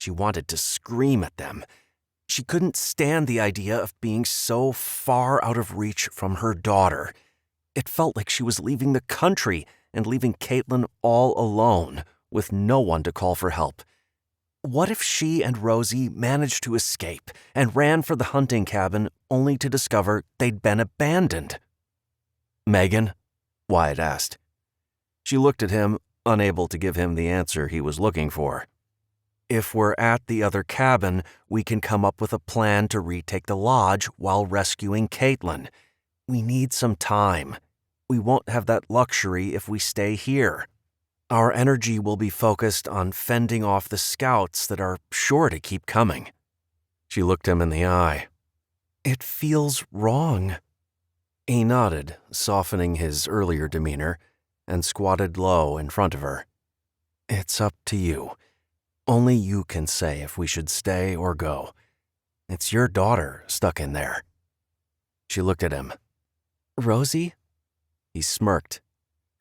She wanted to scream at them. She couldn't stand the idea of being so far out of reach from her daughter. It felt like she was leaving the country and leaving Caitlin all alone, with no one to call for help. What if she and Rosie managed to escape and ran for the hunting cabin only to discover they'd been abandoned? "Megan?" Wyatt asked. She looked at him, unable to give him the answer he was looking for. If we're at the other cabin, we can come up with a plan to retake the lodge while rescuing Caitlin. We need some time. We won't have that luxury if we stay here. Our energy will be focused on fending off the scouts that are sure to keep coming. She looked him in the eye. It feels wrong. He nodded, softening his earlier demeanor, and squatted low in front of her. It's up to you. Only you can say if we should stay or go. It's your daughter stuck in there. She looked at him. Rosie? He smirked.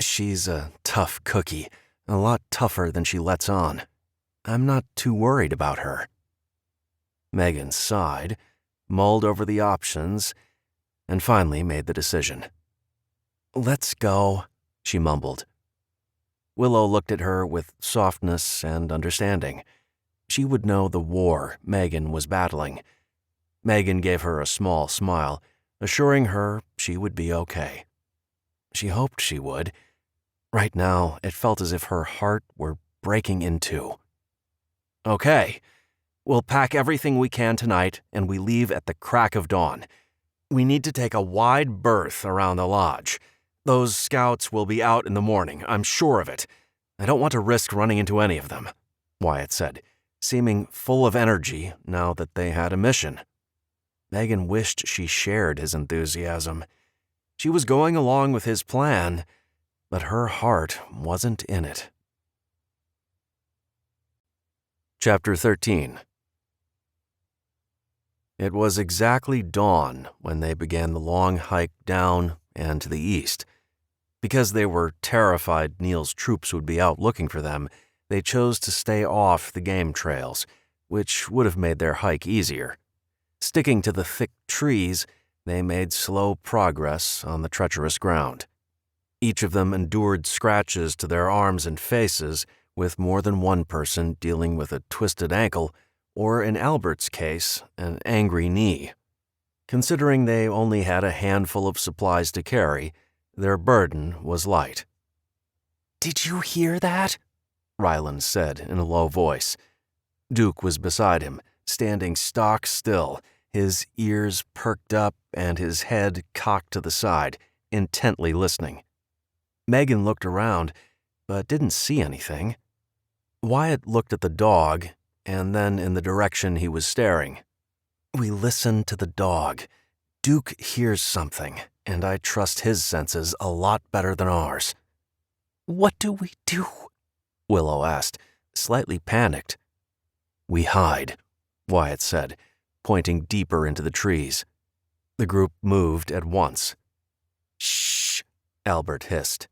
She's a tough cookie, a lot tougher than she lets on. I'm not too worried about her. Megan sighed, mulled over the options, and finally made the decision. Let's go, she mumbled. Willow looked at her with softness and understanding. She would know the war Megan was battling. Megan gave her a small smile, assuring her she would be okay. She hoped she would. Right now, it felt as if her heart were breaking in two. Okay, we'll pack everything we can tonight and we leave at the crack of dawn. We need to take a wide berth around the lodge. Those scouts will be out in the morning, I'm sure of it. I don't want to risk running into any of them, Wyatt said, seeming full of energy now that they had a mission. Megan wished she shared his enthusiasm. She was going along with his plan, but her heart wasn't in it. Chapter 13. It was exactly dawn when they began the long hike down and to the east. Because they were terrified Neil's troops would be out looking for them, they chose to stay off the game trails, which would have made their hike easier. Sticking to the thick trees, they made slow progress on the treacherous ground. Each of them endured scratches to their arms and faces, with more than one person dealing with a twisted ankle, or in Albert's case, an angry knee. Considering they only had a handful of supplies to carry, their burden was light. "Did you hear that?" Ryland said in a low voice. Duke was beside him, standing stock still, his ears perked up and his head cocked to the side, intently listening. Megan looked around, but didn't see anything. Wyatt looked at the dog, and then in the direction he was staring. We listened to the dog. Duke hears something, and I trust his senses a lot better than ours. What do we do? Willow asked, slightly panicked. We hide, Wyatt said, pointing deeper into the trees. The group moved at once. Shh, Albert hissed.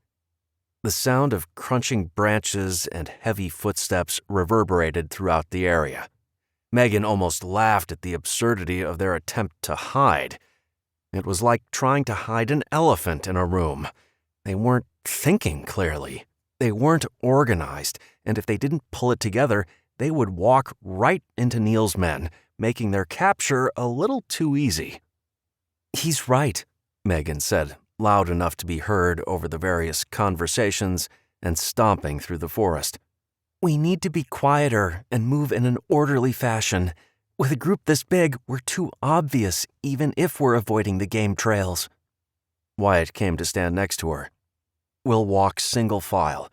The sound of crunching branches and heavy footsteps reverberated throughout the area. Megan almost laughed at the absurdity of their attempt to hide. It was like trying to hide an elephant in a room. They weren't thinking clearly. They weren't organized, and if they didn't pull it together, they would walk right into Neil's men, making their capture a little too easy. He's right, Megan said, loud enough to be heard over the various conversations and stomping through the forest. We need to be quieter and move in an orderly fashion. With a group this big, we're too obvious, even if we're avoiding the game trails. Wyatt came to stand next to her. We'll walk single file.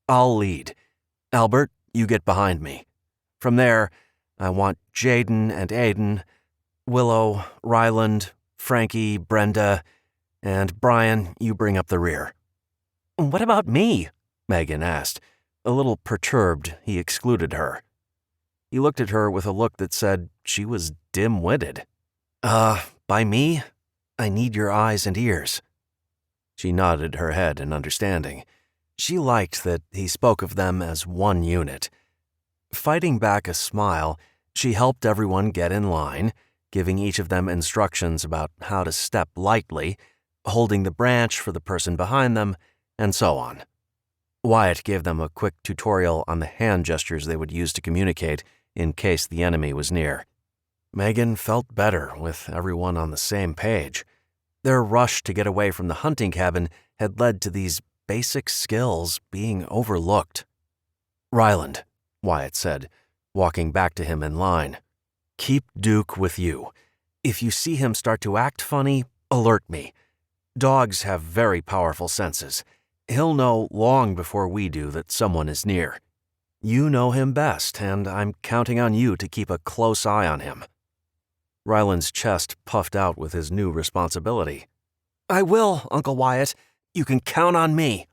I'll lead. Albert, you get behind me. From there, I want Jaden and Aiden, Willow, Ryland, Frankie, Brenda, and Brian, you bring up the rear. What about me? Megan asked. A little perturbed, he excluded her. He looked at her with a look that said she was dim-witted. By me? I need your eyes and ears. She nodded her head in understanding. She liked that he spoke of them as one unit. Fighting back a smile, she helped everyone get in line, giving each of them instructions about how to step lightly, holding the branch for the person behind them, and so on. Wyatt gave them a quick tutorial on the hand gestures they would use to communicate in case the enemy was near. Megan felt better with everyone on the same page. Their rush to get away from the hunting cabin had led to these basic skills being overlooked. "Ryland," Wyatt said, walking back to him in line. "Keep Duke with you. If you see him start to act funny, alert me. Dogs have very powerful senses. He'll know long before we do that someone is near. You know him best, and I'm counting on you to keep a close eye on him." Ryland's chest puffed out with his new responsibility. "I will, Uncle Wyatt. You can count on me."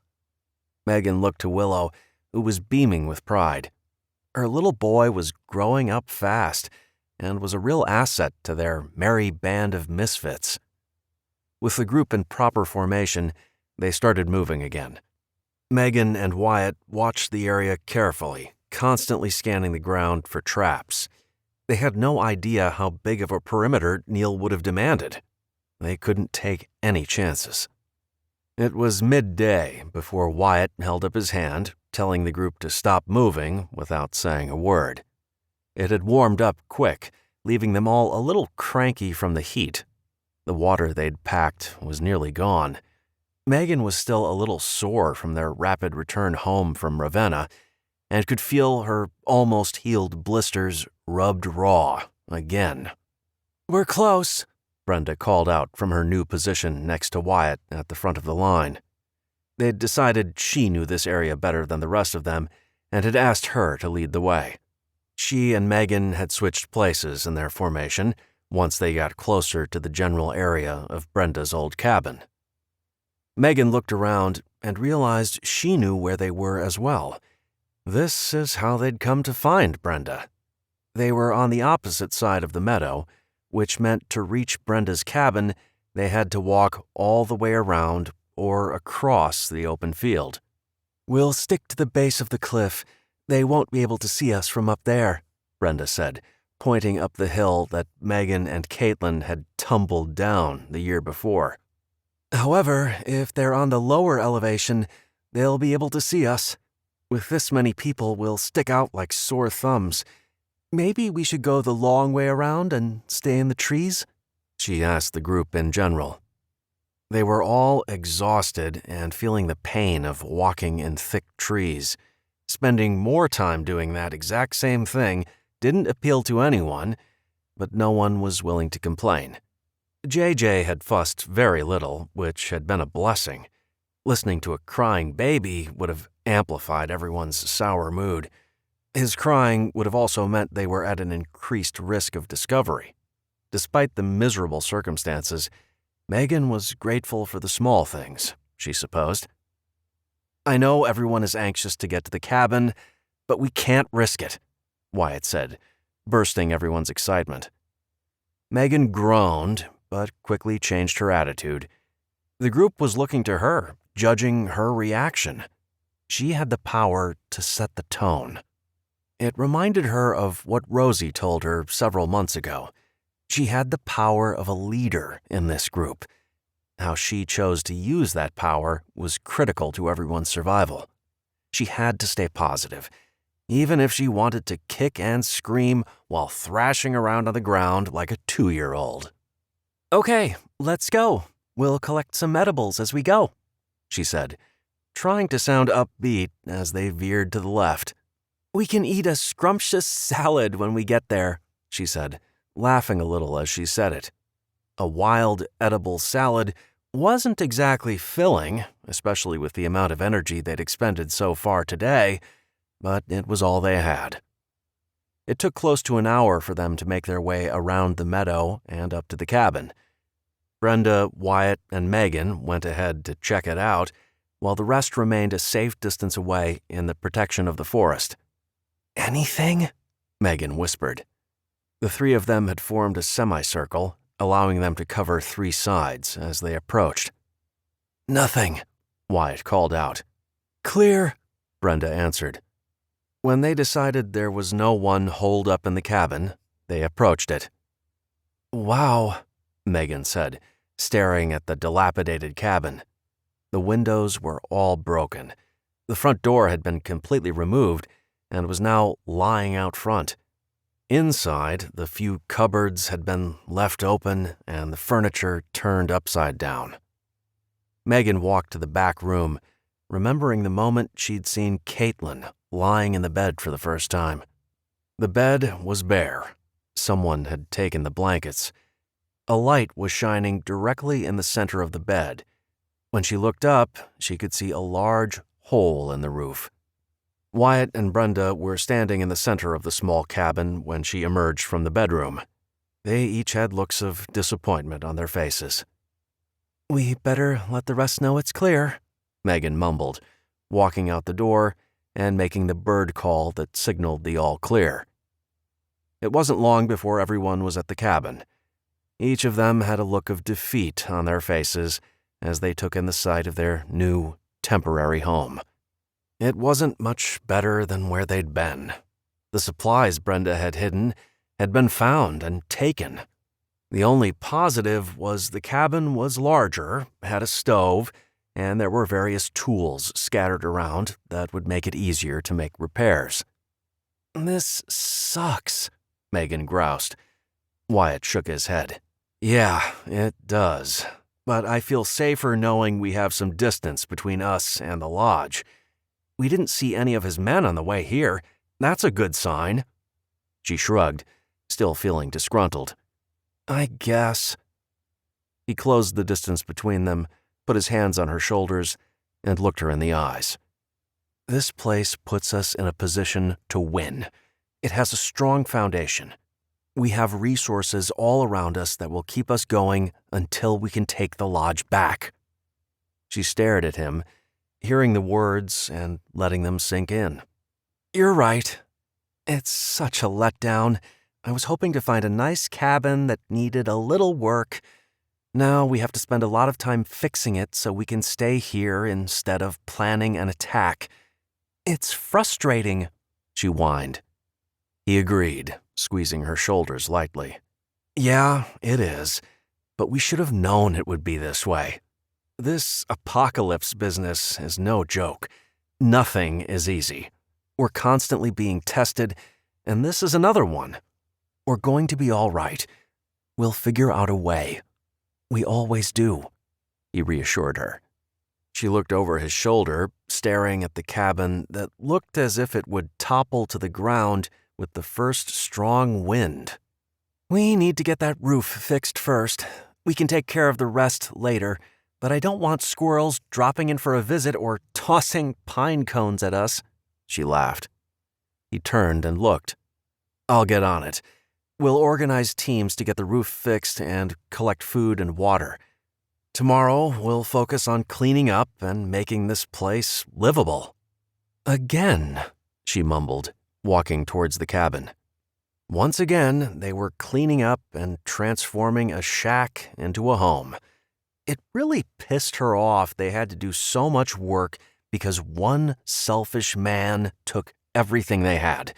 Megan looked to Willow, who was beaming with pride. Her little boy was growing up fast and was a real asset to their merry band of misfits. With the group in proper formation, they started moving again. Megan and Wyatt watched the area carefully, constantly scanning the ground for traps. They had no idea how big of a perimeter Neil would have demanded. They couldn't take any chances. It was midday before Wyatt held up his hand, telling the group to stop moving without saying a word. It had warmed up quick, leaving them all a little cranky from the heat. The water they'd packed was nearly gone. Megan was still a little sore from their rapid return home from Ravenna and could feel her almost healed blisters rubbed raw again. "We're close," Brenda called out from her new position next to Wyatt at the front of the line. They'd decided she knew this area better than the rest of them and had asked her to lead the way. She and Megan had switched places in their formation once they got closer to the general area of Brenda's old cabin. Megan looked around and realized she knew where they were as well. This is how they'd come to find Brenda. They were on the opposite side of the meadow, which meant to reach Brenda's cabin, they had to walk all the way around or across the open field. "We'll stick to the base of the cliff. They won't be able to see us from up there," Brenda said, pointing up the hill that Megan and Caitlin had tumbled down the year before. "However, if they're on the lower elevation, they'll be able to see us. With this many people, we'll stick out like sore thumbs. Maybe we should go the long way around and stay in the trees?" she asked the group in general. They were all exhausted and feeling the pain of walking in thick trees. Spending more time doing that exact same thing didn't appeal to anyone, but no one was willing to complain. JJ had fussed very little, which had been a blessing. Listening to a crying baby would have amplified everyone's sour mood. His crying would have also meant they were at an increased risk of discovery. Despite the miserable circumstances, Megan was grateful for the small things, she supposed. "I know everyone is anxious to get to the cabin, but we can't risk it," Wyatt said, bursting everyone's excitement. Megan groaned, but quickly changed her attitude. The group was looking to her, judging her reaction. She had the power to set the tone. It reminded her of what Rosie told her several months ago. She had the power of a leader in this group. How she chose to use that power was critical to everyone's survival. She had to stay positive, even if she wanted to kick and scream while thrashing around on the ground like a 2-year-old. "Okay, let's go. We'll collect some edibles as we go," she said, trying to sound upbeat as they veered to the left. "We can eat a scrumptious salad when we get there," she said, laughing a little as she said it. A wild, edible salad wasn't exactly filling, especially with the amount of energy they'd expended so far today, but it was all they had. It took close to an hour for them to make their way around the meadow and up to the cabin. Brenda, Wyatt, and Megan went ahead to check it out, while the rest remained a safe distance away in the protection of the forest. "Anything?" Megan whispered. The three of them had formed a semicircle, allowing them to cover 3 sides as they approached. "Nothing," Wyatt called out. "Clear," Brenda answered. When they decided there was no one holed up in the cabin, they approached it. "Wow," Megan said, staring at the dilapidated cabin. The windows were all broken. The front door had been completely removed and was now lying out front. Inside, the few cupboards had been left open and the furniture turned upside down. Megan walked to the back room, remembering the moment she'd seen Caitlin lying in the bed for the first time. The bed was bare. Someone had taken the blankets. A light was shining directly in the center of the bed. When she looked up, she could see a large hole in the roof. Wyatt and Brenda were standing in the center of the small cabin when she emerged from the bedroom. They each had looks of disappointment on their faces. "We better let the rest know it's clear," Megan mumbled, walking out the door and making the bird call that signaled the all clear. It wasn't long before everyone was at the cabin. Each of them had a look of defeat on their faces as they took in the sight of their new, temporary home. It wasn't much better than where they'd been. The supplies Brenda had hidden had been found and taken. The only positive was the cabin was larger, had a stove, and there were various tools scattered around that would make it easier to make repairs. "This sucks," Megan groused. Wyatt shook his head. "Yeah, it does. But I feel safer knowing we have some distance between us and the lodge. We didn't see any of his men on the way here. That's a good sign." She shrugged, still feeling disgruntled. "I guess." He closed the distance between them, put his hands on her shoulders, and looked her in the eyes. "This place puts us in a position to win. It has a strong foundation. We have resources all around us that will keep us going until we can take the lodge back." She stared at him, hearing the words and letting them sink in. "You're right. It's such a letdown. I was hoping to find a nice cabin that needed a little work. Now we have to spend a lot of time fixing it so we can stay here instead of planning an attack. It's frustrating," she whined. He agreed, squeezing her shoulders lightly. "Yeah, it is. But we should have known it would be this way. This apocalypse business is no joke. Nothing is easy. We're constantly being tested, and this is another one. We're going to be all right. We'll figure out a way. We always do," he reassured her. She looked over his shoulder, staring at the cabin that looked as if it would topple to the ground with the first strong wind. "We need to get that roof fixed first. We can take care of the rest later. But I don't want squirrels dropping in for a visit or tossing pine cones at us," she laughed. He turned and looked. "I'll get on it. We'll organize teams to get the roof fixed and collect food and water. Tomorrow, we'll focus on cleaning up and making this place livable." "Again," she mumbled, walking towards the cabin. Once again, they were cleaning up and transforming a shack into a home. It really pissed her off they had to do so much work because one selfish man took everything they had.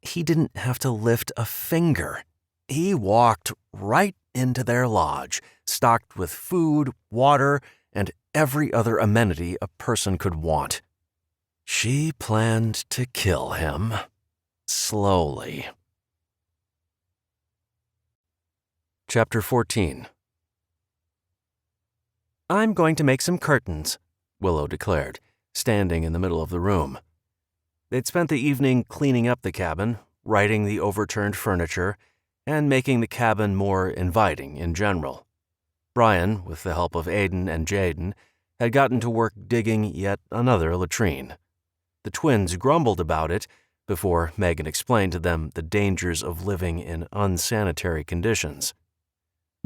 He didn't have to lift a finger. He walked right into their lodge, stocked with food, water, and every other amenity a person could want. She planned to kill him. Slowly. Chapter 14. "I'm going to make some curtains," Willow declared, standing in the middle of the room. They'd spent the evening cleaning up the cabin, righting the overturned furniture, and making the cabin more inviting in general. Brian, with the help of Aiden and Jaden, had gotten to work digging yet another latrine. The twins grumbled about it before Megan explained to them the dangers of living in unsanitary conditions.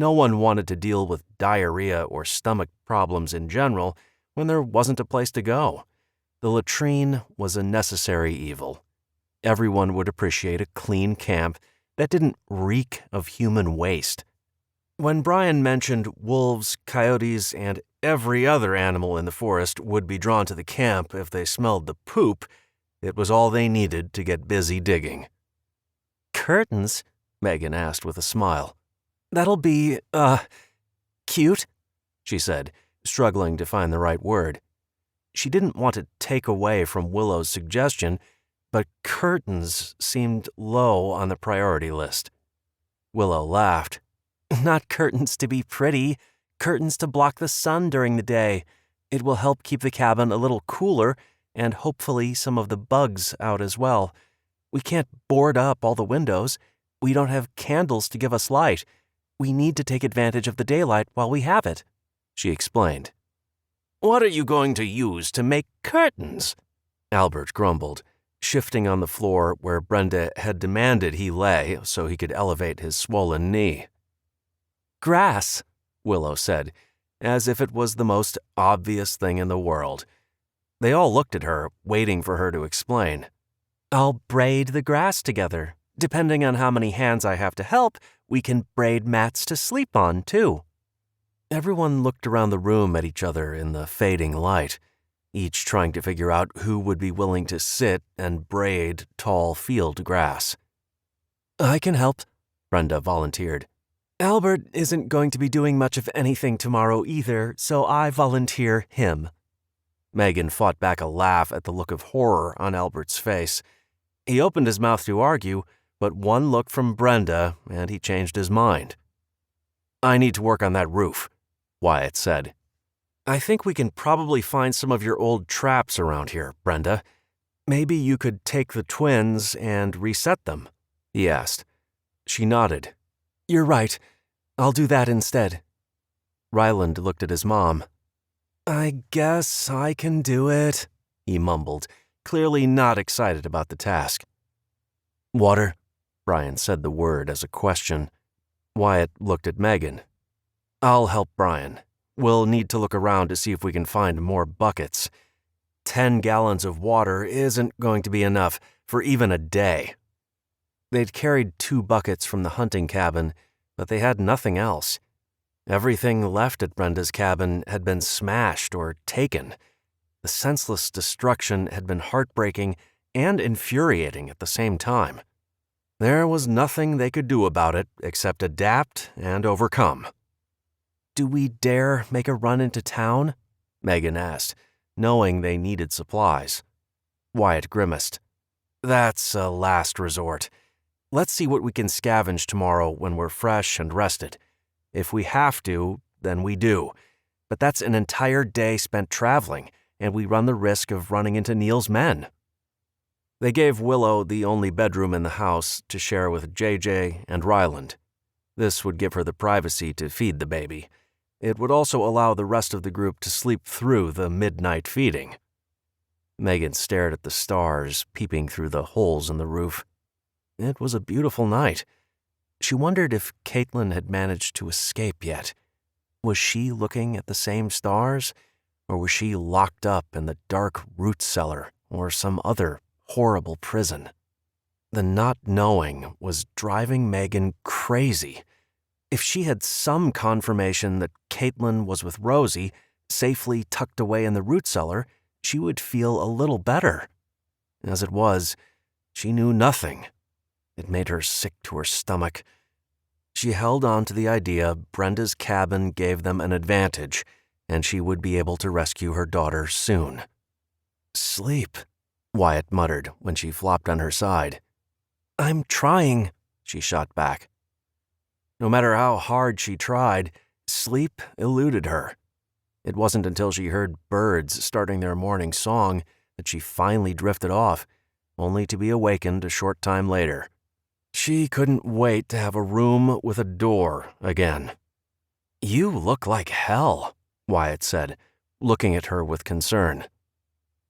No one wanted to deal with diarrhea or stomach problems in general when there wasn't a place to go. The latrine was a necessary evil. Everyone would appreciate a clean camp that didn't reek of human waste. When Brian mentioned wolves, coyotes, and every other animal in the forest would be drawn to the camp if they smelled the poop, it was all they needed to get busy digging. "Curtains?" Megan asked with a smile. "That'll be, cute," she said, struggling to find the right word. She didn't want to take away from Willow's suggestion, but curtains seemed low on the priority list. Willow laughed. Not curtains to be pretty, curtains to block the sun during the day. It will help keep the cabin a little cooler and hopefully some of the bugs out as well. We can't board up all the windows. We don't have candles to give us light. We need to take advantage of the daylight while we have it, she explained. What are you going to use to make curtains? Albert grumbled, shifting on the floor where Brenda had demanded he lay so he could elevate his swollen knee. Grass, Willow said, as if it was the most obvious thing in the world. They all looked at her, waiting for her to explain. I'll braid the grass together. Depending on how many hands I have to help, we can braid mats to sleep on, too. Everyone looked around the room at each other in the fading light, each trying to figure out who would be willing to sit and braid tall field grass. I can help, Brenda volunteered. Albert isn't going to be doing much of anything tomorrow either, so I volunteer him. Megan fought back a laugh at the look of horror on Albert's face. He opened his mouth to argue, but one look from Brenda, and he changed his mind. I need to work on that roof, Wyatt said. I think we can probably find some of your old traps around here, Brenda. Maybe you could take the twins and reset them, he asked. She nodded. You're right. I'll do that instead. Ryland looked at his mom. I guess I can do it, he mumbled, clearly not excited about the task. Water? Brian said the word as a question. Wyatt looked at Megan. I'll help Brian. We'll need to look around to see if we can find more buckets. 10 gallons of water isn't going to be enough for even a day. They'd carried 2 buckets from the hunting cabin, but they had nothing else. Everything left at Brenda's cabin had been smashed or taken. The senseless destruction had been heartbreaking and infuriating at the same time. There was nothing they could do about it except adapt and overcome. Do we dare make a run into town? Megan asked, knowing they needed supplies. Wyatt grimaced. That's a last resort. Let's see what we can scavenge tomorrow when we're fresh and rested. If we have to, then we do. But that's an entire day spent traveling, and we run the risk of running into Neil's men. They gave Willow the only bedroom in the house to share with JJ and Ryland. This would give her the privacy to feed the baby. It would also allow the rest of the group to sleep through the midnight feeding. Megan stared at the stars peeping through the holes in the roof. It was a beautiful night. She wondered if Caitlin had managed to escape yet. Was she looking at the same stars, or was she locked up in the dark root cellar or some other horrible prison? The not knowing was driving Megan crazy. If she had some confirmation that Caitlin was with Rosie, safely tucked away in the root cellar, she would feel a little better. As it was, she knew nothing. It made her sick to her stomach. She held on to the idea Brenda's cabin gave them an advantage, and she would be able to rescue her daughter soon. Sleep, Wyatt muttered when she flopped on her side. I'm trying, she shot back. No matter how hard she tried, sleep eluded her. It wasn't until she heard birds starting their morning song that she finally drifted off, only to be awakened a short time later. She couldn't wait to have a room with a door again. You look like hell, Wyatt said, looking at her with concern.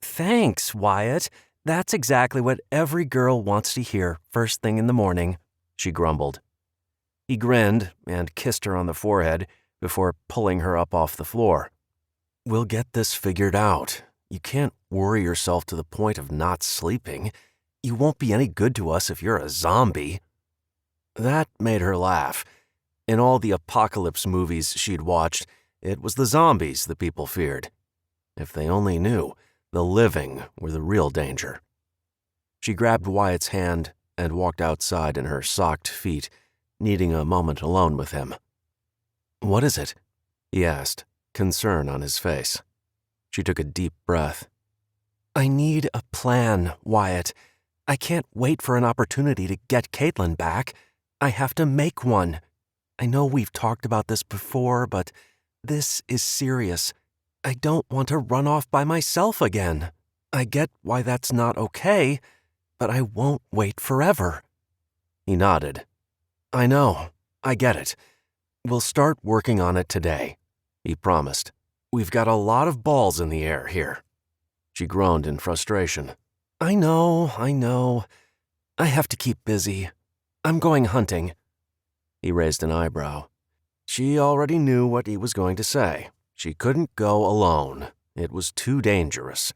Thanks, Wyatt. That's exactly what every girl wants to hear first thing in the morning, she grumbled. He grinned and kissed her on the forehead before pulling her up off the floor. We'll get this figured out. You can't worry yourself to the point of not sleeping. You won't be any good to us if you're a zombie. That made her laugh. In all the apocalypse movies she'd watched, it was the zombies the people feared. If they only knew, the living were the real danger. She grabbed Wyatt's hand and walked outside in her socked feet, needing a moment alone with him. What is it? He asked, concern on his face. She took a deep breath. I need a plan, Wyatt. I can't wait for an opportunity to get Caitlin back. I have to make one. I know we've talked about this before, but this is serious. I don't want to run off by myself again. I get why that's not okay, but I won't wait forever." He nodded. "I know. I get it. We'll start working on it today," he promised. "We've got a lot of balls in the air here." She groaned in frustration. I know. I have to keep busy. I'm going hunting." He raised an eyebrow. She already knew what he was going to say. She couldn't go alone. It was too dangerous.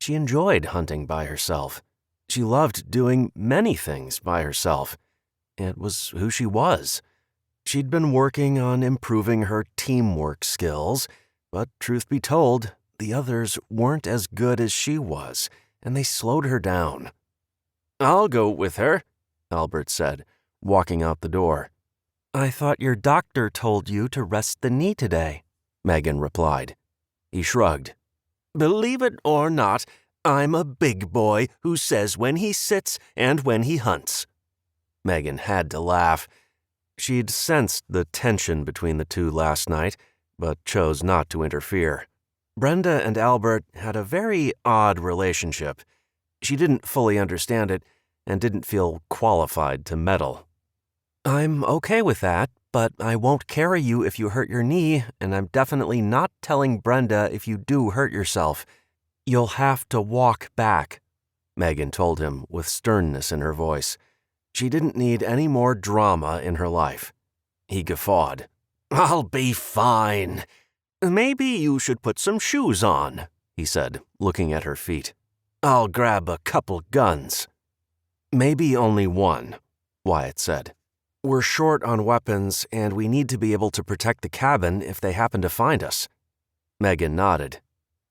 She enjoyed hunting by herself. She loved doing many things by herself. It was who she was. She'd been working on improving her teamwork skills, but truth be told, the others weren't as good as she was, and they slowed her down. "I'll go with her," Albert said, walking out the door. "I thought your doctor told you to rest the knee today," Megan replied. He shrugged. "Believe it or not, I'm a big boy who says when he sits and when he hunts." Megan had to laugh. She'd sensed the tension between the two last night, but chose not to interfere. Brenda and Albert had a very odd relationship. She didn't fully understand it and didn't feel qualified to meddle. "I'm okay with that, but I won't carry you if you hurt your knee, and I'm definitely not telling Brenda if you do hurt yourself. You'll have to walk back," Megan told him with sternness in her voice. She didn't need any more drama in her life. He guffawed. "I'll be fine. Maybe you should put some shoes on," he said, looking at her feet. "I'll grab a couple guns." "Maybe only one," Wyatt said. "We're short on weapons, and we need to be able to protect the cabin if they happen to find us." Megan nodded.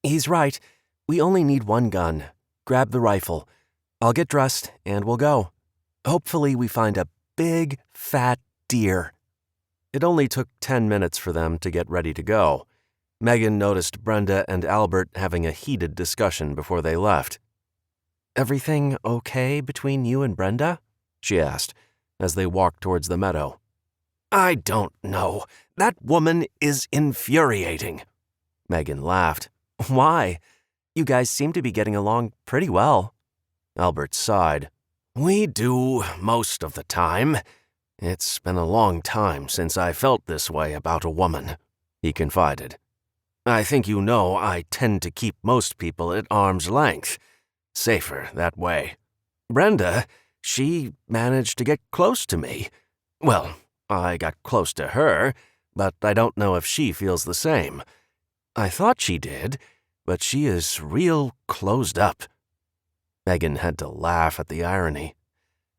"He's right. We only need one gun. Grab the rifle. I'll get dressed, and we'll go. Hopefully we find a big, fat deer." It only took 10 minutes for them to get ready to go. Megan noticed Brenda and Albert having a heated discussion before they left. "Everything okay between you and Brenda?" she asked, as they walked towards the meadow. "I don't know. That woman is infuriating." Megan laughed. "Why? You guys seem to be getting along pretty well." Albert sighed. "We do most of the time. It's been a long time since I felt this way about a woman," he confided. "I think you know I tend to keep most people at arm's length. Safer that way. Brenda, she managed to get close to me. Well, I got close to her, but I don't know if she feels the same. I thought she did, but she is real closed up." Megan had to laugh at the irony.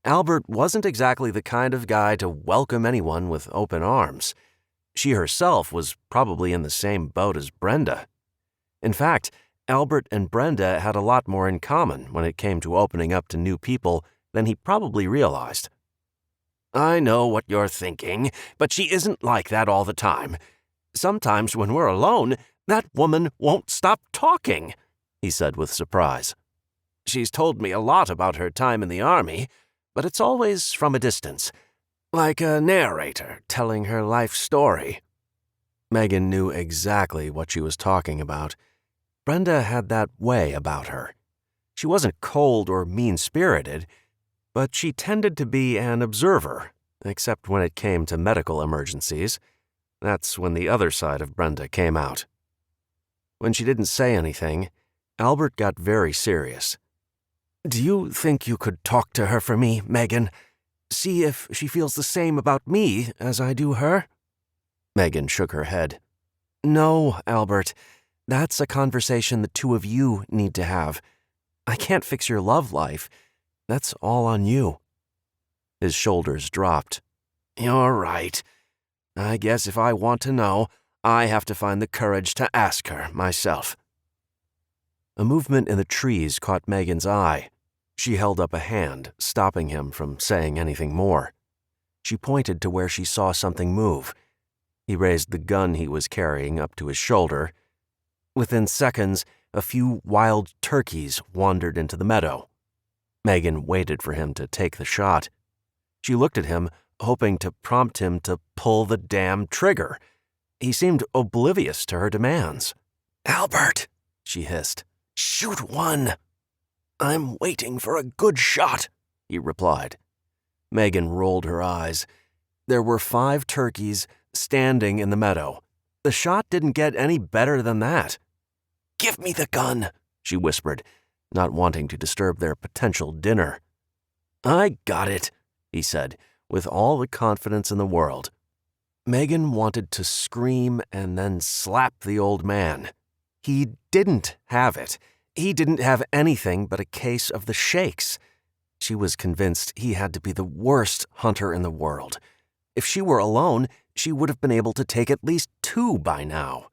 Albert wasn't exactly the kind of guy to welcome anyone with open arms. She herself was probably in the same boat as Brenda. In fact, Albert and Brenda had a lot more in common when it came to opening up to new people than he probably realized. "I know what you're thinking, but she isn't like that all the time. Sometimes when we're alone, that woman won't stop talking," he said with surprise. "She's told me a lot about her time in the army, but it's always from a distance, like a narrator telling her life story." Megan knew exactly what she was talking about. Brenda had that way about her. She wasn't cold or mean-spirited, but she tended to be an observer, except when it came to medical emergencies. That's when the other side of Brenda came out. When she didn't say anything, Albert got very serious. "Do you think you could talk to her for me, Megan? See if she feels the same about me as I do her?" Megan shook her head. "No, Albert. That's a conversation the two of you need to have. I can't fix your love life. That's all on you." His shoulders dropped. "You're right. I guess if I want to know, I have to find the courage to ask her myself." A movement in the trees caught Megan's eye. She held up a hand, stopping him from saying anything more. She pointed to where she saw something move. He raised the gun he was carrying up to his shoulder. Within seconds, a few wild turkeys wandered into the meadow. Megan waited for him to take the shot. She looked at him, hoping to prompt him to pull the damn trigger. He seemed oblivious to her demands. "Albert," she hissed, "shoot one." "I'm waiting for a good shot," he replied. Megan rolled her eyes. There were 5 turkeys standing in the meadow. The shot didn't get any better than that. "Give me the gun," she whispered, not wanting to disturb their potential dinner. "I got it," he said, with all the confidence in the world. Megan wanted to scream and then slap the old man. He didn't have it. He didn't have anything but a case of the shakes. She was convinced he had to be the worst hunter in the world. If she were alone, she would have been able to take at least 2 by now.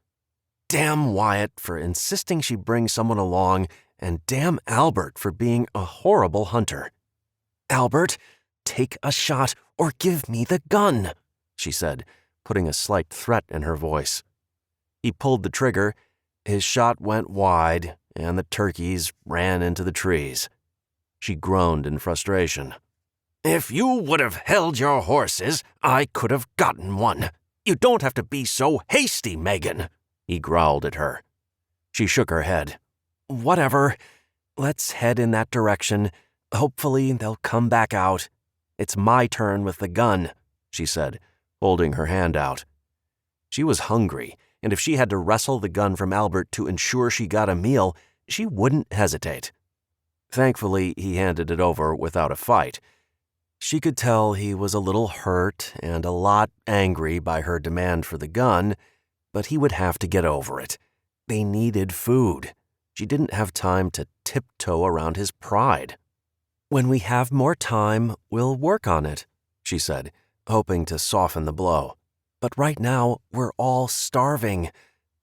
Damn Wyatt for insisting she bring someone along, and damn Albert for being a horrible hunter. "Albert, take a shot or give me the gun," she said, putting a slight threat in her voice. He pulled the trigger. His shot went wide, and the turkeys ran into the trees. She groaned in frustration. "If you would have held your horses, I could have gotten one. You don't have to be so hasty, Megan," he growled at her. She shook her head. "Whatever. Let's head in that direction. Hopefully they'll come back out. It's my turn with the gun," she said, holding her hand out. She was hungry, and if she had to wrestle the gun from Albert to ensure she got a meal, she wouldn't hesitate. Thankfully, he handed it over without a fight. She could tell he was a little hurt and a lot angry by her demand for the gun, but he would have to get over it. They needed food. She didn't have time to tiptoe around his pride. "When we have more time, we'll work on it," she said, hoping to soften the blow. "But right now, we're all starving.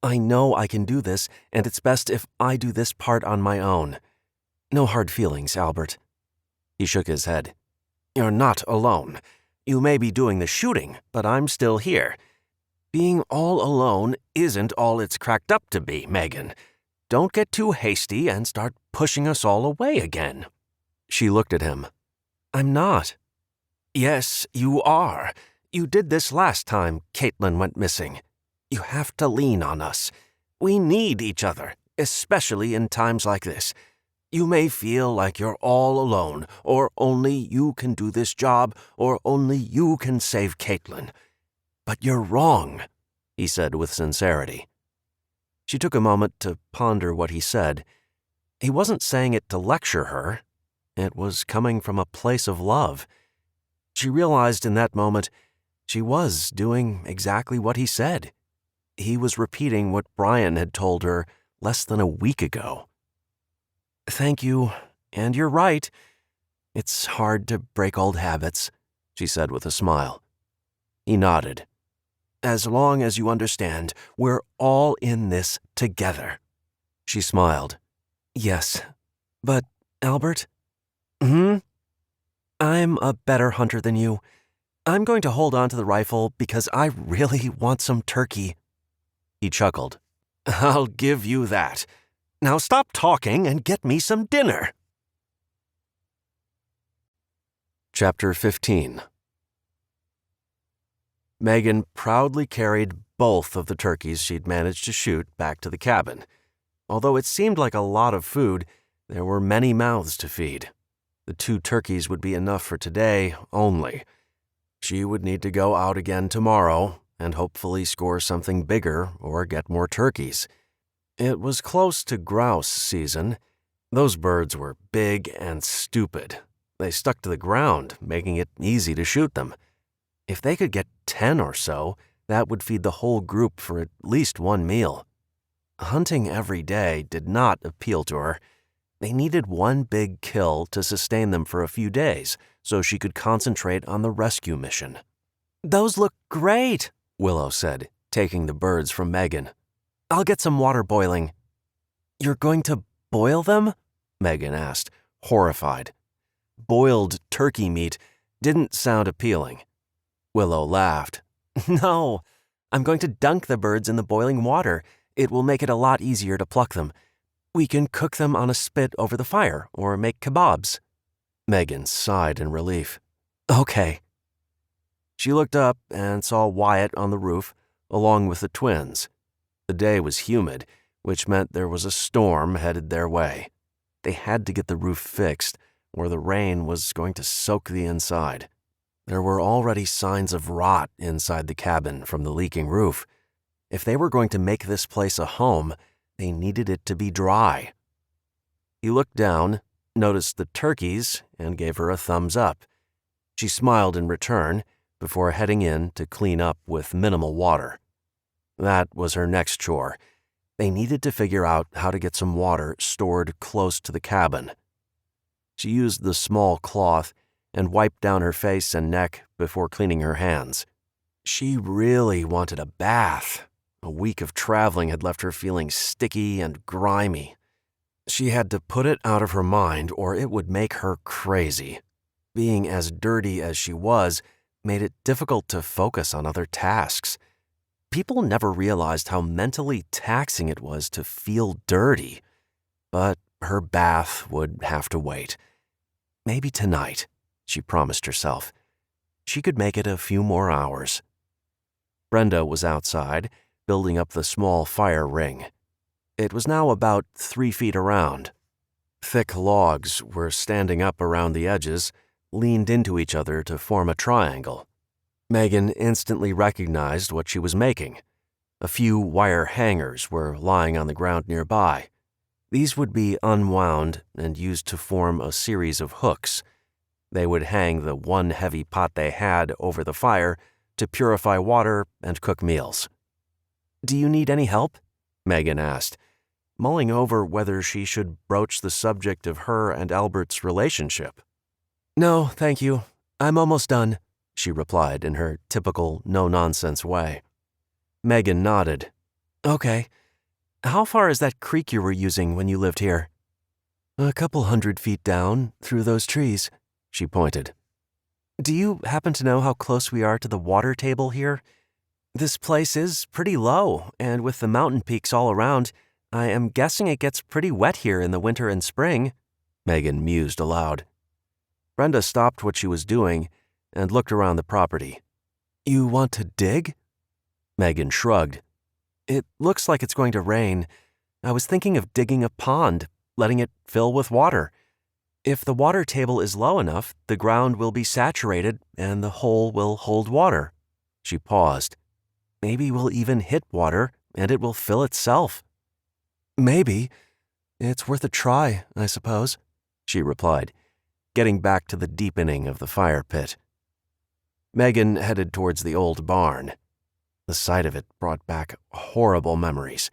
I know I can do this, and it's best if I do this part on my own. No hard feelings, Albert." He shook his head. "You're not alone. You may be doing the shooting, but I'm still here. Being all alone isn't all it's cracked up to be, Megan. Don't get too hasty and start pushing us all away again." She looked at him. "I'm not." "Yes, you are. You did this last time Caitlin went missing. You have to lean on us. We need each other, especially in times like this. You may feel like you're all alone, or only you can do this job, or only you can save Caitlin. But you're wrong," he said with sincerity. She took a moment to ponder what he said. He wasn't saying it to lecture her. It was coming from a place of love. She realized in that moment she was doing exactly what he said. He was repeating what Brian had told her less than a week ago. "Thank you, and you're right. It's hard to break old habits," she said with a smile. He nodded. "As long as you understand, we're all in this together." She smiled. "Yes, but, Albert?" "I'm a better hunter than you. I'm going to hold on to the rifle because I really want some turkey." He chuckled. "I'll give you that. Now stop talking and get me some dinner." Chapter 15. Megan proudly carried both of the turkeys she'd managed to shoot back to the cabin. Although it seemed like a lot of food, there were many mouths to feed. The 2 turkeys would be enough for today only. She would need to go out again tomorrow and hopefully score something bigger or get more turkeys. It was close to grouse season. Those birds were big and stupid. They stuck to the ground, making it easy to shoot them. If they could get 10 or so, that would feed the whole group for at least one meal. Hunting every day did not appeal to her. They needed one big kill to sustain them for a few days so she could concentrate on the rescue mission. "Those look great," Willow said, taking the birds from Megan. "I'll get some water boiling." "You're going to boil them?" Megan asked, horrified. Boiled turkey meat didn't sound appealing. Willow laughed. "No, I'm going to dunk the birds in the boiling water. It will make it a lot easier to pluck them. We can cook them on a spit over the fire or make kebabs." Megan sighed in relief. Okay. She looked up and saw Wyatt on the roof, along with the twins. The day was humid, which meant there was a storm headed their way. They had to get the roof fixed, or the rain was going to soak the inside. There were already signs of rot inside the cabin from the leaking roof. If they were going to make this place a home, they needed it to be dry. He looked down, noticed the turkeys, and gave her a thumbs up. She smiled in return before heading in to clean up with minimal water. That was her next chore. They needed to figure out how to get some water stored close to the cabin. She used the small cloth and wiped down her face and neck before cleaning her hands. She really wanted a bath. A week of traveling had left her feeling sticky and grimy. She had to put it out of her mind or it would make her crazy. Being as dirty as she was made it difficult to focus on other tasks. People never realized how mentally taxing it was to feel dirty. But her bath would have to wait. Maybe tonight, she promised herself. She could make it a few more hours. Brenda was outside, building up the small fire ring. It was now about 3 feet around. Thick logs were standing up around the edges, leaned into each other to form a triangle. Megan instantly recognized what she was making. A few wire hangers were lying on the ground nearby. These would be unwound and used to form a series of hooks. They would hang the one heavy pot they had over the fire to purify water and cook meals. "Do you need any help?" Megan asked, mulling over whether she should broach the subject of her and Albert's relationship. "No, thank you. I'm almost done," she replied in her typical no-nonsense way. Megan nodded. "Okay. How far is that creek you were using when you lived here?" "A couple 100 feet down, through those trees," she pointed. "Do you happen to know how close we are to the water table here? This place is pretty low, and with the mountain peaks all around, I am guessing it gets pretty wet here in the winter and spring," Megan mused aloud. Brenda stopped what she was doing and looked around the property. "You want to dig?" Megan shrugged. "It looks like it's going to rain. I was thinking of digging a pond, letting it fill with water. If the water table is low enough, the ground will be saturated and the hole will hold water." She paused. "Maybe we'll even hit water and it will fill itself." "Maybe. It's worth a try, I suppose," she replied, getting back to the deepening of the fire pit. Megan headed towards the old barn. The sight of it brought back horrible memories.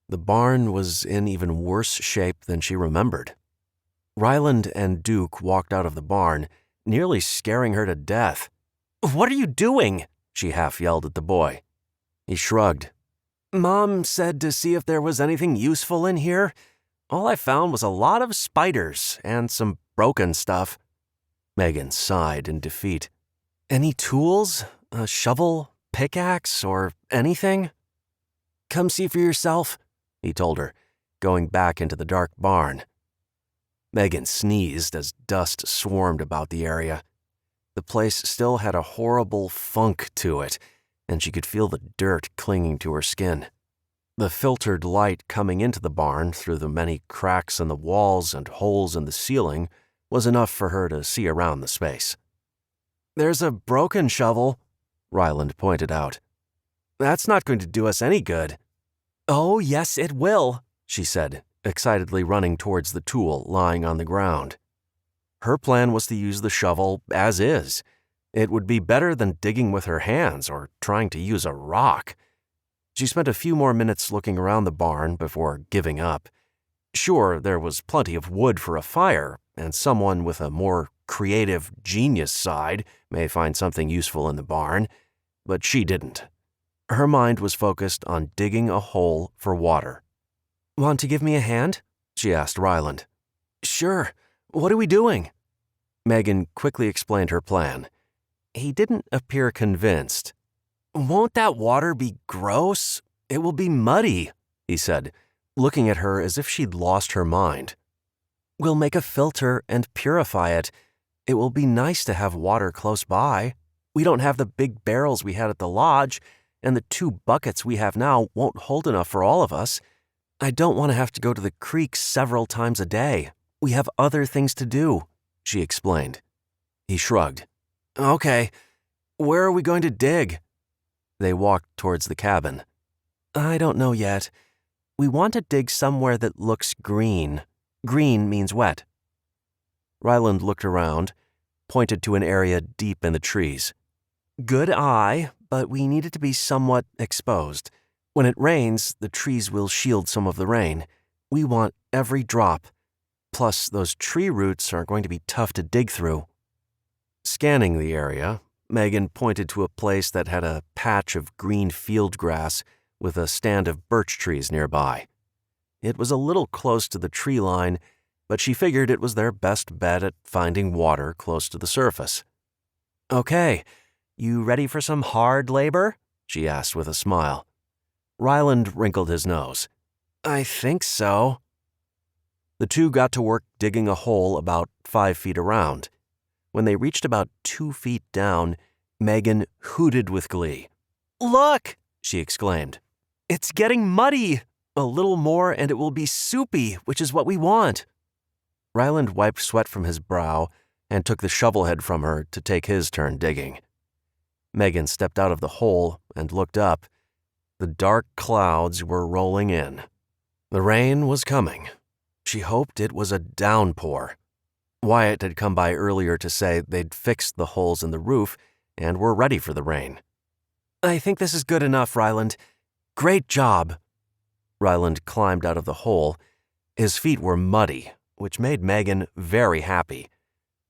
The barn was in even worse shape than she remembered. Ryland and Duke walked out of the barn, nearly scaring her to death. "What are you doing?" she half yelled at the boy. He shrugged. "Mom said to see if there was anything useful in here. All I found was a lot of spiders and some broken stuff." Megan sighed in defeat. "Any tools? A shovel, pickaxe, or anything?" "Come see for yourself," he told her, going back into the dark barn. Megan sneezed as dust swarmed about the area. The place still had a horrible funk to it, and she could feel the dirt clinging to her skin. The filtered light coming into the barn through the many cracks in the walls and holes in the ceiling was enough for her to see around the space. "There's a broken shovel," Ryland pointed out. "That's not going to do us any good." "Oh, yes, it will," she said, excitedly running towards the tool lying on the ground. Her plan was to use the shovel as is. It would be better than digging with her hands or trying to use a rock. She spent a few more minutes looking around the barn before giving up. Sure, there was plenty of wood for a fire, and someone with a more creative genius side may find something useful in the barn, but she didn't. Her mind was focused on digging a hole for water. "Want to give me a hand?" she asked Ryland. "Sure. What are we doing?" Megan quickly explained her plan. He didn't appear convinced. "Won't that water be gross? It will be muddy," he said, looking at her as if she'd lost her mind. We'll make a filter and purify it. It will be nice to have water close by. We don't have the big barrels we had at the lodge, and the 2 buckets we have now won't hold enough for all of us. I don't want to have to go to the creek several times a day. We have other things to do," she explained. He shrugged. "Okay, where are we going to dig?" They walked towards the cabin. "I don't know yet. We want to dig somewhere that looks green. Green means wet." Ryland looked around, pointed to an area deep in the trees. "Good eye, but we need it to be somewhat exposed. When it rains, the trees will shield some of the rain. We want every drop. Plus, those tree roots are going to be tough to dig through." Scanning the area, Megan pointed to a place that had a patch of green field grass with a stand of birch trees nearby. It was a little close to the tree line, but she figured it was their best bet at finding water close to the surface. "Okay, you ready for some hard labor?" she asked with a smile. Ryland wrinkled his nose. "I think so." The 2 got to work digging a hole about 5 feet around. When they reached about 2 feet down, Megan hooted with glee. "Look!" she exclaimed. "It's getting muddy! A little more and it will be soupy, which is what we want." Ryland wiped sweat from his brow and took the shovel head from her to take his turn digging. Megan stepped out of the hole and looked up. The dark clouds were rolling in. The rain was coming. She hoped it was a downpour. Wyatt had come by earlier to say they'd fixed the holes in the roof and were ready for the rain. "I think this is good enough, Ryland. Great job." Ryland climbed out of the hole. His feet were muddy, which made Megan very happy.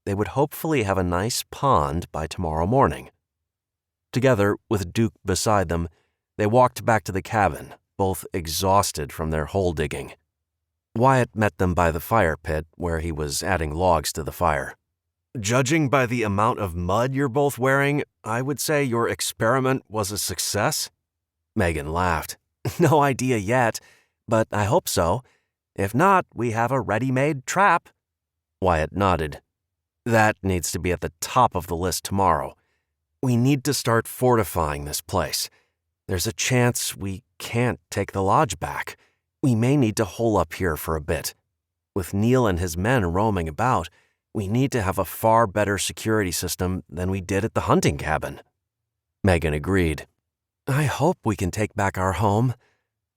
They would hopefully have a nice pond by tomorrow morning. Together, with Duke beside them, they walked back to the cabin, both exhausted from their hole digging. Wyatt met them by the fire pit, where he was adding logs to the fire. "Judging by the amount of mud you're both wearing, I would say your experiment was a success?" Megan laughed. "No idea yet, but I hope so. If not, we have a ready-made trap." Wyatt nodded. "That needs to be at the top of the list tomorrow. We need to start fortifying this place. There's a chance we can't take the lodge back. We may need to hole up here for a bit. With Neil and his men roaming about, we need to have a far better security system than we did at the hunting cabin." Megan agreed. "I hope we can take back our home.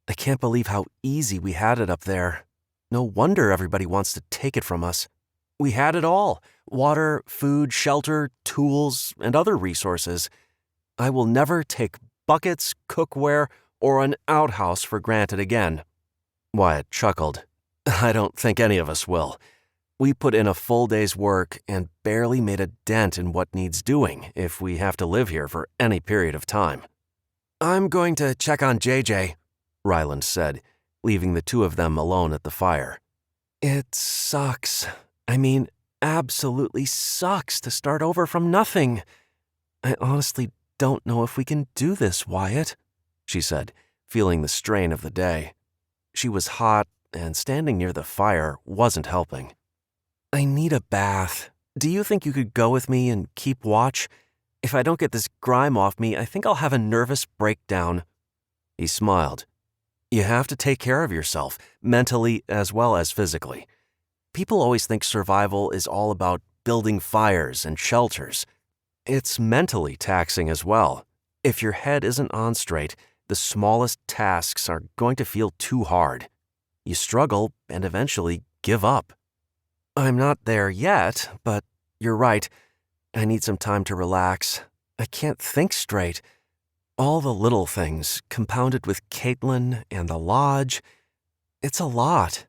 I can't believe how easy we had it up there. No wonder everybody wants to take it from us. We had it all: water, food, shelter, tools, and other resources. I will never take buckets, cookware, or an outhouse for granted again." Wyatt chuckled. "I don't think any of us will. We put in a full day's work and barely made a dent in what needs doing if we have to live here for any period of time." "I'm going to check on JJ," Ryland said, leaving the 2 of them alone at the fire. "It sucks. I mean, absolutely sucks to start over from nothing. I honestly don't know if we can do this, Wyatt," she said, feeling the strain of the day. She was hot, and standing near the fire wasn't helping. "I need a bath. Do you think you could go with me and keep watch? If I don't get this grime off me, I think I'll have a nervous breakdown." He smiled. "You have to take care of yourself, mentally as well as physically. People always think survival is all about building fires and shelters. It's mentally taxing as well. If your head isn't on straight, the smallest tasks are going to feel too hard. You struggle and eventually give up." "I'm not there yet, but you're right. I need some time to relax. I can't think straight. All the little things, compounded with Caitlin and the lodge. It's a lot.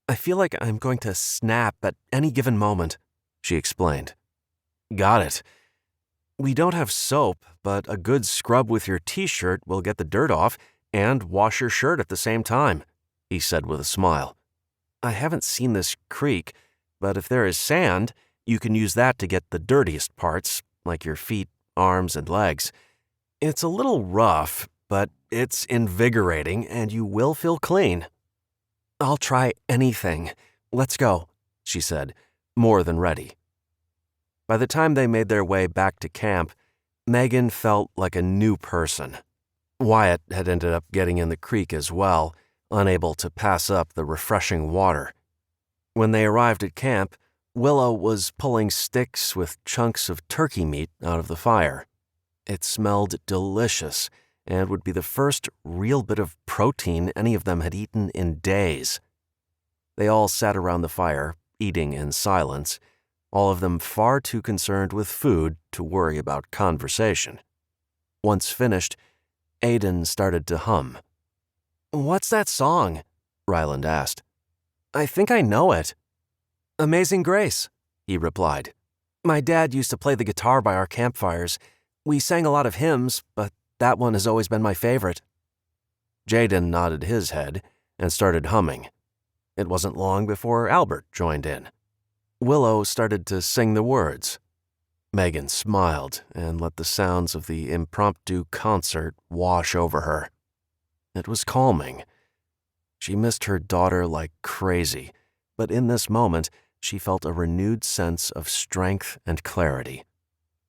I feel like I'm going to snap at any given moment," she explained. "Got it. We don't have soap, but a good scrub with your t-shirt will get the dirt off and wash your shirt at the same time," he said with a smile. "I haven't seen this creek, but if there is sand, you can use that to get the dirtiest parts, like your feet, arms, and legs. It's a little rough, but it's invigorating and you will feel clean." "I'll try anything. Let's go," she said, more than ready. By the time they made their way back to camp, Megan felt like a new person. Wyatt had ended up getting in the creek as well, unable to pass up the refreshing water. When they arrived at camp, Willow was pulling sticks with chunks of turkey meat out of the fire. It smelled delicious and would be the first real bit of protein any of them had eaten in days. They all sat around the fire, eating in silence, all of them far too concerned with food to worry about conversation. Once finished, Aiden started to hum. "What's that song?" Ryland asked. "I think I know it." "Amazing Grace," he replied. "My dad used to play the guitar by our campfires. We sang a lot of hymns, but that one has always been my favorite." Jaden nodded his head and started humming. It wasn't long before Albert joined in. Willow started to sing the words. Megan smiled and let the sounds of the impromptu concert wash over her. It was calming. She missed her daughter like crazy, but in this moment, she felt a renewed sense of strength and clarity.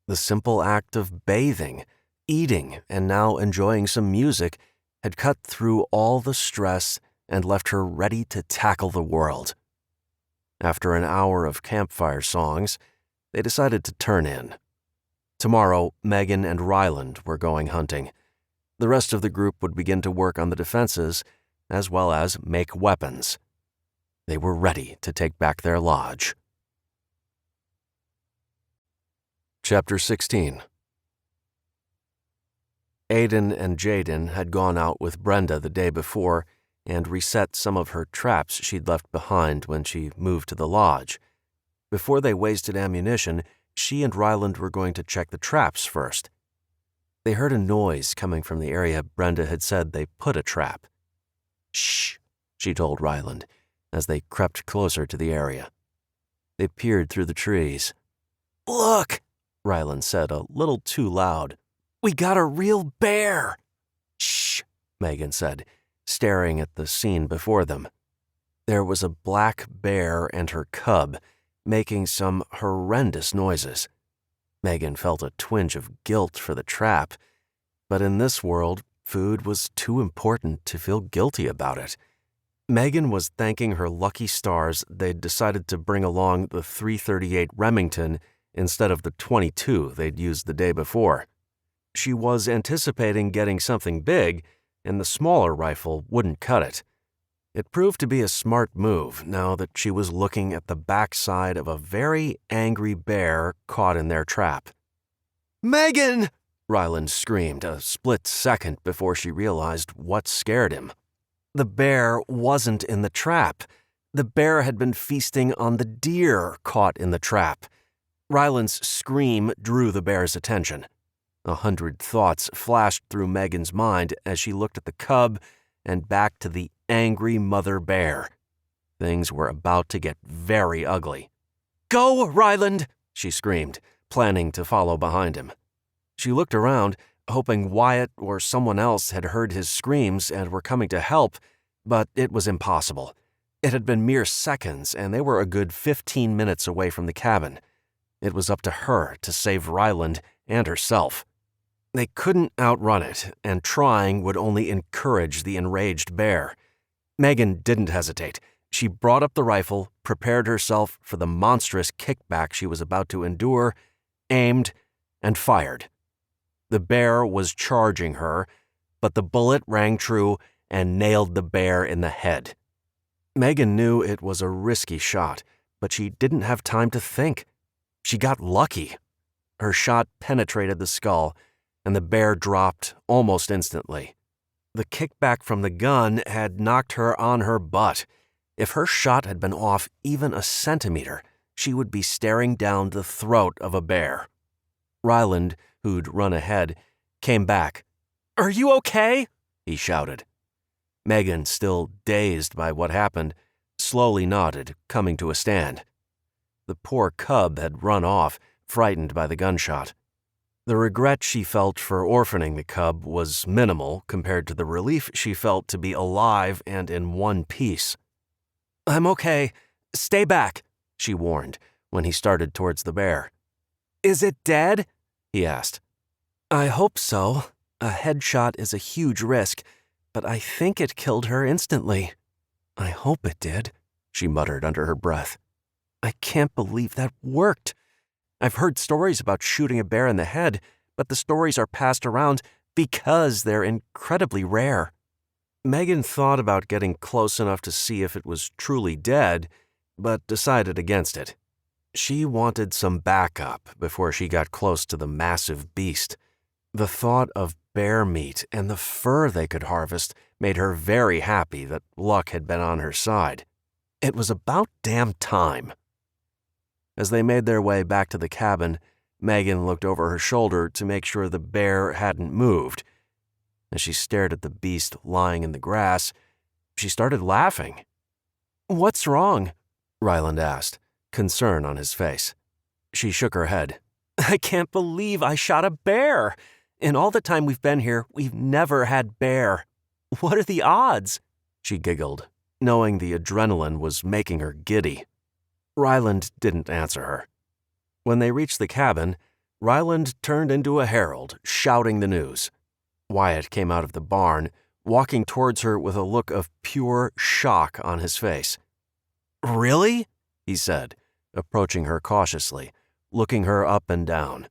The simple act of bathing, eating, and now enjoying some music had cut through all the stress and left her ready to tackle the world. After an hour of campfire songs, they decided to turn in. Tomorrow, Megan and Ryland were going hunting. The rest of the group would begin to work on the defenses, as well as make weapons. They were ready to take back their lodge. Chapter 16. Aiden and Jaden had gone out with Brenda the day before and reset some of her traps she'd left behind when she moved to the lodge. Before they wasted ammunition, she and Ryland were going to check the traps first. They heard a noise coming from the area Brenda had said they put a trap. "Shh," she told Ryland, as they crept closer to the area. They peered through the trees. "Look," Ryland said a little too loud. "We got a real bear." "Shh," Megan said, staring at the scene before them. There was a black bear and her cub, making some horrendous noises. Megan felt a twinge of guilt for the trap, but in this world, food was too important to feel guilty about it. Megan was thanking her lucky stars they'd decided to bring along the .338 Remington instead of the .22 they'd used the day before. She was anticipating getting something big, and the smaller rifle wouldn't cut it. It proved to be a smart move now that she was looking at the backside of a very angry bear caught in their trap. "Megan!" Ryland screamed a split second before she realized what scared him. The bear wasn't in the trap. The bear had been feasting on the deer caught in the trap. Ryland's scream drew the bear's attention. 100 thoughts flashed through Megan's mind as she looked at the cub and back to the angry mother bear. Things were about to get very ugly. "Go, Ryland!" she screamed, planning to follow behind him. She looked around, hoping Wyatt or someone else had heard his screams and were coming to help, but it was impossible. It had been mere seconds, and they were a good 15 minutes away from the cabin. It was up to her to save Ryland and herself. They couldn't outrun it, and trying would only encourage the enraged bear. Megan didn't hesitate. She brought up the rifle, prepared herself for the monstrous kickback she was about to endure, aimed, and fired. The bear was charging her, but the bullet rang true and nailed the bear in the head. Megan knew it was a risky shot, but she didn't have time to think. She got lucky. Her shot penetrated the skull, and the bear dropped almost instantly. The kickback from the gun had knocked her on her butt. If her shot had been off even a centimeter, she would be staring down the throat of a bear. Ryland, who'd run ahead, came back. "Are you okay?" he shouted. Megan, still dazed by what happened, slowly nodded, coming to a stand. The poor cub had run off, frightened by the gunshot. The regret she felt for orphaning the cub was minimal compared to the relief she felt to be alive and in one piece. "I'm okay. Stay back," she warned when he started towards the bear. "Is it dead?" he asked. "I hope so. A headshot is a huge risk, but I think it killed her instantly." "I hope it did," she muttered under her breath. "I can't believe that worked. I've heard stories about shooting a bear in the head, but the stories are passed around because they're incredibly rare." Megan thought about getting close enough to see if it was truly dead, but decided against it. She wanted some backup before she got close to the massive beast. The thought of bear meat and the fur they could harvest made her very happy that luck had been on her side. It was about damn time. As they made their way back to the cabin, Megan looked over her shoulder to make sure the bear hadn't moved. As she stared at the beast lying in the grass, she started laughing. "What's wrong?" Ryland asked, concern on his face. She shook her head. "I can't believe I shot a bear. In all the time we've been here, we've never had bear. What are the odds?" She giggled, knowing the adrenaline was making her giddy. Ryland didn't answer her. When they reached the cabin, Ryland turned into a herald, shouting the news. Wyatt came out of the barn, walking towards her with a look of pure shock on his face. "Really?" he said, approaching her cautiously, looking her up and down.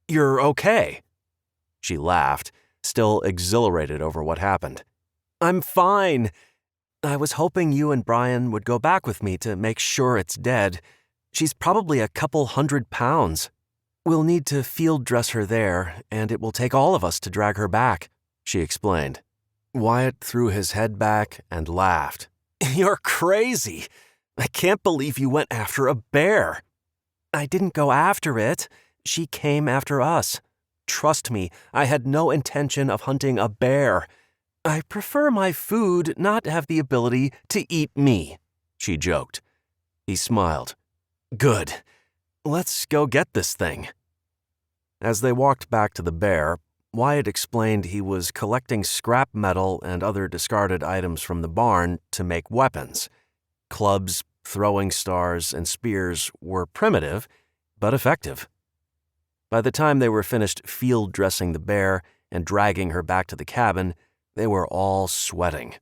"You're okay?" She laughed, still exhilarated over what happened. "I'm fine. I was hoping you and Brian would go back with me to make sure it's dead. She's probably a couple 100 pounds. We'll need to field dress her there, and it will take all of us to drag her back," she explained. Wyatt threw his head back and laughed. "You're crazy. I can't believe you went after a bear." "I didn't go after it. She came after us. Trust me, I had no intention of hunting a bear. I prefer my food not have the ability to eat me," she joked. He smiled. "Good. Let's go get this thing." As they walked back to the bear, Wyatt explained he was collecting scrap metal and other discarded items from the barn to make weapons. Clubs, throwing stars, and spears were primitive, but effective. By the time they were finished field dressing the bear and dragging her back to the cabin, they were all sweating.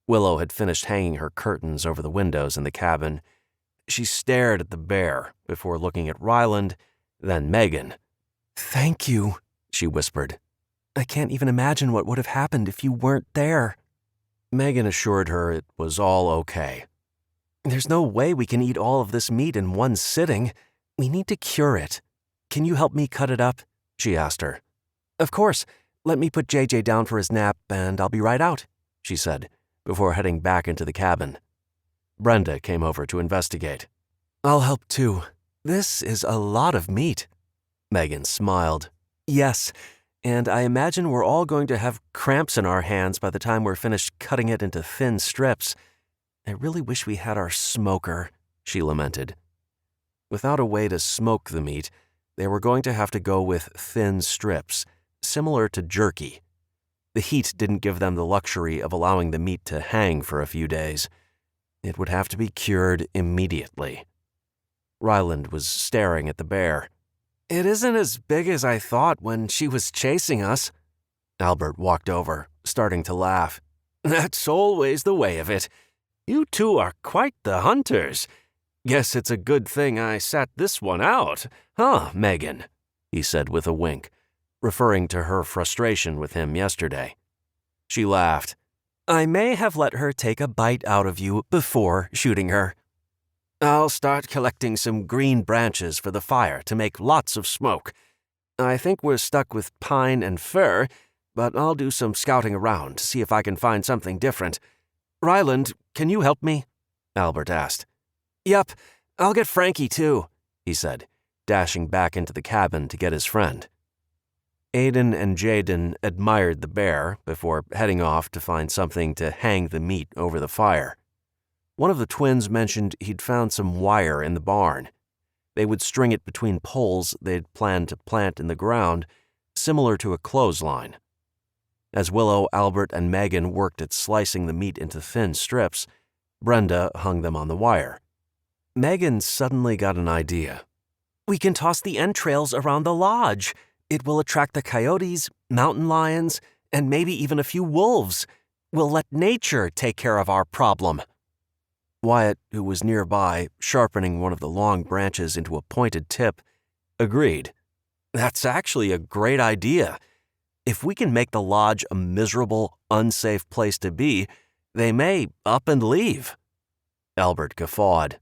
Willow had finished hanging her curtains over the windows in the cabin. She stared at the bear before looking at Ryland, then Megan. "Thank you," she whispered. "I can't even imagine what would have happened if you weren't there." Megan assured her it was all okay. "There's no way we can eat all of this meat in one sitting. We need to cure it. Can you help me cut it up?" she asked her. "Of course. Let me put JJ down for his nap, and I'll be right out," she said, before heading back into the cabin. Brenda came over to investigate. "I'll help too. This is a lot of meat." Megan smiled. "Yes, and I imagine we're all going to have cramps in our hands by the time we're finished cutting it into thin strips. I really wish we had our smoker," she lamented. Without a way to smoke the meat, they were going to have to go with thin strips, similar to jerky. The heat didn't give them the luxury of allowing the meat to hang for a few days. It would have to be cured immediately. Ryland was staring at the bear. "It isn't as big as I thought when she was chasing us." Albert walked over, starting to laugh. "That's always the way of it. You two are quite the hunters. Guess it's a good thing I sat this one out, huh, Megan?" he said with a wink, referring to her frustration with him yesterday. She laughed. "I may have let her take a bite out of you before shooting her. I'll start collecting some green branches for the fire to make lots of smoke. I think we're stuck with pine and fir, but I'll do some scouting around to see if I can find something different. Ryland, can you help me?" Albert asked. "Yup, I'll get Frankie too," he said, dashing back into the cabin to get his friend. Aiden and Jaden admired the bear before heading off to find something to hang the meat over the fire. One of the twins mentioned he'd found some wire in the barn. They would string it between poles they'd planned to plant in the ground, similar to a clothesline. As Willow, Albert, and Megan worked at slicing the meat into thin strips, Brenda hung them on the wire. Megan suddenly got an idea. We can toss the entrails around the lodge. It will attract the coyotes, mountain lions, and maybe even a few wolves. We'll let nature take care of our problem. Wyatt, who was nearby, sharpening one of the long branches into a pointed tip, agreed. That's actually a great idea. If we can make the lodge a miserable, unsafe place to be, they may up and leave. Albert guffawed.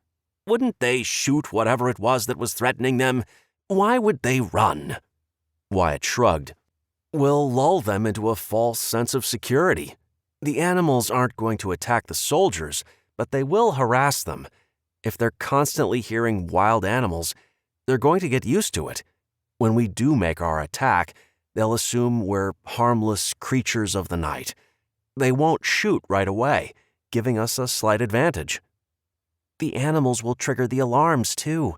Wouldn't they shoot whatever it was that was threatening them? Why would they run? Wyatt shrugged. We'll lull them into a false sense of security. The animals aren't going to attack the soldiers, but they will harass them. If they're constantly hearing wild animals, they're going to get used to it. When we do make our attack, they'll assume we're harmless creatures of the night. They won't shoot right away, giving us a slight advantage. The animals will trigger the alarms, too.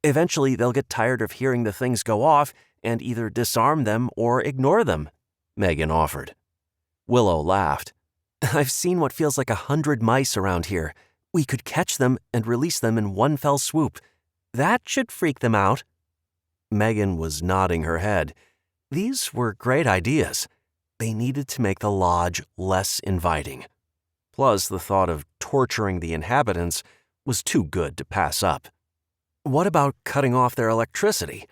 Eventually, they'll get tired of hearing the things go off and either disarm them or ignore them, Megan offered. Willow laughed. I've seen what feels like 100 mice around here. We could catch them and release them in one fell swoop. That should freak them out. Megan was nodding her head. These were great ideas. They needed to make the lodge less inviting. Plus, the thought of torturing the inhabitants was too good to pass up. What about cutting off their electricity?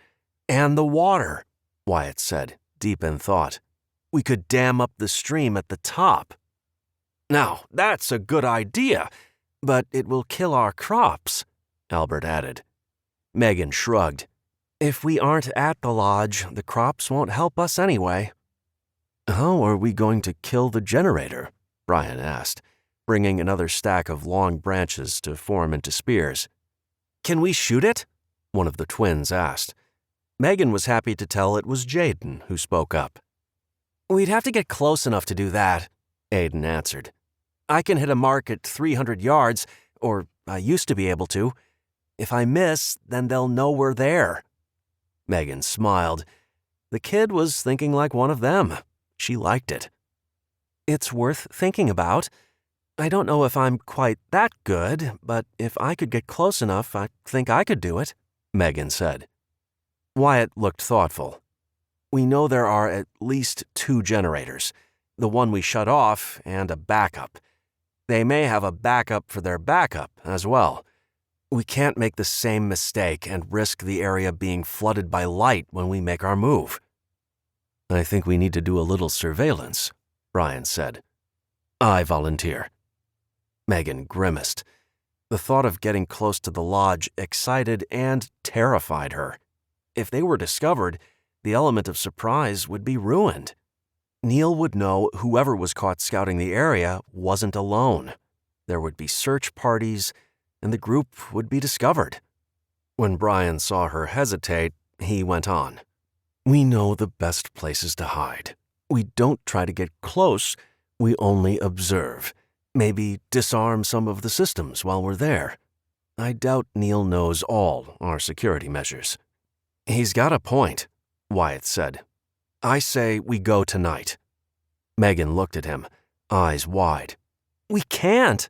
And the water, Wyatt said, deep in thought. We could dam up the stream at the top. Now, that's a good idea, but it will kill our crops, Albert added. Megan shrugged. If we aren't at the lodge, the crops won't help us anyway. How are we going to kill the generator? Brian asked, bringing another stack of long branches to form into spears. Can we shoot it? One of the twins asked. Megan was happy to tell it was Jaden who spoke up. We'd have to get close enough to do that, Aiden answered. I can hit a mark at 300 yards, or I used to be able to. If I miss, then they'll know we're there. Megan smiled. The kid was thinking like one of them. She liked it. It's worth thinking about. I don't know if I'm quite that good, but if I could get close enough, I think I could do it, Megan said. Wyatt looked thoughtful. We know there are at least 2 generators, the one we shut off and a backup. They may have a backup for their backup as well. We can't make the same mistake and risk the area being flooded by light when we make our move. I think we need to do a little surveillance, Brian said. I volunteer. Megan grimaced. The thought of getting close to the lodge excited and terrified her. If they were discovered, the element of surprise would be ruined. Neil would know whoever was caught scouting the area wasn't alone. There would be search parties, and the group would be discovered. When Brian saw her hesitate, he went on. We know the best places to hide. We don't try to get close, we only observe. Maybe disarm some of the systems while we're there. I doubt Neil knows all our security measures. He's got a point, Wyatt said. I say we go tonight. Megan looked at him, eyes wide. We can't.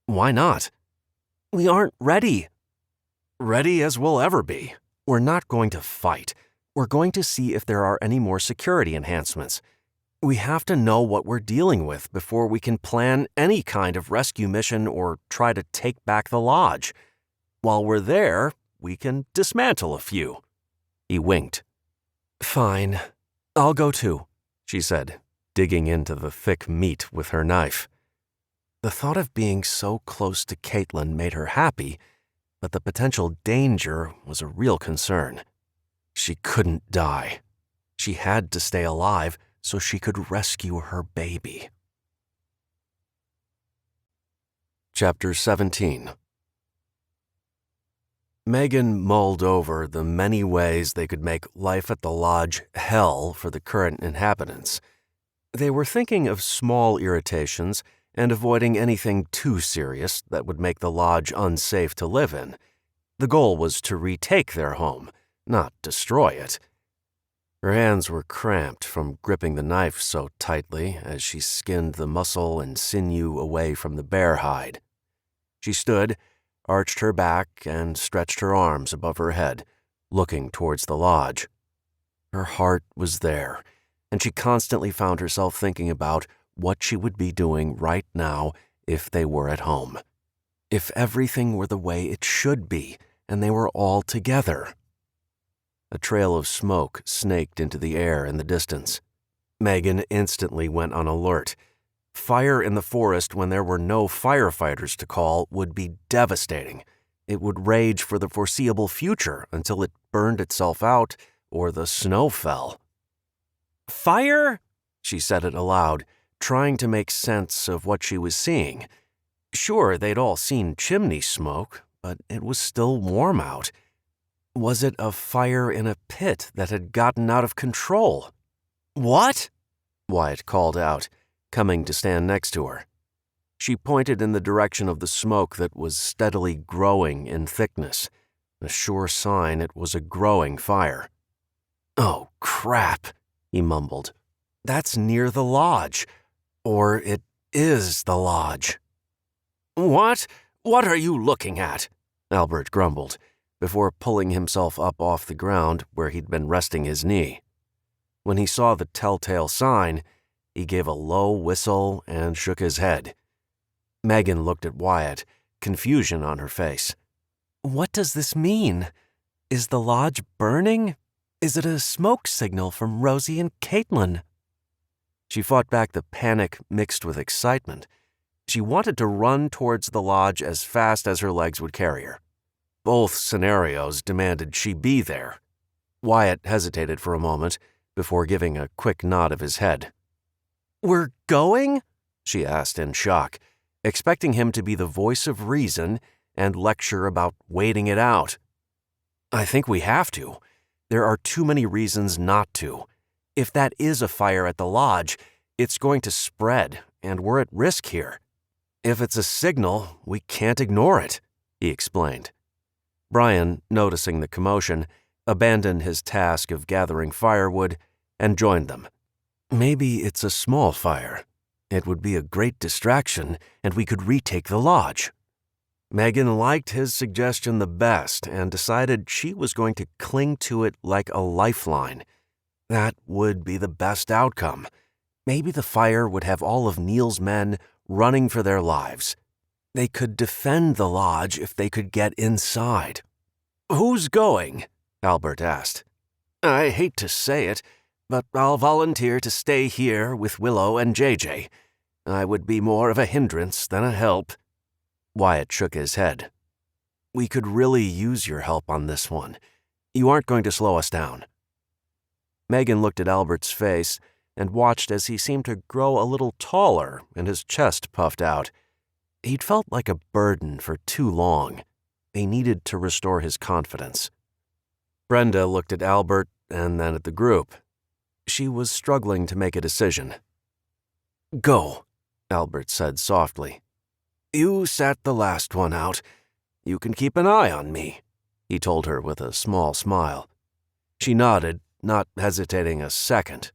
Why not? We aren't ready. Ready as we'll ever be. We're not going to fight. We're going to see if there are any more security enhancements. We have to know what we're dealing with before we can plan any kind of rescue mission or try to take back the lodge. While we're there, we can dismantle a few. He winked. Fine. I'll go too, she said, digging into the thick meat with her knife. The thought of being so close to Caitlin made her happy, but the potential danger was a real concern. She couldn't die. She had to stay alive so she could rescue her baby. Chapter 17. Megan mulled over the many ways they could make life at the lodge hell for the current inhabitants. They were thinking of small irritations and avoiding anything too serious that would make the lodge unsafe to live in. The goal was to retake their home, not destroy it. Her hands were cramped from gripping the knife so tightly as she skinned the muscle and sinew away from the bear hide. She stood, arched her back, and stretched her arms above her head, looking towards the lodge. Her heart was there, and she constantly found herself thinking about what she would be doing right now if they were at home. If everything were the way it should be, and they were all together. A trail of smoke snaked into the air in the distance. Megan instantly went on alert. Fire in the forest when there were no firefighters to call would be devastating. It would rage for the foreseeable future until it burned itself out or the snow fell. "Fire?" She said it aloud, trying to make sense of what she was seeing. Sure, they'd all seen chimney smoke, but it was still warm out. Was it a fire in a pit that had gotten out of control? "What?" Wyatt called out, coming to stand next to her. She pointed in the direction of the smoke that was steadily growing in thickness, a sure sign it was a growing fire. "Oh, crap," he mumbled. "That's near the lodge. Or it is the lodge." "What? What are you looking at?" Albert grumbled, before pulling himself up off the ground where he'd been resting his knee. When he saw the telltale sign, he gave a low whistle and shook his head. Megan looked at Wyatt, confusion on her face. "What does this mean? Is the lodge burning? Is it a smoke signal from Rosie and Caitlin?" She fought back the panic mixed with excitement. She wanted to run towards the lodge as fast as her legs would carry her. Both scenarios demanded she be there. Wyatt hesitated for a moment before giving a quick nod of his head. "We're going?" she asked in shock, expecting him to be the voice of reason and lecture about waiting it out. "I think we have to. There are too many reasons not to. If that is a fire at the lodge, it's going to spread, and we're at risk here. If it's a signal, we can't ignore it," he explained. Brian, noticing the commotion, abandoned his task of gathering firewood and joined them. "Maybe it's a small fire. It would be a great distraction, and we could retake the lodge." Megan liked his suggestion the best and decided she was going to cling to it like a lifeline. That would be the best outcome. Maybe the fire would have all of Neil's men running for their lives. They could defend the lodge if they could get inside. "Who's going?" Albert asked. "I hate to say it, but I'll volunteer to stay here with Willow and JJ. I would be more of a hindrance than a help." Wyatt shook his head. "We could really use your help on this one. You aren't going to slow us down." Megan looked at Albert's face and watched as he seemed to grow a little taller and his chest puffed out. He'd felt like a burden for too long. They needed to restore his confidence. Brenda looked at Albert and then at the group. She was struggling to make a decision. "Go," Albert said softly. "You sat the last one out. You can keep an eye on me," he told her with a small smile. She nodded, not hesitating a second.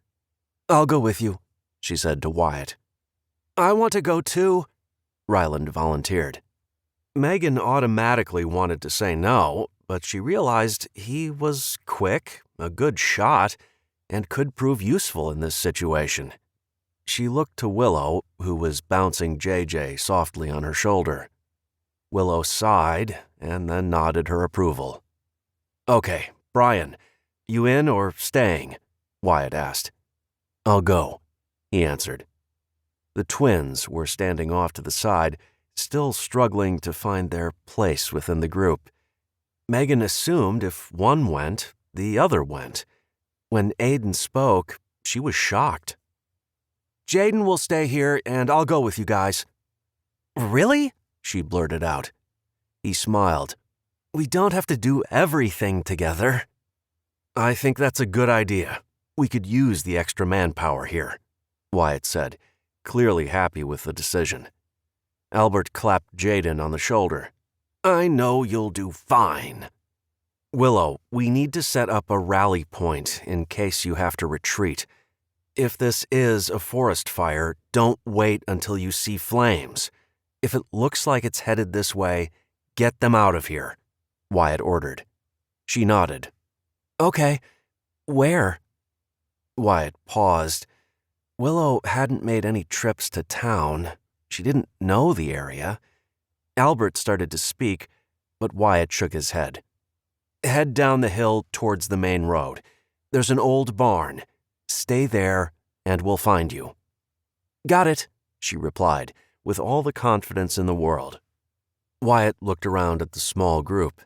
"I'll go with you," she said to Wyatt. "I want to go too," Ryland volunteered. Megan automatically wanted to say no, but she realized he was quick, a good shot, and could prove useful in this situation. She looked to Willow, who was bouncing JJ softly on her shoulder. Willow sighed and then nodded her approval. "Okay, Brian, you in or staying?" Wyatt asked. "I'll go," he answered. The twins were standing off to the side, still struggling to find their place within the group. Megan assumed if one went, the other went. When Aiden spoke, she was shocked. "Jaden will stay here, and I'll go with you guys." "Really?" she blurted out. He smiled. "We don't have to do everything together." "I think that's a good idea. We could use the extra manpower here," Wyatt said, clearly happy with the decision. Albert clapped Jaden on the shoulder. "I know you'll do fine." "Willow, we need to set up a rally point in case you have to retreat. If this is a forest fire, don't wait until you see flames. If it looks like it's headed this way, Get them out of here, Wyatt ordered. She nodded. Okay, where? Wyatt paused. Willow hadn't made any trips to town. She didn't know the area. Albert started to speak, but Wyatt shook his head. Head down the hill towards the main road. There's an old barn. Stay there, and we'll find you. Got it, she replied, with all the confidence in the world. Wyatt looked around at the small group.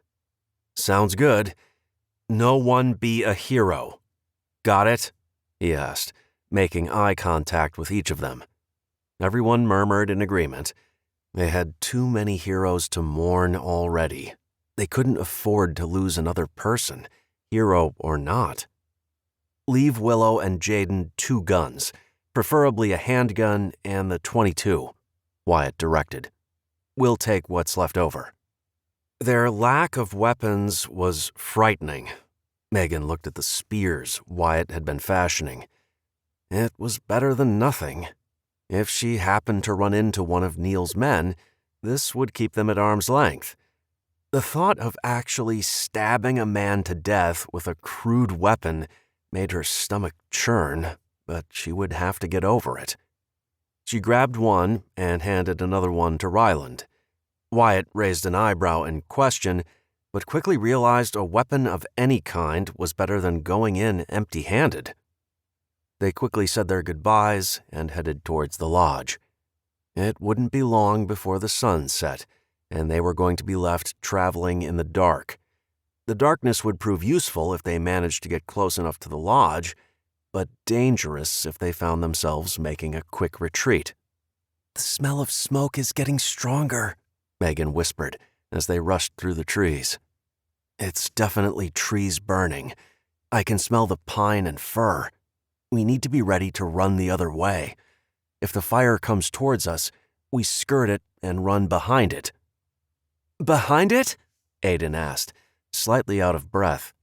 Sounds good. No one be a hero. Got it? He asked, making eye contact with each of them. Everyone murmured in agreement. They had too many heroes to mourn already. They couldn't afford to lose another person, hero or not. Leave Willow and Jaden 2 guns, preferably a handgun and the .22, Wyatt directed. We'll take what's left over. Their lack of weapons was frightening. Megan looked at the spears Wyatt had been fashioning. It was better than nothing. If she happened to run into one of Neil's men, this would keep them at arm's length. The thought of actually stabbing a man to death with a crude weapon made her stomach churn, but she would have to get over it. She grabbed one and handed another one to Ryland. Wyatt raised an eyebrow in question, but quickly realized a weapon of any kind was better than going in empty-handed. They quickly said their goodbyes and headed towards the lodge. It wouldn't be long before the sun set, and they were going to be left traveling in the dark. The darkness would prove useful if they managed to get close enough to the lodge, but dangerous if they found themselves making a quick retreat. The smell of smoke is getting stronger, Megan whispered as they rushed through the trees. It's definitely trees burning. I can smell the pine and fir. We need to be ready to run the other way. If the fire comes towards us, we skirt it and run behind it. Behind it? Aiden asked, slightly out of breath.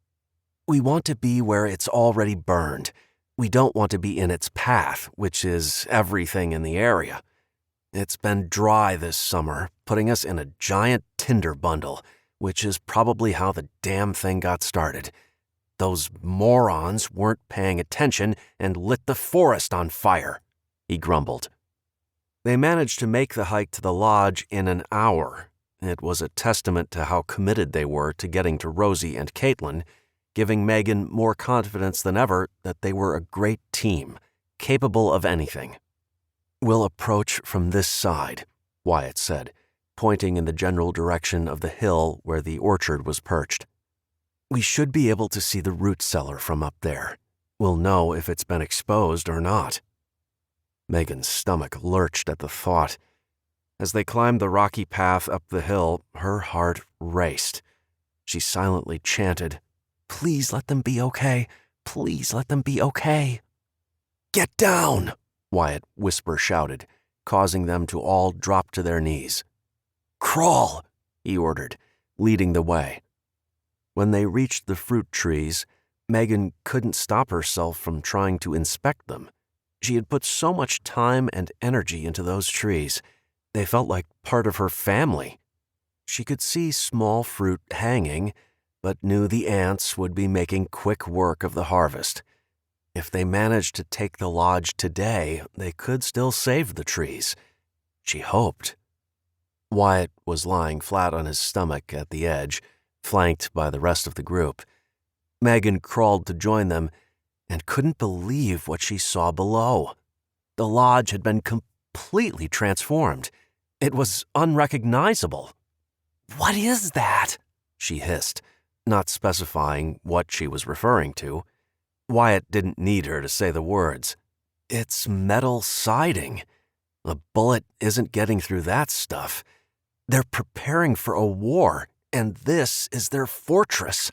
We want to be where it's already burned. We don't want to be in its path, which is everything in the area. It's been dry this summer, putting us in a giant tinder bundle, which is probably how the damn thing got started. Those morons weren't paying attention and lit the forest on fire, he grumbled. They managed to make the hike to the lodge in an hour. It was a testament to how committed they were to getting to Rosie and Caitlin, giving Megan more confidence than ever that they were a great team, capable of anything. We'll approach from this side, Wyatt said, pointing in the general direction of the hill where the orchard was perched. We should be able to see the root cellar from up there. We'll know if it's been exposed or not. Megan's stomach lurched at the thought. As they climbed the rocky path up the hill, her heart raced. She silently chanted, "Please let them be okay. Please let them be okay." "Get down!" Wyatt whisper shouted, causing them to all drop to their knees. "Crawl!" he ordered, leading the way. When they reached the fruit trees, Megan couldn't stop herself from trying to inspect them. She had put so much time and energy into those trees. They felt like part of her family. She could see small fruit hanging, but knew the ants would be making quick work of the harvest. If they managed to take the lodge today, they could still save the trees. She hoped. Wyatt was lying flat on his stomach at the edge, flanked by the rest of the group. Megan crawled to join them and couldn't believe what she saw below. The lodge had been completely transformed. It was unrecognizable. "What is that?" she hissed, not specifying what she was referring to. Wyatt didn't need her to say the words. It's metal siding. A bullet isn't getting through that stuff. They're preparing for a war, and this is their fortress.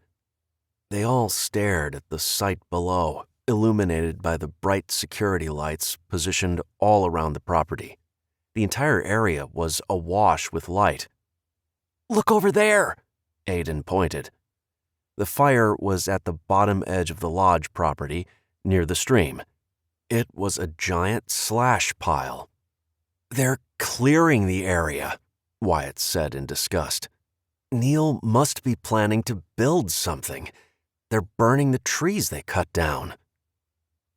They all stared at the site below, illuminated by the bright security lights positioned all around the property. The entire area was awash with light. "Look over there!" Aiden pointed. The fire was at the bottom edge of the lodge property, near the stream. It was a giant slash pile. "They're clearing the area," Wyatt said in disgust. Neil must be planning to build something. They're burning the trees they cut down.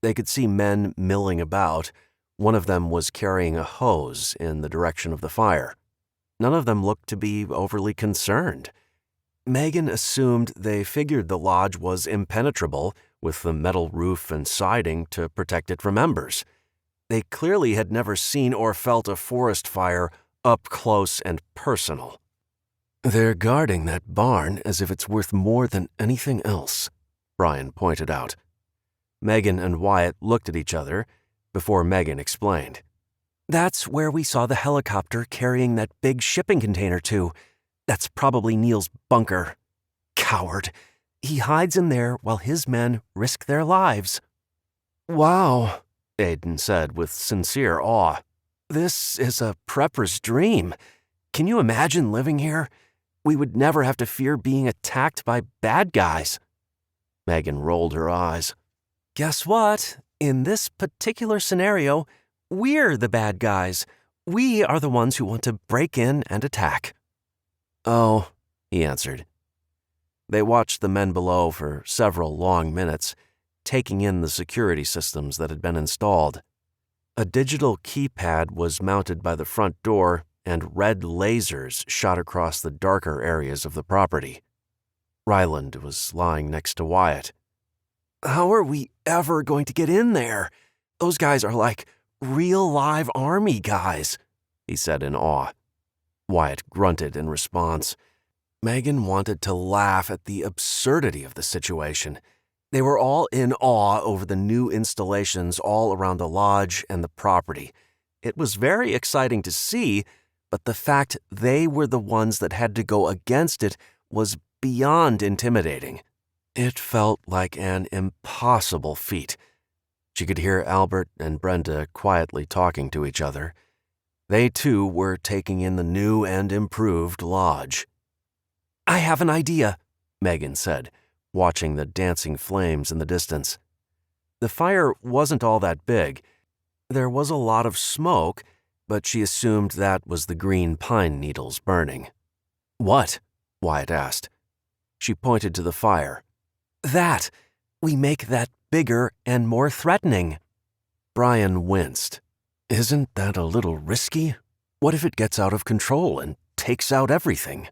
They could see men milling about. One of them was carrying a hose in the direction of the fire. None of them looked to be overly concerned. Megan assumed they figured the lodge was impenetrable, with the metal roof and siding to protect it from embers. They clearly had never seen or felt a forest fire up close and personal. "They're guarding that barn as if it's worth more than anything else," Brian pointed out. Megan and Wyatt looked at each other before Megan explained. "That's where we saw the helicopter carrying that big shipping container to. That's probably Neil's bunker. Coward. He hides in there while his men risk their lives." "Wow," Aiden said with sincere awe. "This is a prepper's dream. Can you imagine living here? We would never have to fear being attacked by bad guys." Megan rolled her eyes. "Guess what? In this particular scenario, we're the bad guys. We are the ones who want to break in and attack." "Oh," he answered. They watched the men below for several long minutes, taking in the security systems that had been installed. A digital keypad was mounted by the front door, and red lasers shot across the darker areas of the property. Ryland was lying next to Wyatt. "How are we ever going to get in there? Those guys are like real live army guys," he said in awe. Wyatt grunted in response. Megan wanted to laugh at the absurdity of the situation. They were all in awe over the new installations all around the lodge and the property. It was very exciting to see, but the fact they were the ones that had to go against it was beyond intimidating. It felt like an impossible feat. She could hear Albert and Brenda quietly talking to each other. They too were taking in the new and improved lodge. "I have an idea," Megan said, watching the dancing flames in the distance. The fire wasn't all that big. There was a lot of smoke, but she assumed that was the green pine needles burning. "What?" Wyatt asked. She pointed to the fire. "That! We make that bigger and more threatening." Brian winced. "Isn't that a little risky? What if it gets out of control and takes out everything?"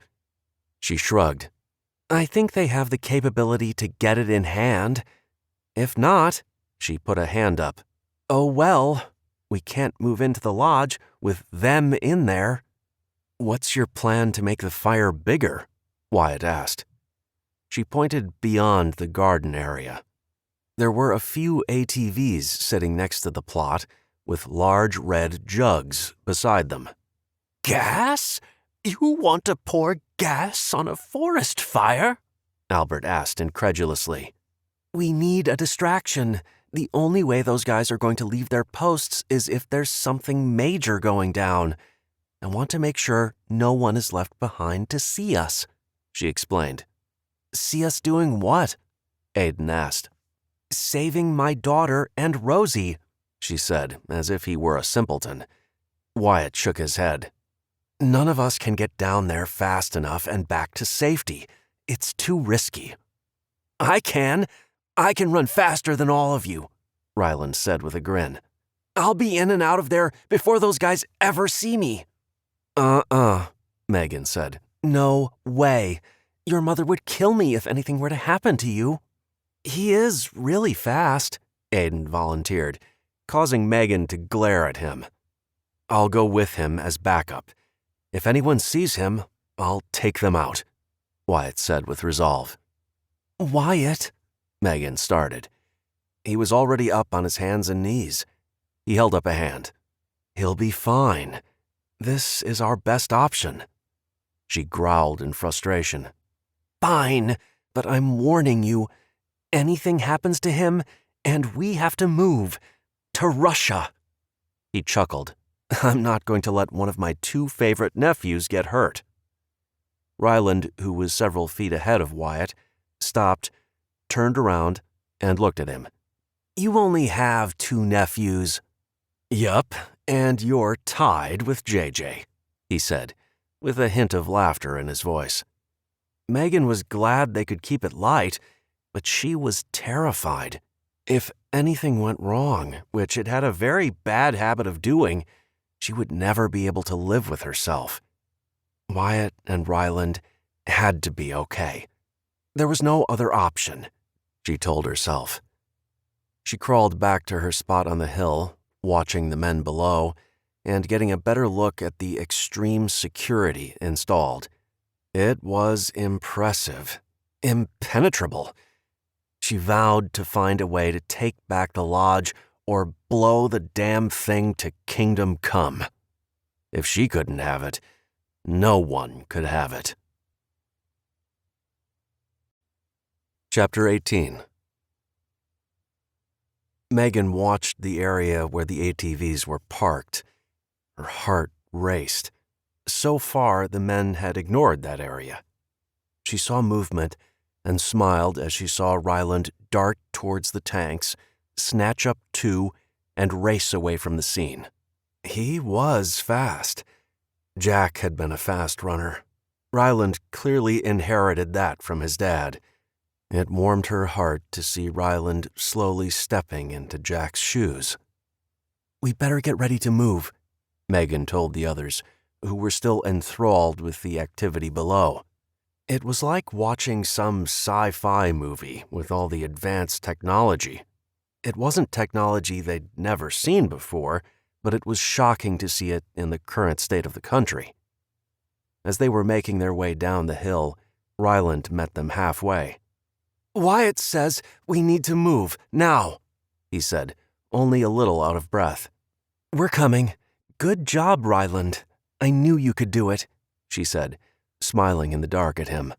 She shrugged. "I think they have the capability to get it in hand. If not," she put a hand up. "Oh well, we can't move into the lodge with them in there." "What's your plan to make the fire bigger?" Wyatt asked. She pointed beyond the garden area. There were a few ATVs sitting next to the plot, with large red jugs beside them. "Gas? You want to pour gas on a forest fire?" Albert asked incredulously. "We need a distraction. The only way those guys are going to leave their posts is if there's something major going down. I want to make sure no one is left behind to see us," she explained. "See us doing what?" Aiden asked. "Saving my daughter and Rosie," she said, as if he were a simpleton. Wyatt shook his head. "None of us can get down there fast enough and back to safety. It's too risky." "I can run faster than all of you," Ryland said with a grin. "I'll be in and out of there before those guys ever see me." Megan said. "No way. Your mother would kill me if anything were to happen to you." "He is really fast," Aiden volunteered, causing Megan to glare at him. "I'll go with him as backup. If anyone sees him, I'll take them out," Wyatt said with resolve. "Wyatt," Megan started. He was already up on his hands and knees. He held up a hand. "He'll be fine. This is our best option." She growled in frustration. "Fine, but I'm warning you. Anything happens to him, and we have to move. To Russia." He chuckled. "I'm not going to let one of my two favorite nephews get hurt." Ryland, who was several feet ahead of Wyatt, stopped, turned around, and looked at him. "You only have two nephews." "Yup, and you're tied with JJ," he said, with a hint of laughter in his voice. Megan was glad they could keep it light, but she was terrified. If anything went wrong, which it had a very bad habit of doing, she would never be able to live with herself. Wyatt and Ryland had to be okay. There was no other option, she told herself. She crawled back to her spot on the hill, watching the men below, and getting a better look at the extreme security installed. It was impressive, impenetrable. She vowed to find a way to take back the lodge or blow the damn thing to kingdom come. If she couldn't have it, no one could have it. Chapter 18. Megan watched the area where the ATVs were parked. Her heart raced. So far, the men had ignored that area. She saw movement and smiled as she saw Ryland dart towards the tanks, snatch up two, and race away from the scene. He was fast. Jack had been a fast runner. Ryland clearly inherited that from his dad. It warmed her heart to see Ryland slowly stepping into Jack's shoes. "We better get ready to move," Megan told the others, who were still enthralled with the activity below. It was like watching some sci-fi movie with all the advanced technology. It wasn't technology they'd never seen before, but it was shocking to see it in the current state of the country. As they were making their way down the hill, Ryland met them halfway. "Wyatt says we need to move, now," he said, only a little out of breath. "We're coming. Good job, Ryland. I knew you could do it," she said, smiling in the dark at him.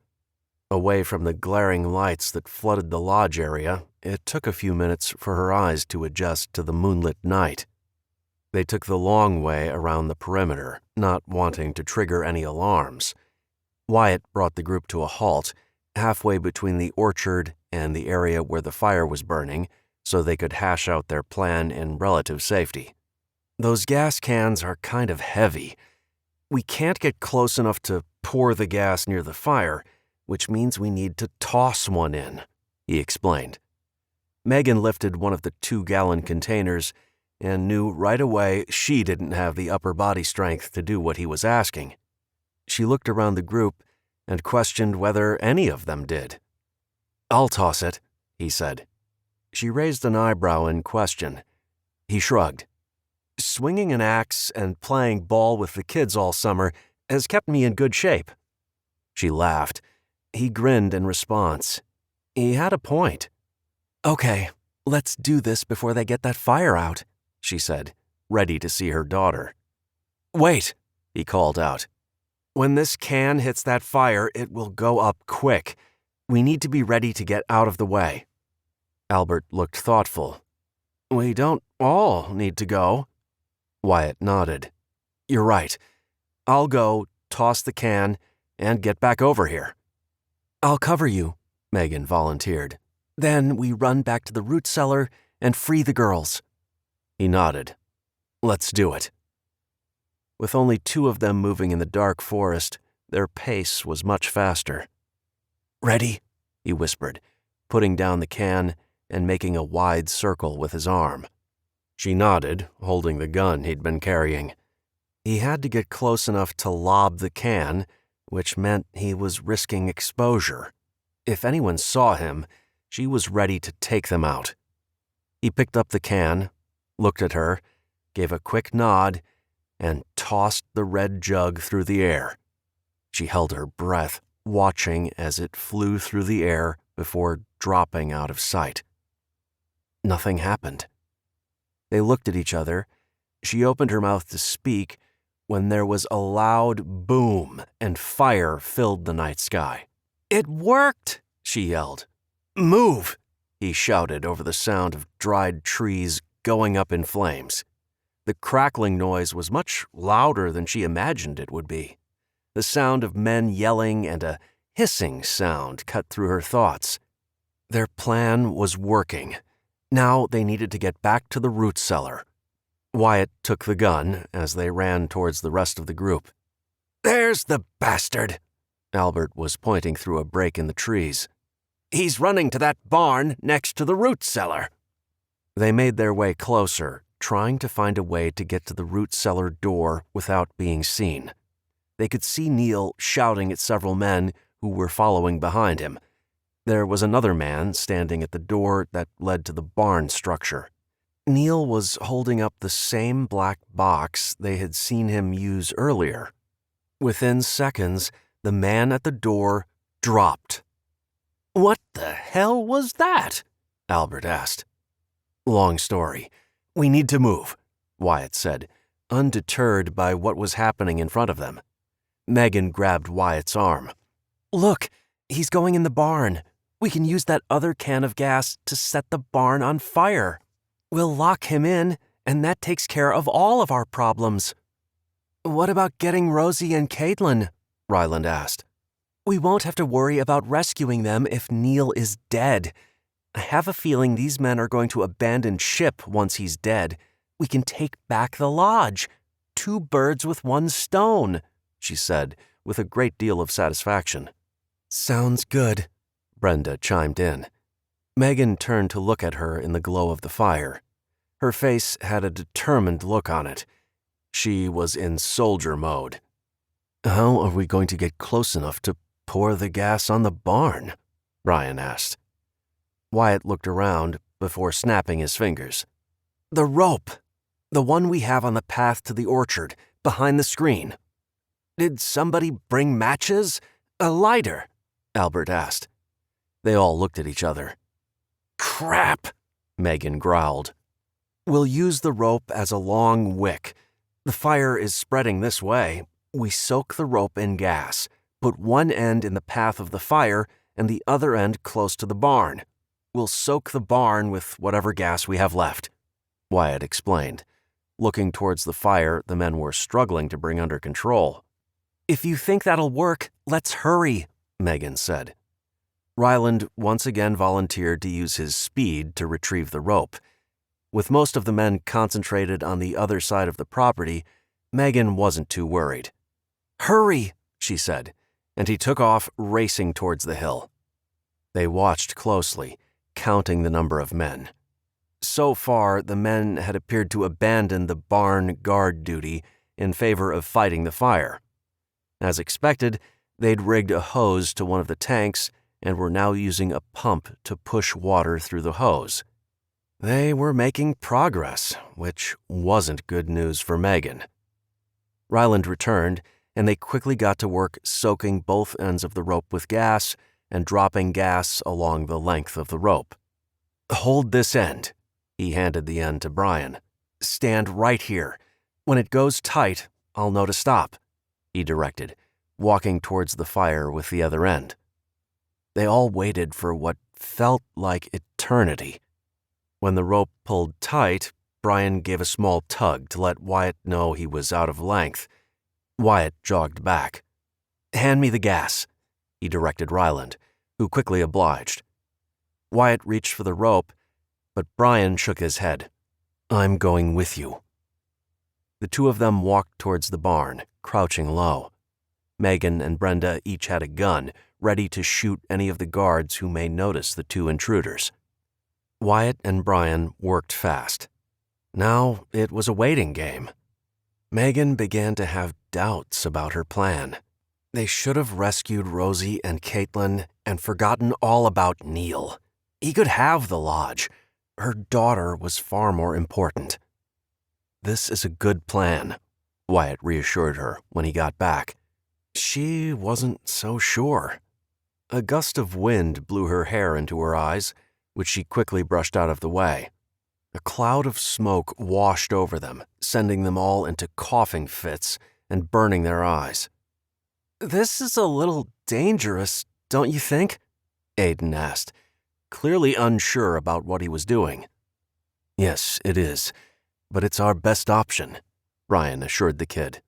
Away from the glaring lights that flooded the lodge area, it took a few minutes for her eyes to adjust to the moonlit night. They took the long way around the perimeter, not wanting to trigger any alarms. Wyatt brought the group to a halt, halfway between the orchard and the area where the fire was burning, so they could hash out their plan in relative safety. "Those gas cans are kind of heavy. We can't get close enough to pour the gas near the fire, which means we need to toss one in," he explained. Megan lifted one of the 2-gallon containers and knew right away she didn't have the upper body strength to do what he was asking. She looked around the group and questioned whether any of them did. "I'll toss it," he said. She raised an eyebrow in question. He shrugged. "Swinging an axe and playing ball with the kids all summer has kept me in good shape." She laughed. He grinned in response. He had a point. "Okay, let's do this before they get that fire out," she said, ready to see her daughter. "Wait," he called out. "When this can hits that fire, it will go up quick. We need to be ready to get out of the way." Albert looked thoughtful. "We don't all need to go." Wyatt nodded. "You're right. I'll go, toss the can, and get back over here." "I'll cover you," Megan volunteered. "Then we run back to the root cellar and free the girls." He nodded. "Let's do it." With only 2 of them moving in the dark forest, their pace was much faster. "Ready?" he whispered, putting down the can and making a wide circle with his arm. She nodded, holding the gun he'd been carrying. He had to get close enough to lob the can, which meant he was risking exposure. If anyone saw him, she was ready to take them out. He picked up the can, looked at her, gave a quick nod, and tossed the red jug through the air. She held her breath, watching as it flew through the air before dropping out of sight. Nothing happened. They looked at each other. She opened her mouth to speak when there was a loud boom and fire filled the night sky. "It worked!" she yelled. "Move!" he shouted over the sound of dried trees going up in flames. The crackling noise was much louder than she imagined it would be. The sound of men yelling and a hissing sound cut through her thoughts. Their plan was working. Now they needed to get back to the root cellar. Wyatt took the gun as they ran towards the rest of the group. "There's the bastard!" Albert was pointing through a break in the trees. "He's running to that barn next to the root cellar." They made their way closer, trying to find a way to get to the root cellar door without being seen. They could see Neil shouting at several men who were following behind him. There was another man standing at the door that led to the barn structure. Neil was holding up the same black box they had seen him use earlier. Within seconds, the man at the door dropped. "What the hell was that?" Albert asked. "Long story. We need to move," Wyatt said, undeterred by what was happening in front of them. Megan grabbed Wyatt's arm. "Look, he's going in the barn. We can use that other can of gas to set the barn on fire. We'll lock him in, and that takes care of all of our problems." "What about getting Rosie and Caitlin?" Ryland asked. "We won't have to worry about rescuing them if Neil is dead. I have a feeling these men are going to abandon ship once he's dead. We can take back the lodge. 2 birds with 1 stone, she said, with a great deal of satisfaction. "Sounds good," Brenda chimed in. Megan turned to look at her in the glow of the fire. Her face had a determined look on it. She was in soldier mode. "How are we going to get close enough to pour the gas on the barn?" Ryan asked. Wyatt looked around before snapping his fingers. "The rope! The one we have on the path to the orchard, behind the screen." "Did somebody bring matches? A lighter?" Albert asked. They all looked at each other. "Crap!" Megan growled. "We'll use the rope as a long wick. The fire is spreading this way. We soak the rope in gas, put one end in the path of the fire and the other end close to the barn. We'll soak the barn with whatever gas we have left," Wyatt explained. Looking towards the fire the men were struggling to bring under control. "If you think that'll work, let's hurry," Megan said. Ryland once again volunteered to use his speed to retrieve the rope. With most of the men concentrated on the other side of the property, Megan wasn't too worried. "Hurry," she said, and he took off racing towards the hill. They watched closely, counting the number of men. So far, the men had appeared to abandon the barn guard duty in favor of fighting the fire. As expected, they'd rigged a hose to one of the tanks and were now using a pump to push water through the hose. They were making progress, which wasn't good news for Megan. Ryland returned, and they quickly got to work soaking both ends of the rope with gas and dropping gas along the length of the rope. "Hold this end." He handed the end to Brian. "Stand right here. When it goes tight, I'll know to stop," he directed, walking towards the fire with the other end. They all waited for what felt like eternity. When the rope pulled tight, Brian gave a small tug to let Wyatt know he was out of length. Wyatt jogged back. "Hand me the gas," he directed Ryland, who quickly obliged. Wyatt reached for the rope, but Brian shook his head. "I'm going with you." The two of them walked towards the barn, crouching low. Megan and Brenda each had a gun, ready to shoot any of the guards who may notice the 2 intruders. Wyatt and Brian worked fast. Now it was a waiting game. Megan began to have doubts about her plan. They should have rescued Rosie and Caitlin and forgotten all about Neil. He could have the lodge. Her daughter was far more important. "This is a good plan," Wyatt reassured her when he got back. She wasn't so sure. A gust of wind blew her hair into her eyes, which she quickly brushed out of the way. A cloud of smoke washed over them, sending them all into coughing fits and burning their eyes. "This is a little dangerous, don't you think?" Aiden asked, clearly unsure about what he was doing. "Yes, it is, but it's our best option," Brian assured the kid.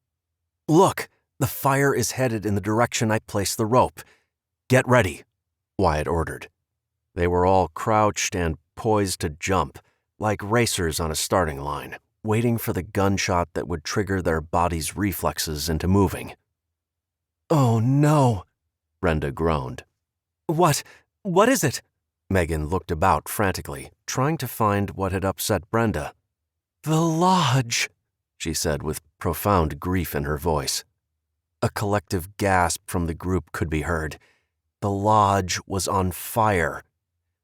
"Look, the fire is headed in the direction I placed the rope. Get ready," Wyatt ordered. They were all crouched and poised to jump, like racers on a starting line, waiting for the gunshot that would trigger their bodies' reflexes into moving. "Oh no," Brenda groaned. What is it? Megan looked about frantically, trying to find what had upset Brenda. The lodge, she said with profound grief in her voice. A collective gasp from the group could be heard. The lodge was on fire.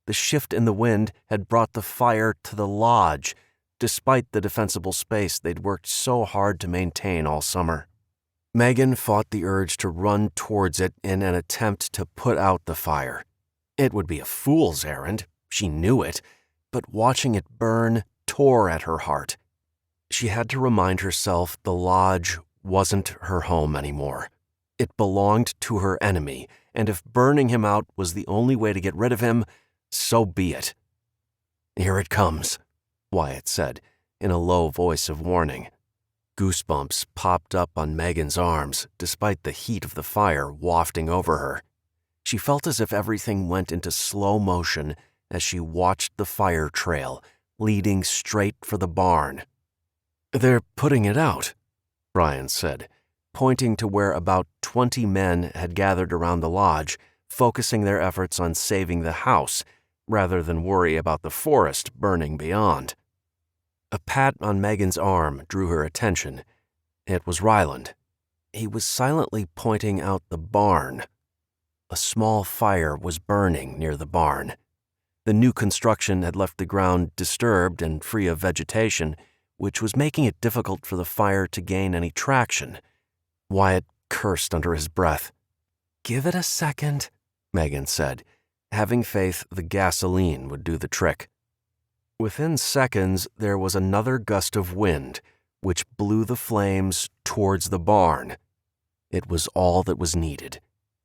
The shift in the wind had brought the fire to the lodge, despite the defensible space they'd worked so hard to maintain all summer. Megan fought the urge to run towards it in an attempt to put out the fire. It would be a fool's errand, she knew it, but watching it burn tore at her heart. She had to remind herself the lodge wasn't her home anymore. It belonged to her enemy, and if burning him out was the only way to get rid of him, so be it. Here it comes, Wyatt said, in a low voice of warning. Goosebumps popped up on Megan's arms, despite the heat of the fire wafting over her. She felt as if everything went into slow motion as she watched the fire trail, leading straight for the barn. They're putting it out, Brian said, pointing to where about 20 men had gathered around the lodge, focusing their efforts on saving the house, rather than worry about the forest burning beyond. A pat on Megan's arm drew her attention. It was Ryland. He was silently pointing out the barn. A small fire was burning near the barn. The new construction had left the ground disturbed and free of vegetation, which was making it difficult for the fire to gain any traction. Wyatt cursed under his breath. Give it a second, Megan said, having faith the gasoline would do the trick. Within seconds, there was another gust of wind, which blew the flames towards the barn. It was all that was needed.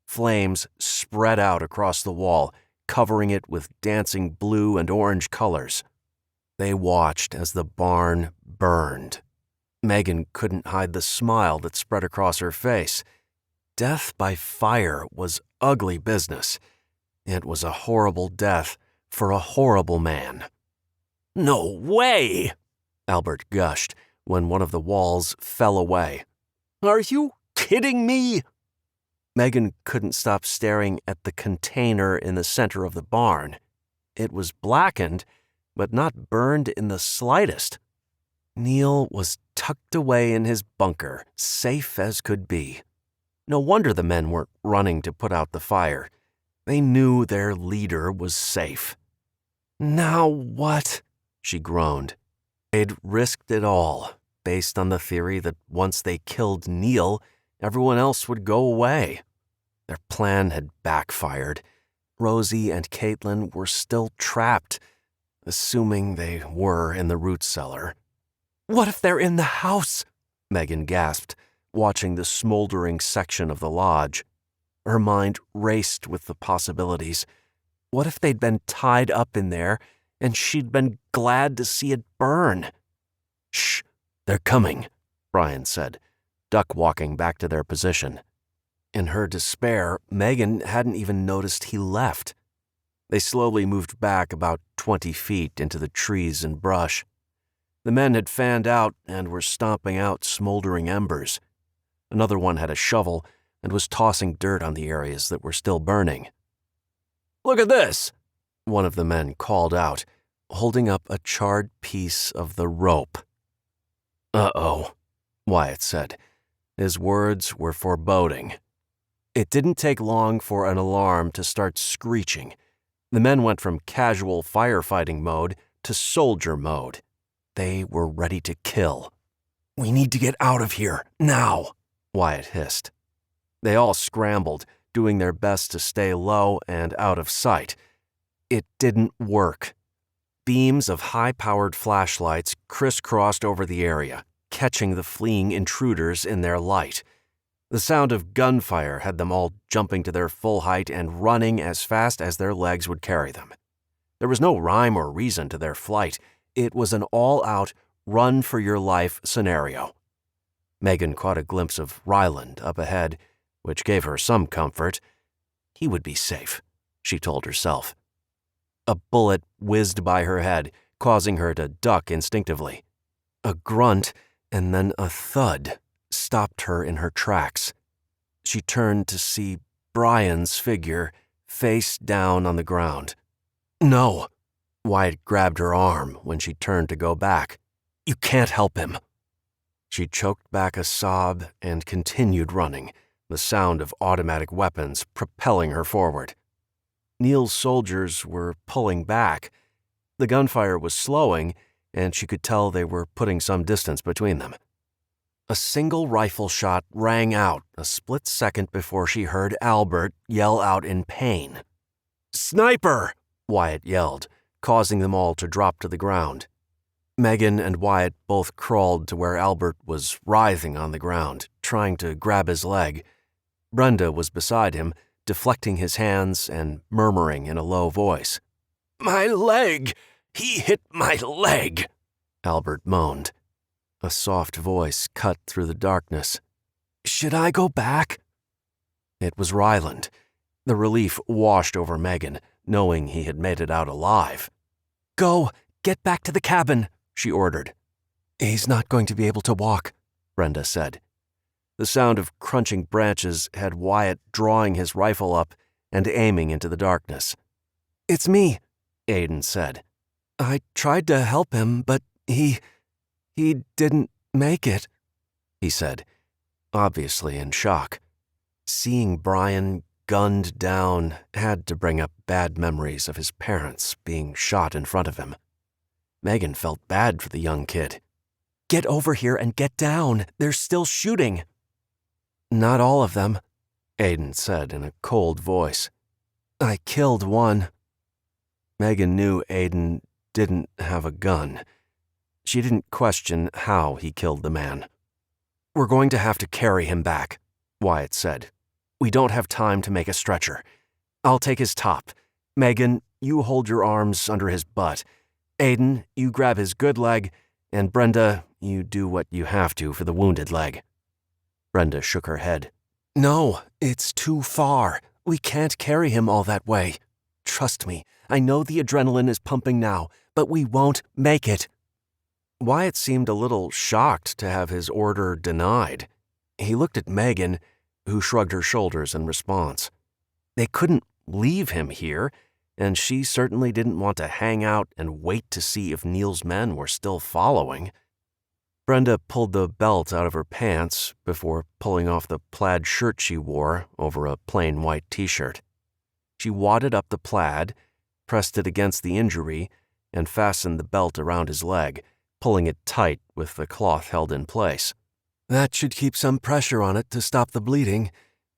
Flames spread out across the wall, covering it with dancing blue and orange colors. They watched as the barn burned. Megan couldn't hide the smile that spread across her face. Death by fire was ugly business. It was a horrible death for a horrible man. No way! Albert gushed when one of the walls fell away. Are you kidding me? Megan couldn't stop staring at the container in the center of the barn. It was blackened, but not burned in the slightest. Neil was tucked away in his bunker, safe as could be. No wonder the men weren't running to put out the fire. They knew their leader was safe. Now what? She groaned. They'd risked it all, based on the theory that once they killed Neil, everyone else would go away. Their plan had backfired. Rosie and Caitlin were still trapped, assuming they were in the root cellar. What if they're in the house? Megan gasped, watching the smoldering section of the lodge. Her mind raced with the possibilities. What if they'd been tied up in there, and she'd been glad to see it burn? Shh, they're coming, Brian said, duck-walking back to their position. In her despair, Megan hadn't even noticed he left. They slowly moved back about 20 feet into the trees and brush. The men had fanned out and were stomping out smoldering embers. Another one had a shovel and was tossing dirt on the areas that were still burning. Look at this, one of the men called out, holding up a charred piece of the rope. Uh-oh, Wyatt said. His words were foreboding. It didn't take long for an alarm to start screeching. The men went from casual firefighting mode to soldier mode. They were ready to kill. We need to get out of here, now, Wyatt hissed. They all scrambled, doing their best to stay low and out of sight. It didn't work. Beams of high-powered flashlights crisscrossed over the area, catching the fleeing intruders in their light. The sound of gunfire had them all jumping to their full height and running as fast as their legs would carry them. There was no rhyme or reason to their flight. It was an all-out, run-for-your-life scenario. Megan caught a glimpse of Ryland up ahead, which gave her some comfort. He would be safe, she told herself. A bullet whizzed by her head, causing her to duck instinctively. A grunt and then a thud stopped her in her tracks. She turned to see Brian's figure, face down on the ground. "No." Wyatt grabbed her arm when she turned to go back. "You can't help him." She choked back a sob and continued running, the sound of automatic weapons propelling her forward. Neil's soldiers were pulling back. The gunfire was slowing, and she could tell they were putting some distance between them. A single rifle shot rang out a split second before she heard Albert yell out in pain. "Sniper!" Wyatt yelled, causing them all to drop to the ground. Megan and Wyatt both crawled to where Albert was writhing on the ground, trying to grab his leg. Brenda was beside him, deflecting his hands and murmuring in a low voice. "My leg! He hit my leg!" Albert moaned. A soft voice cut through the darkness. "Should I go back?" It was Ryland. The relief washed over Megan, knowing he had made it out alive. "Go! Get back to the cabin!" she ordered. "He's not going to be able to walk," Brenda said. The sound of crunching branches had Wyatt drawing his rifle up and aiming into the darkness. "It's me," Aiden said. "I tried to help him, but he didn't make it," he said, obviously in shock. Seeing Brian gunned down had to bring up bad memories of his parents being shot in front of him. Megan felt bad for the young kid. "Get over here and get down. They're still shooting." "Not all of them," Aiden said in a cold voice. "I killed one." Megan knew Aiden didn't have a gun. She didn't question how he killed the man. "We're going to have to carry him back," Wyatt said. "We don't have time to make a stretcher. I'll take his top. Megan, you hold your arms under his butt. Aiden, you grab his good leg, and Brenda, you do what you have to for the wounded leg." Brenda shook her head. "No, it's too far. We can't carry him all that way. Trust me, I know the adrenaline is pumping now, but we won't make it." Wyatt seemed a little shocked to have his order denied. He looked at Megan, who shrugged her shoulders in response. They couldn't leave him here, and she certainly didn't want to hang out and wait to see if Neil's men were still following. Brenda pulled the belt out of her pants before pulling off the plaid shirt she wore over a plain white t-shirt. She wadded up the plaid, pressed it against the injury, and fastened the belt around his leg, pulling it tight with the cloth held in place. "That should keep some pressure on it to stop the bleeding.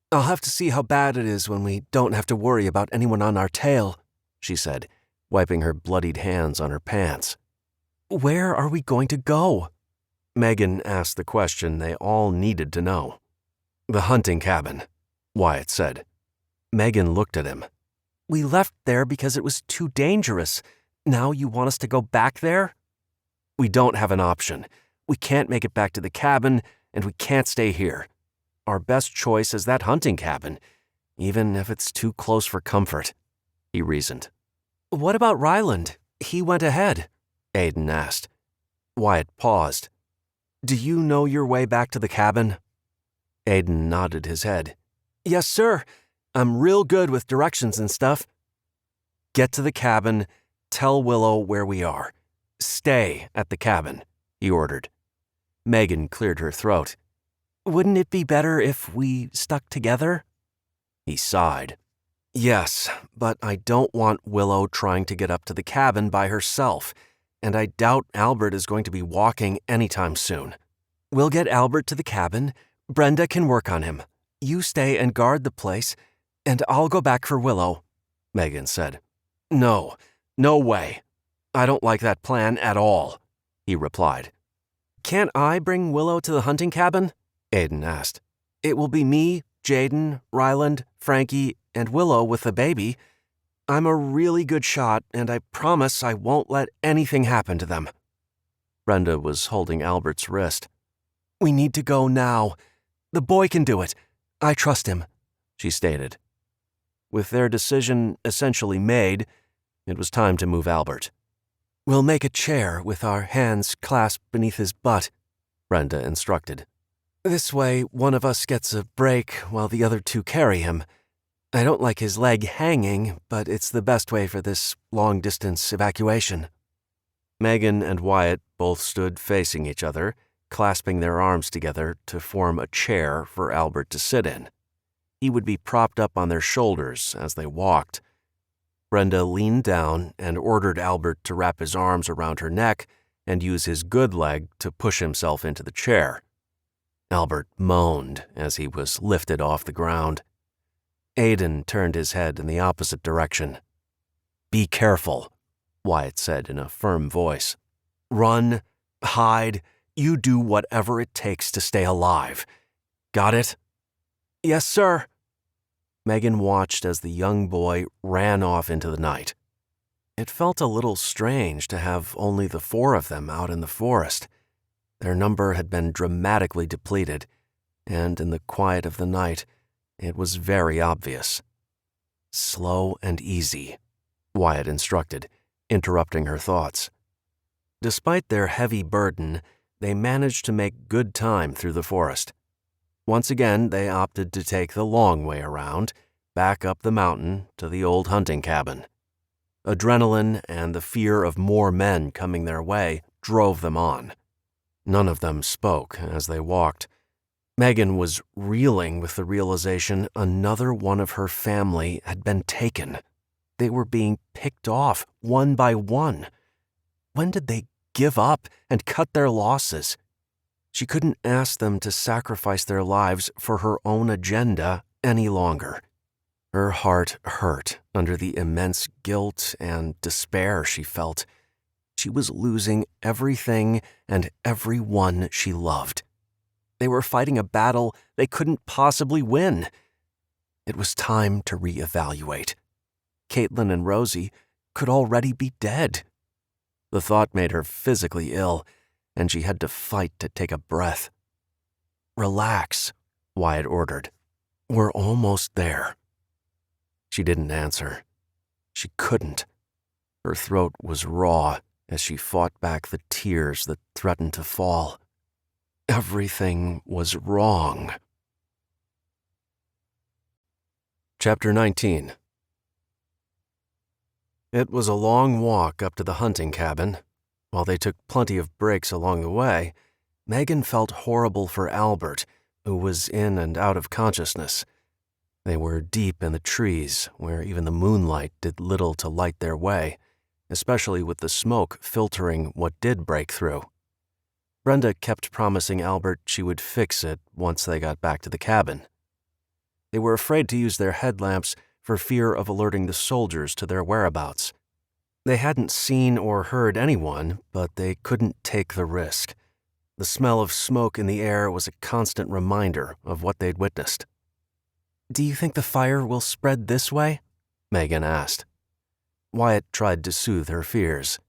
I'll have to see how bad it is when we don't have to worry about anyone on our tail," she said, wiping her bloodied hands on her pants. "Where are we going to go?" Megan asked the question they all needed to know. "The hunting cabin," Wyatt said. Megan looked at him. "We left there because it was too dangerous. Now you want us to go back there?" "We don't have an option. We can't make it back to the cabin, and we can't stay here. Our best choice is that hunting cabin, even if it's too close for comfort," he reasoned. "What about Ryland? He went ahead," Aiden asked. Wyatt paused. "Do you know your way back to the cabin?" Aiden nodded his head. "Yes, sir. I'm real good with directions and stuff." "Get to the cabin. Tell Willow where we are. Stay at the cabin," he ordered. Megan cleared her throat. "Wouldn't it be better if we stuck together?" He sighed. "Yes, but I don't want Willow trying to get up to the cabin by herself, and I doubt Albert is going to be walking anytime soon. We'll get Albert to the cabin. Brenda can work on him. You stay and guard the place, and I'll go back for Willow," Megan said. "No, no way. I don't like that plan at all," he replied. "Can't I bring Willow to the hunting cabin?" Aiden asked. "It will be me, Jaden, Ryland, Frankie, and Willow with the baby. I'm a really good shot, and I promise I won't let anything happen to them." Brenda was holding Albert's wrist. "We need to go now. The boy can do it. I trust him," she stated. With their decision essentially made, it was time to move Albert. "We'll make a chair with our hands clasped beneath his butt," Brenda instructed. "This way, one of us gets a break while the other two carry him. I don't like his leg hanging, but it's the best way for this long-distance evacuation." Megan and Wyatt both stood facing each other, clasping their arms together to form a chair for Albert to sit in. He would be propped up on their shoulders as they walked. Brenda leaned down and ordered Albert to wrap his arms around her neck and use his good leg to push himself into the chair. Albert moaned as he was lifted off the ground. Aidan turned his head in the opposite direction. "Be careful," Wyatt said in a firm voice. "Run, hide, you do whatever it takes to stay alive. Got it?" "Yes, sir." Megan watched as the young boy ran off into the night. It felt a little strange to have only the four of them out in the forest. Their number had been dramatically depleted, and in the quiet of the night, it was very obvious. "Slow and easy," Wyatt instructed, interrupting her thoughts. Despite their heavy burden, they managed to make good time through the forest. Once again, they opted to take the long way around, back up the mountain to the old hunting cabin. Adrenaline and the fear of more men coming their way drove them on. None of them spoke as they walked. Megan was reeling with the realization another one of her family had been taken. They were being picked off one by one. When did they give up and cut their losses? She couldn't ask them to sacrifice their lives for her own agenda any longer. Her heart hurt under the immense guilt and despair she felt. She was losing everything and everyone she loved. They were fighting a battle they couldn't possibly win. It was time to reevaluate. Caitlin and Rosie could already be dead. The thought made her physically ill, and she had to fight to take a breath. "Relax," Wyatt ordered. "We're almost there." She didn't answer. She couldn't. Her throat was raw as she fought back the tears that threatened to fall. Everything was wrong. Chapter 19. It was a long walk up to the hunting cabin. While they took plenty of breaks along the way, Megan felt horrible for Albert, who was in and out of consciousness. They were deep in the trees, where even the moonlight did little to light their way, especially with the smoke filtering what did break through. Brenda kept promising Albert she would fix it once they got back to the cabin. They were afraid to use their headlamps for fear of alerting the soldiers to their whereabouts. They hadn't seen or heard anyone, but they couldn't take the risk. The smell of smoke in the air was a constant reminder of what they'd witnessed. "Do you think the fire will spread this way?" Megan asked. Wyatt tried to soothe her fears.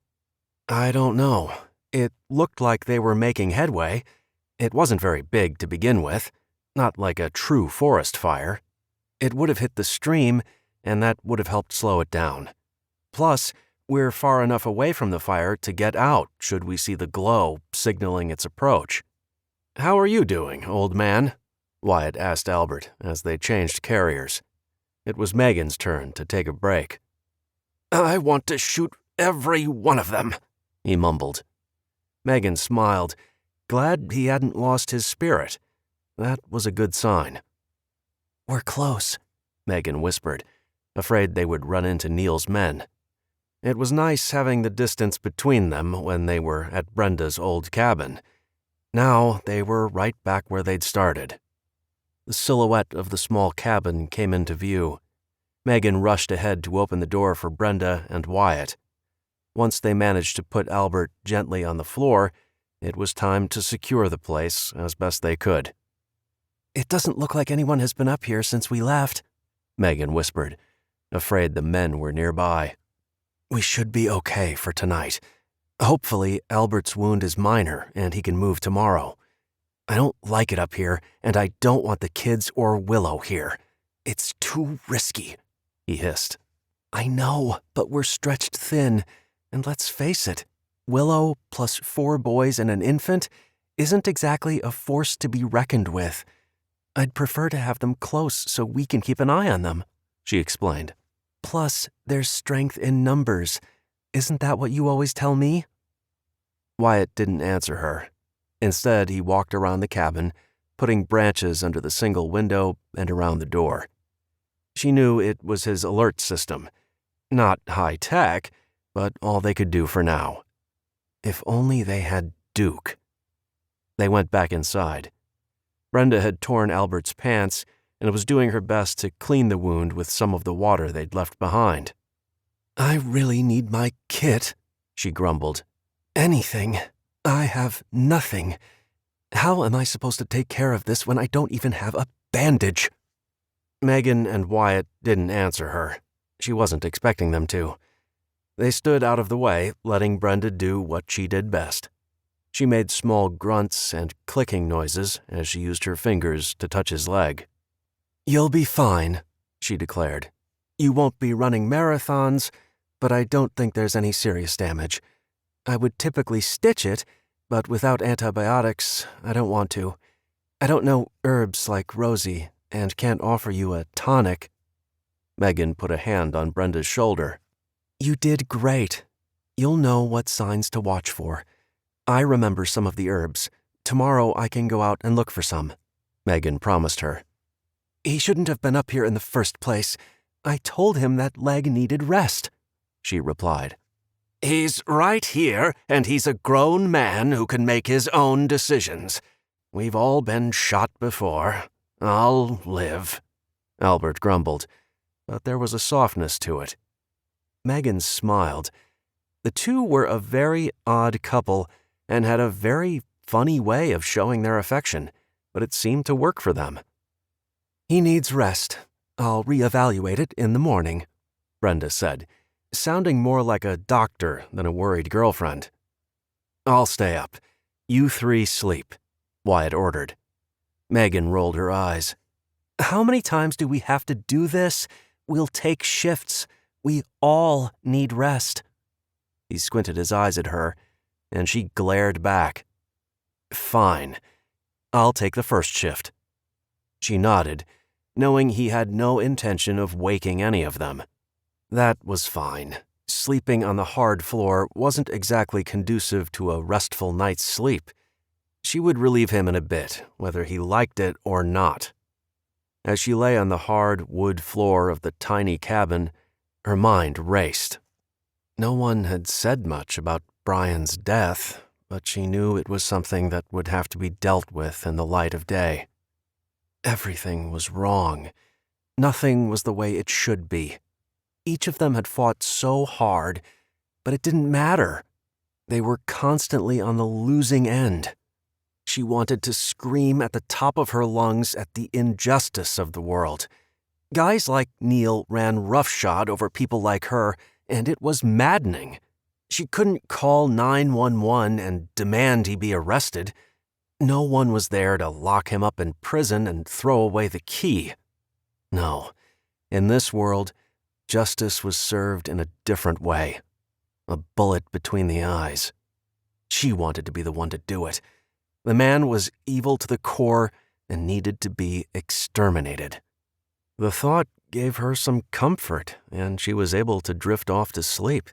"I don't know. It looked like they were making headway. It wasn't very big to begin with, not like a true forest fire. It would have hit the stream, and that would have helped slow it down. Plus, we're far enough away from the fire to get out should we see the glow signaling its approach." "How are you doing, old man?" Wyatt asked Albert as they changed carriers. It was Megan's turn to take a break. "I want to shoot every one of them," he mumbled. Megan smiled, glad he hadn't lost his spirit. That was a good sign. "We're close," Megan whispered, afraid they would run into Neil's men. It was nice having the distance between them when they were at Brenda's old cabin. Now they were right back where they'd started. The silhouette of the small cabin came into view. Megan rushed ahead to open the door for Brenda and Wyatt. Once they managed to put Albert gently on the floor, it was time to secure the place as best they could. "It doesn't look like anyone has been up here since we left," Megan whispered, afraid the men were nearby. "We should be okay for tonight. Hopefully, Albert's wound is minor and he can move tomorrow. I don't like it up here, and I don't want the kids or Willow here. It's too risky," he hissed. "I know, but we're stretched thin, and let's face it, Willow plus 4 boys and an infant isn't exactly a force to be reckoned with. I'd prefer to have them close so we can keep an eye on them." she explained. Plus, there's strength in numbers. Isn't that what you always tell me? Wyatt didn't answer her. Instead, he walked around the cabin, putting branches under the single window and around the door. She knew it was his alert system. Not high-tech, but all they could do for now. If only they had Duke. They went back inside. Brenda had torn Albert's pants and was doing her best to clean the wound with some of the water they'd left behind. I really need my kit, she grumbled. Anything. I have nothing. How am I supposed to take care of this when I don't even have a bandage? Megan and Wyatt didn't answer her. She wasn't expecting them to. They stood out of the way, letting Brenda do what she did best. She made small grunts and clicking noises as she used her fingers to touch his leg. You'll be fine, she declared. You won't be running marathons, but I don't think there's any serious damage. I would typically stitch it, but without antibiotics, I don't want to. I don't know herbs like Rosie and can't offer you a tonic. Megan put a hand on Brenda's shoulder. You did great. You'll know what signs to watch for. I remember some of the herbs. Tomorrow I can go out and look for some, Megan promised her. He shouldn't have been up here in the first place. I told him that leg needed rest, she replied. He's right here, and he's a grown man who can make his own decisions. We've all been shot before. I'll live, Albert grumbled, but there was a softness to it. Megan smiled. The two were a very odd couple and had a very funny way of showing their affection, but it seemed to work for them. He needs rest. I'll reevaluate it in the morning, Brenda said, sounding more like a doctor than a worried girlfriend. I'll stay up. You three sleep, Wyatt ordered. Megan rolled her eyes. How many times do we have to do this? We'll take shifts. We all need rest. He squinted his eyes at her, and she glared back. Fine. I'll take the first shift. She nodded, knowing he had no intention of waking any of them. That was fine. Sleeping on the hard floor wasn't exactly conducive to a restful night's sleep. She would relieve him in a bit, whether he liked it or not. As she lay on the hard wood floor of the tiny cabin, her mind raced. No one had said much about Brian's death, but she knew it was something that would have to be dealt with in the light of day. Everything was wrong. Nothing was the way it should be. Each of them had fought so hard, but it didn't matter. They were constantly on the losing end. She wanted to scream at the top of her lungs at the injustice of the world. Guys like Neil ran roughshod over people like her, and it was maddening. She couldn't call 911 and demand he be arrested. No one was there to lock him up in prison and throw away the key. No, in this world, justice was served in a different way. A bullet between the eyes. She wanted to be the one to do it. The man was evil to the core and needed to be exterminated. The thought gave her some comfort, and she was able to drift off to sleep.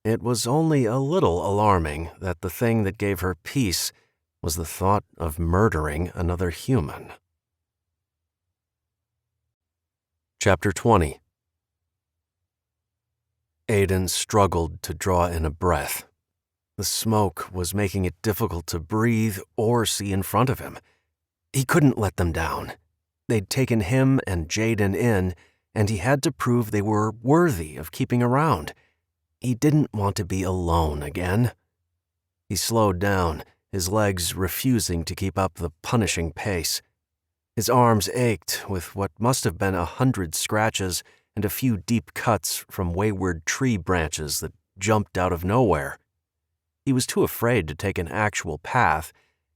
It was only a little alarming that the thing that gave her peace was the thought of murdering another human. Chapter 20. Aidan struggled to draw in a breath. The smoke was making it difficult to breathe or see in front of him. He couldn't let them down. They'd taken him and Jaden in, and he had to prove they were worthy of keeping around. He didn't want to be alone again. He slowed down, his legs refusing to keep up the punishing pace. His arms ached with what must have been 100 scratches and a few deep cuts from wayward tree branches that jumped out of nowhere. He was too afraid to take an actual path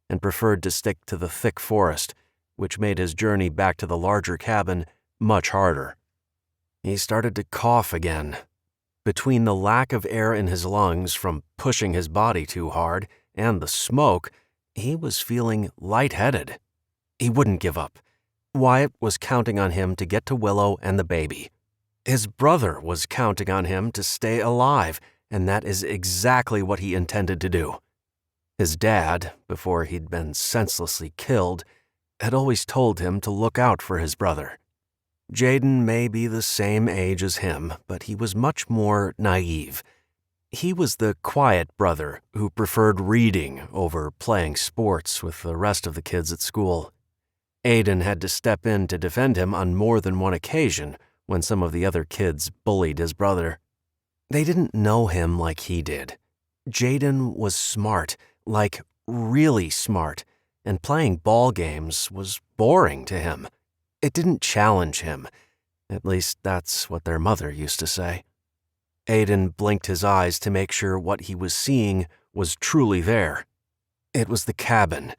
and preferred to stick to the thick forest, which made his journey back to the larger cabin much harder. He started to cough again. Between the lack of air in his lungs from pushing his body too hard and the smoke, he was feeling lightheaded. He wouldn't give up. Wyatt was counting on him to get to Willow and the baby. His brother was counting on him to stay alive, and that is exactly what he intended to do. His dad, before he'd been senselessly killed, had always told him to look out for his brother. Jaden may be the same age as him, but he was much more naive. He was the quiet brother who preferred reading over playing sports with the rest of the kids at school. Aiden had to step in to defend him on more than one occasion when some of the other kids bullied his brother. They didn't know him like he did. Jaden was smart, like really smart, and playing ball games was boring to him. It didn't challenge him. At least that's what their mother used to say. Aiden blinked his eyes to make sure what he was seeing was truly there. It was the cabin.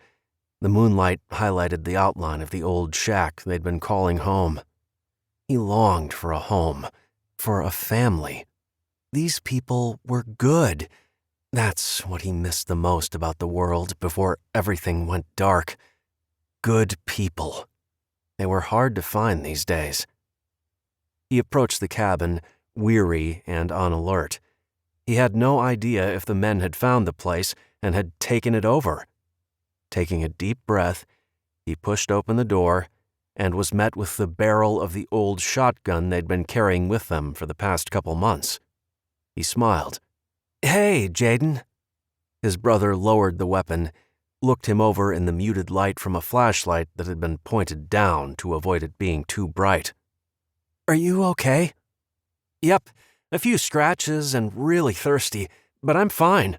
The moonlight highlighted the outline of the old shack they'd been calling home. He longed for a home, for a family. These people were good. That's what he missed the most about the world before everything went dark. Good people. They were hard to find these days. He approached the cabin, weary and on alert. He had no idea if the men had found the place and had taken it over. Taking a deep breath, he pushed open the door and was met with the barrel of the old shotgun they'd been carrying with them for the past couple months. He smiled. "Hey, Jaden." His brother lowered the weapon, looked him over in the muted light from a flashlight that had been pointed down to avoid it being too bright. "Are you okay?" "Yep, a few scratches and really thirsty, but I'm fine."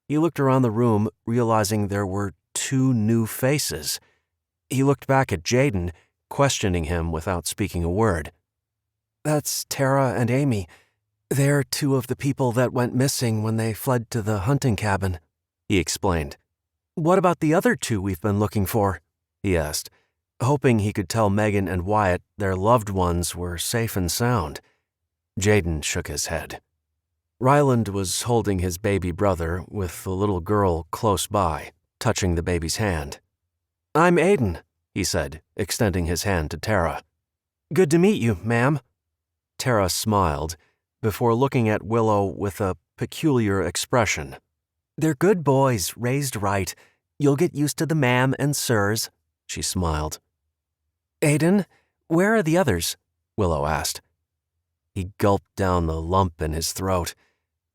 He looked around the room, realizing there were 2 new faces. He looked back at Jaden, questioning him without speaking a word. "That's Tara and Amy. They're 2 of the people that went missing when they fled to the hunting cabin," he explained. "What about the other 2 we've been looking for?" he asked, hoping he could tell Megan and Wyatt their loved ones were safe and sound. Jaden shook his head. Ryland was holding his baby brother with the little girl close by, touching the baby's hand. "I'm Aiden," he said, extending his hand to Tara. "Good to meet you, ma'am." Tara smiled, before looking at Willow with a peculiar expression. "They're good boys, raised right. You'll get used to the ma'am and sirs," she smiled. "Aiden, where are the others?" Willow asked. He gulped down the lump in his throat.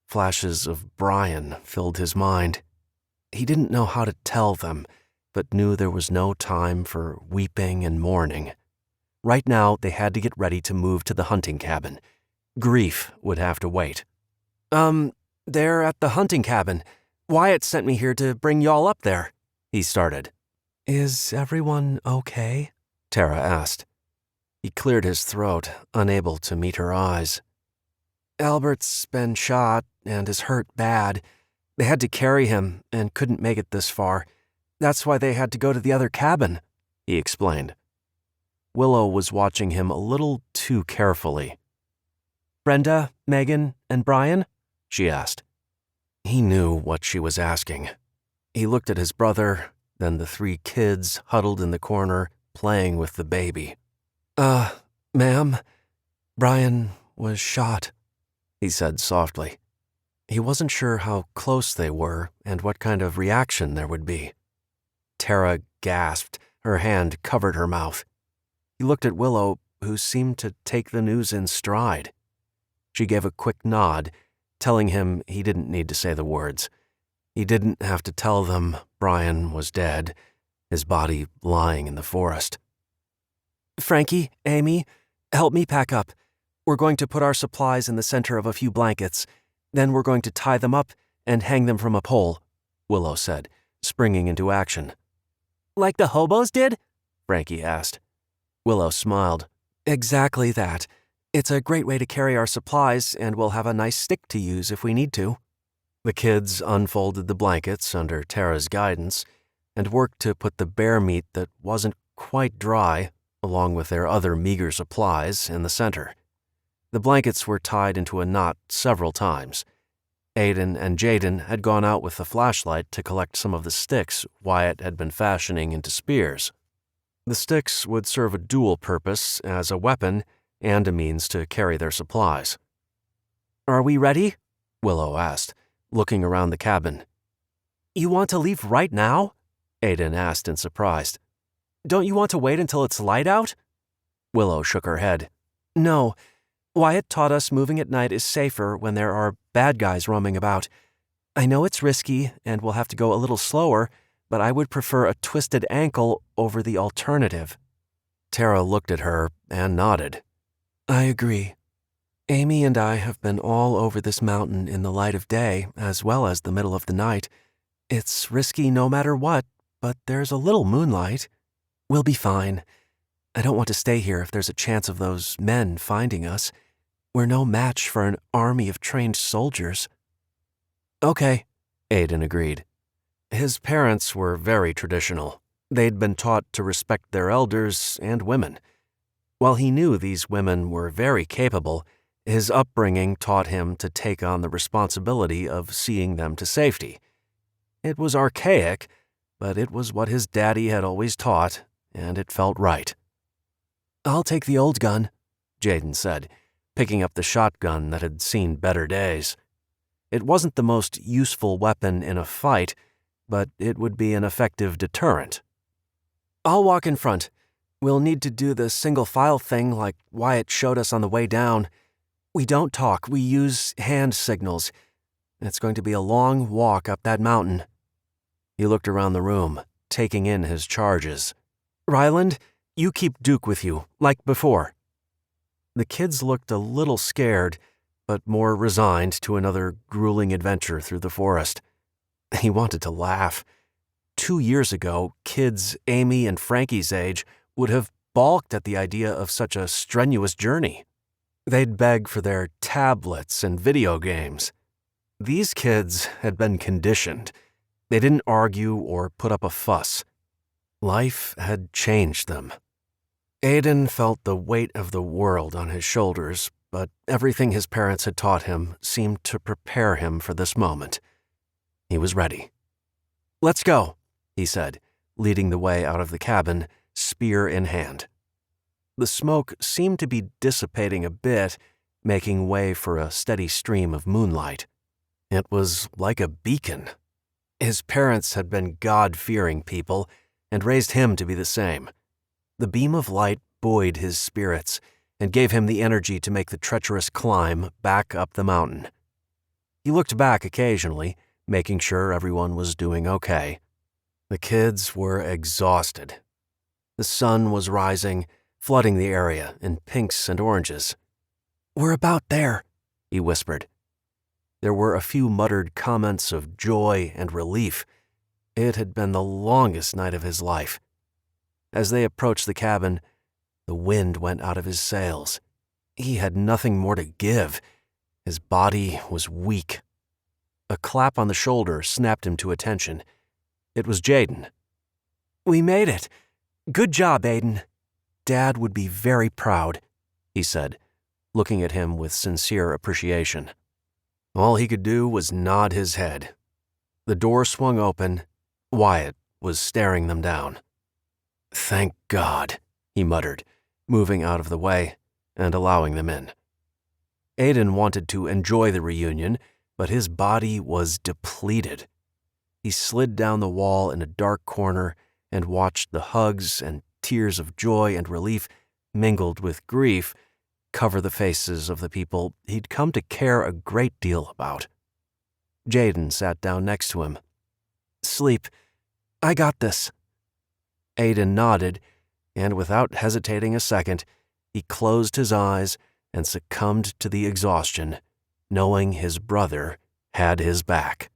Flashes of Brian filled his mind. He didn't know how to tell them, but knew there was no time for weeping and mourning. Right now, they had to get ready to move to the hunting cabin. Grief would have to wait. They're at the hunting cabin. Wyatt sent me here to bring y'all up there," he started. "Is everyone okay?" Tara asked. He cleared his throat, unable to meet her eyes. "Albert's been shot and is hurt bad. They had to carry him and couldn't make it this far. That's why they had to go to the other cabin," he explained. Willow was watching him a little too carefully. "Brenda, Megan, and Brian?" she asked. He knew what she was asking. He looked at his brother, then the 3 kids huddled in the corner, playing with the baby. Ma'am, Brian was shot," he said softly. He wasn't sure how close they were and what kind of reaction there would be. Tara gasped, her hand covered her mouth. He looked at Willow, who seemed to take the news in stride. She gave a quick nod, telling him he didn't need to say the words. He didn't have to tell them Brian was dead, his body lying in the forest. "Frankie, Amy, help me pack up. We're going to put our supplies in the center of a few blankets. Then we're going to tie them up and hang them from a pole," Willow said, springing into action. "Like the hobos did?" Frankie asked. Willow smiled. "Exactly that. It's a great way to carry our supplies, and we'll have a nice stick to use if we need to." The kids unfolded the blankets under Tara's guidance and worked to put the bear meat that wasn't quite dry, along with their other meager supplies, in the center. The blankets were tied into a knot several times. Aiden and Jaden had gone out with the flashlight to collect some of the sticks Wyatt had been fashioning into spears. The sticks would serve a dual purpose as a weapon and a means to carry their supplies. "Are we ready?" Willow asked, looking around the cabin. "You want to leave right now?" Aiden asked in surprise. "Don't you want to wait until it's light out?" Willow shook her head. "No. Wyatt taught us moving at night is safer when there are bad guys roaming about. I know it's risky and we'll have to go a little slower, but I would prefer a twisted ankle over the alternative." Tara looked at her and nodded. "I agree. Amy and I have been all over this mountain in the light of day as well as the middle of the night. It's risky no matter what, but there's a little moonlight. We'll be fine. I don't want to stay here if there's a chance of those men finding us. We're no match for an army of trained soldiers." "Okay," Aiden agreed. His parents were very traditional. They'd been taught to respect their elders and women. While he knew these women were very capable, his upbringing taught him to take on the responsibility of seeing them to safety. It was archaic, but it was what his daddy had always taught, and it felt right. "I'll take the old gun," Jaden said, picking up the shotgun that had seen better days. It wasn't the most useful weapon in a fight, but it would be an effective deterrent. "I'll walk in front. We'll need to do the single file thing like Wyatt showed us on the way down. We don't talk, we use hand signals. It's going to be a long walk up that mountain." He looked around the room, taking in his charges. "Ryland, you keep Duke with you, like before." The kids looked a little scared, but more resigned to another grueling adventure through the forest. He wanted to laugh. 2 years ago, kids Amy and Frankie's age would have balked at the idea of such a strenuous journey. They'd beg for their tablets and video games. These kids had been conditioned. They didn't argue or put up a fuss. Life had changed them. Aiden felt the weight of the world on his shoulders, but everything his parents had taught him seemed to prepare him for this moment. He was ready. "Let's go," he said, leading the way out of the cabin, spear in hand. The smoke seemed to be dissipating a bit, making way for a steady stream of moonlight. It was like a beacon. His parents had been God-fearing people and raised him to be the same. The beam of light buoyed his spirits and gave him the energy to make the treacherous climb back up the mountain. He looked back occasionally, making sure everyone was doing okay. The kids were exhausted. The sun was rising, flooding the area in pinks and oranges. "We're about there," he whispered. There were a few muttered comments of joy and relief. It had been the longest night of his life. As they approached the cabin, the wind went out of his sails. He had nothing more to give. His body was weak. A clap on the shoulder snapped him to attention. It was Jaden. "We made it. Good job, Aiden. Dad would be very proud," he said, looking at him with sincere appreciation. All he could do was nod his head. The door swung open. Wyatt was staring them down. "Thank God," he muttered, moving out of the way and allowing them in. Aiden wanted to enjoy the reunion, but his body was depleted. He slid down the wall in a dark corner and watched the hugs and tears of joy and relief mingled with grief cover the faces of the people he'd come to care a great deal about. Jaden sat down next to him. "Sleep. I got this." Aiden nodded, and without hesitating a second, he closed his eyes and succumbed to the exhaustion, knowing his brother had his back.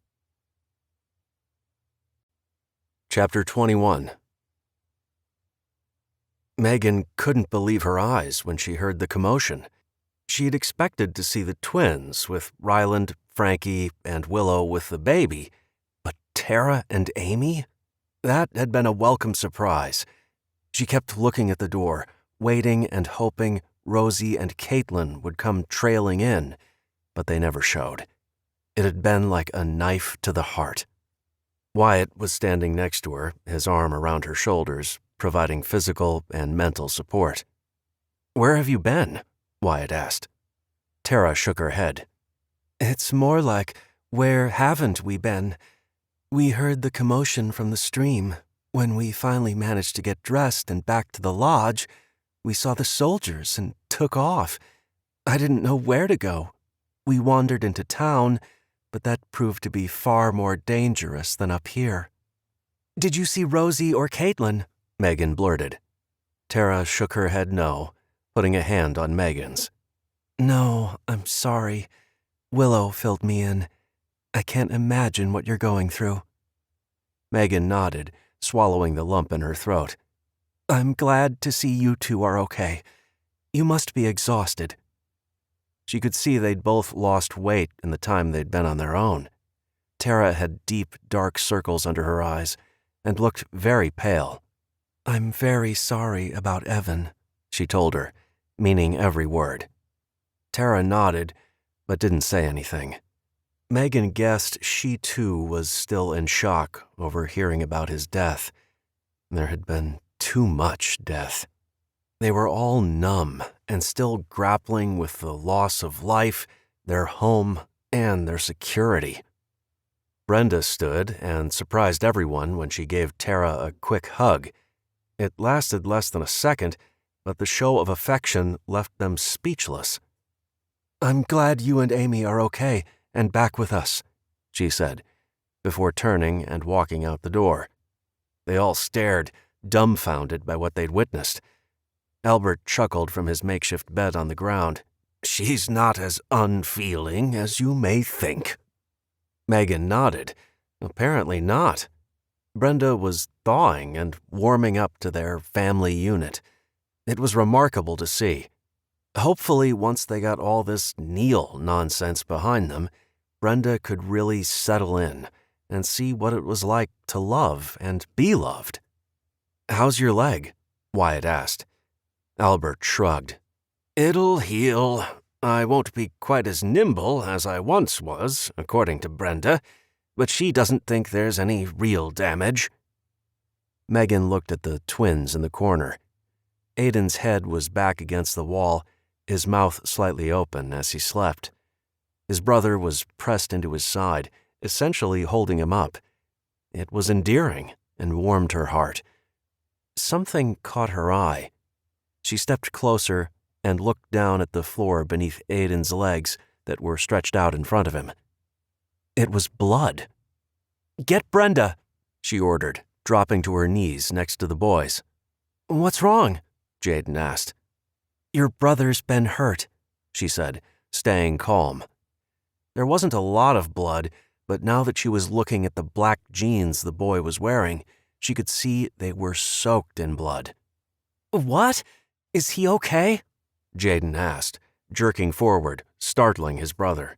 Chapter 21. Megan couldn't believe her eyes when she heard the commotion. She'd expected to see the twins, with Ryland, Frankie, and Willow with the baby, but Tara and Amy? That had been a welcome surprise. She kept looking at the door, waiting and hoping Rosie and Caitlin would come trailing in, but they never showed. It had been like a knife to the heart. Wyatt was standing next to her, his arm around her shoulders, providing physical and mental support. "Where have you been?" Wyatt asked. Tara shook her head. It's more like, where haven't we been? We heard the commotion from the stream. When we finally managed to get dressed and back to the lodge, we saw the soldiers and took off. I didn't know where to go. We wandered into town, but that proved to be far more dangerous than up here. Did you see Rosie or Caitlin? Megan blurted. Tara shook her head no, putting a hand on Megan's. No, I'm sorry. Willow filled me in. I can't imagine what you're going through. Megan nodded, swallowing the lump in her throat. I'm glad to see you two are okay. You must be exhausted. She could see they'd both lost weight in the time they'd been on their own. Tara had deep, dark circles under her eyes and looked very pale. I'm very sorry about Evan, she told her, meaning every word. Tara nodded, but didn't say anything. Megan guessed she too was still in shock over hearing about his death. There had been too much death. They were all numb and still grappling with the loss of life, their home, and their security. Brenda stood and surprised everyone when she gave Tara a quick hug. It lasted less than a second, but the show of affection left them speechless. I'm glad you and Amy are okay and back with us, she said, before turning and walking out the door. They all stared, dumbfounded by what they'd witnessed. Albert chuckled from his makeshift bed on the ground. She's not as unfeeling as you may think. Megan nodded. Apparently not. Brenda was thawing and warming up to their family unit. It was remarkable to see. Hopefully, once they got all this Neil nonsense behind them, Brenda could really settle in and see what it was like to love and be loved. How's your leg? Wyatt asked. Albert shrugged. It'll heal. I won't be quite as nimble as I once was, according to Brenda, but she doesn't think there's any real damage. Megan looked at the twins in the corner. Aiden's head was back against the wall, his mouth slightly open as he slept. His brother was pressed into his side, essentially holding him up. It was endearing and warmed her heart. Something caught her eye. She stepped closer and looked down at the floor beneath Aiden's legs that were stretched out in front of him. It was blood. Get Brenda, she ordered, dropping to her knees next to the boys. What's wrong? Jaden asked. Your brother's been hurt, she said, staying calm. There wasn't a lot of blood, but now that she was looking at the black jeans the boy was wearing, she could see they were soaked in blood. What? Is he okay? Jaden asked, jerking forward, startling his brother.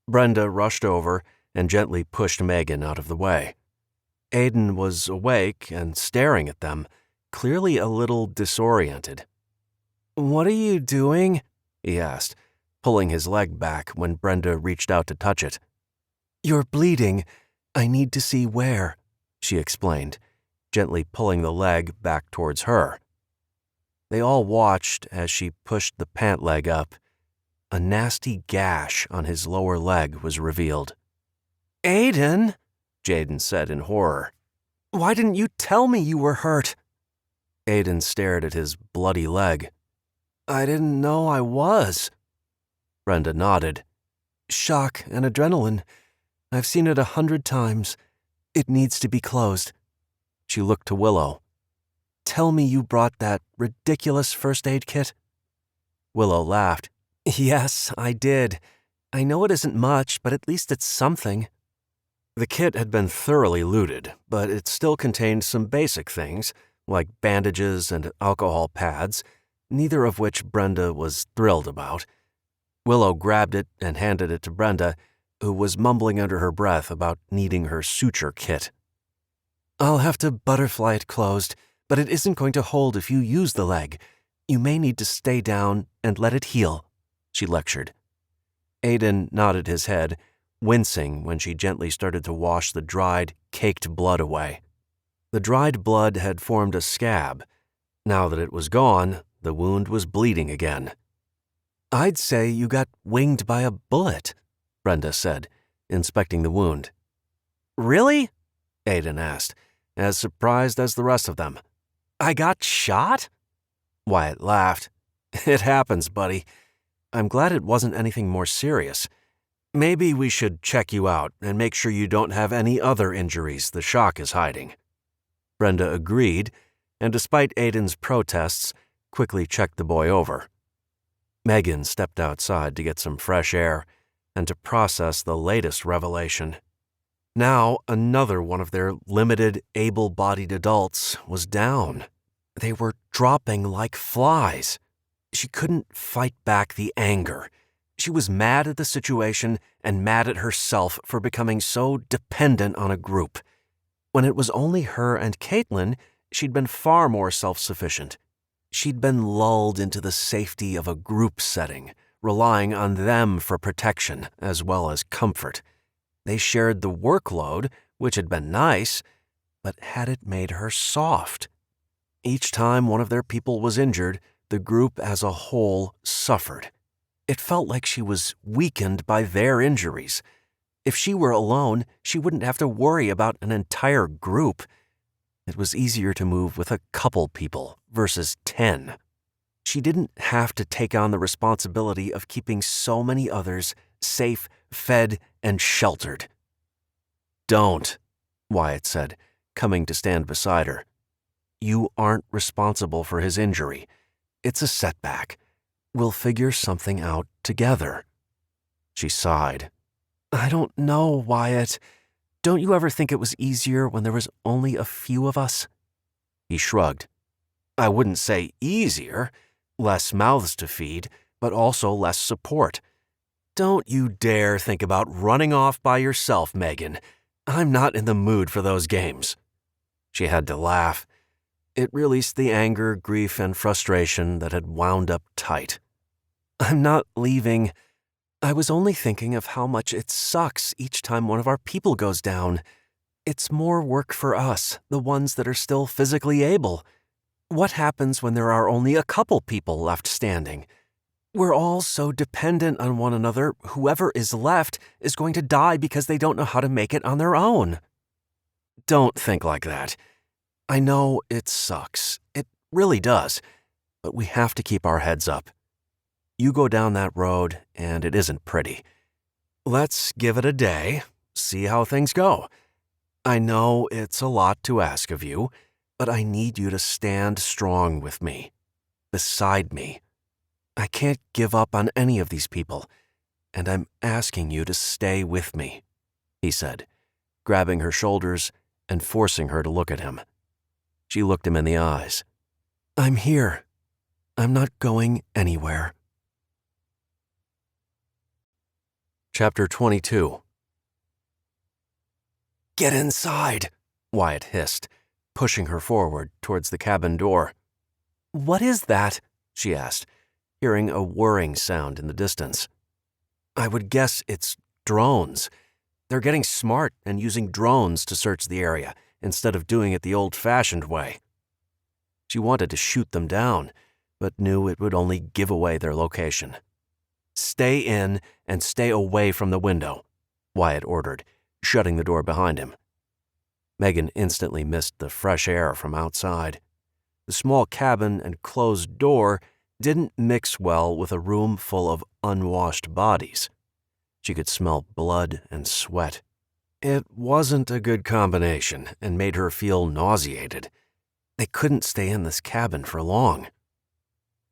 Brenda rushed over and gently pushed Megan out of the way. Aiden was awake and staring at them, clearly a little disoriented. What are you doing? He asked, pulling his leg back when Brenda reached out to touch it. You're bleeding. I need to see where, she explained, gently pulling the leg back towards her. They all watched as she pushed the pant leg up. A nasty gash on his lower leg was revealed. Aiden, Jaden said in horror. Why didn't you tell me you were hurt? Aiden stared at his bloody leg. I didn't know I was. Brenda nodded. Shock and adrenaline. I've seen it 100 times. It needs to be closed. She looked to Willow. Tell me you brought that ridiculous first aid kit? Willow laughed. Yes, I did. I know it isn't much, but at least it's something. The kit had been thoroughly looted, but it still contained some basic things, like bandages and alcohol pads, neither of which Brenda was thrilled about. Willow grabbed it and handed it to Brenda, who was mumbling under her breath about needing her suture kit. I'll have to butterfly it closed, but it isn't going to hold if you use the leg. You may need to stay down and let it heal, she lectured. Aiden nodded his head, wincing when she gently started to wash the dried, caked blood away. The dried blood had formed a scab. Now that it was gone, the wound was bleeding again. I'd say you got winged by a bullet, Brenda said, inspecting the wound. Really? Aiden asked, as surprised as the rest of them. I got shot? Wyatt laughed. It happens, buddy. I'm glad it wasn't anything more serious. Maybe we should check you out and make sure you don't have any other injuries the shock is hiding. Brenda agreed, and despite Aiden's protests, quickly checked the boy over. Megan stepped outside to get some fresh air and to process the latest revelation. Now, another one of their limited, able-bodied adults was down. They were dropping like flies. She couldn't fight back the anger. She was mad at the situation and mad at herself for becoming so dependent on a group. When it was only her and Caitlin, she'd been far more self-sufficient. She'd been lulled into the safety of a group setting, relying on them for protection as well as comfort. They shared the workload, which had been nice, but had it made her soft? Each time one of their people was injured, the group as a whole suffered. It felt like she was weakened by their injuries. If she were alone, she wouldn't have to worry about an entire group. It was easier to move with a couple people versus 10. She didn't have to take on the responsibility of keeping so many others safe, fed, and sheltered. Don't, Wyatt said, coming to stand beside her. You aren't responsible for his injury. It's a setback. We'll figure something out together. She sighed. I don't know, Wyatt. Don't you ever think it was easier when there was only a few of us? He shrugged. I wouldn't say easier. Less mouths to feed, but also less support. Don't you dare think about running off by yourself, Megan. I'm not in the mood for those games. She had to laugh. It released the anger, grief, and frustration that had wound up tight. I'm not leaving. I was only thinking of how much it sucks each time one of our people goes down. It's more work for us, the ones that are still physically able. What happens when there are only a couple people left standing? We're all so dependent on one another, whoever is left is going to die because they don't know how to make it on their own. Don't think like that. I know it sucks. It really does. But we have to keep our heads up. You go down that road, and it isn't pretty. Let's give it a day, see how things go. I know it's a lot to ask of you, but I need you to stand strong with me, beside me. I can't give up on any of these people, and I'm asking you to stay with me, he said, grabbing her shoulders and forcing her to look at him. She looked him in the eyes. I'm here. I'm not going anywhere. Chapter 22. Get inside, Wyatt hissed, pushing her forward towards the cabin door. What is that? She asked, hearing a whirring sound in the distance. I would guess it's drones. They're getting smart and using drones to search the area instead of doing it the old-fashioned way. She wanted to shoot them down, but knew it would only give away their location. Stay in and stay away from the window, Wyatt ordered, shutting the door behind him. Megan instantly missed the fresh air from outside. The small cabin and closed door didn't mix well with a room full of unwashed bodies. She could smell blood and sweat. It wasn't a good combination and made her feel nauseated. They couldn't stay in this cabin for long.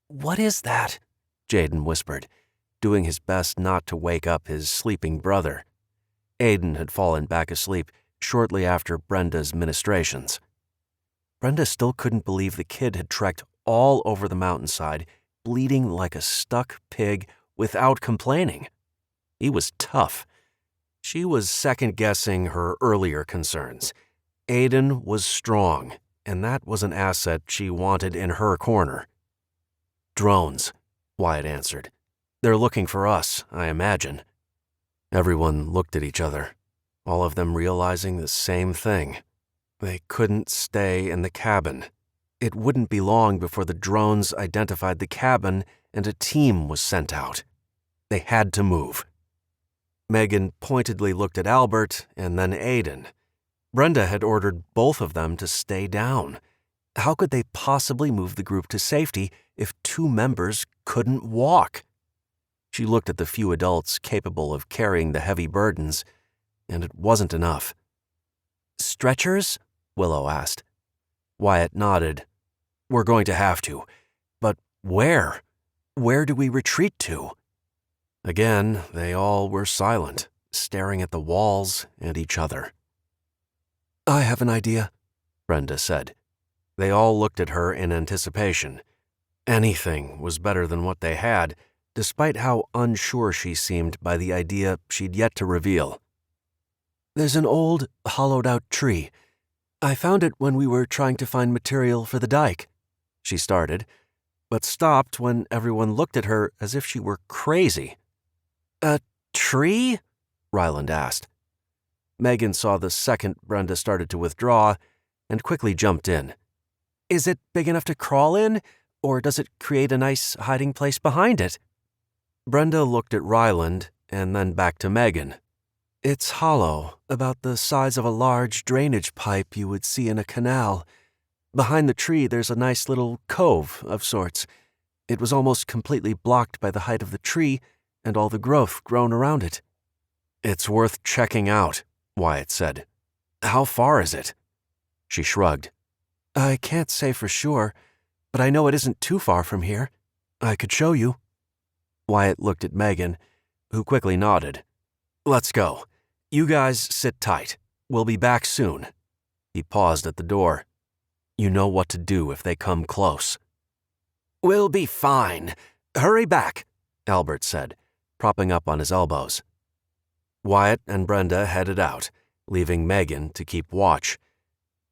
What is that? Jaden whispered, doing his best not to wake up his sleeping brother. Aiden had fallen back asleep shortly after Brenda's ministrations. Brenda still couldn't believe the kid had trekked all over the mountainside, bleeding like a stuck pig without complaining. He was tough. She was second-guessing her earlier concerns. Aiden was strong, and that was an asset she wanted in her corner. Drones, Wyatt answered. They're looking for us, I imagine. Everyone looked at each other, all of them realizing the same thing. They couldn't stay in the cabin. It wouldn't be long before the drones identified the cabin and a team was sent out. They had to move. Megan pointedly looked at Albert and then Aiden. Brenda had ordered both of them to stay down. How could they possibly move the group to safety if two members couldn't walk? She looked at the few adults capable of carrying the heavy burdens, and it wasn't enough. "Stretchers?" Willow asked. Wyatt nodded. "We're going to have to. But where? Where do we retreat to?" Again, they all were silent, staring at the walls and each other. "I have an idea," Brenda said. They all looked at her in anticipation. Anything was better than what they had, despite how unsure she seemed by the idea she'd yet to reveal. "There's an old, hollowed-out tree. I found it when we were trying to find material for the dike," she started, but stopped when everyone looked at her as if she were crazy. "A tree?" Ryland asked. Megan saw the second Brenda started to withdraw and quickly jumped in. "Is it big enough to crawl in, or does it create a nice hiding place behind it?" Brenda looked at Ryland and then back to Megan. "It's hollow, about the size of a large drainage pipe you would see in a canal. Behind the tree there's a nice little cove of sorts. It was almost completely blocked by the height of the tree and all the growth grown around it." "It's worth checking out," Wyatt said. "How far is it?" She shrugged. "I can't say for sure, but I know it isn't too far from here. I could show you." Wyatt looked at Megan, who quickly nodded. "Let's go. You guys sit tight. We'll be back soon." He paused at the door. "You know what to do if they come close." "We'll be fine. Hurry back," Albert said, propping up on his elbows. Wyatt and Brenda headed out, leaving Megan to keep watch.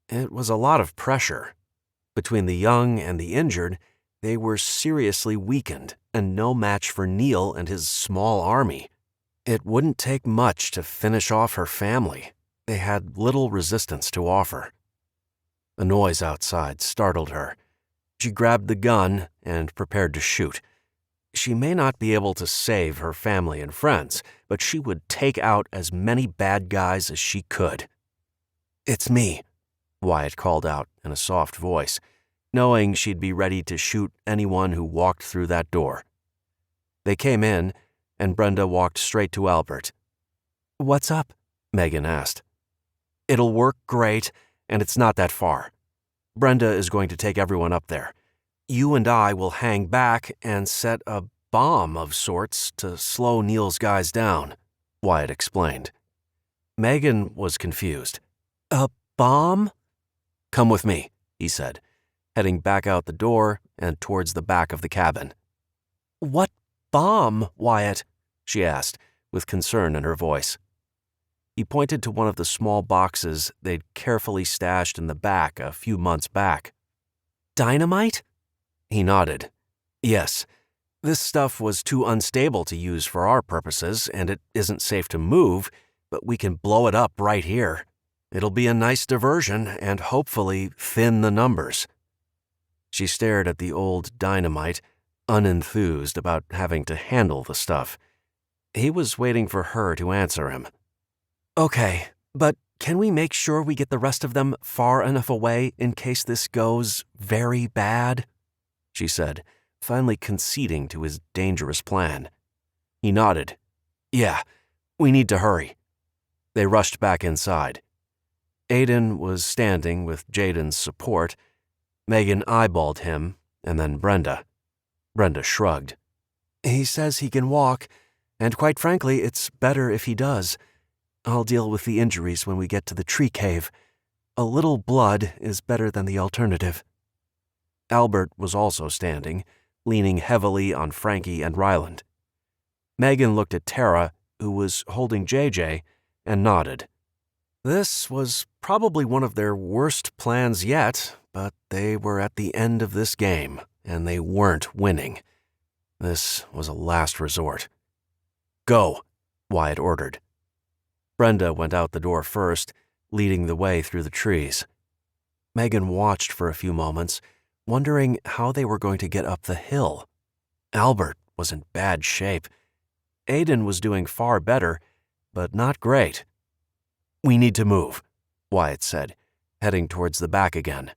It was a lot of pressure. Between the young and the injured, they were seriously weakened and no match for Neil and his small army. It wouldn't take much to finish off her family. They had little resistance to offer. A noise outside startled her. She grabbed the gun and prepared to shoot. She may not be able to save her family and friends, but she would take out as many bad guys as she could. "It's me," Wyatt called out in a soft voice, knowing she'd be ready to shoot anyone who walked through that door. They came in, and Brenda walked straight to Albert. "What's up?" Megan asked. "It'll work great, and it's not that far. Brenda is going to take everyone up there. You and I will hang back and set a bomb of sorts to slow Neil's guys down," Wyatt explained. Megan was confused. "A bomb?" "Come with me," he said, heading back out the door and towards the back of the cabin. "What bomb, Wyatt?" she asked, with concern in her voice. He pointed to one of the small boxes they'd carefully stashed in the back a few months back. "Dynamite?" He nodded. "Yes. This stuff was too unstable to use for our purposes, and it isn't safe to move, but we can blow it up right here. It'll be a nice diversion and hopefully thin the numbers." She stared at the old dynamite, unenthused about having to handle the stuff. He was waiting for her to answer him. "Okay, but can we make sure we get the rest of them far enough away in case this goes very bad?" she said, finally conceding to his dangerous plan. He nodded. "Yeah, we need to hurry." They rushed back inside. Aiden was standing with Jaden's support. Megan eyeballed him, and then Brenda. Brenda shrugged. "He says he can walk, and quite frankly, it's better if he does. I'll deal with the injuries when we get to the tree cave. A little blood is better than the alternative." Albert was also standing, leaning heavily on Frankie and Ryland. Megan looked at Tara, who was holding JJ, and nodded. This was probably one of their worst plans yet, but they were at the end of this game, and they weren't winning. This was a last resort. "Go," Wyatt ordered. Brenda went out the door first, leading the way through the trees. Megan watched for a few moments, wondering how they were going to get up the hill. Albert was in bad shape. Aiden was doing far better, but not great. "We need to move," Wyatt said, heading towards the back again.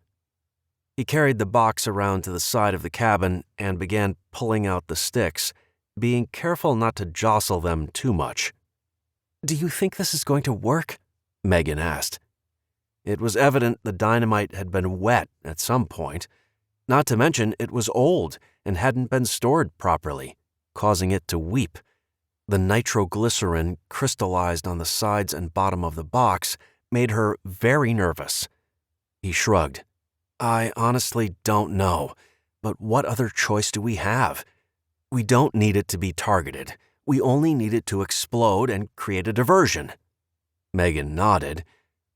He carried the box around to the side of the cabin and began pulling out the sticks, being careful not to jostle them too much. "Do you think this is going to work?" Megan asked. It was evident the dynamite had been wet at some point, not to mention it was old and hadn't been stored properly, causing it to weep. The nitroglycerin crystallized on the sides and bottom of the box made her very nervous. He shrugged. "I honestly don't know, but what other choice do we have? We don't need it to be targeted. We only need it to explode and create a diversion." Megan nodded,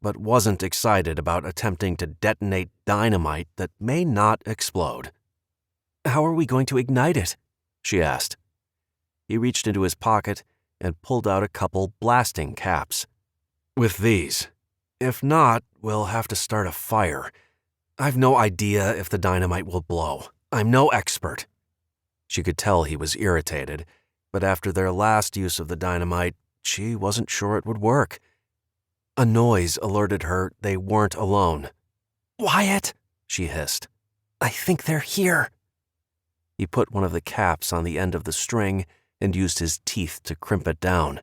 but wasn't excited about attempting to detonate dynamite that may not explode. "How are we going to ignite it?" she asked. He reached into his pocket and pulled out a couple blasting caps. "With these. If not, we'll have to start a fire. I've no idea if the dynamite will blow. I'm no expert." She could tell he was irritated, but after their last use of the dynamite, she wasn't sure it would work. A noise alerted her they weren't alone. "Wyatt," she hissed. "I think they're here." He put one of the caps on the end of the string and used his teeth to crimp it down.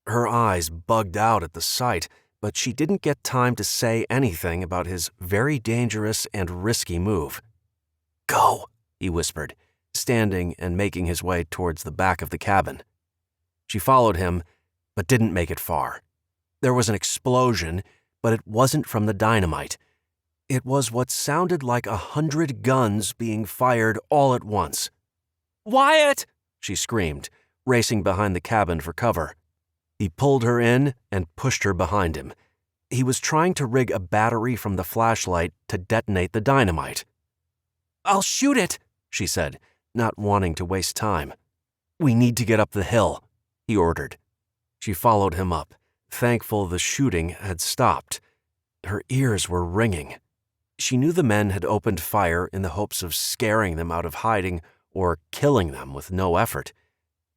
Her eyes bugged out at the sight, but she didn't get time to say anything about his very dangerous and risky move. "Go," he whispered, standing and making his way towards the back of the cabin. She followed him, but didn't make it far. There was an explosion, but it wasn't from the dynamite. It was what sounded like 100 guns being fired all at once. "Wyatt!" she screamed, racing behind the cabin for cover. He pulled her in and pushed her behind him. He was trying to rig a battery from the flashlight to detonate the dynamite. "I'll shoot it," she said, not wanting to waste time. "We need to get up the hill," he ordered. She followed him up, thankful the shooting had stopped. Her ears were ringing. She knew the men had opened fire in the hopes of scaring them out of hiding or killing them with no effort.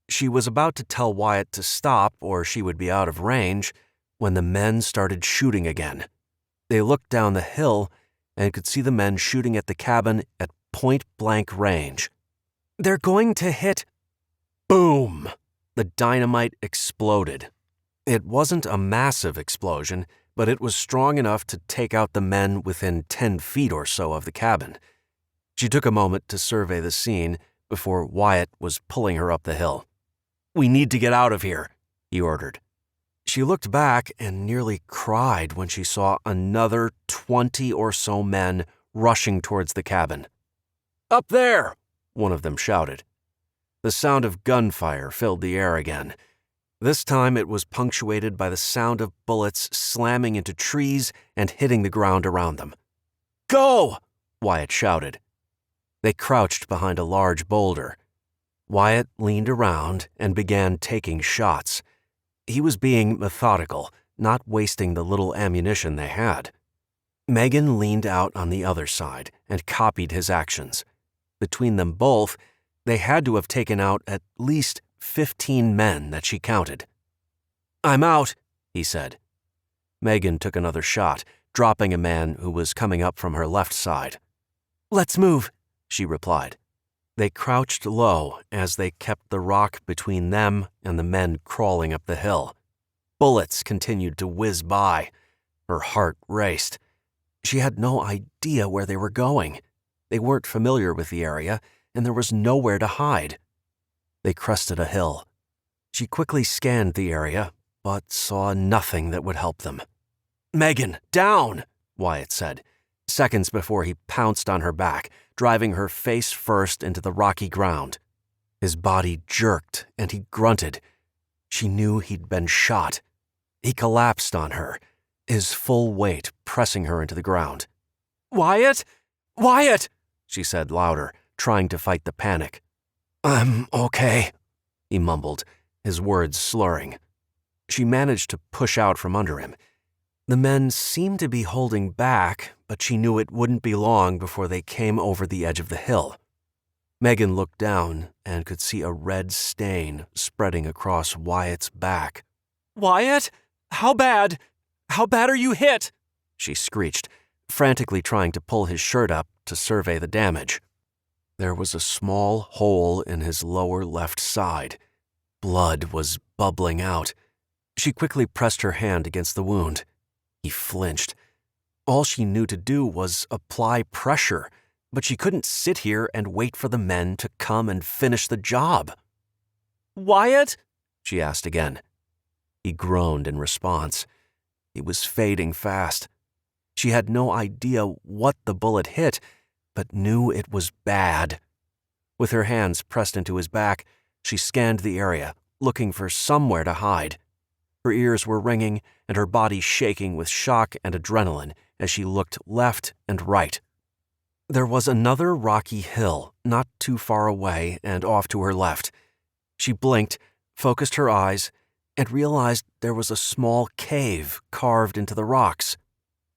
She was about to tell Wyatt to stop or she would be out of range when the men started shooting again. They looked down the hill and could see the men shooting at the cabin at point-blank range. "They're going to hit—" Boom! The dynamite exploded. It wasn't a massive explosion, but it was strong enough to take out the men within 10 feet or so of the cabin. She took a moment to survey the scene before Wyatt was pulling her up the hill. "We need to get out of here," he ordered. She looked back and nearly cried when she saw another 20 or so men rushing towards the cabin. "Up there!" one of them shouted. The sound of gunfire filled the air again. This time it was punctuated by the sound of bullets slamming into trees and hitting the ground around them. "Go!" Wyatt shouted. They crouched behind a large boulder. Wyatt leaned around and began taking shots. He was being methodical, not wasting the little ammunition they had. Megan leaned out on the other side and copied his actions. Between them both, they had to have taken out at least 15 men that she counted. "I'm out," he said. Megan took another shot, dropping a man who was coming up from her left side. "Let's move," she replied. They crouched low as they kept the rock between them and the men crawling up the hill. Bullets continued to whiz by. Her heart raced. She had no idea where they were going. They weren't familiar with the area, and there was nowhere to hide. They crested a hill. She quickly scanned the area, but saw nothing that would help them. "Megan, down!" Wyatt said, seconds before he pounced on her back, driving her face first into the rocky ground. His body jerked, and he grunted. She knew he'd been shot. He collapsed on her, his full weight pressing her into the ground. "Wyatt! Wyatt!" she said louder, trying to fight the panic. "I'm okay," he mumbled, his words slurring. She managed to push out from under him. The men seemed to be holding back, but she knew it wouldn't be long before they came over the edge of the hill. Megan looked down and could see a red stain spreading across Wyatt's back. "Wyatt? How bad? How bad are you hit?" she screeched, frantically trying to pull his shirt up to survey the damage. There was a small hole in his lower left side. Blood was bubbling out. She quickly pressed her hand against the wound. He flinched. All she knew to do was apply pressure, but she couldn't sit here and wait for the men to come and finish the job. "Wyatt?" she asked again. He groaned in response. He was fading fast. She had no idea what the bullet hit, but knew it was bad. With her hands pressed into his back, she scanned the area, looking for somewhere to hide. Her ears were ringing and her body shaking with shock and adrenaline as she looked left and right. There was another rocky hill not too far away and off to her left. She blinked, focused her eyes, and realized there was a small cave carved into the rocks.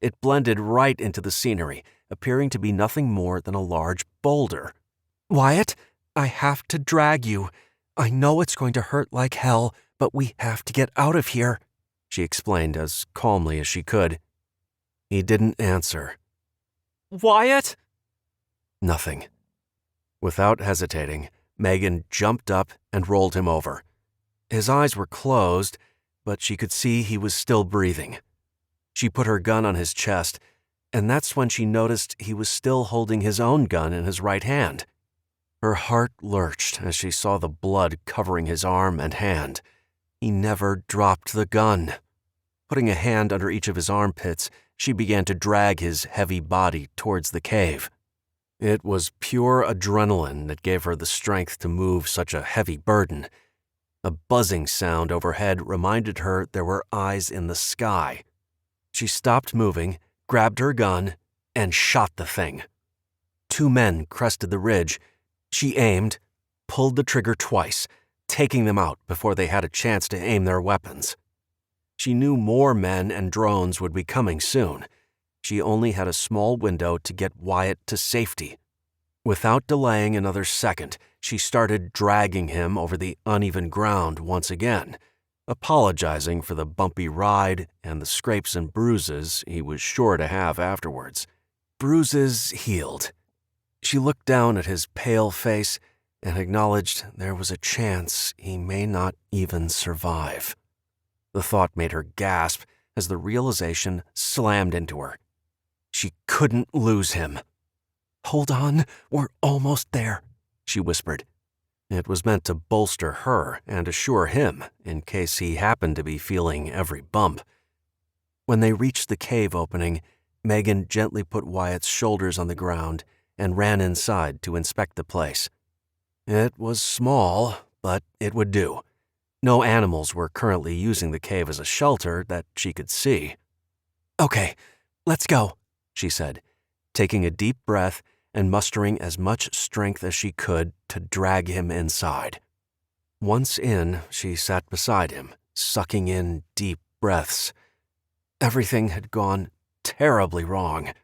It blended right into the scenery, appearing to be nothing more than a large boulder. "Wyatt, I have to drag you. I know it's going to hurt like hell, but we have to get out of here," she explained as calmly as she could. He didn't answer. "Wyatt?" Nothing. Without hesitating, Megan jumped up and rolled him over. His eyes were closed, but she could see he was still breathing. She put her gun on his chest, and that's when she noticed he was still holding his own gun in his right hand. Her heart lurched as she saw the blood covering his arm and hand. He never dropped the gun. Putting a hand under each of his armpits, she began to drag his heavy body towards the cave. It was pure adrenaline that gave her the strength to move such a heavy burden. A buzzing sound overhead reminded her there were eyes in the sky. She stopped moving, grabbed her gun, and shot the thing. 2 men crested the ridge. She aimed, pulled the trigger twice, taking them out before they had a chance to aim their weapons. She knew more men and drones would be coming soon. She only had a small window to get Wyatt to safety. Without delaying another second, she started dragging him over the uneven ground once again, apologizing for the bumpy ride and the scrapes and bruises he was sure to have afterwards. Bruises healed. She looked down at his pale face and acknowledged there was a chance he may not even survive. The thought made her gasp as the realization slammed into her. She couldn't lose him. "Hold on, we're almost there," she whispered. It was meant to bolster her and assure him in case he happened to be feeling every bump. When they reached the cave opening, Megan gently put Wyatt's shoulders on the ground and ran inside to inspect the place. It was small, but it would do. No animals were currently using the cave as a shelter that she could see. "Okay, let's go," she said, taking a deep breath and mustering as much strength as she could to drag him inside. Once in, she sat beside him, sucking in deep breaths. Everything had gone terribly wrong.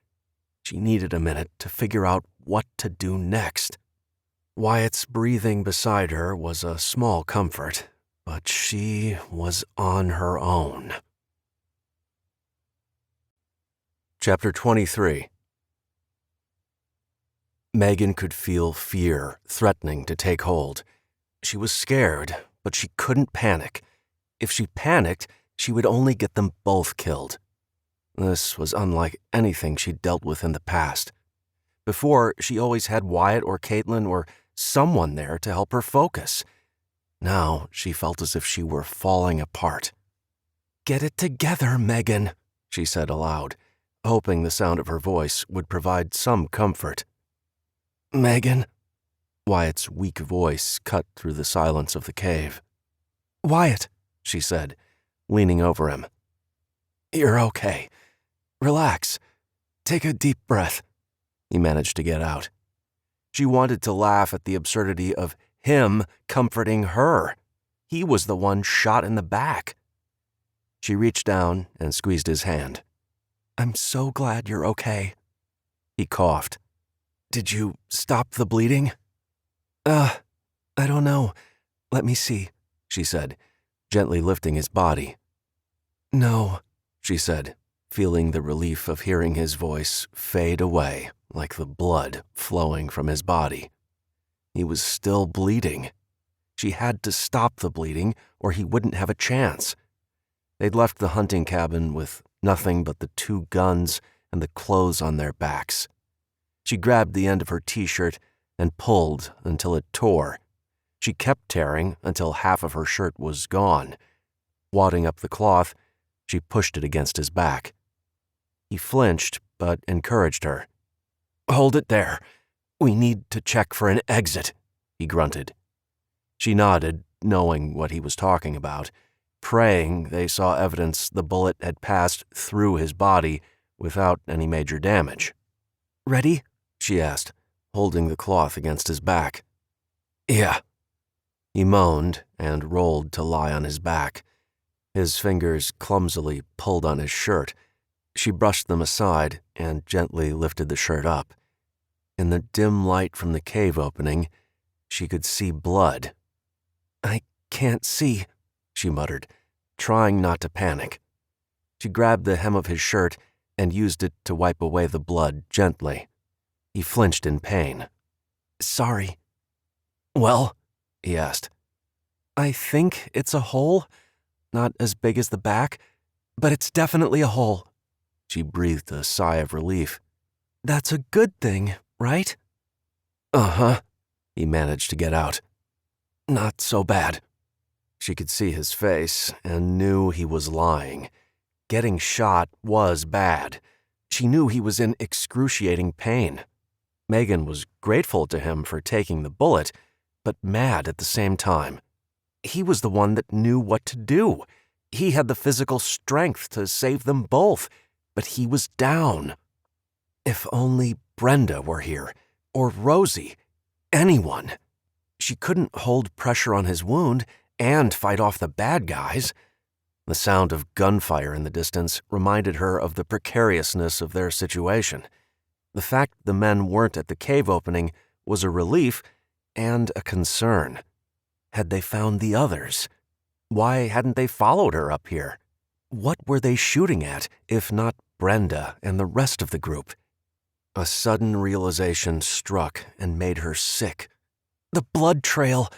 She needed a minute to figure out what to do next. Wyatt's breathing beside her was a small comfort, but she was on her own. Chapter 23. Megan could feel fear threatening to take hold. She was scared, but she couldn't panic. If she panicked, she would only get them both killed. This was unlike anything she'd dealt with in the past. Before, she always had Wyatt or Caitlin or someone there to help her focus. Now, she felt as if she were falling apart. "Get it together, Megan," she said aloud, hoping the sound of her voice would provide some comfort. "Megan?" Wyatt's weak voice cut through the silence of the cave. "Wyatt," she said, leaning over him. "You're okay. Relax. Take a deep breath," he managed to get out. She wanted to laugh at the absurdity of him comforting her. He was the one shot in the back. She reached down and squeezed his hand. "I'm so glad you're okay," He coughed. "Did you stop the bleeding?" I don't know. Let me see," she said, gently lifting his body. "No," she said, feeling the relief of hearing his voice fade away like the blood flowing from his body. He was still bleeding. She had to stop the bleeding or he wouldn't have a chance. They'd left the hunting cabin with nothing but the 2 guns and the clothes on their backs. She grabbed the end of her t-shirt and pulled until it tore. She kept tearing until half of her shirt was gone. Wadding up the cloth, she pushed it against his back. He flinched, but encouraged her. "Hold it there. We need to check for an exit," he grunted. She nodded, knowing what he was talking about, praying they saw evidence the bullet had passed through his body without any major damage. "Ready?" she asked, holding the cloth against his back. "Yeah." He moaned and rolled to lie on his back. His fingers clumsily pulled on his shirt. She brushed them aside and gently lifted the shirt up. In the dim light from the cave opening, she could see blood. "I can't see," she muttered, trying not to panic. She grabbed the hem of his shirt and used it to wipe away the blood gently. He flinched in pain. "Sorry." "Well?" he asked. "I think it's a hole. Not as big as the back, but it's definitely a hole." She breathed a sigh of relief. "That's a good thing, right?" "Uh-huh," he managed to get out. "Not so bad." She could see his face and knew he was lying. Getting shot was bad. She knew he was in excruciating pain. Megan was grateful to him for taking the bullet, but mad at the same time. He was the one that knew what to do. He had the physical strength to save them both, but he was down. If only Brenda were here, or Rosie, anyone. She couldn't hold pressure on his wound and fight off the bad guys. The sound of gunfire in the distance reminded her of the precariousness of their situation. The fact the men weren't at the cave opening was a relief and a concern. Had they found the others? Why hadn't they followed her up here? What were they shooting at, if not Brenda and the rest of the group? A sudden realization struck and made her sick. "The blood trail!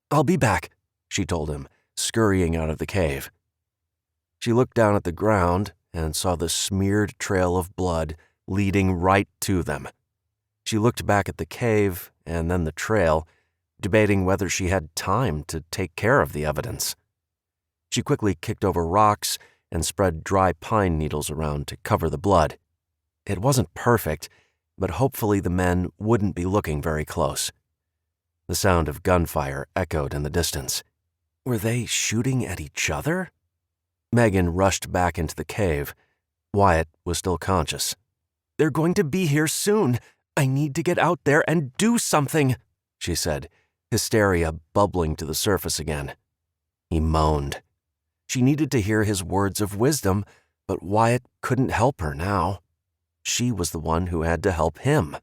I'll be back," she told him, scurrying out of the cave. She looked down at the ground and saw the smeared trail of blood leading right to them. She looked back at the cave and then the trail, debating whether she had time to take care of the evidence. She quickly kicked over rocks and spread dry pine needles around to cover the blood. It wasn't perfect, but hopefully the men wouldn't be looking very close. The sound of gunfire echoed in the distance. Were they shooting at each other? Megan rushed back into the cave. Wyatt was still conscious. "They're going to be here soon. I need to get out there and do something," she said, hysteria bubbling to the surface again. He moaned. She needed to hear his words of wisdom, but Wyatt couldn't help her now. She was the one who had to help him.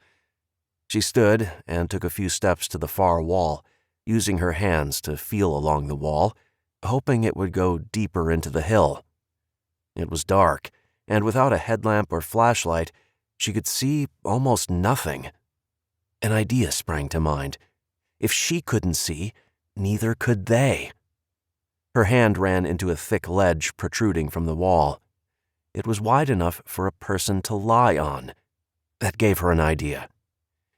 She stood and took a few steps to the far wall, using her hands to feel along the wall, hoping it would go deeper into the hill. It was dark, and without a headlamp or flashlight, she could see almost nothing. An idea sprang to mind. If she couldn't see, neither could they. Her hand ran into a thick ledge protruding from the wall. It was wide enough for a person to lie on. That gave her an idea.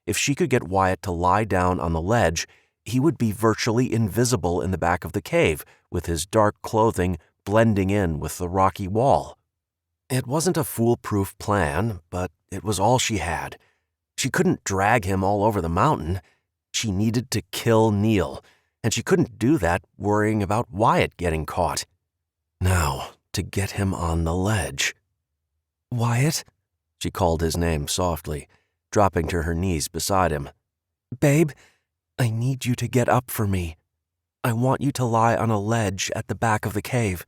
If she could get Wyatt to lie down on the ledge, he would be virtually invisible in the back of the cave, with his dark clothing blending in with the rocky wall. It wasn't a foolproof plan, but it was all she had. She couldn't drag him all over the mountain. She needed to kill Neil, and she couldn't do that worrying about Wyatt getting caught. Now, to get him on the ledge. "Wyatt?" She called his name softly, dropping to her knees beside him. "Babe, I need you to get up for me. I want you to lie on a ledge at the back of the cave.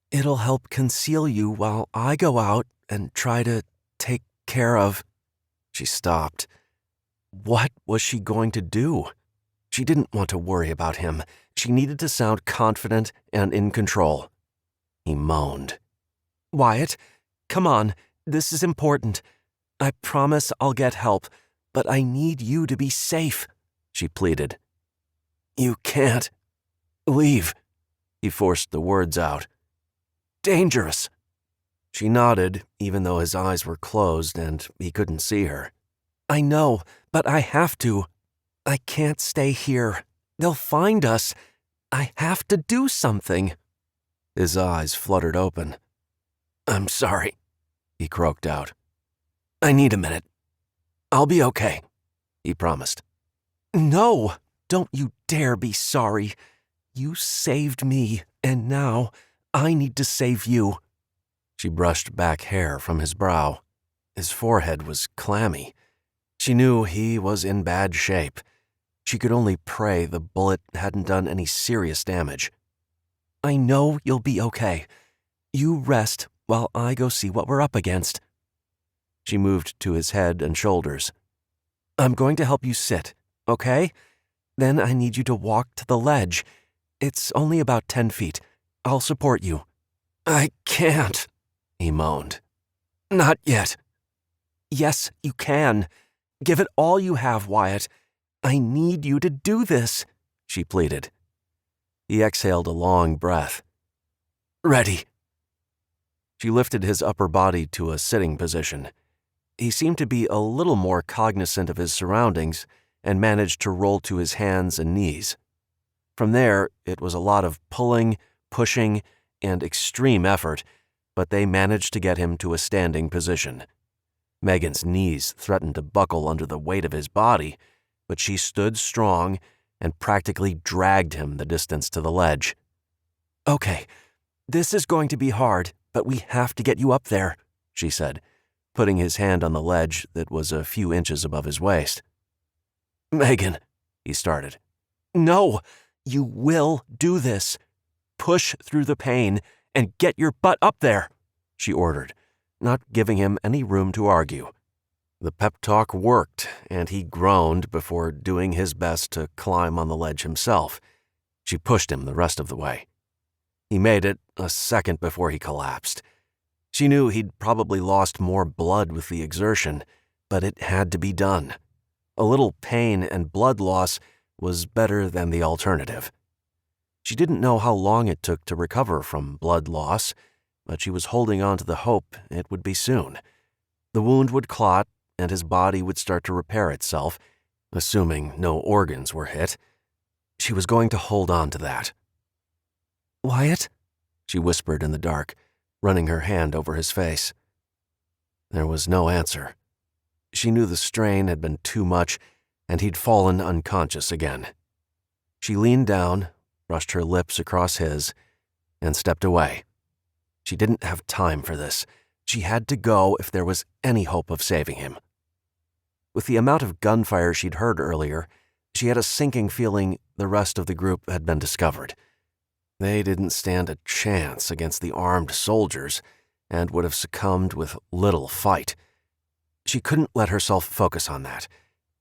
It'll help conceal you while I go out and try to take care of..." She stopped. What was she going to do? She didn't want to worry about him. She needed to sound confident and in control. He moaned. Wyatt, come on, this is important. I promise I'll get help, but I need you to be safe, she pleaded. You can't leave, he forced the words out. Dangerous. She nodded, even though his eyes were closed and he couldn't see her. I know, but I have to. I can't stay here. They'll find us. I have to do something. His eyes fluttered open. I'm sorry, he croaked out. I need a minute. I'll be okay, he promised. No, don't you dare be sorry. You saved me, and now I need to save you. She brushed back hair from his brow. His forehead was clammy. She knew he was in bad shape. She could only pray the bullet hadn't done any serious damage. I know you'll be okay. You rest while I go see what we're up against. She moved to his head and shoulders. I'm going to help you sit, okay? Then I need you to walk to the ledge. It's only about 10 feet. I'll support you. I can't, he moaned. Not yet. Yes, you can. Give it all you have, Wyatt. I need you to do this, she pleaded. He exhaled a long breath. Ready. She lifted his upper body to a sitting position. He seemed to be a little more cognizant of his surroundings and managed to roll to his hands and knees. From there, it was a lot of pulling, pushing, and extreme effort, but they managed to get him to a standing position. Megan's knees threatened to buckle under the weight of his body, but she stood strong and practically dragged him the distance to the ledge. Okay, this is going to be hard, but we have to get you up there, she said, putting his hand on the ledge that was a few inches above his waist. Megan, he started. No, you will do this. Push through the pain and get your butt up there, she ordered, not giving him any room to argue. The pep talk worked, and he groaned before doing his best to climb on the ledge himself. She pushed him the rest of the way. He made it a second before he collapsed. She knew he'd probably lost more blood with the exertion, but it had to be done. A little pain and blood loss was better than the alternative. She didn't know how long it took to recover from blood loss, but she was holding on to the hope it would be soon. The wound would clot, and his body would start to repair itself, assuming no organs were hit. She was going to hold on to that. Wyatt? She whispered in the dark, running her hand over his face. There was no answer. She knew the strain had been too much, and he'd fallen unconscious again. She leaned down, brushed her lips across his, and stepped away. She didn't have time for this. She had to go if there was any hope of saving him. With the amount of gunfire she'd heard earlier, she had a sinking feeling the rest of the group had been discovered. They didn't stand a chance against the armed soldiers and would have succumbed with little fight. She couldn't let herself focus on that.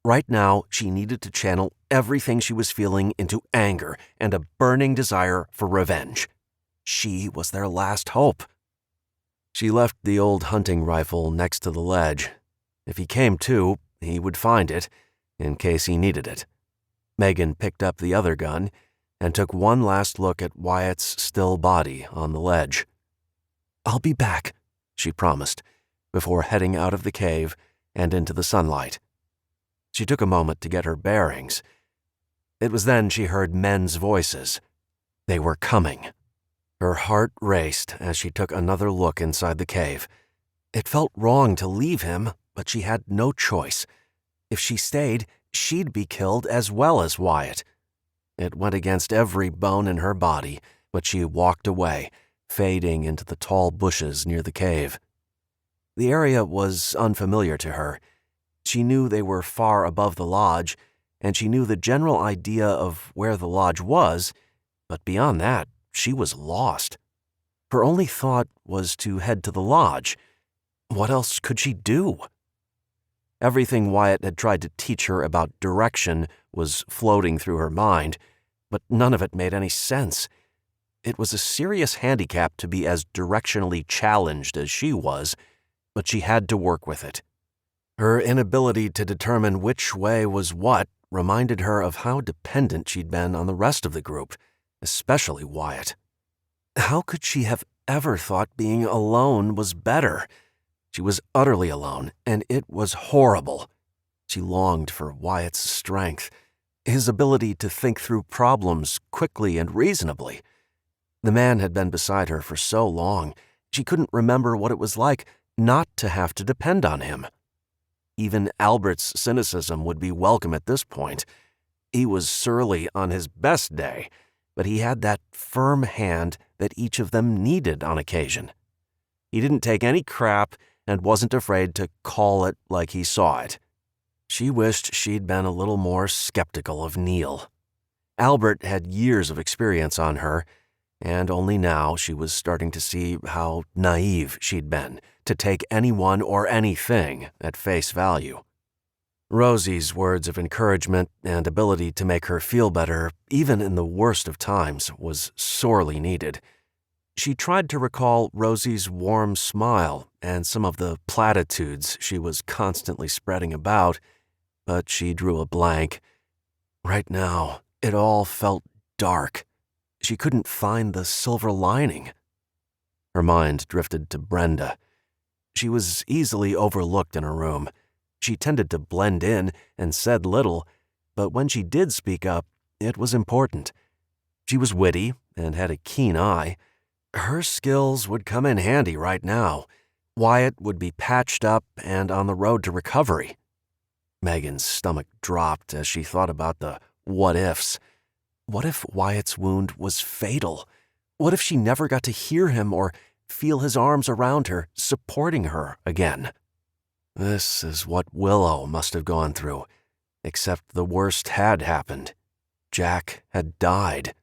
Right now, she needed to channel everything she was feeling into anger and a burning desire for revenge. She was their last hope. She left the old hunting rifle next to the ledge. If he came to, he would find it, in case he needed it. Megan picked up the other gun and took one last look at Wyatt's still body on the ledge. I'll be back, she promised, before heading out of the cave and into the sunlight. She took a moment to get her bearings. It was then she heard men's voices. They were coming. Her heart raced as she took another look inside the cave. It felt wrong to leave him, but she had no choice. If she stayed, she'd be killed as well as Wyatt. It went against every bone in her body, but she walked away, fading into the tall bushes near the cave. The area was unfamiliar to her. She knew they were far above the lodge, and she knew the general idea of where the lodge was, but beyond that, she was lost. Her only thought was to head to the lodge. What else could she do? Everything Wyatt had tried to teach her about direction was floating through her mind, but none of it made any sense. It was a serious handicap to be as directionally challenged as she was, but she had to work with it. Her inability to determine which way was what reminded her of how dependent she'd been on the rest of the group, especially Wyatt. How could she have ever thought being alone was better? She was utterly alone, and it was horrible. She longed for Wyatt's strength, his ability to think through problems quickly and reasonably. The man had been beside her for so long, she couldn't remember what it was like not to have to depend on him. Even Albert's cynicism would be welcome at this point. He was surly on his best day, but he had that firm hand that each of them needed on occasion. He didn't take any crap and wasn't afraid to call it like he saw it. She wished she'd been a little more skeptical of Neil. Albert had years of experience on her, and only now she was starting to see how naive she'd been to take anyone or anything at face value. Rosie's words of encouragement and ability to make her feel better, even in the worst of times, was sorely needed. She tried to recall Rosie's warm smile and some of the platitudes she was constantly spreading about, but she drew a blank. Right now, it all felt dark. She couldn't find the silver lining. Her mind drifted to Brenda. She was easily overlooked in her room. She tended to blend in and said little, but when she did speak up, it was important. She was witty and had a keen eye. Her skills would come in handy right now. Wyatt would be patched up and on the road to recovery. Megan's stomach dropped as she thought about the what-ifs. What if Wyatt's wound was fatal? What if she never got to hear him or feel his arms around her, supporting her again? This is what Willow must have gone through, except the worst had happened. Jack had died.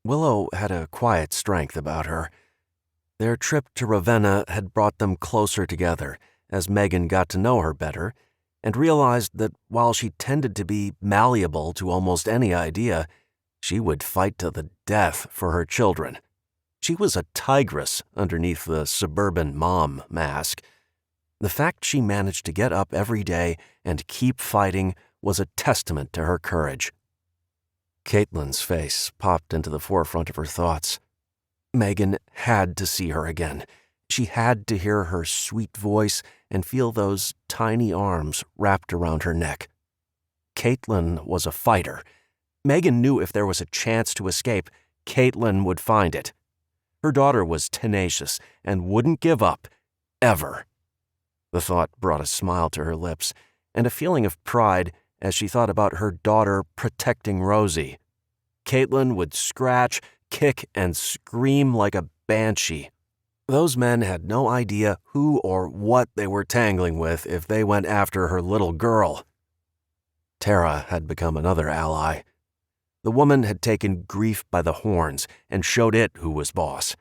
Willow had a quiet strength about her. Their trip to Ravenna had brought them closer together as Megan got to know her better and realized that while she tended to be malleable to almost any idea, she would fight to the death for her children. She was a tigress underneath the suburban mom mask. The fact she managed to get up every day and keep fighting was a testament to her courage. Caitlin's face popped into the forefront of her thoughts. Megan had to see her again. She had to hear her sweet voice and feel those tiny arms wrapped around her neck. Caitlin was a fighter. Megan knew if there was a chance to escape, Caitlin would find it. Her daughter was tenacious and wouldn't give up, ever. The thought brought a smile to her lips and a feeling of pride as she thought about her daughter protecting Rosie. Caitlin would scratch, kick, and scream like a banshee. Those men had no idea who or what they were tangling with if they went after her little girl. Tara had become another ally. The woman had taken grief by the horns and showed it who was boss.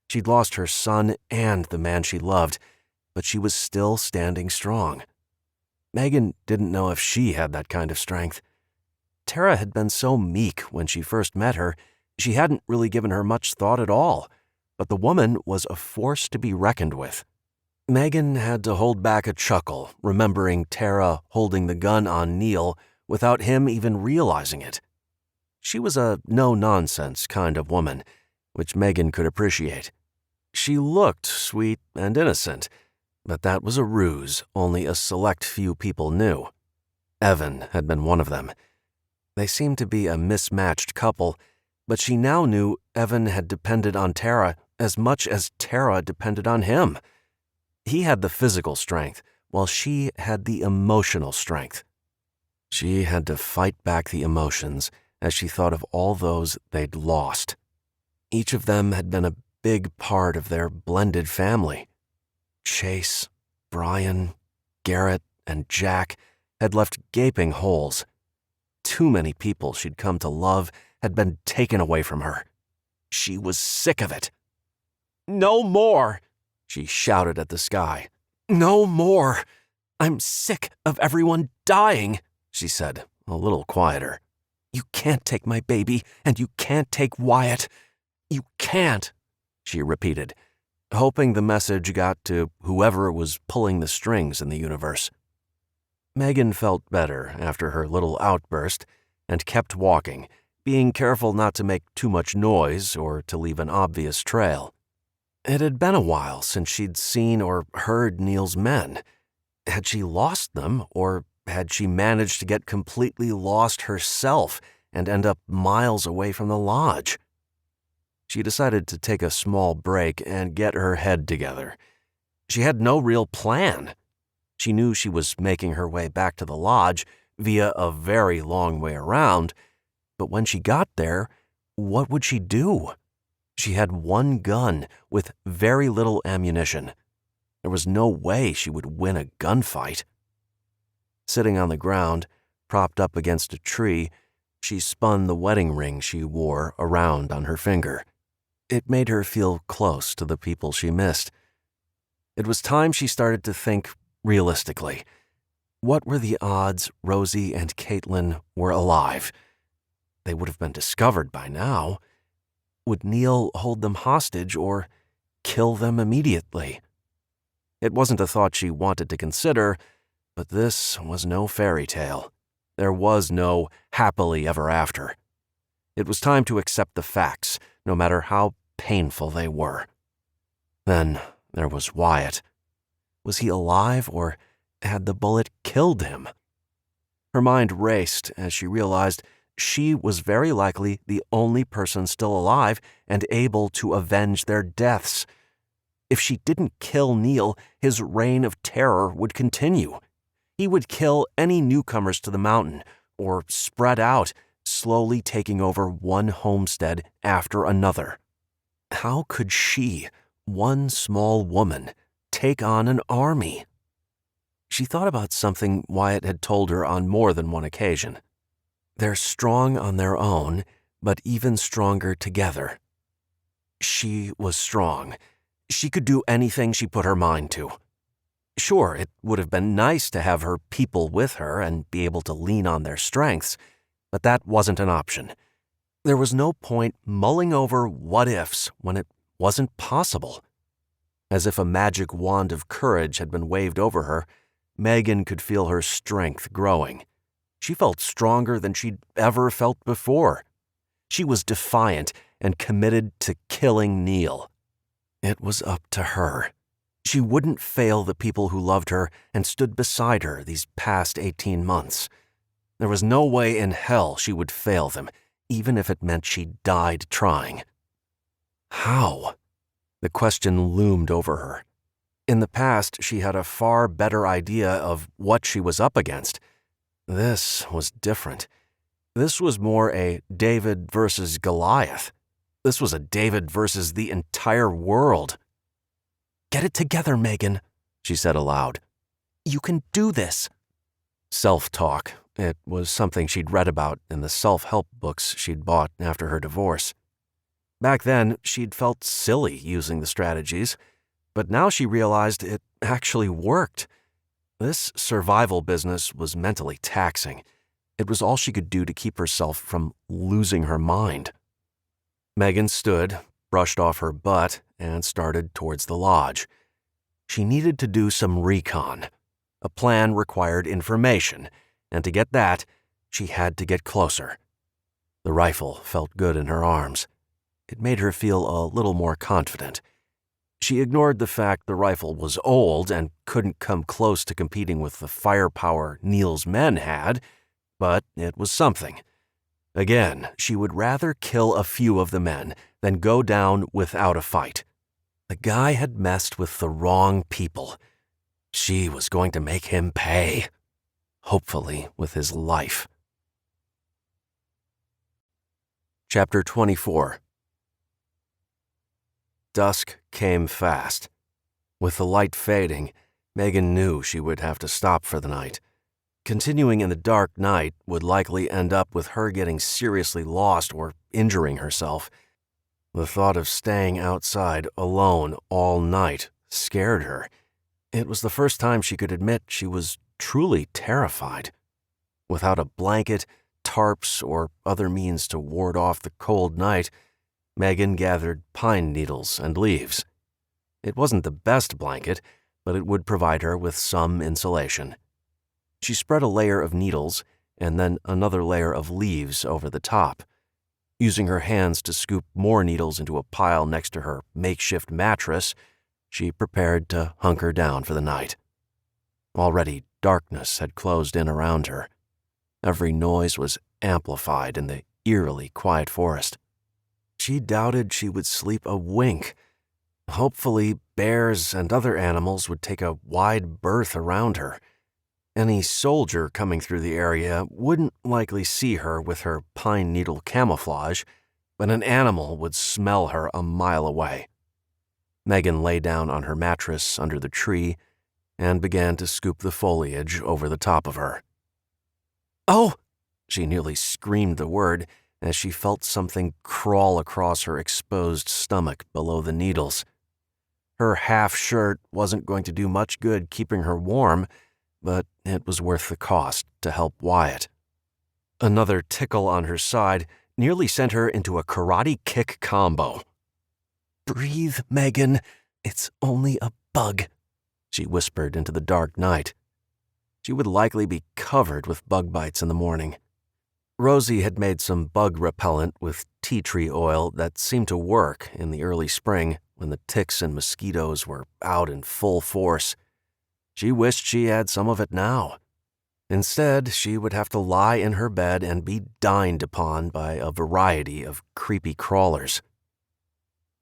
She'd lost her son and the man she loved, but she was still standing strong. Megan didn't know if she had that kind of strength. Tara had been so meek when she first met her, she hadn't really given her much thought at all, but the woman was a force to be reckoned with. Megan had to hold back a chuckle, remembering Tara holding the gun on Neil without him even realizing it. She was a no-nonsense kind of woman, which Megan could appreciate. She looked sweet and innocent, but that was a ruse only a select few people knew. Evan had been one of them. They seemed to be a mismatched couple, but she now knew Evan had depended on Tara as much as Tara depended on him. He had the physical strength, while she had the emotional strength. She had to fight back the emotions as she thought of all those they'd lost. Each of them had been a big part of their blended family. Chase, Brian, Garrett, and Jack had left gaping holes. Too many people she'd come to love had been taken away from her. She was sick of it. "No more!" she shouted at the sky. "No more! I'm sick of everyone dying, she said, a little quieter. You can't take my baby, and you can't take Wyatt. You can't, she repeated, hoping the message got to whoever was pulling the strings in the universe. Megan felt better after her little outburst and kept walking, being careful not to make too much noise or to leave an obvious trail. It had been a while since she'd seen or heard Neil's men. Had she lost them, or had she managed to get completely lost herself and end up miles away from the lodge? She decided to take a small break and get her head together. She had no real plan. She knew she was making her way back to the lodge via a very long way around, but when she got there, what would she do? She had one gun with very little ammunition. There was no way she would win a gunfight. Sitting on the ground, propped up against a tree, she spun the wedding ring she wore around on her finger. It made her feel close to the people she missed. It was time she started to think realistically. What were the odds Rosie and Caitlin were alive? They would have been discovered by now. Would Neil hold them hostage or kill them immediately? It wasn't a thought she wanted to consider, but this was no fairy tale. There was no happily ever after. It was time to accept the facts, no matter how painful they were. Then there was Wyatt. Was he alive, or had the bullet killed him? Her mind raced as she realized she was very likely the only person still alive and able to avenge their deaths. If she didn't kill Neil, his reign of terror would continue. He would kill any newcomers to the mountain, or spread out, slowly taking over one homestead after another. How could she, one small woman, take on an army? She thought about something Wyatt had told her on more than one occasion. They're strong on their own, but even stronger together. She was strong. She could do anything she put her mind to. Sure, it would have been nice to have her people with her and be able to lean on their strengths, but that wasn't an option. There was no point mulling over what-ifs when it wasn't possible. As if a magic wand of courage had been waved over her, Megan could feel her strength growing. She felt stronger than she'd ever felt before. She was defiant and committed to killing Neil. It was up to her. She wouldn't fail the people who loved her and stood beside her these past 18 months. There was no way in hell she would fail them, even if it meant she died trying. How? The question loomed over her. In the past, she had a far better idea of what she was up against. This was different. This was more a David versus Goliath. This was a David versus the entire world. "Get it together, Megan," she said aloud. "You can do this." Self-talk. It was something she'd read about in the self-help books she'd bought after her divorce. Back then, she'd felt silly using the strategies, but now she realized it actually worked. This survival business was mentally taxing. It was all she could do to keep herself from losing her mind. Megan stood, brushed off her butt, and started towards the lodge. She needed to do some recon. A plan required information, and to get that, she had to get closer. The rifle felt good in her arms. It made her feel a little more confident. She ignored the fact the rifle was old and couldn't come close to competing with the firepower Neil's men had, but it was something. Again, she would rather kill a few of the men than go down without a fight. The guy had messed with the wrong people. She was going to make him pay, hopefully with his life. Chapter 24. Dusk came fast. With the light fading, Megan knew she would have to stop for the night. Continuing in the dark night would likely end up with her getting seriously lost or injuring herself. The thought of staying outside alone all night scared her. It was the first time she could admit she was truly terrified. Without a blanket, tarps, or other means to ward off the cold night, Megan gathered pine needles and leaves. It wasn't the best blanket, but it would provide her with some insulation. She spread a layer of needles and then another layer of leaves over the top. Using her hands to scoop more needles into a pile next to her makeshift mattress, she prepared to hunker down for the night. Already, darkness had closed in around her. Every noise was amplified in the eerily quiet forest. She doubted she would sleep a wink. Hopefully, bears and other animals would take a wide berth around her. Any soldier coming through the area wouldn't likely see her with her pine needle camouflage, but an animal would smell her a mile away. Megan lay down on her mattress under the tree and began to scoop the foliage over the top of her. "Oh!" She nearly screamed the word as she felt something crawl across her exposed stomach below the needles. Her half shirt wasn't going to do much good keeping her warm, but it was worth the cost to help Wyatt. Another tickle on her side nearly sent her into a karate kick combo. "Breathe, Megan. It's only a bug," she whispered into the dark night. She would likely be covered with bug bites in the morning. Rosie had made some bug repellent with tea tree oil that seemed to work in the early spring when the ticks and mosquitoes were out in full force. She wished she had some of it now. Instead, she would have to lie in her bed and be dined upon by a variety of creepy crawlers.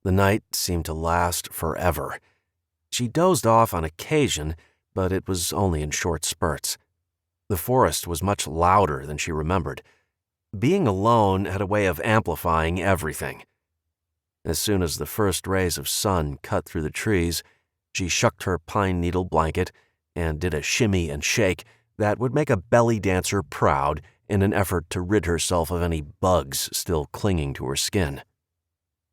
The night seemed to last forever. She dozed off on occasion, but it was only in short spurts. The forest was much louder than she remembered. Being alone had a way of amplifying everything. As soon as the first rays of sun cut through the trees, she shucked her pine needle blanket and did a shimmy and shake that would make a belly dancer proud in an effort to rid herself of any bugs still clinging to her skin.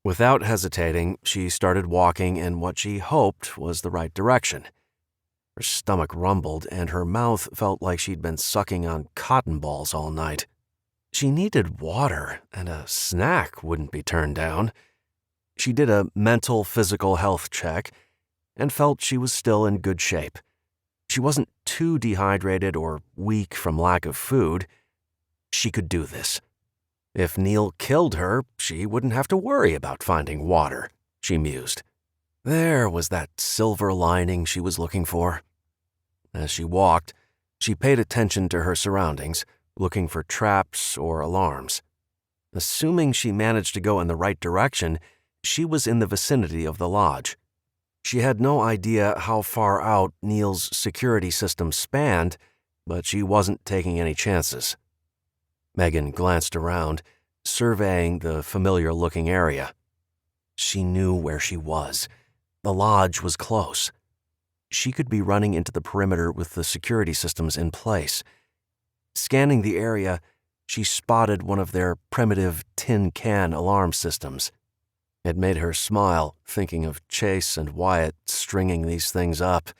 Without hesitating, she started walking in what she hoped was the right direction. Her stomach rumbled and her mouth felt like she'd been sucking on cotton balls all night. She needed water, and a snack wouldn't be turned down. She did a mental physical health check and felt she was still in good shape. She wasn't too dehydrated or weak from lack of food. She could do this. If Neil killed her, she wouldn't have to worry about finding water, she mused. There was that silver lining she was looking for. As she walked, she paid attention to her surroundings, looking for traps or alarms. Assuming she managed to go in the right direction, she was in the vicinity of the lodge. She had no idea how far out Neil's security system spanned, but she wasn't taking any chances. Megan glanced around, surveying the familiar-looking area. She knew where she was. The lodge was close. She could be running into the perimeter with the security systems in place. Scanning the area, she spotted one of their primitive tin can alarm systems. It made her smile, thinking of Chase and Wyatt stringing these things up.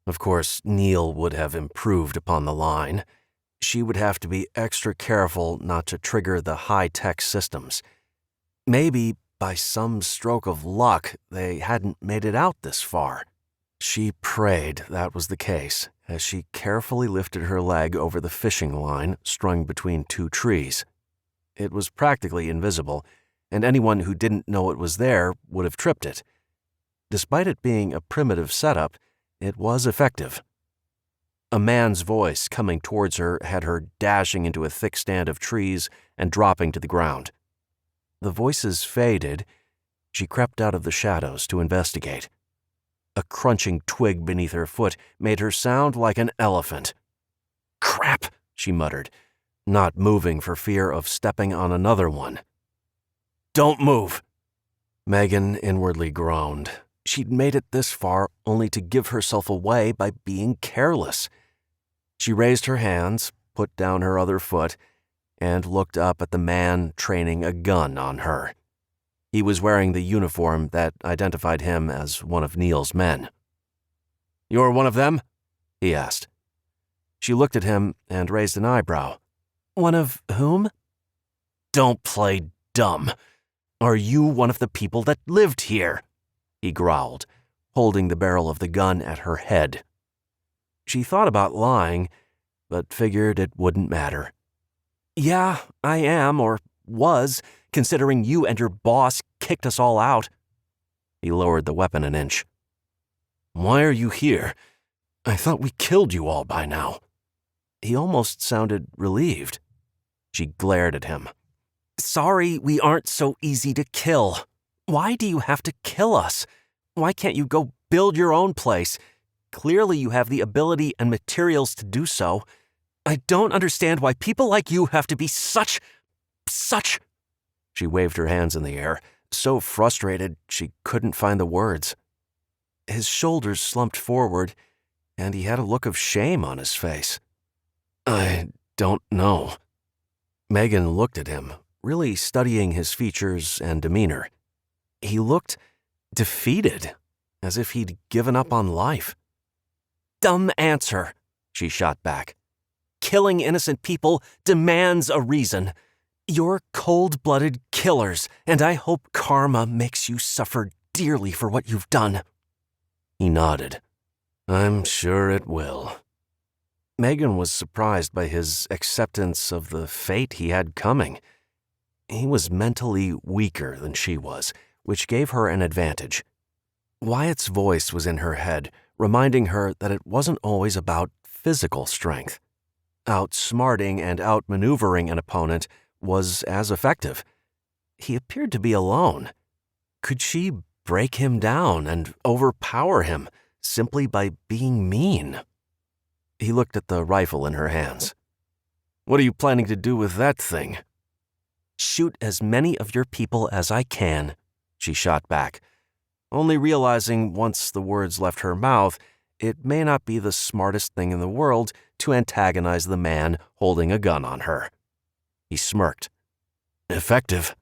Of course, Neil would have improved upon the line. She would have to be extra careful not to trigger the high-tech systems. Maybe, by some stroke of luck, they hadn't made it out this far. She prayed that was the case as she carefully lifted her leg over the fishing line strung between two trees. It was practically invisible, and anyone who didn't know it was there would have tripped it. Despite it being a primitive setup, it was effective. A man's voice coming towards her had her dashing into a thick stand of trees and dropping to the ground. The voices faded. She crept out of the shadows to investigate. A crunching twig beneath her foot made her sound like an elephant. "Crap," she muttered, not moving for fear of stepping on another one. "Don't move." Megan inwardly groaned. She'd made it this far only to give herself away by being careless. She raised her hands, put down her other foot, and looked up at the man training a gun on her. He was wearing the uniform that identified him as one of Neil's men. You're one of them? He asked. She looked at him and raised an eyebrow. One of whom? Don't play dumb. Are you one of the people that lived here? He growled, holding the barrel of the gun at her head. She thought about lying, but figured it wouldn't matter. Yeah, I am, or was, considering you and your boss kicked us all out. He lowered the weapon an inch. Why are you here? I thought we killed you all by now. He almost sounded relieved. She glared at him. Sorry, we aren't so easy to kill. Why do you have to kill us? Why can't you go build your own place? Clearly you have the ability and materials to do so. I don't understand why people like you have to be such... She waved her hands in the air, so frustrated she couldn't find the words. His shoulders slumped forward, and he had a look of shame on his face. I don't know. Megan looked at him, really studying his features and demeanor. He looked defeated, as if he'd given up on life. Dumb answer, she shot back. Killing innocent people demands a reason. You're cold-blooded killers, and I hope karma makes you suffer dearly for what you've done. He nodded. I'm sure it will. Megan was surprised by his acceptance of the fate he had coming. He was mentally weaker than she was, which gave her an advantage. Wyatt's voice was in her head, reminding her that it wasn't always about physical strength. Outsmarting and outmaneuvering an opponent was as effective. He appeared to be alone. Could she break him down and overpower him simply by being mean? He looked at the rifle in her hands. What are you planning to do with that thing? Shoot as many of your people as I can, she shot back, only realizing once the words left her mouth, it may not be the smartest thing in the world to antagonize the man holding a gun on her. He smirked. Effective.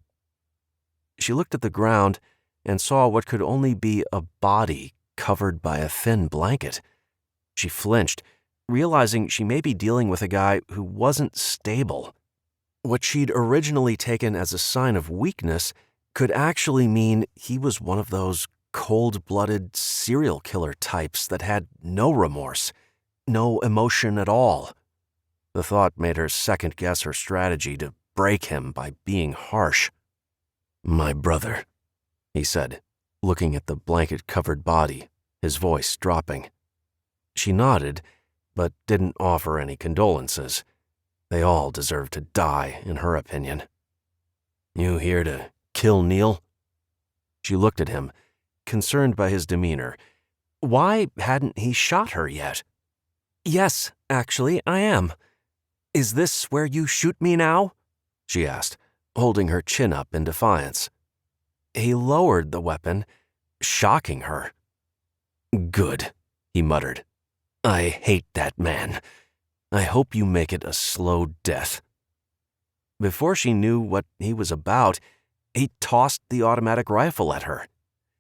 She looked at the ground and saw what could only be a body covered by a thin blanket. She flinched, realizing she may be dealing with a guy who wasn't stable. What she'd originally taken as a sign of weakness could actually mean he was one of those cold-blooded serial killer types that had no remorse, no emotion at all. The thought made her second-guess her strategy to break him by being harsh. My brother, he said, looking at the blanket-covered body, his voice dropping. She nodded, but didn't offer any condolences. They all deserved to die, in her opinion. You here to kill Neil? She looked at him, concerned by his demeanor. Why hadn't he shot her yet? Yes, actually, I am. Is this where you shoot me now? She asked, holding her chin up in defiance. He lowered the weapon, shocking her. Good, he muttered. I hate that man. I hope you make it a slow death. Before she knew what he was about, he tossed the automatic rifle at her.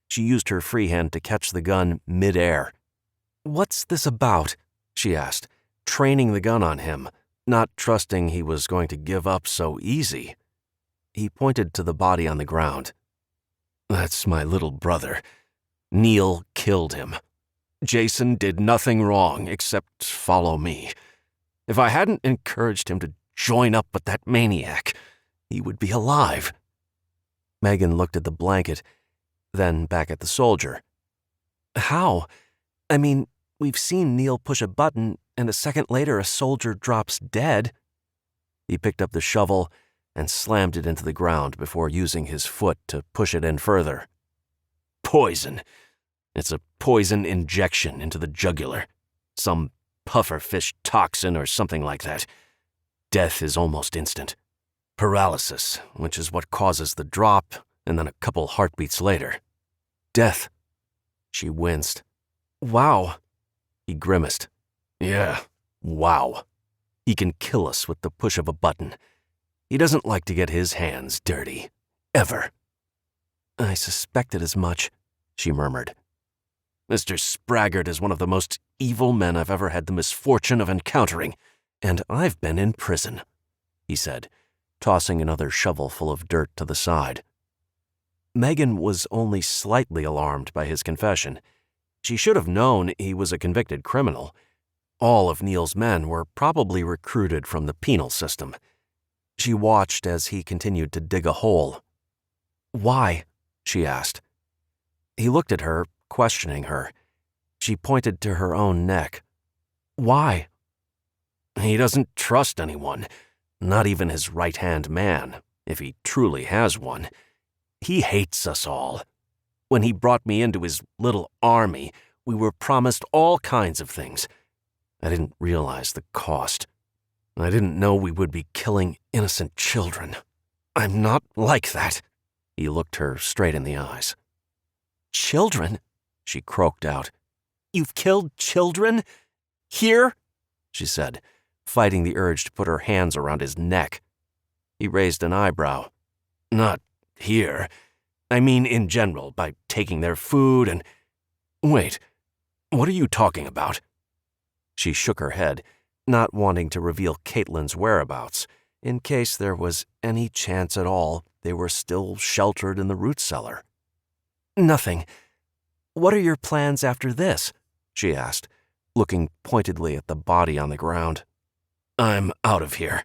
She used her free hand to catch the gun mid-air. What's this about? She asked, training the gun on him, not trusting he was going to give up so easy. He pointed to the body on the ground. That's my little brother. Neil killed him. Jason did nothing wrong except follow me. If I hadn't encouraged him to join up with that maniac, he would be alive. Megan looked at the blanket, then back at the soldier. How? I mean, we've seen Neil push a button, and a second later a soldier drops dead. He picked up the shovel and slammed it into the ground before using his foot to push it in further. Poison. It's a poison injection into the jugular. Some pufferfish toxin or something like that. Death is almost instant. Paralysis, which is what causes the drop, and then a couple heartbeats later. Death. She winced. Wow. He grimaced. Yeah, wow. He can kill us with the push of a button. He doesn't like to get his hands dirty. Ever. I suspected as much, she murmured. Mr. Spraggart is one of the most evil men I've ever had the misfortune of encountering, and I've been in prison," he said, tossing another shovelful of dirt to the side. Megan was only slightly alarmed by his confession. She should have known he was a convicted criminal. All of Neil's men were probably recruited from the penal system. She watched as he continued to dig a hole. "Why?" she asked. He looked at her, questioning her. She pointed to her own neck. "Why?" "He doesn't trust anyone, not even his right-hand man, if he truly has one. He hates us all. When he brought me into his little army, we were promised all kinds of things. I didn't realize the cost. I didn't know we would be killing innocent children. I'm not like that." He looked her straight in the eyes. "Children?" she croaked out. "You've killed children? Here?" she said, fighting the urge to put her hands around his neck. He raised an eyebrow. "Not here. I mean in general, by taking their food and—" "Wait, what are you talking about?" She shook her head, not wanting to reveal Caitlin's whereabouts, in case there was any chance at all they were still sheltered in the root cellar. "Nothing. What are your plans after this?" she asked, looking pointedly at the body on the ground. "I'm out of here.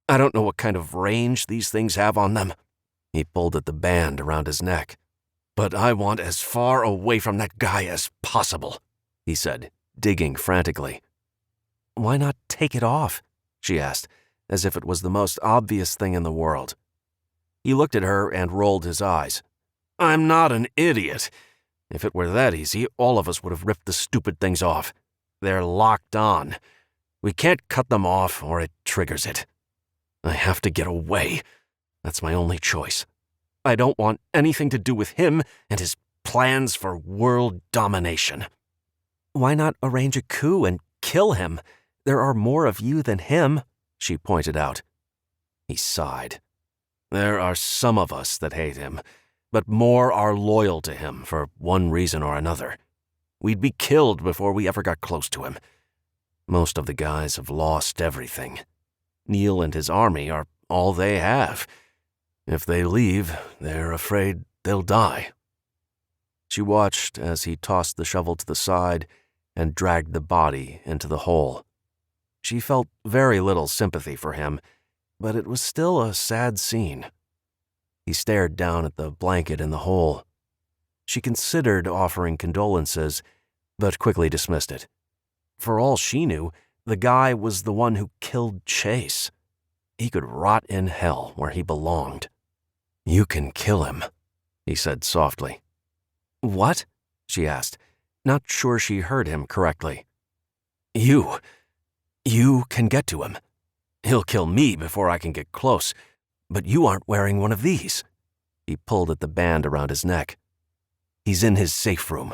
I don't know what kind of range these things have on them." He pulled at the band around his neck. "But I want as far away from that guy as possible," he said, digging frantically. "Why not take it off?" she asked, as if it was the most obvious thing in the world. He looked at her and rolled his eyes. "I'm not an idiot. If it were that easy, all of us would have ripped the stupid things off. They're locked on. We can't cut them off or it triggers it. I have to get away. That's my only choice. I don't want anything to do with him and his plans for world domination." "Why not arrange a coup and kill him? There are more of you than him," she pointed out. He sighed. "There are some of us that hate him, but more are loyal to him for one reason or another. We'd be killed before we ever got close to him. Most of the guys have lost everything. Neil and his army are all they have. If they leave, they're afraid they'll die." She watched as he tossed the shovel to the side and dragged the body into the hole. She felt very little sympathy for him, but it was still a sad scene. He stared down at the blanket in the hole. She considered offering condolences, but quickly dismissed it. For all she knew, the guy was the one who killed Chase. He could rot in hell where he belonged. "You can kill him," he said softly. "What?" she asked, not sure she heard him correctly. You can get to him. He'll kill me before I can get close, but you aren't wearing one of these." He pulled at the band around his neck. "He's in his safe room.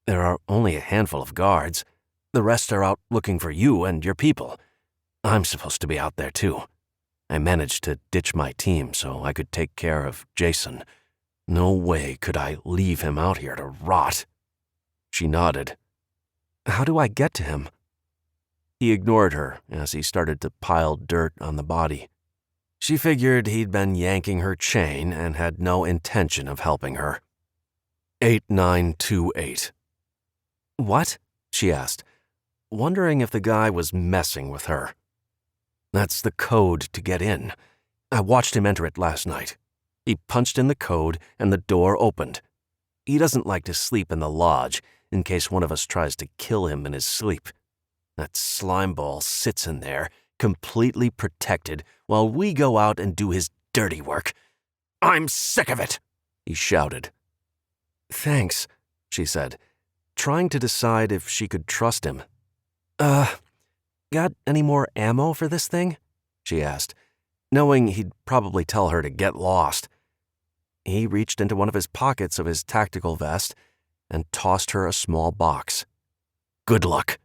There are only a handful of guards. The rest are out looking for you and your people. I'm supposed to be out there too. I managed to ditch my team so I could take care of Jason. No way could I leave him out here to rot." She nodded. "How do I get to him?" He ignored her as he started to pile dirt on the body. She figured he'd been yanking her chain and had no intention of helping her. 8928. "What?" she asked, wondering if the guy was messing with her. "That's the code to get in. I watched him enter it last night. He punched in the code and the door opened. He doesn't like to sleep in the lodge in case one of us tries to kill him in his sleep. That slimeball sits in there, completely protected, while we go out and do his dirty work. I'm sick of it," he shouted. "Thanks," she said, trying to decide if she could trust him. Got any more ammo for this thing?" she asked, knowing he'd probably tell her to get lost. He reached into one of his pockets of his tactical vest and tossed her a small box. "Good luck."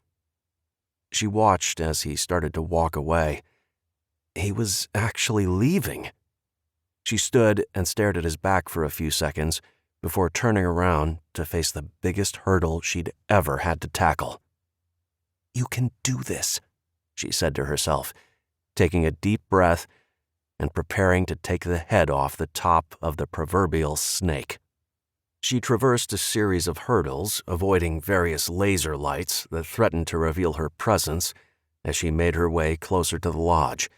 She watched as he started to walk away. He was actually leaving. She stood and stared at his back for a few seconds before turning around to face the biggest hurdle she'd ever had to tackle. "You can do this," she said to herself, taking a deep breath and preparing to take the head off the top of the proverbial snake. She traversed a series of hurdles, avoiding various laser lights that threatened to reveal her presence as she made her way closer to the lodge.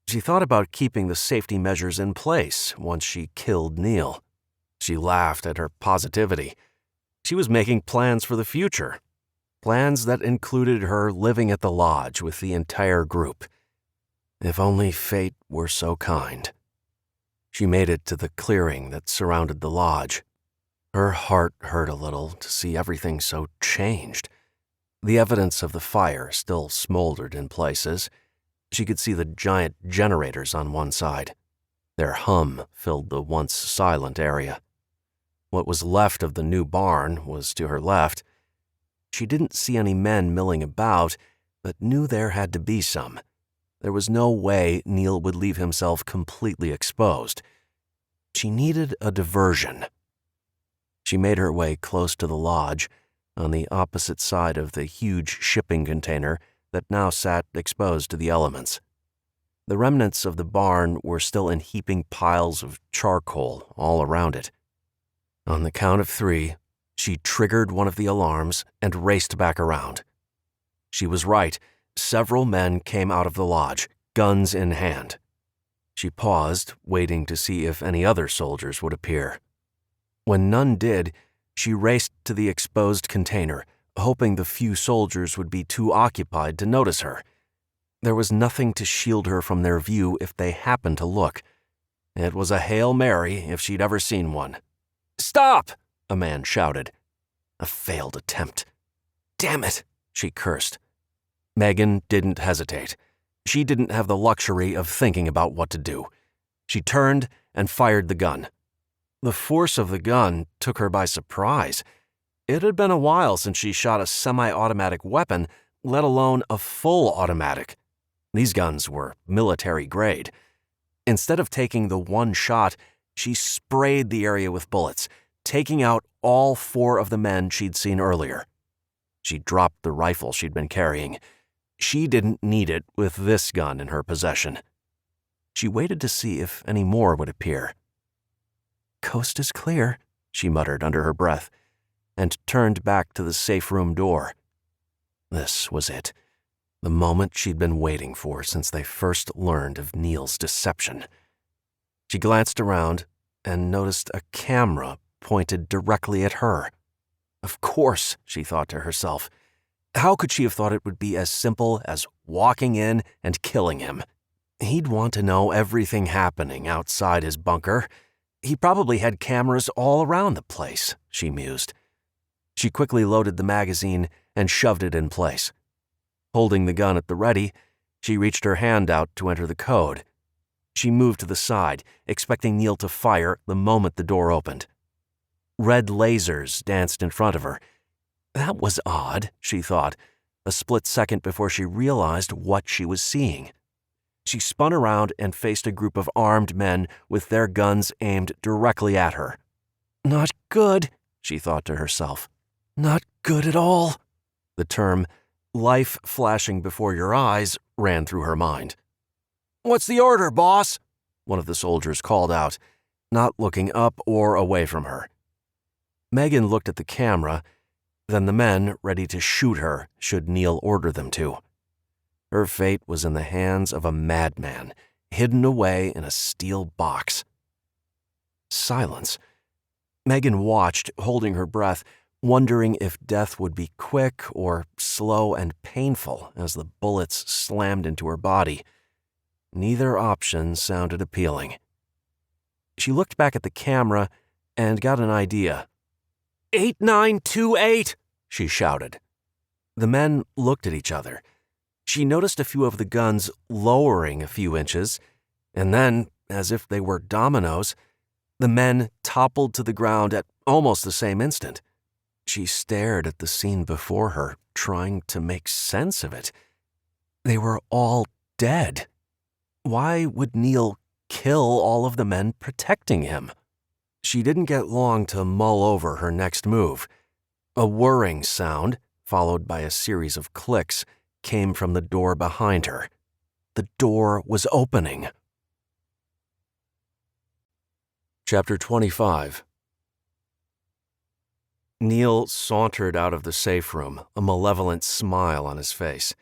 She thought about keeping the safety measures in place once she killed Neil. She laughed at her positivity. She was making plans for the future, plans that included her living at the lodge with the entire group. If only fate were so kind. She made it to the clearing that surrounded the lodge. Her heart hurt a little to see everything so changed. The evidence of the fire still smoldered in places. She could see the giant generators on one side. Their hum filled the once silent area. What was left of the new barn was to her left. She didn't see any men milling about, but knew there had to be some. There was no way Neil would leave himself completely exposed. She needed a diversion. She made her way close to the lodge, on the opposite side of the huge shipping container that now sat exposed to the elements. The remnants of the barn were still in heaping piles of charcoal all around it. On the count of 3, she triggered one of the alarms and raced back around. She was right. Several men came out of the lodge, guns in hand. She paused, waiting to see if any other soldiers would appear. When none did, she raced to the exposed container, hoping the few soldiers would be too occupied to notice her. There was nothing to shield her from their view if they happened to look. It was a Hail Mary if she'd ever seen one. "Stop!" a man shouted. A failed attempt. "Damn it!" she cursed. Megan didn't hesitate. She didn't have the luxury of thinking about what to do. She turned and fired the gun. The force of the gun took her by surprise. It had been a while since she shot a semi-automatic weapon, let alone a full automatic. These guns were military grade. Instead of taking the one shot, she sprayed the area with bullets, taking out all 4 of the men she'd seen earlier. She dropped the rifle she'd been carrying. She didn't need it with this gun in her possession. She waited to see if any more would appear. "Coast is clear," she muttered under her breath, and turned back to the safe room door. This was it, the moment she'd been waiting for since they first learned of Neil's deception. She glanced around and noticed a camera pointed directly at her. Of course, she thought to herself. How could she have thought it would be as simple as walking in and killing him? He'd want to know everything happening outside his bunker. He probably had cameras all around the place, she mused. She quickly loaded the magazine and shoved it in place. Holding the gun at the ready, she reached her hand out to enter the code. She moved to the side, expecting Neil to fire the moment the door opened. Red lasers danced in front of her. That was odd, she thought, a split second before she realized what she was seeing. She spun around and faced a group of armed men with their guns aimed directly at her. Not good, she thought to herself. Not good at all. The term, life flashing before your eyes, ran through her mind. "What's the order, boss?" one of the soldiers called out, not looking up or away from her. Megan looked at the camera, then the men ready to shoot her should Neil order them to. Her fate was in the hands of a madman, hidden away in a steel box. Silence. Megan watched, holding her breath, wondering if death would be quick or slow and painful as the bullets slammed into her body. Neither option sounded appealing. She looked back at the camera and got an idea. 8928, she shouted. The men looked at each other. She noticed a few of the guns lowering a few inches, and then, as if they were dominoes, the men toppled to the ground at almost the same instant. She stared at the scene before her, trying to make sense of it. They were all dead. Why would Neil kill all of the men protecting him? She didn't get long to mull over her next move. A whirring sound, followed by a series of clicks, came from the door behind her. The door was opening. Chapter 25. Neil sauntered out of the safe room, a malevolent smile on his face.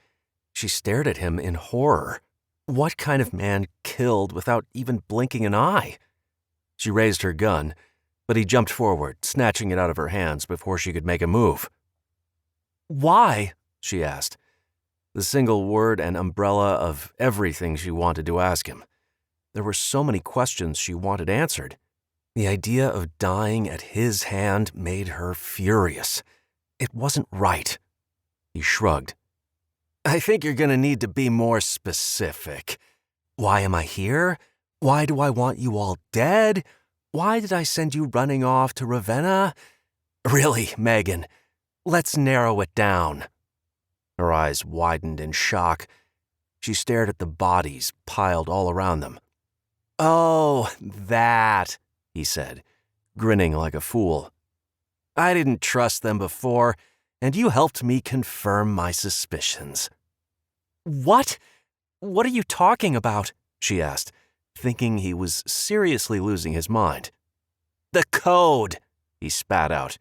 She stared at him in horror. What kind of man killed without even blinking an eye? She raised her gun, but he jumped forward, snatching it out of her hands before she could make a move. "Why?" she asked, the single word and umbrella of everything she wanted to ask him. There were so many questions she wanted answered. The idea of dying at his hand made her furious. It wasn't right. He shrugged. "I think you're going to need to be more specific. Why am I here? Why do I want you all dead? Why did I send you running off to Ravenna? Really, Megan, let's narrow it down." Her eyes widened in shock. She stared at the bodies piled all around them. "Oh, that," he said, grinning like a fool. "I didn't trust them before, and you helped me confirm my suspicions." "What? What are you talking about?" she asked, thinking he was seriously losing his mind. "The code," he spat out.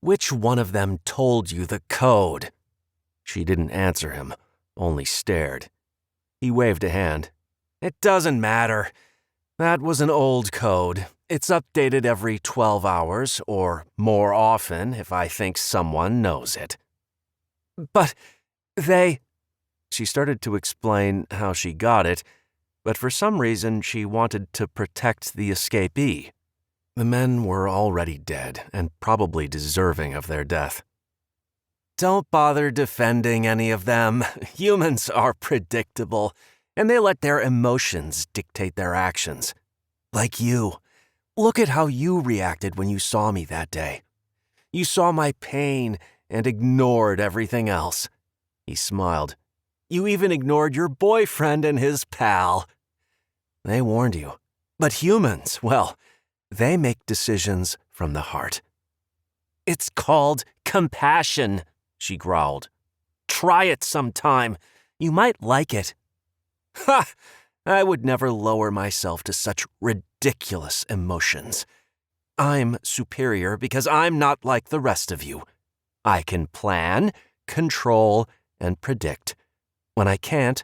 "Which one of them told you the code?" She didn't answer him, only stared. He waved a hand. "It doesn't matter. That was an old code. It's updated every 12 hours, or more often if I think someone knows it." "But they—" She started to explain how she got it, but for some reason she wanted to protect the escapee. The men were already dead and probably deserving of their death. "Don't bother defending any of them. Humans are predictable, and they let their emotions dictate their actions. Like you. Look at how you reacted when you saw me that day. You saw my pain and ignored everything else." He smiled. "You even ignored your boyfriend and his pal. They warned you. But humans, well, they make decisions from the heart." "It's called compassion," she growled. "Try it sometime. You might like it." "Ha! I would never lower myself to such ridiculous emotions. I'm superior because I'm not like the rest of you. I can plan, control, and predict. When I can't,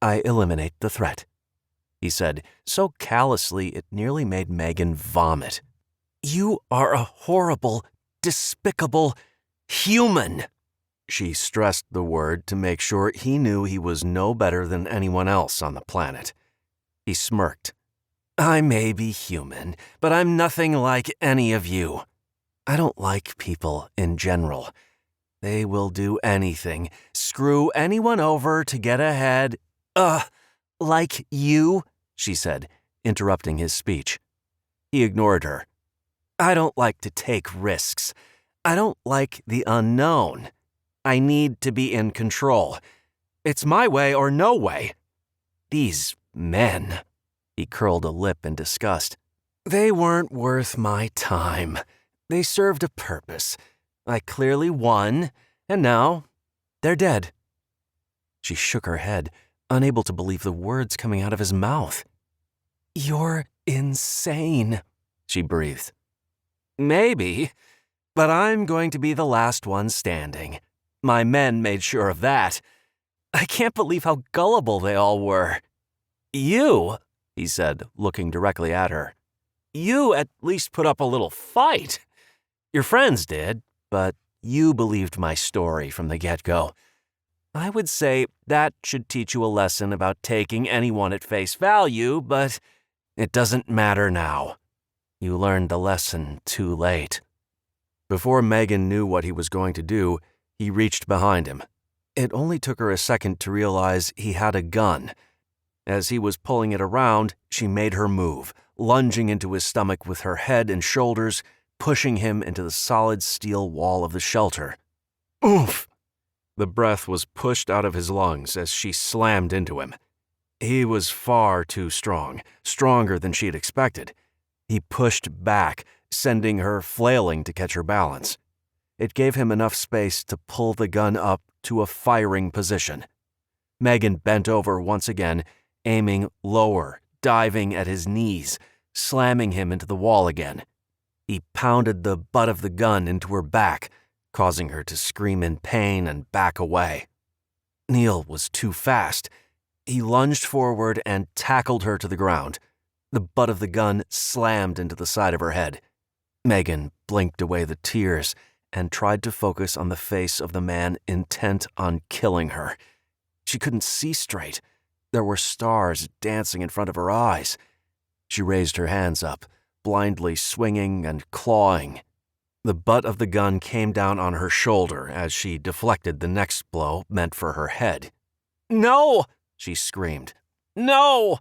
I eliminate the threat," he said, so callously it nearly made Megan vomit. "You are a horrible, despicable human." She stressed the word to make sure he knew he was no better than anyone else on the planet. He smirked. "I may be human, but I'm nothing like any of you. I don't like people in general. They will do anything, screw anyone over to get ahead." Like you," she said, interrupting his speech. He ignored her. "I don't like to take risks. I don't like the unknown. I need to be in control. It's my way or no way. These men," he curled a lip in disgust. "They weren't worth my time. They served a purpose. I clearly won, and now they're dead." She shook her head, unable to believe the words coming out of his mouth. "You're insane," she breathed. "Maybe, but I'm going to be the last one standing. My men made sure of that. I can't believe how gullible they all were." "You," he said, looking directly at her. "You at least put up a little fight. Your friends did, but you believed my story from the get-go. I would say that should teach you a lesson about taking anyone at face value, but it doesn't matter now. You learned the lesson too late." Before Megan knew what he was going to do, he reached behind him. It only took her a second to realize he had a gun. As he was pulling it around, she made her move, lunging into his stomach with her head and shoulders, pushing him into the solid steel wall of the shelter. Oof! The breath was pushed out of his lungs as she slammed into him. He was far too strong, stronger than she had expected. He pushed back, sending her flailing to catch her balance. It gave him enough space to pull the gun up to a firing position. Megan bent over once again, aiming lower, diving at his knees, slamming him into the wall again. He pounded the butt of the gun into her back, causing her to scream in pain and back away. Neil was too fast. He lunged forward and tackled her to the ground. The butt of the gun slammed into the side of her head. Megan blinked away the tears and tried to focus on the face of the man intent on killing her. She couldn't see straight. There were stars dancing in front of her eyes. She raised her hands up, blindly swinging and clawing. The butt of the gun came down on her shoulder as she deflected the next blow meant for her head. "No!" she screamed. "No!"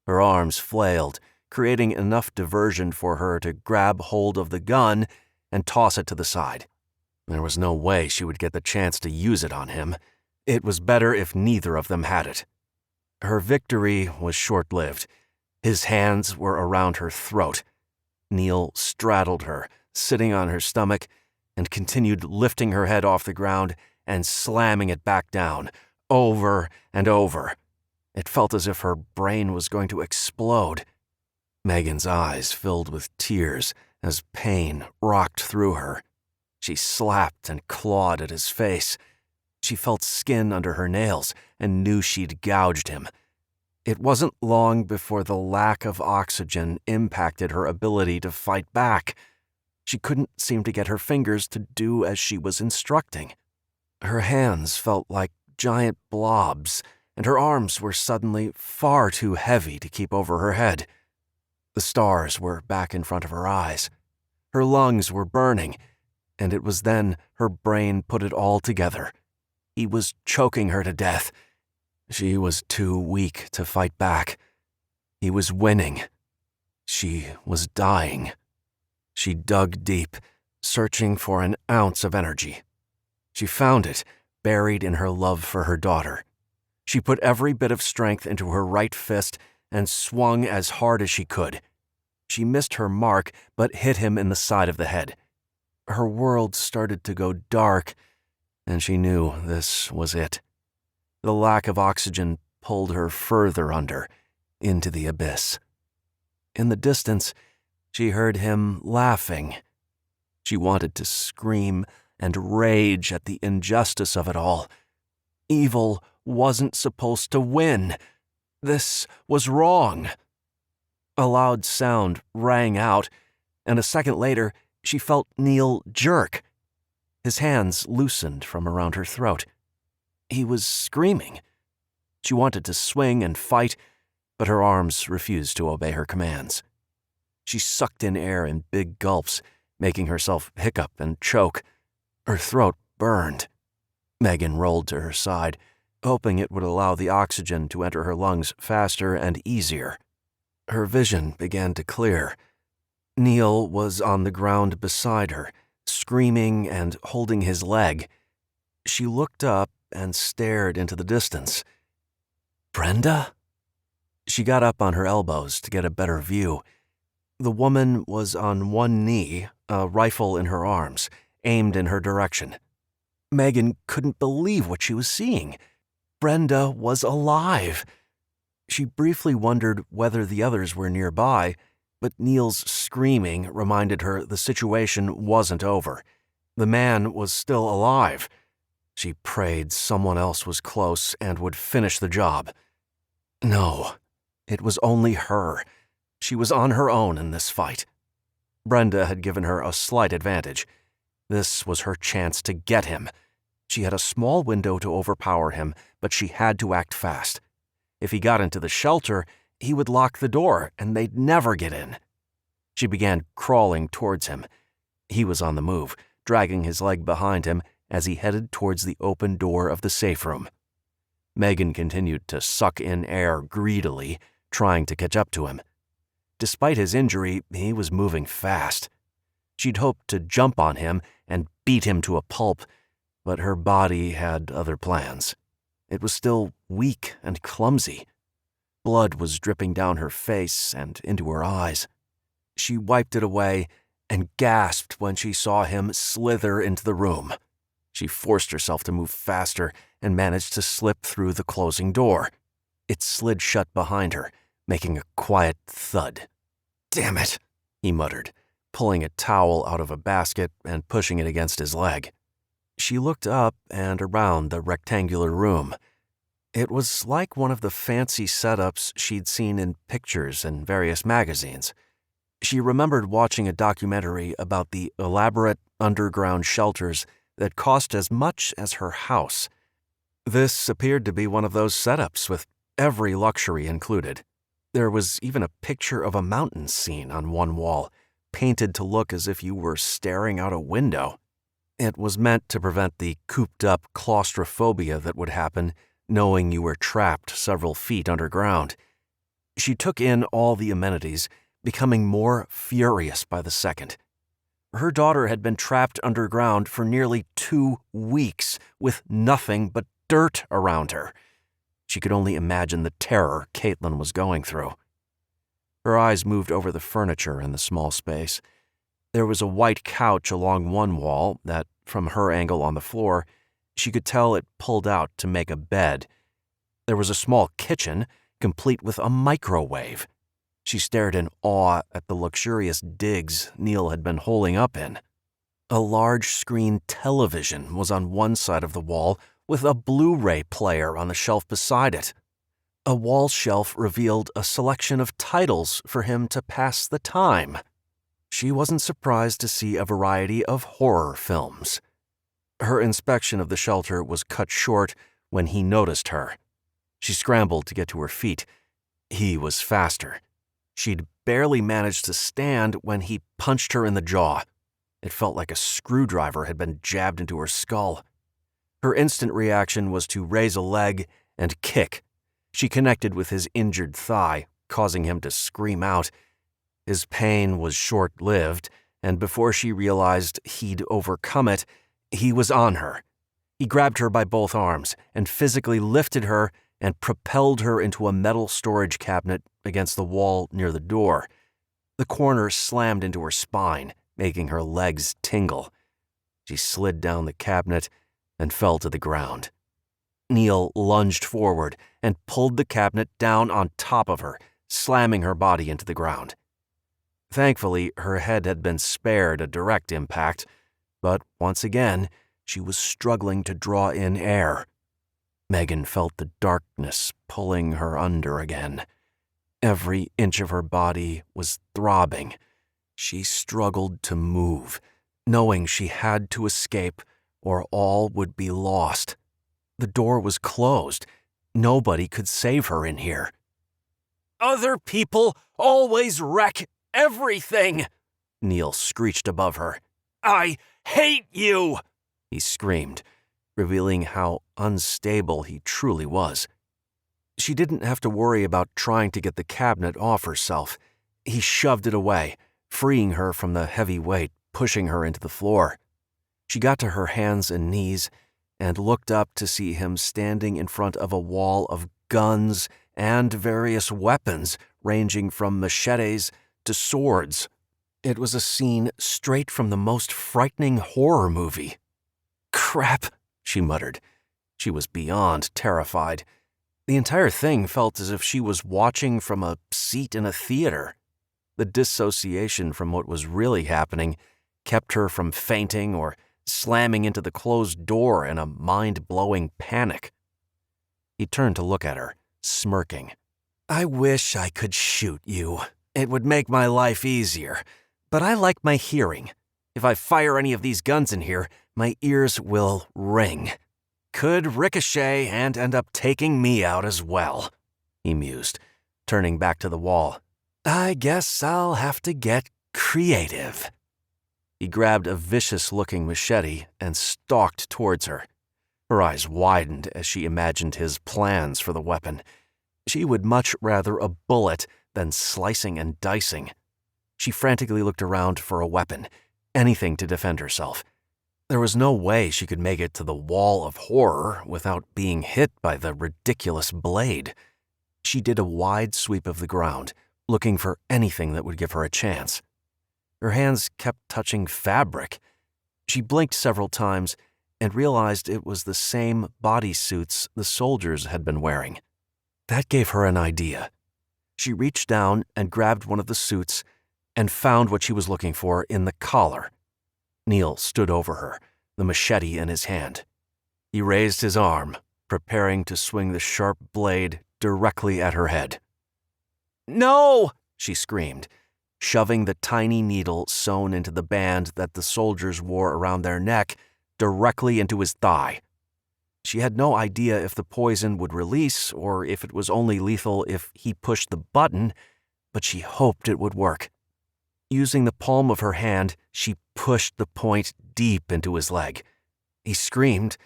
Her arms flailed, creating enough diversion for her to grab hold of the gun and toss it to the side. There was no way she would get the chance to use it on him. It was better if neither of them had it. Her victory was short-lived. His hands were around her throat. Neil straddled her, sitting on her stomach, and continued lifting her head off the ground and slamming it back down, over and over. It felt as if her brain was going to explode. Megan's eyes filled with tears as pain rocked through her. She slapped and clawed at his face. She felt skin under her nails and knew she'd gouged him. It wasn't long before the lack of oxygen impacted her ability to fight back. She couldn't seem to get her fingers to do as she was instructing. Her hands felt like giant blobs, and her arms were suddenly far too heavy to keep over her head. The stars were back in front of her eyes. Her lungs were burning, and it was then her brain put it all together. He was choking her to death. She was too weak to fight back. He was winning. She was dying. She dug deep, searching for an ounce of energy. She found it, buried in her love for her daughter. She put every bit of strength into her right fist and swung as hard as she could. She missed her mark, but hit him in the side of the head. Her world started to go dark, and she knew this was it. The lack of oxygen pulled her further under, into the abyss. In the distance, she heard him laughing. She wanted to scream and rage at the injustice of it all. Evil wasn't supposed to win. This was wrong. A loud sound rang out, and a second later, she felt Neil jerk. His hands loosened from around her throat. He was screaming. She wanted to swing and fight, but her arms refused to obey her commands. She sucked in air in big gulps, making herself hiccup and choke. Her throat burned. Megan rolled to her side, hoping it would allow the oxygen to enter her lungs faster and easier. Her vision began to clear. Neil was on the ground beside her, screaming and holding his leg. She looked up and stared into the distance. Brenda? She got up on her elbows to get a better view. The woman was on one knee, a rifle in her arms, aimed in her direction. Megan couldn't believe what she was seeing. Brenda was alive. She briefly wondered whether the others were nearby, but Neil's screaming reminded her the situation wasn't over. The man was still alive. She prayed someone else was close and would finish the job. No, it was only her. She was on her own in this fight. Brenda had given her a slight advantage. This was her chance to get him. She had a small window to overpower him, but she had to act fast. If he got into the shelter, he would lock the door and they'd never get in. She began crawling towards him. He was on the move, dragging his leg behind him as he headed towards the open door of the safe room. Megan continued to suck in air greedily, trying to catch up to him. Despite his injury, he was moving fast. She'd hoped to jump on him and beat him to a pulp, but her body had other plans. It was still weak and clumsy. Blood was dripping down her face and into her eyes. She wiped it away and gasped when she saw him slither into the room. She forced herself to move faster and managed to slip through the closing door. It slid shut behind her, making a quiet thud. "Damn it," he muttered, pulling a towel out of a basket and pushing it against his leg. She looked up and around the rectangular room. It was like one of the fancy setups she'd seen in pictures and various magazines. She remembered watching a documentary about the elaborate underground shelters that cost as much as her house. This appeared to be one of those setups with every luxury included. There was even a picture of a mountain scene on one wall, painted to look as if you were staring out a window. It was meant to prevent the cooped-up claustrophobia that would happen knowing you were trapped several feet underground. She took in all the amenities, becoming more furious by the second. Her daughter had been trapped underground for nearly 2 weeks with nothing but dirt around her. She could only imagine the terror Caitlin was going through. Her eyes moved over the furniture in the small space. There was a white couch along one wall that, from her angle on the floor, she could tell it pulled out to make a bed. There was a small kitchen, complete with a microwave. She stared in awe at the luxurious digs Neil had been holing up in. A large-screen television was on one side of the wall with a Blu-ray player on the shelf beside it. A wall shelf revealed a selection of titles for him to pass the time. She wasn't surprised to see a variety of horror films. Her inspection of the shelter was cut short when he noticed her. She scrambled to get to her feet. He was faster. She'd barely managed to stand when he punched her in the jaw. It felt like a screwdriver had been jabbed into her skull. Her instant reaction was to raise a leg and kick. She connected with his injured thigh, causing him to scream out. His pain was short-lived, and before she realized he'd overcome it, he was on her. He grabbed her by both arms and physically lifted her and propelled her into a metal storage cabinet against the wall near the door. The corner slammed into her spine, making her legs tingle. She slid down the cabinet and fell to the ground. Neil lunged forward and pulled the cabinet down on top of her, slamming her body into the ground. Thankfully, her head had been spared a direct impact, but once again, she was struggling to draw in air. Megan felt the darkness pulling her under again. Every inch of her body was throbbing. She struggled to move, knowing she had to escape or all would be lost. The door was closed. Nobody could save her in here. "Other people always wreck everything," Neil screeched above her. "I hate you," he screamed, revealing how unstable he truly was. She didn't have to worry about trying to get the cabinet off herself. He shoved it away, freeing her from the heavy weight, pushing her into the floor. She got to her hands and knees and looked up to see him standing in front of a wall of guns and various weapons ranging from machetes to swords. It was a scene straight from the most frightening horror movie. "Crap," she muttered. She was beyond terrified. The entire thing felt as if she was watching from a seat in a theater. The dissociation from what was really happening kept her from fainting or slamming into the closed door in a mind-blowing panic. He turned to look at her, smirking. "I wish I could shoot you. It would make my life easier. But I like my hearing. If I fire any of these guns in here, my ears will ring. Could ricochet and end up taking me out as well," he mused, turning back to the wall. "I guess I'll have to get creative." He grabbed a vicious-looking machete and stalked towards her. Her eyes widened as she imagined his plans for the weapon. She would much rather a bullet than slicing and dicing. She frantically looked around for a weapon, anything to defend herself. There was no way she could make it to the wall of horror without being hit by the ridiculous blade. She did a wide sweep of the ground, looking for anything that would give her a chance. Her hands kept touching fabric. She blinked several times and realized it was the same bodysuits the soldiers had been wearing. That gave her an idea. She reached down and grabbed one of the suits and found what she was looking for in the collar. Neil stood over her, the machete in his hand. He raised his arm, preparing to swing the sharp blade directly at her head. "No!" she screamed, shoving the tiny needle sewn into the band that the soldiers wore around their neck directly into his thigh. She had no idea if the poison would release or if it was only lethal if he pushed the button, but she hoped it would work. Using the palm of her hand, she pushed the point deep into his leg. He screamed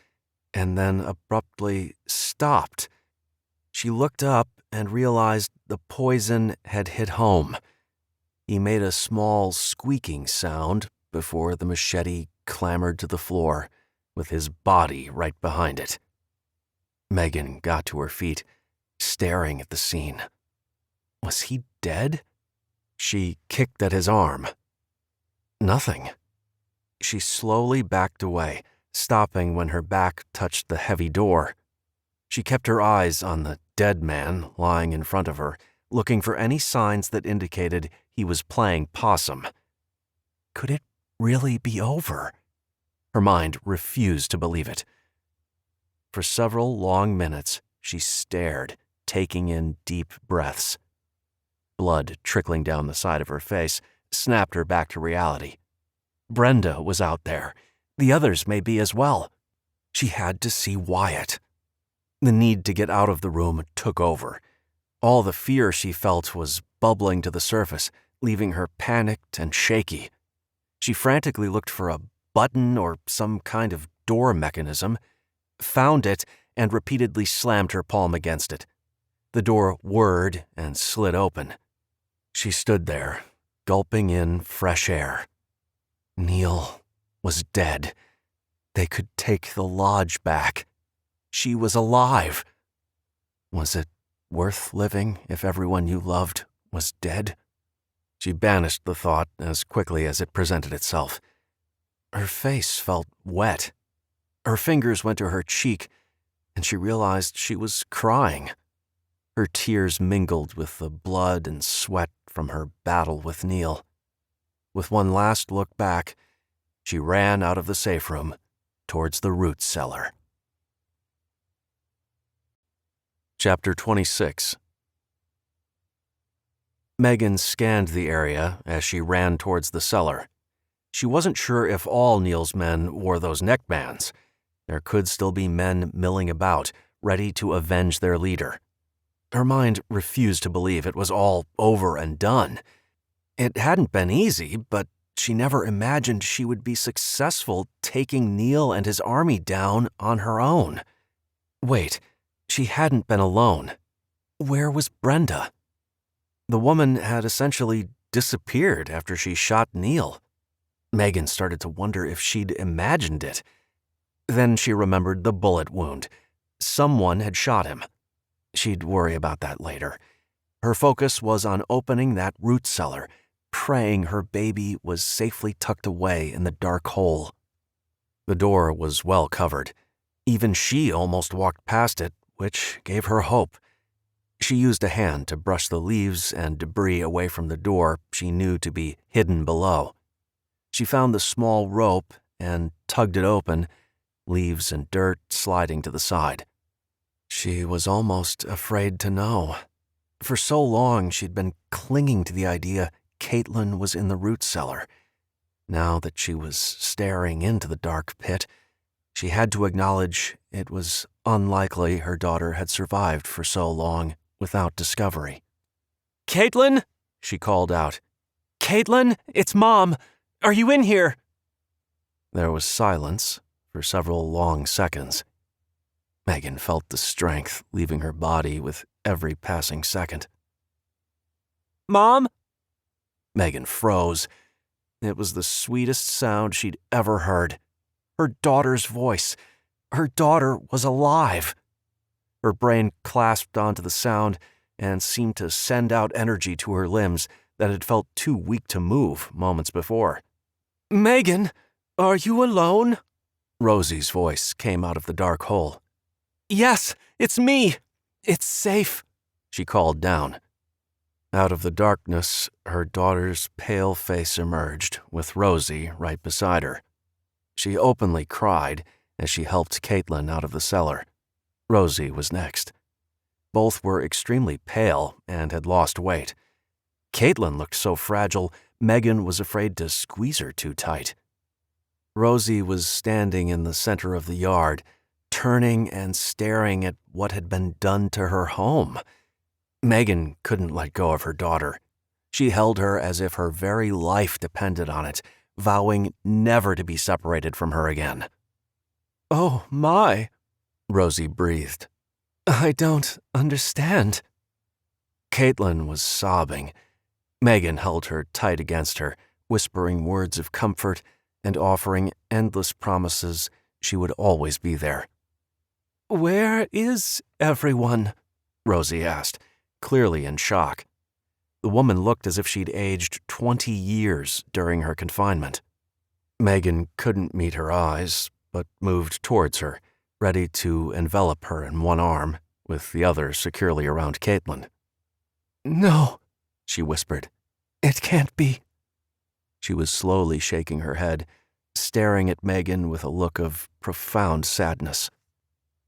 and then abruptly stopped. She looked up and realized the poison had hit home. He made a small squeaking sound before the machete clambered to the floor, with his body right behind it. Megan got to her feet, staring at the scene. Was he dead? She kicked at his arm. Nothing. She slowly backed away, stopping when her back touched the heavy door. She kept her eyes on the dead man lying in front of her, looking for any signs that indicated he was playing possum. Could it really be over? Her mind refused to believe it. For several long minutes, she stared, taking in deep breaths. Blood trickling down the side of her face snapped her back to reality. Brenda was out there. The others may be as well. She had to see Wyatt. The need to get out of the room took over. All the fear she felt was bubbling to the surface, leaving her panicked and shaky. She frantically looked for a button or some kind of door mechanism, found it, and repeatedly slammed her palm against it. The door whirred and slid open. She stood there, gulping in fresh air. Neil was dead. They could take the lodge back. She was alive. Was it worth living if everyone you loved was dead? She banished the thought as quickly as it presented itself. Her face felt wet. Her fingers went to her cheek, and she realized she was crying. Her tears mingled with the blood and sweat from her battle with Neil. With one last look back, she ran out of the safe room towards the root cellar. Chapter 26. Megan scanned the area as she ran towards the cellar. She wasn't sure if all Neil's men wore those neckbands. There could still be men milling about, ready to avenge their leader. Her mind refused to believe it was all over and done. It hadn't been easy, but she never imagined she would be successful taking Neil and his army down on her own. Wait, she hadn't been alone. Where was Brenda? The woman had essentially disappeared after she shot Neil. Megan started to wonder if she'd imagined it. Then she remembered the bullet wound. Someone had shot him. She'd worry about that later. Her focus was on opening that root cellar, praying her baby was safely tucked away in the dark hole. The door was well covered. Even she almost walked past it, which gave her hope. She used a hand to brush the leaves and debris away from the door she knew to be hidden below. She found the small rope and tugged it open, leaves and dirt sliding to the side. She was almost afraid to know. For so long, she'd been clinging to the idea Caitlin was in the root cellar. Now that she was staring into the dark pit, she had to acknowledge it was unlikely her daughter had survived for so long without discovery. "Caitlin?" she called out. "Caitlin, it's Mom. Are you in here?" There was silence for several long seconds. Megan felt the strength leaving her body with every passing second. "Mom?" Megan froze. It was the sweetest sound she'd ever heard. Her daughter's voice. Her daughter was alive. Her brain clasped onto the sound and seemed to send out energy to her limbs, that had felt too weak to move moments before. "Megan, are you alone?" Rosie's voice came out of the dark hole. "Yes, it's me. It's safe," she called down. Out of the darkness, her daughter's pale face emerged, with Rosie right beside her. She openly cried as she helped Caitlin out of the cellar. Rosie was next. Both were extremely pale and had lost weight. Caitlin looked so fragile, Megan was afraid to squeeze her too tight. Rosie was standing in the center of the yard, turning and staring at what had been done to her home. Megan couldn't let go of her daughter. She held her as if her very life depended on it, vowing never to be separated from her again. "Oh, my," Rosie breathed. "I don't understand." Caitlin was sobbing. Megan held her tight against her, whispering words of comfort and offering endless promises she would always be there. "Where is everyone?" Rosie asked, clearly in shock. The woman looked as if she'd aged 20 years during her confinement. Megan couldn't meet her eyes, but moved towards her, ready to envelop her in one arm, with the other securely around Caitlin. "No," she whispered. "It can't be." She was slowly shaking her head, staring at Megan with a look of profound sadness.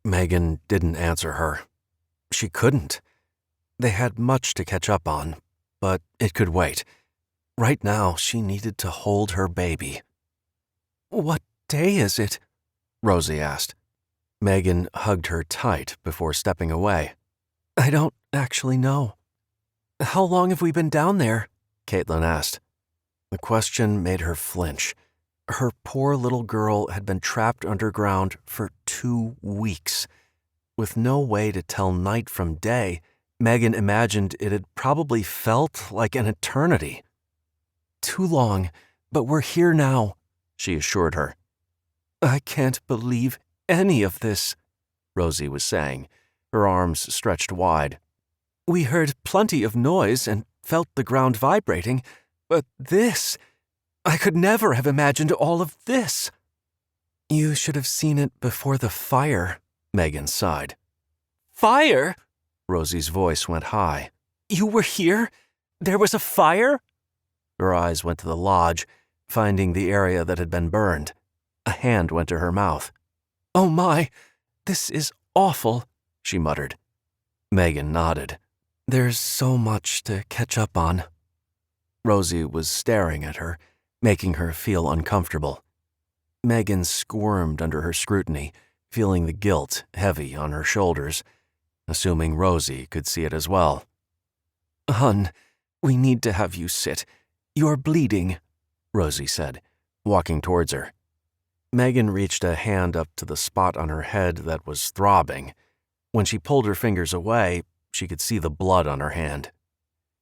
Megan didn't answer her. She couldn't. They had much to catch up on, but it could wait. Right now, she needed to hold her baby. "What day is it?" Rosie asked. Megan hugged her tight before stepping away. "I don't actually know." "How long have we been down there?" Caitlin asked. The question made her flinch. Her poor little girl had been trapped underground for 2 weeks. With no way to tell night from day, Megan imagined it had probably felt like an eternity. "Too long, but we're here now," she assured her. "I can't believe any of this," Rosie was saying, her arms stretched wide. "We heard plenty of noise and felt the ground vibrating, but this... I could never have imagined all of this." "You should have seen it before the fire," Megan sighed. "Fire?" Rosie's voice went high. "You were here? There was a fire?" Her eyes went to the lodge, finding the area that had been burned. A hand went to her mouth. "Oh my, this is awful," she muttered. Megan nodded. "There's so much to catch up on." Rosie was staring at her, making her feel uncomfortable. Megan squirmed under her scrutiny, feeling the guilt heavy on her shoulders, assuming Rosie could see it as well. "Hun, we need to have you sit. You're bleeding," Rosie said, walking towards her. Megan reached a hand up to the spot on her head that was throbbing. When she pulled her fingers away, she could see the blood on her hand.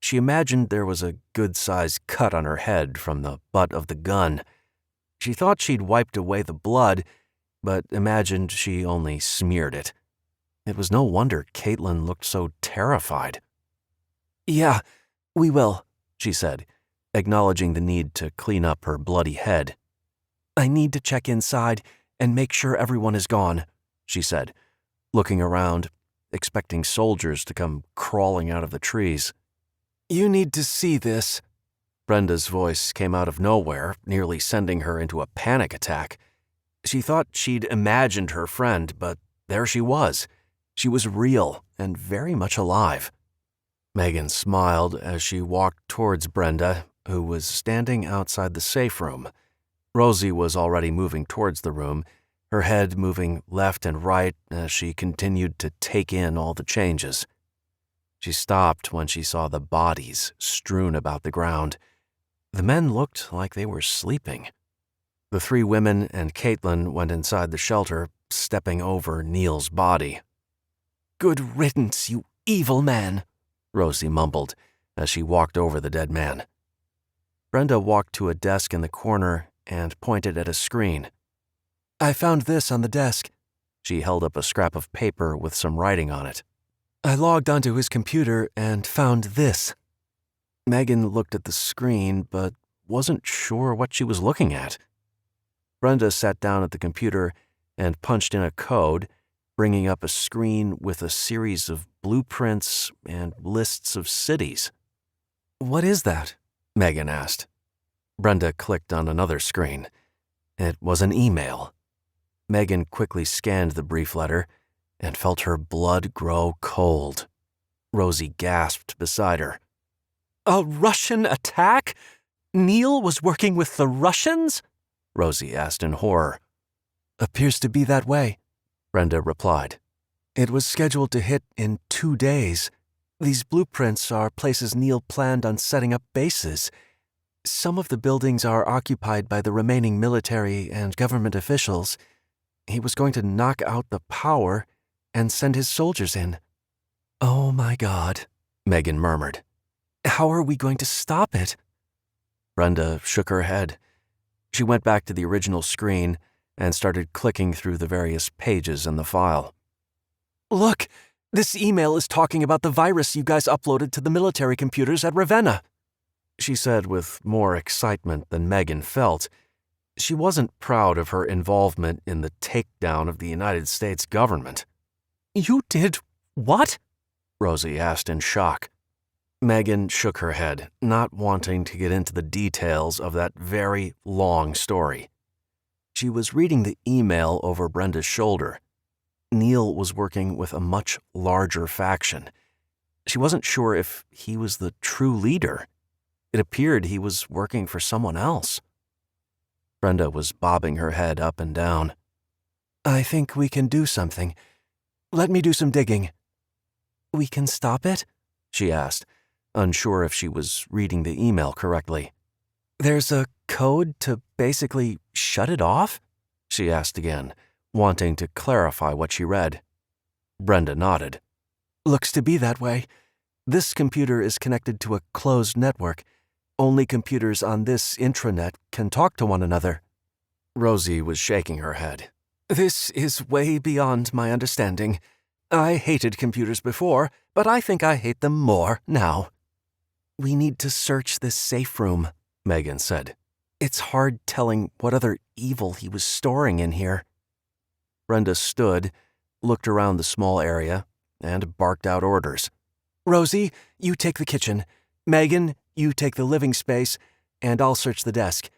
She imagined there was a good-sized cut on her head from the butt of the gun. She thought she'd wiped away the blood, but imagined she only smeared it. It was no wonder Caitlin looked so terrified. "Yeah, we will," she said, acknowledging the need to clean up her bloody head. "I need to check inside and make sure everyone is gone," she said, looking around, expecting soldiers to come crawling out of the trees. "You need to see this." Brenda's voice came out of nowhere, nearly sending her into a panic attack. She thought she'd imagined her friend, but there she was. She was real and very much alive. Megan smiled as she walked towards Brenda, who was standing outside the safe room. Rosie was already moving towards the room, her head moving left and right as she continued to take in all the changes. She stopped when she saw the bodies strewn about the ground. The men looked like they were sleeping. The 3 women and Caitlin went inside the shelter, stepping over Neil's body. "Good riddance, you evil man," Rosie mumbled as she walked over the dead man. Brenda walked to a desk in the corner and pointed at a screen. "I found this on the desk." She held up a scrap of paper with some writing on it. "I logged onto his computer and found this." Megan looked at the screen, but wasn't sure what she was looking at. Brenda sat down at the computer and punched in a code, bringing up a screen with a series of blueprints and lists of cities. "What is that?" Megan asked. Brenda clicked on another screen. It was an email. Megan quickly scanned the brief letter and felt her blood grow cold. Rosie gasped beside her. "A Russian attack? Neil was working with the Russians?" Rosie asked in horror. "Appears to be that way," Brenda replied. "It was scheduled to hit in 2 days. These blueprints are places Neil planned on setting up bases. Some of the buildings are occupied by the remaining military and government officials. He was going to knock out the power and send his soldiers in." "Oh my God," Megan murmured. "How are we going to stop it?" Brenda shook her head. She went back to the original screen and started clicking through the various pages in the file. "Look, this email is talking about the virus you guys uploaded to the military computers at Ravenna," she said with more excitement than Megan felt. She wasn't proud of her involvement in the takedown of the United States government. "You did what?" Rosie asked in shock. Megan shook her head, not wanting to get into the details of that very long story. She was reading the email over Brenda's shoulder. Neil was working with a much larger faction. She wasn't sure if he was the true leader. It appeared he was working for someone else. Brenda was bobbing her head up and down. "I think we can do something. Let me do some digging." "We can stop it?" she asked, unsure if she was reading the email correctly. "There's a code to basically shut it off?" she asked again, wanting to clarify what she read. Brenda nodded. "Looks to be that way. This computer is connected to a closed network. Only computers on this intranet can talk to one another." Rosie was shaking her head. "This is way beyond my understanding. I hated computers before, but I think I hate them more now." "We need to search this safe room," Megan said. "It's hard telling what other evil he was storing in here." Brenda stood, looked around the small area, and barked out orders. "Rosie, you take the kitchen. Megan, you take the living space, and I'll search the desk.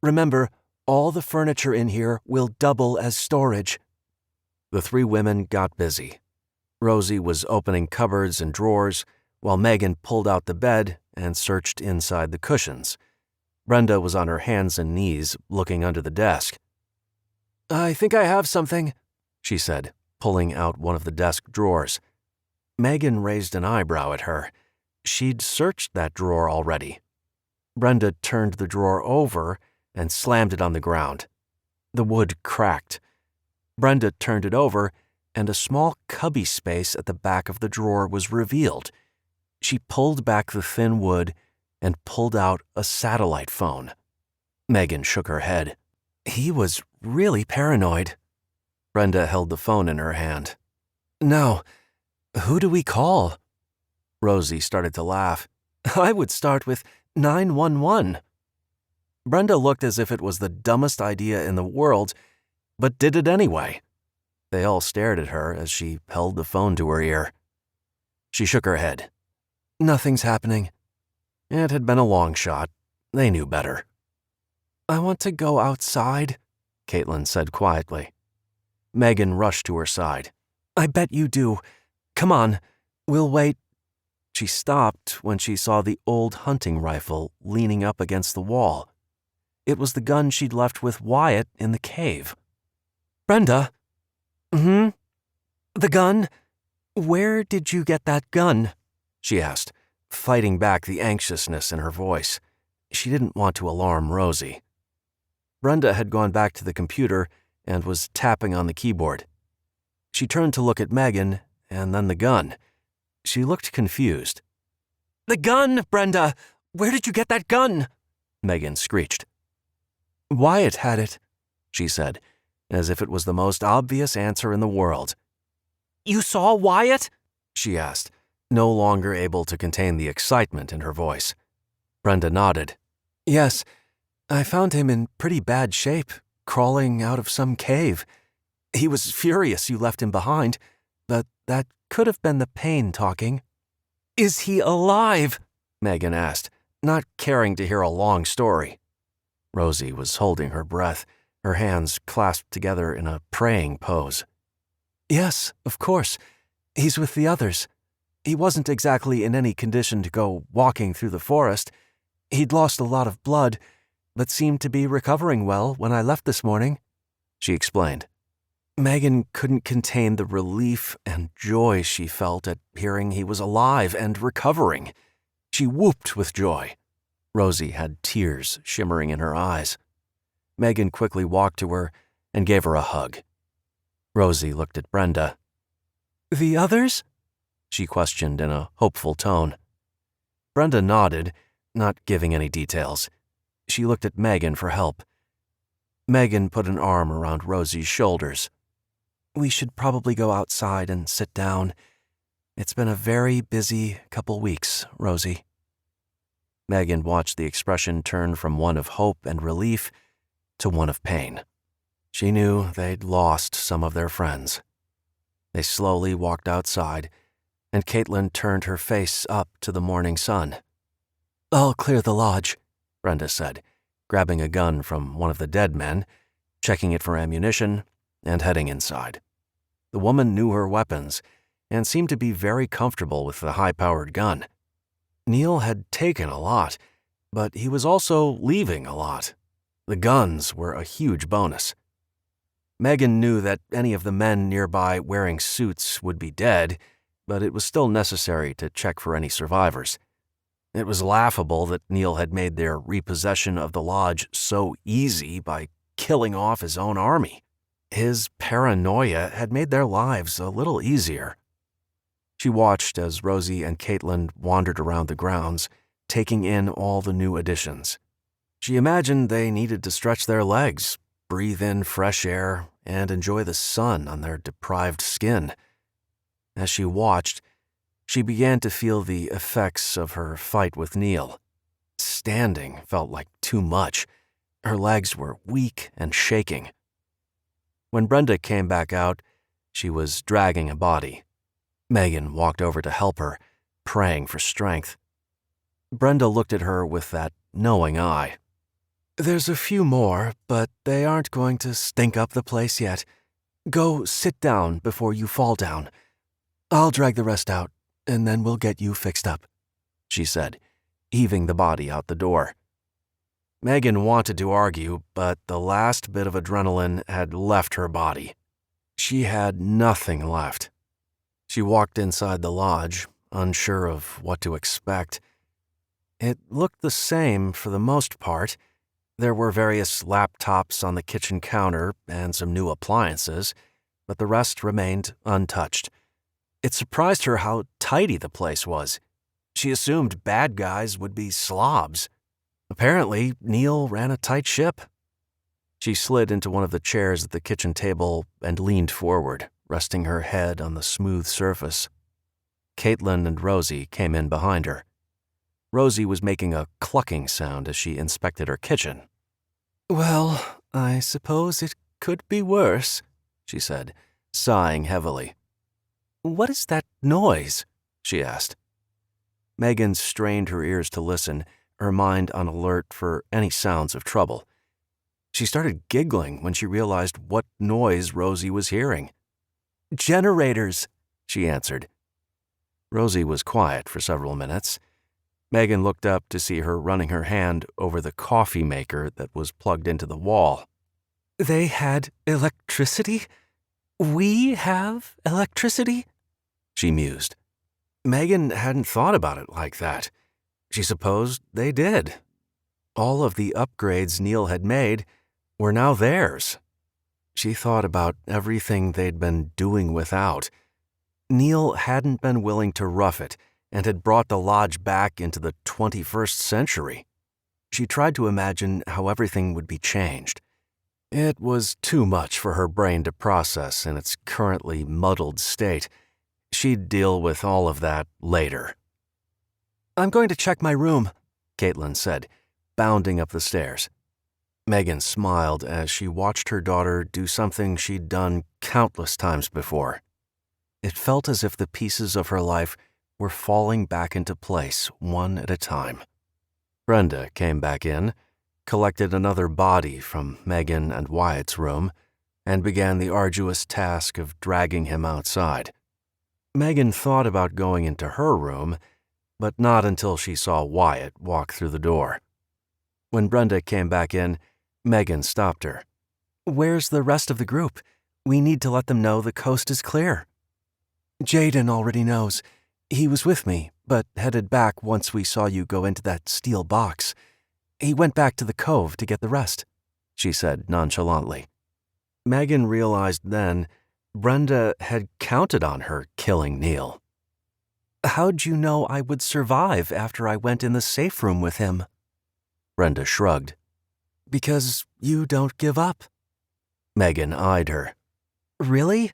Remember, all the furniture in here will double as storage." The 3 women got busy. Rosie was opening cupboards and drawers, while Megan pulled out the bed and searched inside the cushions. Brenda was on her hands and knees, looking under the desk. "I think I have something," she said, pulling out one of the desk drawers. Megan raised an eyebrow at her. She'd searched that drawer already. Brenda turned the drawer over and slammed it on the ground. The wood cracked. Brenda turned it over, and a small cubby space at the back of the drawer was revealed. She pulled back the thin wood and pulled out a satellite phone. Megan shook her head. He was really paranoid. Brenda held the phone in her hand. "Now, who do we call?" Rosie started to laugh. "I would start with 911. Brenda looked as if it was the dumbest idea in the world, but did it anyway. They all stared at her as she held the phone to her ear. She shook her head. "Nothing's happening." It had been a long shot. They knew better. "I want to go outside," Caitlin said quietly. Megan rushed to her side. "I bet you do. Come on, we'll wait." She stopped when she saw the old hunting rifle leaning up against the wall. It was the gun she'd left with Wyatt in the cave. "Brenda?" "The gun? Where did you get that gun?" she asked, fighting back the anxiousness in her voice. She didn't want to alarm Rosie. Brenda had gone back to the computer and was tapping on the keyboard. She turned to look at Megan and then the gun. She looked confused. "The gun, Brenda! Where did you get that gun?" Megan screeched. "Wyatt had it," she said, as if it was the most obvious answer in the world. "You saw Wyatt?" she asked, no longer able to contain the excitement in her voice. Brenda nodded. Yes, I found him in pretty bad shape, crawling out of some cave. He was furious you left him behind, but that could have been the pain talking. Is he alive? Megan asked, not caring to hear a long story. Rosie was holding her breath, her hands clasped together in a praying pose. Yes, of course. He's with the others. He wasn't exactly in any condition to go walking through the forest. He'd lost a lot of blood, but seemed to be recovering well when I left this morning, she explained. Megan couldn't contain the relief and joy she felt at hearing he was alive and recovering. She whooped with joy. Rosie had tears shimmering in her eyes. Megan quickly walked to her and gave her a hug. Rosie looked at Brenda. The others? She questioned in a hopeful tone. Brenda nodded, not giving any details. She looked at Megan for help. Megan put an arm around Rosie's shoulders. We should probably go outside and sit down. It's been a very busy couple weeks, Rosie. Megan watched the expression turn from one of hope and relief to one of pain. She knew they'd lost some of their friends. They slowly walked outside, and Caitlin turned her face up to the morning sun. I'll clear the lodge, Brenda said, grabbing a gun from one of the dead men, checking it for ammunition, and heading inside. The woman knew her weapons and seemed to be very comfortable with the high-powered gun. Neil had taken a lot, but he was also leaving a lot. The guns were a huge bonus. Megan knew that any of the men nearby wearing suits would be dead, but it was still necessary to check for any survivors. It was laughable that Neil had made their repossession of the lodge so easy by killing off his own army. His paranoia had made their lives a little easier. She watched as Rosie and Caitlin wandered around the grounds, taking in all the new additions. She imagined they needed to stretch their legs, breathe in fresh air, and enjoy the sun on their deprived skin. As she watched, she began to feel the effects of her fight with Neil. Standing felt like too much. Her legs were weak and shaking. When Brenda came back out, she was dragging a body. Megan walked over to help her, praying for strength. Brenda looked at her with that knowing eye. There's a few more, but they aren't going to stink up the place yet. Go sit down before you fall down. I'll drag the rest out, and then we'll get you fixed up, she said, heaving the body out the door. Megan wanted to argue, but the last bit of adrenaline had left her body. She had nothing left. She walked inside the lodge, unsure of what to expect. It looked the same for the most part. There were various laptops on the kitchen counter and some new appliances, but the rest remained untouched. It surprised her how tidy the place was. She assumed bad guys would be slobs. Apparently, Neil ran a tight ship. She slid into one of the chairs at the kitchen table and leaned forward, resting her head on the smooth surface. Caitlin and Rosie came in behind her. Rosie was making a clucking sound as she inspected her kitchen. Well, I suppose it could be worse, she said, sighing heavily. What is that noise? She asked. Megan strained her ears to listen, her mind on alert for any sounds of trouble. She started giggling when she realized what noise Rosie was hearing. Generators, she answered. Rosie was quiet for several minutes. Megan looked up to see her running her hand over the coffee maker that was plugged into the wall. They had electricity? We have electricity? She mused. Megan hadn't thought about it like that. She supposed they did. All of the upgrades Neil had made were now theirs. She thought about everything they'd been doing without. Neil hadn't been willing to rough it and had brought the lodge back into the 21st century. She tried to imagine how everything would be changed. It was too much for her brain to process in its currently muddled state. She'd deal with all of that later. I'm going to check my room, Caitlin said, bounding up the stairs. Megan smiled as she watched her daughter do something she'd done countless times before. It felt as if the pieces of her life were falling back into place one at a time. Brenda came back in, collected another body from Megan and Wyatt's room, and began the arduous task of dragging him outside. Megan thought about going into her room, but not until she saw Wyatt walk through the door. When Brenda came back in, Megan stopped her. "Where's the rest of the group? We need to let them know the coast is clear." "Jaden already knows. He was with me, but headed back once we saw you go into that steel box. He went back to the cove to get the rest," she said nonchalantly. Megan realized then Brenda had counted on her killing Neil. "How'd you know I would survive after I went in the safe room with him?" Brenda shrugged. "Because you don't give up." Megan eyed her. "Really?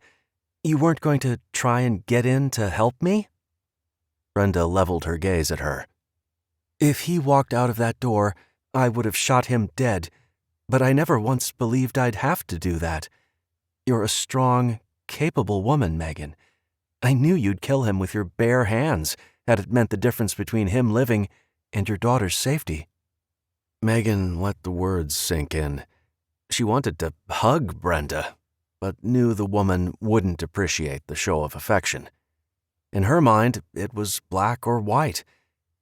You weren't going to try and get in to help me?" Brenda leveled her gaze at her. "If he walked out of that door, I would have shot him dead, but I never once believed I'd have to do that. You're a strong, capable woman, Megan. I knew you'd kill him with your bare hands had it meant the difference between him living and your daughter's safety." Megan let the words sink in. She wanted to hug Brenda, but knew the woman wouldn't appreciate the show of affection. In her mind, it was black or white.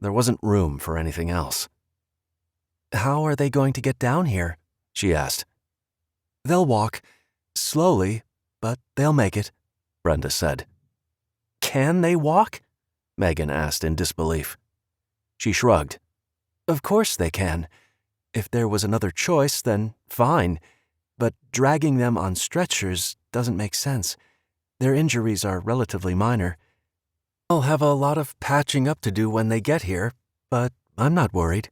There wasn't room for anything else. "How are they going to get down here?" she asked. "They'll walk. Slowly, but they'll make it," Brenda said. "Can they walk?" Megan asked in disbelief. She shrugged. "Of course they can. If there was another choice, then fine. But dragging them on stretchers doesn't make sense. Their injuries are relatively minor. I'll have a lot of patching up to do when they get here, but I'm not worried."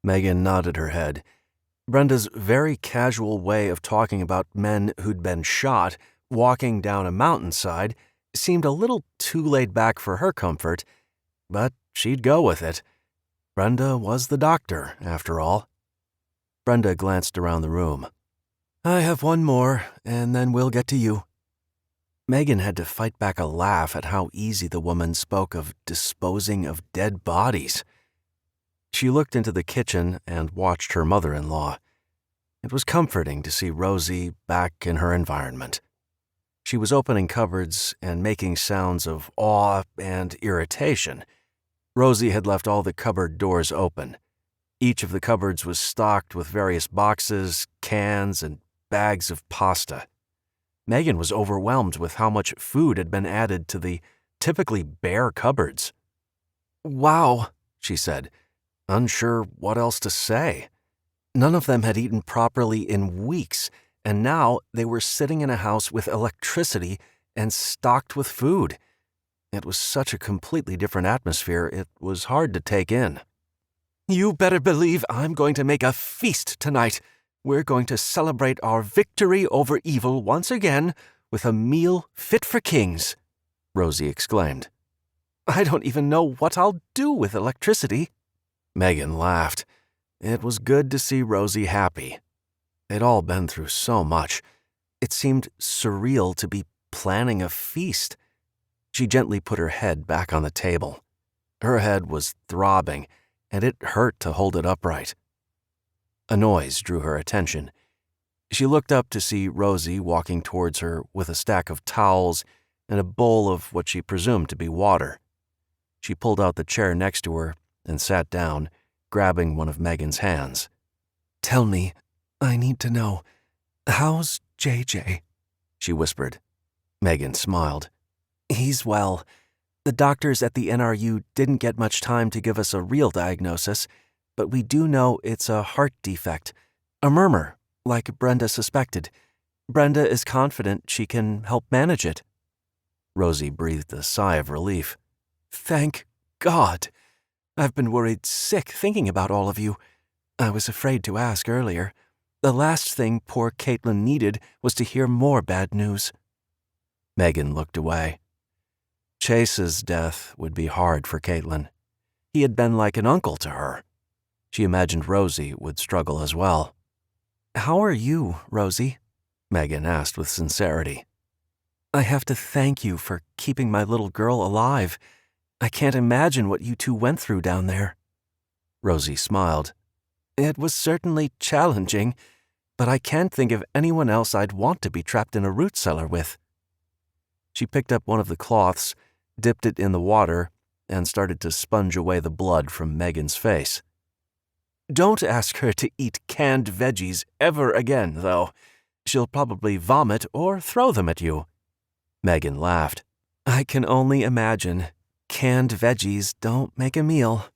Megan nodded her head. Brenda's very casual way of talking about men who'd been shot walking down a mountainside seemed a little too laid back for her comfort, but she'd go with it. Brenda was the doctor, after all. Brenda glanced around the room. "I have one more, and then we'll get to you." Megan had to fight back a laugh at how easy the woman spoke of disposing of dead bodies. She looked into the kitchen and watched her mother-in-law. It was comforting to see Rosie back in her environment. She was opening cupboards and making sounds of awe and irritation. Rosie had left all the cupboard doors open. Each of the cupboards was stocked with various boxes, cans, and bags of pasta. Megan was overwhelmed with how much food had been added to the typically bare cupboards. "Wow," she said, unsure what else to say. None of them had eaten properly in weeks, and now they were sitting in a house with electricity and stocked with food. It was such a completely different atmosphere, it was hard to take in. "You better believe I'm going to make a feast tonight. We're going to celebrate our victory over evil once again with a meal fit for kings," Rosie exclaimed. "I don't even know what I'll do with electricity." Megan laughed. It was good to see Rosie happy. They'd all been through so much. It seemed surreal to be planning a feast. She gently put her head back on the table. Her head was throbbing, and it hurt to hold it upright. A noise drew her attention. She looked up to see Rosie walking towards her with a stack of towels and a bowl of what she presumed to be water. She pulled out the chair next to her and sat down, grabbing one of Megan's hands. "Tell me, I need to know. How's JJ?" she whispered. Megan smiled. "He's well. The doctors at the NRU didn't get much time to give us a real diagnosis, but we do know it's a heart defect, a murmur, like Brenda suspected. Brenda is confident she can help manage it." Rosie breathed a sigh of relief. "Thank God. I've been worried sick thinking about all of you. I was afraid to ask earlier. The last thing poor Caitlin needed was to hear more bad news." Megan looked away. Chase's death would be hard for Caitlin. He had been like an uncle to her. She imagined Rosie would struggle as well. "How are you, Rosie?" Megan asked with sincerity. "I have to thank you for keeping my little girl alive. I can't imagine what you two went through down there." Rosie smiled. "It was certainly challenging, but I can't think of anyone else I'd want to be trapped in a root cellar with." She picked up one of the cloths, dipped it in the water, and started to sponge away the blood from Megan's face. "Don't ask her to eat canned veggies ever again, though. She'll probably vomit or throw them at you." Megan laughed. "I can only imagine. Canned veggies don't make a meal."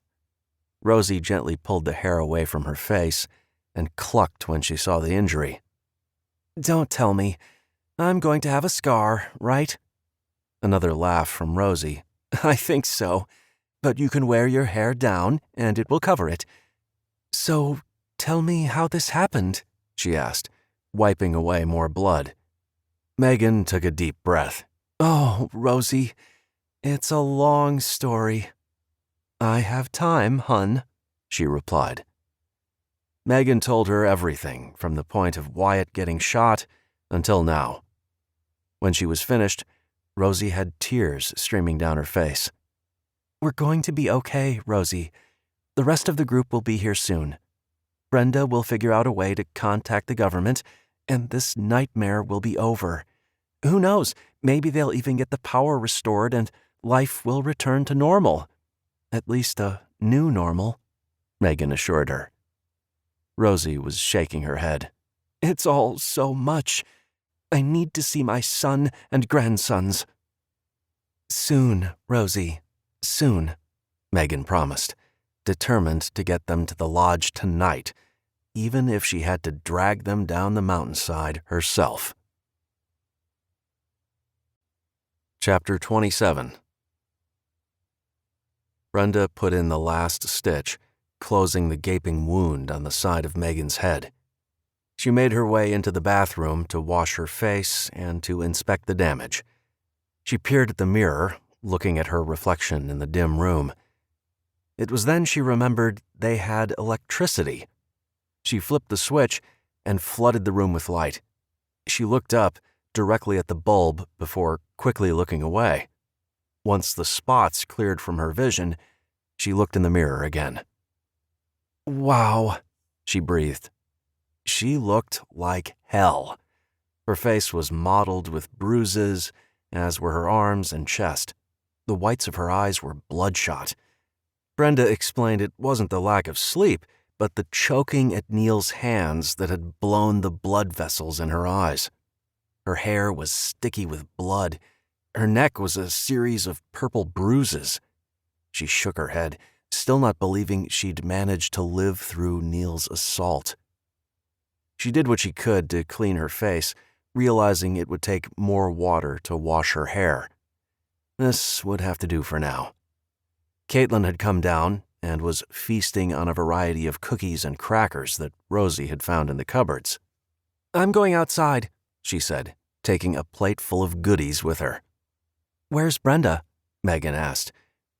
Rosie gently pulled the hair away from her face and clucked when she saw the injury. "Don't tell me. I'm going to have a scar, right?" Another laugh from Rosie. "I think so, but you can wear your hair down and it will cover it. So, tell me how this happened," she asked, wiping away more blood. Megan took a deep breath. "Oh, Rosie, it's a long story." "I have time, hun," she replied. Megan told her everything from the point of Wyatt getting shot until now. When she was finished, Rosie had tears streaming down her face. "We're going to be okay, Rosie. The rest of the group will be here soon. Brenda will figure out a way to contact the government, and this nightmare will be over. Who knows, maybe they'll even get the power restored and life will return to normal. At least a new normal," Megan assured her. Rosie was shaking her head. "It's all so much. I need to see my son and grandsons." "Soon, Rosie, soon," Megan promised, determined to get them to the lodge tonight, even if she had to drag them down the mountainside herself. Chapter 27. Brenda put in the last stitch, closing the gaping wound on the side of Megan's head. She made her way into the bathroom to wash her face and to inspect the damage. She peered at the mirror, looking at her reflection in the dim room. It was then she remembered they had electricity. She flipped the switch and flooded the room with light. She looked up, directly at the bulb, before quickly looking away. Once the spots cleared from her vision, she looked in the mirror again. "Wow," she breathed. She looked like hell. Her face was mottled with bruises, as were her arms and chest. The whites of her eyes were bloodshot. Brenda explained it wasn't the lack of sleep, but the choking at Neil's hands that had blown the blood vessels in her eyes. Her hair was sticky with blood. Her neck was a series of purple bruises. She shook her head, still not believing she'd managed to live through Neil's assault. She did what she could to clean her face, realizing it would take more water to wash her hair. This would have to do for now. Caitlin had come down and was feasting on a variety of cookies and crackers that Rosie had found in the cupboards. "I'm going outside," she said, taking a plate full of goodies with her. "Where's Brenda?" Megan asked,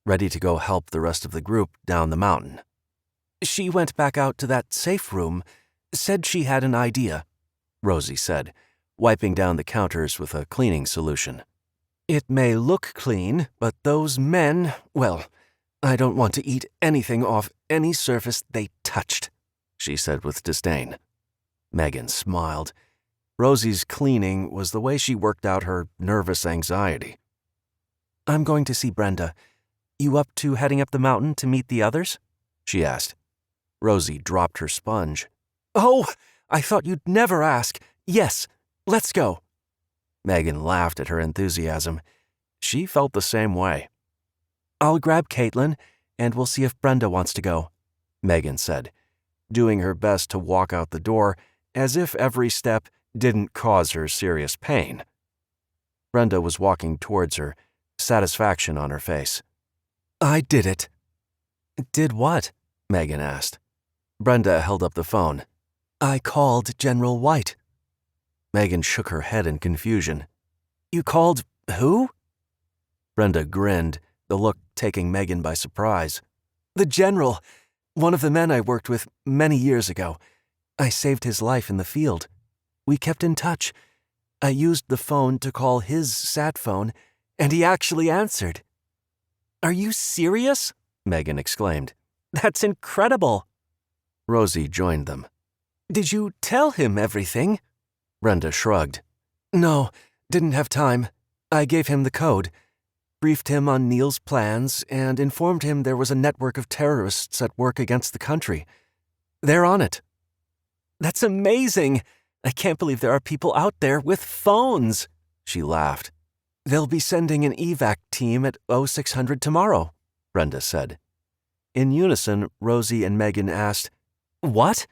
ready to go help the rest of the group down the mountain. "She went back out to that safe room. Said she had an idea," Rosie said, wiping down the counters with a cleaning solution. "It may look clean, but those men, well, I don't want to eat anything off any surface they touched," she said with disdain. Megan smiled. Rosie's cleaning was the way she worked out her nervous anxiety. "I'm going to see Brenda. You up to heading up the mountain to meet the others?" she asked. Rosie dropped her sponge. "Oh, I thought you'd never ask. Yes, let's go." Megan laughed at her enthusiasm. She felt the same way. "I'll grab Caitlin, and we'll see if Brenda wants to go," Megan said, doing her best to walk out the door as if every step didn't cause her serious pain. Brenda was walking towards her, satisfaction on her face. "I did it." "Did what?" Megan asked. Brenda held up the phone. "I called General White." Megan shook her head in confusion. "You called who?" Brenda grinned, the look taking Megan by surprise. The general, one of the men I worked with many years ago. I saved his life in the field. We kept in touch. I used the phone to call his sat phone, and he actually answered." "Are you serious?" Megan exclaimed. "That's incredible." Rosie joined them. "Did you tell him everything?" Brenda shrugged. "No, didn't have time. I gave him the code, briefed him on Neil's plans, and informed him there was a network of terrorists at work against the country. They're on it." "That's amazing! I can't believe there are people out there with phones," she laughed. "They'll be sending an evac team at 0600 tomorrow," Brenda said. In unison, Rosie and Megan asked, "What?"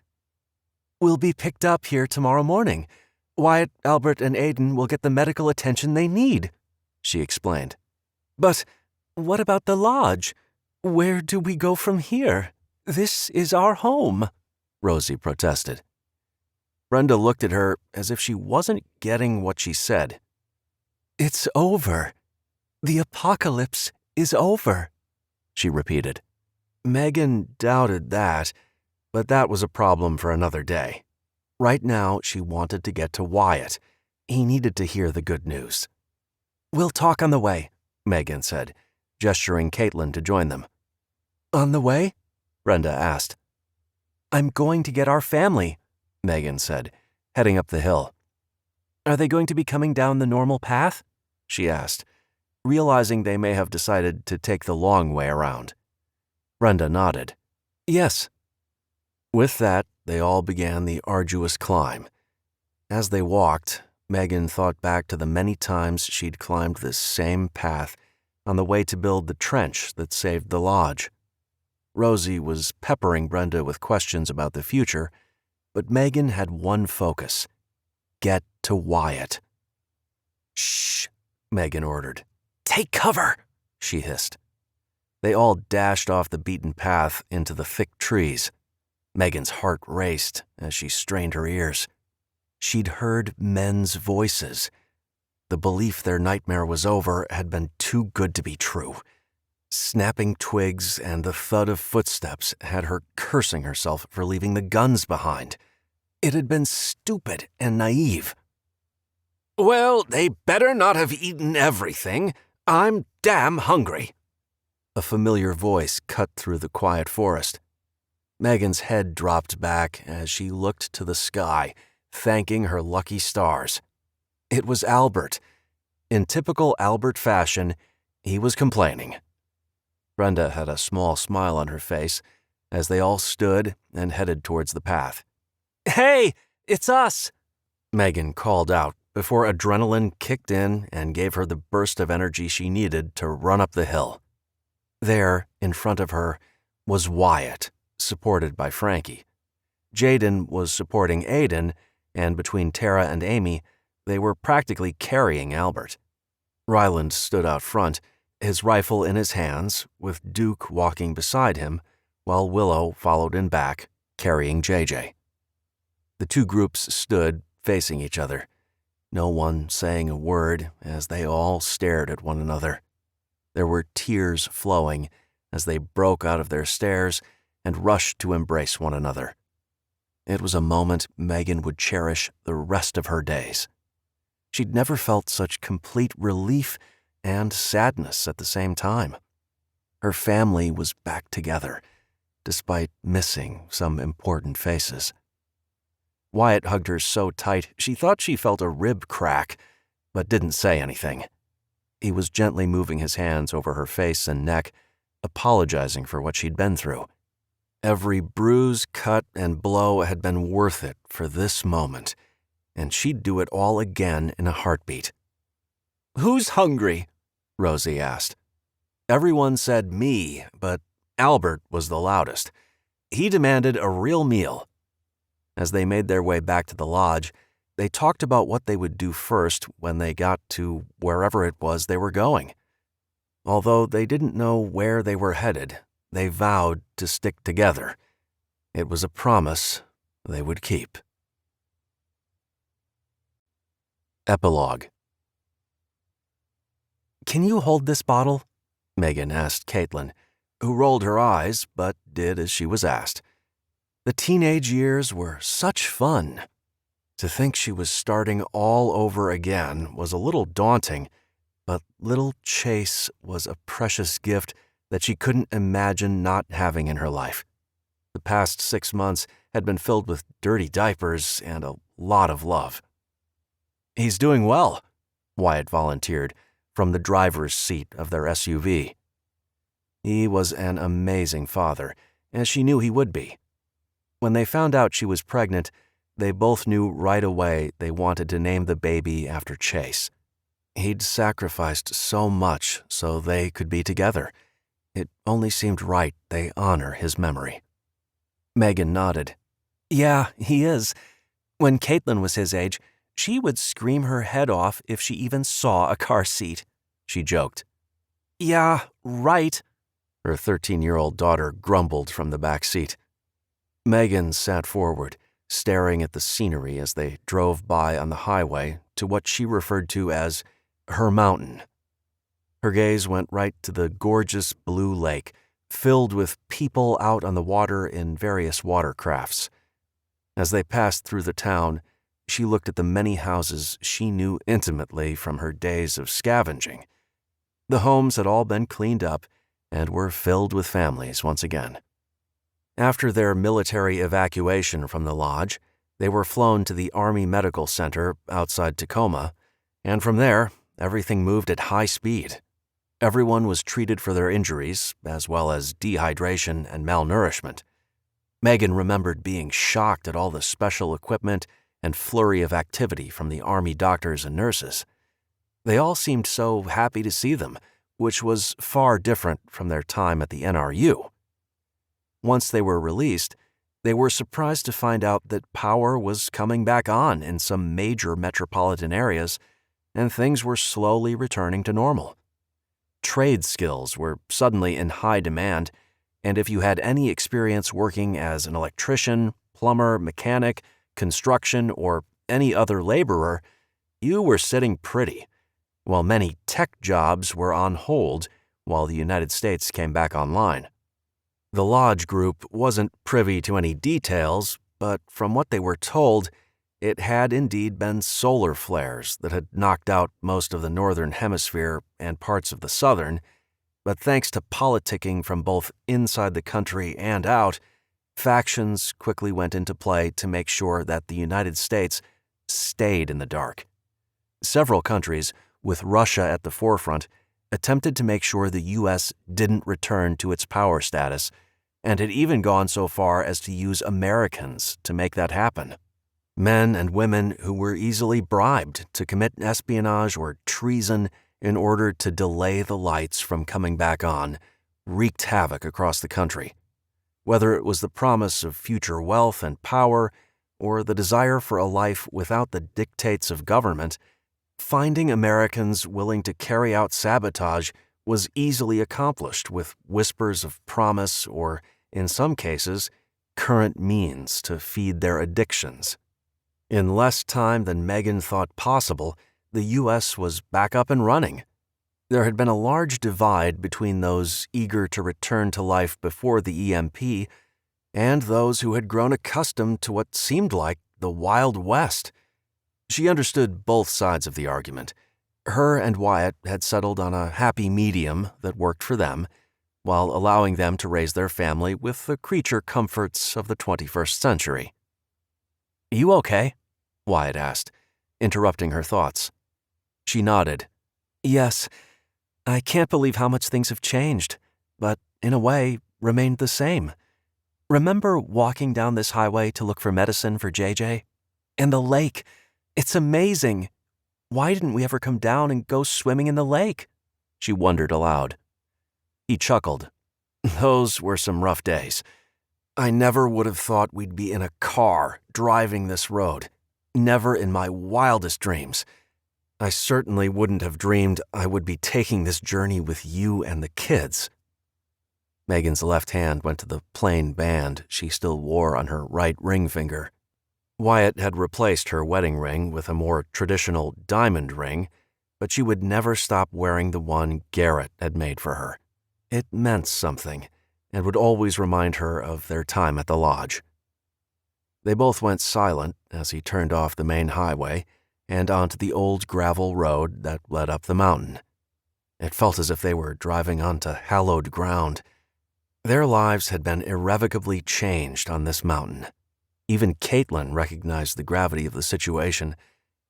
"We'll be picked up here tomorrow morning. Wyatt, Albert, and Aiden will get the medical attention they need," she explained. "But what about the lodge? Where do we go from here? This is our home," Rosie protested. Brenda looked at her as if she wasn't getting what she said. "It's over. The apocalypse is over," she repeated. Megan doubted that, but that was a problem for another day. Right now, she wanted to get to Wyatt. He needed to hear the good news. "We'll talk on the way," Megan said, gesturing Caitlin to join them. "On the way?" Brenda asked. "I'm going to get our family," Megan said, heading up the hill. "Are they going to be coming down the normal path?" she asked, realizing they may have decided to take the long way around. Brenda nodded. "Yes." With that, they all began the arduous climb. As they walked, Megan thought back to the many times she'd climbed this same path on the way to build the trench that saved the lodge. Rosie was peppering Brenda with questions about the future, but Megan had one focus: get to Wyatt. "Shh," Megan ordered. "Take cover," she hissed. They all dashed off the beaten path into the thick trees. Megan's heart raced as she strained her ears. She'd heard men's voices. The belief their nightmare was over had been too good to be true. Snapping twigs and the thud of footsteps had her cursing herself for leaving the guns behind. It had been stupid and naive. "Well, they better not have eaten everything. I'm damn hungry." A familiar voice cut through the quiet forest. Megan's head dropped back as she looked to the sky, thanking her lucky stars. It was Albert. In typical Albert fashion, he was complaining. Brenda had a small smile on her face as they all stood and headed towards the path. "Hey, it's us!" Megan called out before adrenaline kicked in and gave her the burst of energy she needed to run up the hill. There, in front of her, was Wyatt, supported by Frankie. Jaden was supporting Aiden, and between Tara and Amy, they were practically carrying Albert. Ryland stood out front, his rifle in his hands, with Duke walking beside him, while Willow followed in back, carrying JJ. The two groups stood facing each other, no one saying a word as they all stared at one another. There were tears flowing as they broke out of their stares and rushed to embrace one another. It was a moment Megan would cherish the rest of her days. She'd never felt such complete relief and sadness at the same time. Her family was back together, despite missing some important faces. Wyatt hugged her so tight she thought she felt a rib crack, but didn't say anything. He was gently moving his hands over her face and neck, apologizing for what she'd been through. Every bruise, cut, and blow had been worth it for this moment, and she'd do it all again in a heartbeat. "Who's hungry?" Rosie asked. Everyone said me, but Albert was the loudest. He demanded a real meal. As they made their way back to the lodge, they talked about what they would do first when they got to wherever it was they were going. Although they didn't know where they were headed, they vowed to stick together. It was a promise they would keep. Epilogue. "Can you hold this bottle?" Megan asked Caitlin, who rolled her eyes but did as she was asked. The teenage years were such fun. To think she was starting all over again was a little daunting, but little Chase was a precious gift that she couldn't imagine not having in her life. The past 6 months had been filled with dirty diapers and a lot of love. "He's doing well," Wyatt volunteered from the driver's seat of their SUV. He was an amazing father, as she knew he would be. When they found out she was pregnant, they both knew right away they wanted to name the baby after Chase. He'd sacrificed so much so they could be together. It only seemed right they honor his memory. Megan nodded. "Yeah, he is. When Caitlin was his age, she would scream her head off if she even saw a car seat," she joked. "Yeah, right," her 13-year-old daughter grumbled from the back seat. Megan sat forward, staring at the scenery as they drove by on the highway to what she referred to as her mountain. Her gaze went right to the gorgeous blue lake, filled with people out on the water in various watercrafts. As they passed through the town, she looked at the many houses she knew intimately from her days of scavenging. The homes had all been cleaned up and were filled with families once again. After their military evacuation from the lodge, they were flown to the Army Medical Center outside Tacoma, and from there, everything moved at high speed. Everyone was treated for their injuries, as well as dehydration and malnourishment. Megan remembered being shocked at all the special equipment and flurry of activity from the Army doctors and nurses. They all seemed so happy to see them, which was far different from their time at the NRU. Once they were released, they were surprised to find out that power was coming back on in some major metropolitan areas, and things were slowly returning to normal. Trade skills were suddenly in high demand, and if you had any experience working as an electrician, plumber, mechanic, construction, or any other laborer, you were sitting pretty, while many tech jobs were on hold while the United States came back online. The Lodge Group wasn't privy to any details, but from what they were told, it had indeed been solar flares that had knocked out most of the northern hemisphere and parts of the southern, but thanks to politicking from both inside the country and out, factions quickly went into play to make sure that the United States stayed in the dark. Several countries, with Russia at the forefront, attempted to make sure the U.S. didn't return to its power status, and had even gone so far as to use Americans to make that happen. Men and women who were easily bribed to commit espionage or treason in order to delay the lights from coming back on wreaked havoc across the country. Whether it was the promise of future wealth and power or the desire for a life without the dictates of government, finding Americans willing to carry out sabotage was easily accomplished with whispers of promise or, in some cases, current means to feed their addictions. In less time than Megan thought possible, the U.S. was back up and running. There had been a large divide between those eager to return to life before the EMP and those who had grown accustomed to what seemed like the Wild West. She understood both sides of the argument. Her and Wyatt had settled on a happy medium that worked for them, while allowing them to raise their family with the creature comforts of the 21st century. "You okay?" Wyatt asked, interrupting her thoughts. She nodded. "Yes. I can't believe how much things have changed, but in a way, remained the same. Remember walking down this highway to look for medicine for JJ? And the lake. It's amazing. Why didn't we ever come down and go swimming in the lake?" she wondered aloud. He chuckled. "Those were some rough days. I never would have thought we'd be in a car driving this road. Never in my wildest dreams. I certainly wouldn't have dreamed I would be taking this journey with you and the kids." Megan's left hand went to the plain band she still wore on her right ring finger. Wyatt had replaced her wedding ring with a more traditional diamond ring, but she would never stop wearing the one Garrett had made for her. It meant something, and would always remind her of their time at the lodge. They both went silent as he turned off the main highway and onto the old gravel road that led up the mountain. It felt as if they were driving onto hallowed ground. Their lives had been irrevocably changed on this mountain. Even Caitlin recognized the gravity of the situation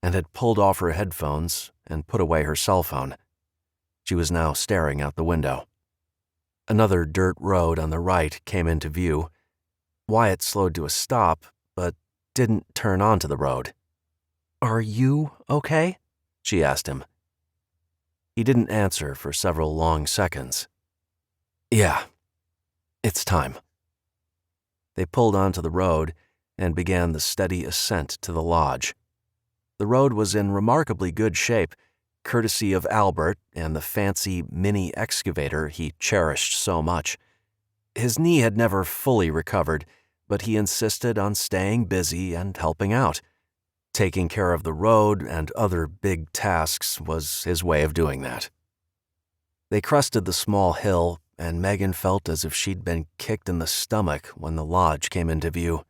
and had pulled off her headphones and put away her cell phone. She was now staring out the window. Another dirt road on the right came into view. Wyatt slowed to a stop, but didn't turn onto the road. "Are you okay?" she asked him. He didn't answer for several long seconds. "Yeah, it's time." They pulled onto the road and began the steady ascent to the lodge. The road was in remarkably good shape, courtesy of Albert and the fancy mini excavator he cherished so much. His knee had never fully recovered, but he insisted on staying busy and helping out. Taking care of the road and other big tasks was his way of doing that. They crested the small hill, and Megan felt as if she'd been kicked in the stomach when the lodge came into view.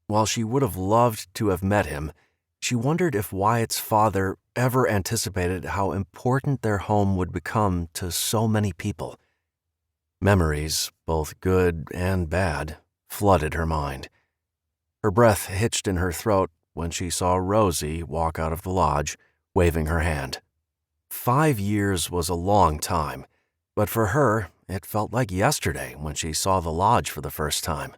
While she would have loved to have met him, she wondered if Wyatt's father ever anticipated how important their home would become to so many people. Memories, both good and bad, flooded her mind. Her breath hitched in her throat when she saw Rosie walk out of the lodge, waving her hand. 5 years was a long time, but for her, it felt like yesterday when she saw the lodge for the first time.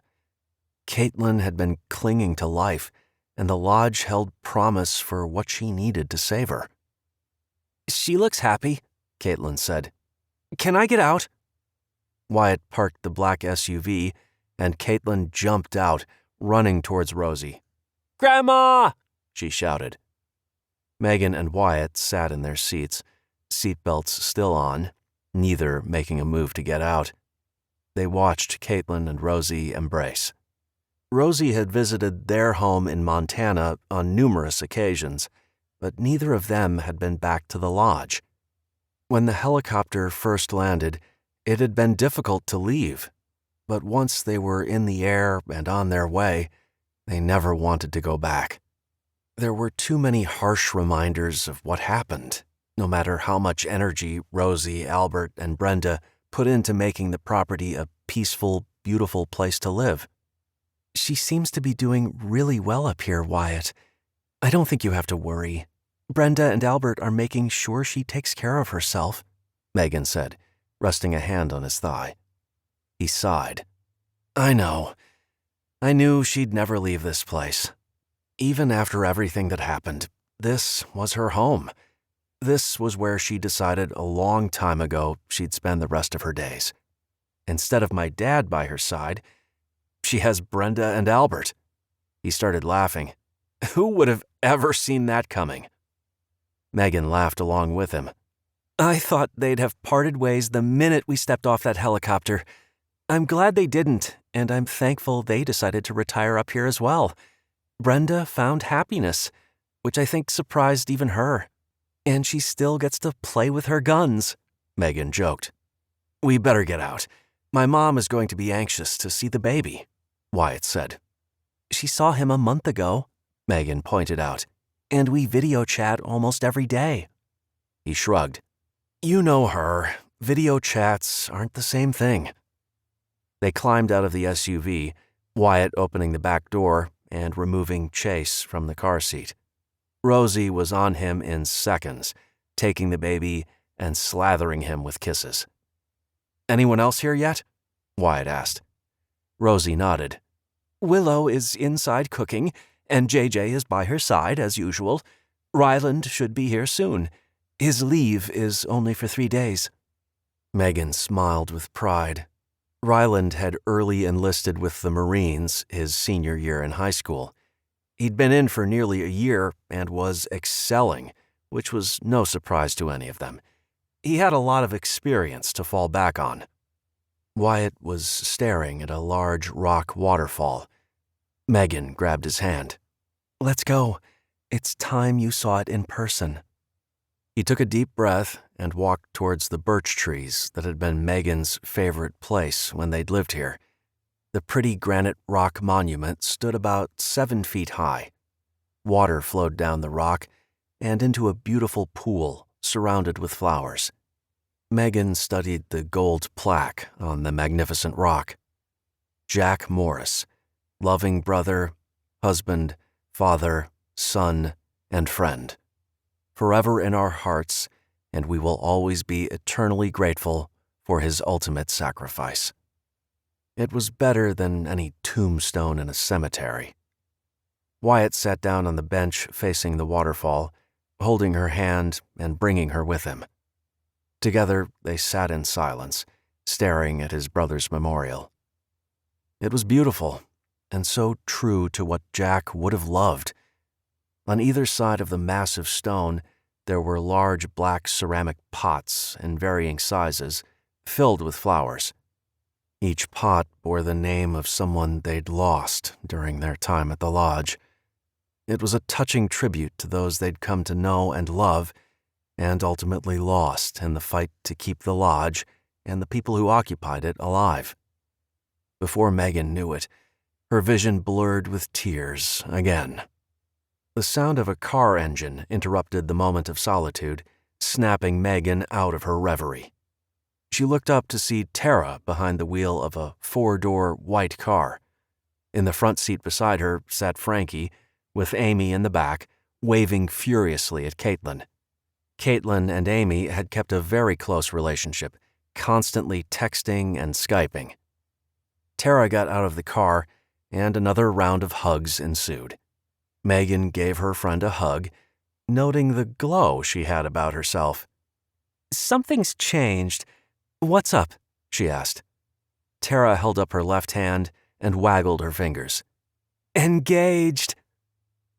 Caitlin had been clinging to life, and the lodge held promise for what she needed to save her. "She looks happy," Caitlin said. "Can I get out?" Wyatt parked the black SUV, and Caitlin jumped out, running towards Rosie. "Grandma!" she shouted. Megan and Wyatt sat in their seats, seatbelts still on, neither making a move to get out. They watched Caitlin and Rosie embrace. Rosie had visited their home in Montana on numerous occasions, but neither of them had been back to the lodge. When the helicopter first landed, it had been difficult to leave, but once they were in the air and on their way, they never wanted to go back. There were too many harsh reminders of what happened, no matter how much energy Rosie, Albert, and Brenda put into making the property a peaceful, beautiful place to live. "She seems to be doing really well up here, Wyatt. I don't think you have to worry. Brenda and Albert are making sure she takes care of herself," Megan said, resting a hand on his thigh. He sighed. "I know. I knew she'd never leave this place. Even after everything that happened, this was her home. This was where she decided a long time ago she'd spend the rest of her days. Instead of my dad by her side, she has Brenda and Albert." He started laughing. Who would have ever seen that coming? Megan laughed along with him. "I thought they'd have parted ways the minute we stepped off that helicopter. I'm glad they didn't, and I'm thankful they decided to retire up here as well. Brenda found happiness, which I think surprised even her. And she still gets to play with her guns," Megan joked. "We better get out. My mom is going to be anxious to see the baby," Wyatt said. "She saw him a month ago," Megan pointed out, "and we video chat almost every day." He shrugged. "You know her. Video chats aren't the same thing." They climbed out of the SUV, Wyatt opening the back door and removing Chase from the car seat. Rosie was on him in seconds, taking the baby and slathering him with kisses. "Anyone else here yet?" Wyatt asked. Rosie nodded. "Willow is inside cooking, and JJ is by her side as usual. Ryland should be here soon. His leave is only for 3 days." Megan smiled with pride. Ryland had early enlisted with the Marines his senior year in high school. He'd been in for nearly a year and was excelling, which was no surprise to any of them. He had a lot of experience to fall back on. Wyatt was staring at a large rock waterfall. Megan grabbed his hand. "Let's go. It's time you saw it in person." He took a deep breath and walked towards the birch trees that had been Megan's favorite place when they'd lived here. The pretty granite rock monument stood about 7 feet high. Water flowed down the rock and into a beautiful pool surrounded with flowers. Megan studied the gold plaque on the magnificent rock. Jack Morris, loving brother, husband, father, son, and friend. Forever in our hearts, and we will always be eternally grateful for his ultimate sacrifice. It was better than any tombstone in a cemetery. Wyatt sat down on the bench facing the waterfall, holding her hand and bringing her with him. Together, they sat in silence, staring at his brother's memorial. It was beautiful, and so true to what Jack would have loved. On either side of the massive stone, there were large black ceramic pots in varying sizes, filled with flowers. Each pot bore the name of someone they'd lost during their time at the lodge. It was a touching tribute to those they'd come to know and love, and ultimately lost in the fight to keep the lodge and the people who occupied it alive. Before Megan knew it, her vision blurred with tears again. The sound of a car engine interrupted the moment of solitude, snapping Megan out of her reverie. She looked up to see Tara behind the wheel of a 4-door white car. In the front seat beside her sat Frankie, with Amy in the back, waving furiously at Caitlin. Caitlin and Amy had kept a very close relationship, constantly texting and Skyping. Tara got out of the car, and another round of hugs ensued. Megan gave her friend a hug, noting the glow she had about herself. "Something's changed. What's up?" she asked. Tara held up her left hand and waggled her fingers. "Engaged!"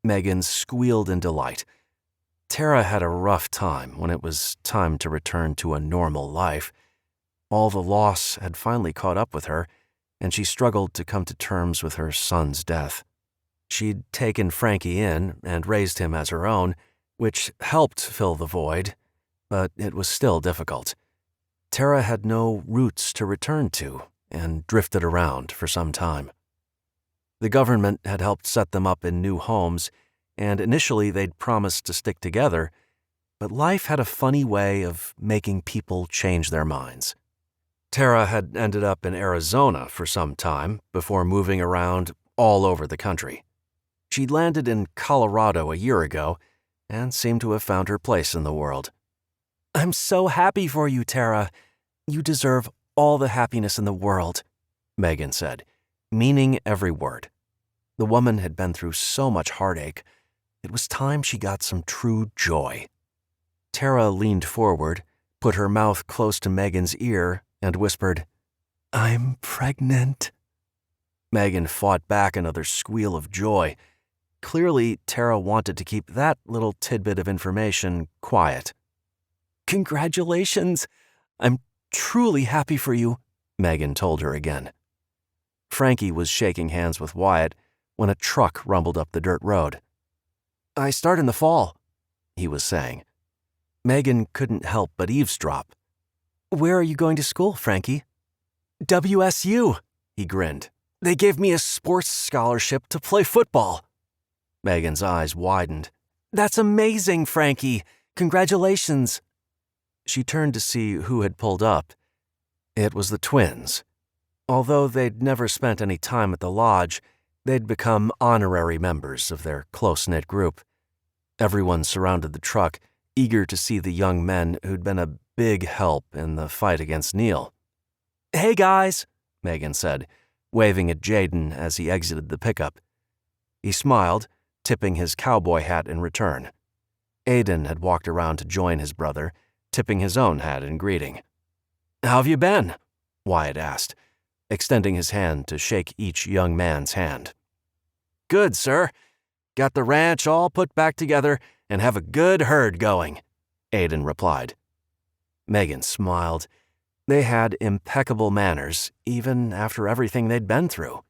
Megan squealed in delight. Tara had a rough time when it was time to return to a normal life. All the loss had finally caught up with her, and she struggled to come to terms with her son's death. She'd taken Frankie in and raised him as her own, which helped fill the void, but it was still difficult. Tara had no roots to return to and drifted around for some time. The government had helped set them up in new homes, and initially they'd promised to stick together, but life had a funny way of making people change their minds. Tara had ended up in Arizona for some time before moving around all over the country. She'd landed in Colorado a year ago and seemed to have found her place in the world. "I'm so happy for you, Tara. You deserve all the happiness in the world," Megan said, meaning every word. The woman had been through so much heartache. It was time she got some true joy. Tara leaned forward, put her mouth close to Megan's ear, and whispered, "I'm pregnant." Megan fought back another squeal of joy. Clearly, Tara wanted to keep that little tidbit of information quiet. "Congratulations! I'm truly happy for you," Megan told her again. Frankie was shaking hands with Wyatt when a truck rumbled up the dirt road. "I start in the fall," he was saying. Megan couldn't help but eavesdrop. "Where are you going to school, Frankie?" "WSU," he grinned. "They gave me a sports scholarship to play football." Megan's eyes widened. "That's amazing, Frankie. Congratulations." She turned to see who had pulled up. It was the twins. Although they'd never spent any time at the lodge, they'd become honorary members of their close-knit group. Everyone surrounded the truck, eager to see the young men who'd been a big help in the fight against Neil. "Hey, guys," Megan said, waving at Jaden as he exited the pickup. He smiled, tipping his cowboy hat in return. Aiden had walked around to join his brother, tipping his own hat in greeting. "How have you been?" Wyatt asked, extending his hand to shake each young man's hand. "Good, sir. Got the ranch all put back together and have a good herd going," Aiden replied. Megan smiled. They had impeccable manners, even after everything they'd been through.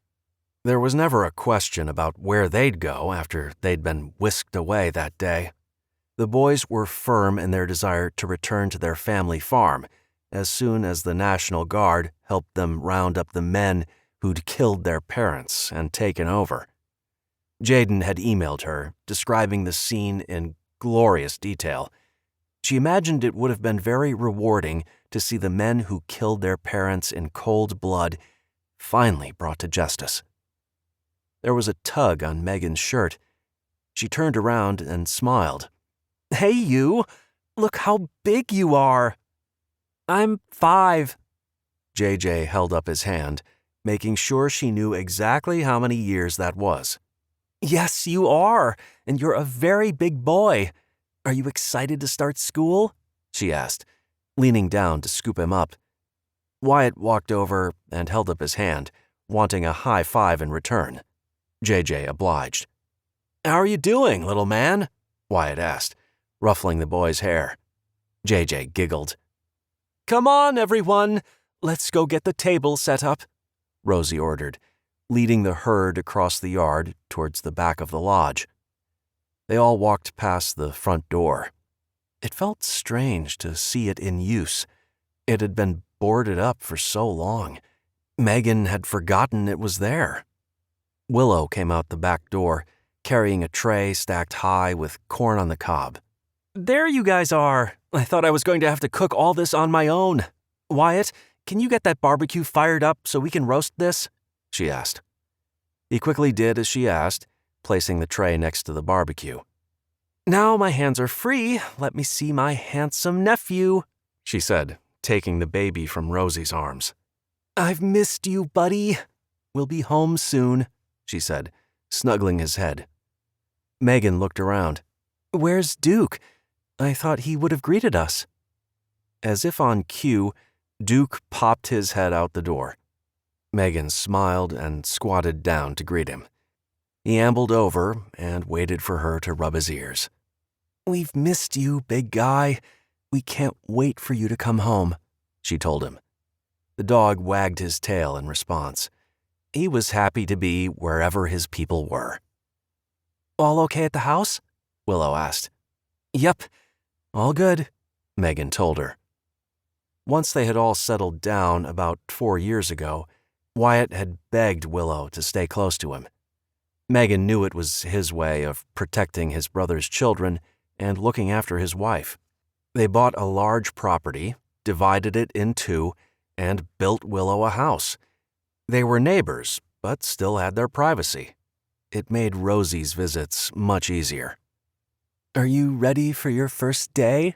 There was never a question about where they'd go after they'd been whisked away that day. The boys were firm in their desire to return to their family farm as soon as the National Guard helped them round up the men who'd killed their parents and taken over. Jaden had emailed her, describing the scene in glorious detail. She imagined it would have been very rewarding to see the men who killed their parents in cold blood finally brought to justice. There was a tug on Megan's shirt. She turned around and smiled. "Hey, you! Look how big you are!" "I'm 5. JJ held up his hand, making sure she knew exactly how many years that was. "Yes, you are, and you're a very big boy. Are you excited to start school?" she asked, leaning down to scoop him up. Wyatt walked over and held up his hand, wanting a high five in return. JJ obliged. "How are you doing, little man?" Wyatt asked, ruffling the boy's hair. JJ giggled. "Come on, everyone. Let's go get the table set up," Rosie ordered, leading the herd across the yard towards the back of the lodge. They all walked past the front door. It felt strange to see it in use. It had been boarded up for so long. Megan had forgotten it was there. Willow came out the back door, carrying a tray stacked high with corn on the cob. "There you guys are. I thought I was going to have to cook all this on my own. Wyatt, can you get that barbecue fired up so we can roast this?" she asked. He quickly did as she asked, placing the tray next to the barbecue. "Now my hands are free. Let me see my handsome nephew," she said, taking the baby from Rosie's arms. "I've missed you, buddy. We'll be home soon," she said, snuggling his head. Megan looked around. "Where's Duke? I thought he would have greeted us." As if on cue, Duke popped his head out the door. Megan smiled and squatted down to greet him. He ambled over and waited for her to rub his ears. "We've missed you, big guy. We can't wait for you to come home," she told him. The dog wagged his tail in response. He was happy to be wherever his people were. "All okay at the house?" Willow asked. "Yep, all good," Megan told her. Once they had all settled down about 4 years ago, Wyatt had begged Willow to stay close to him. Megan knew it was his way of protecting his brother's children and looking after his wife. They bought a large property, divided it in 2, and built Willow a house. They were neighbors, but still had their privacy. It made Rosie's visits much easier. "Are you ready for your first day?"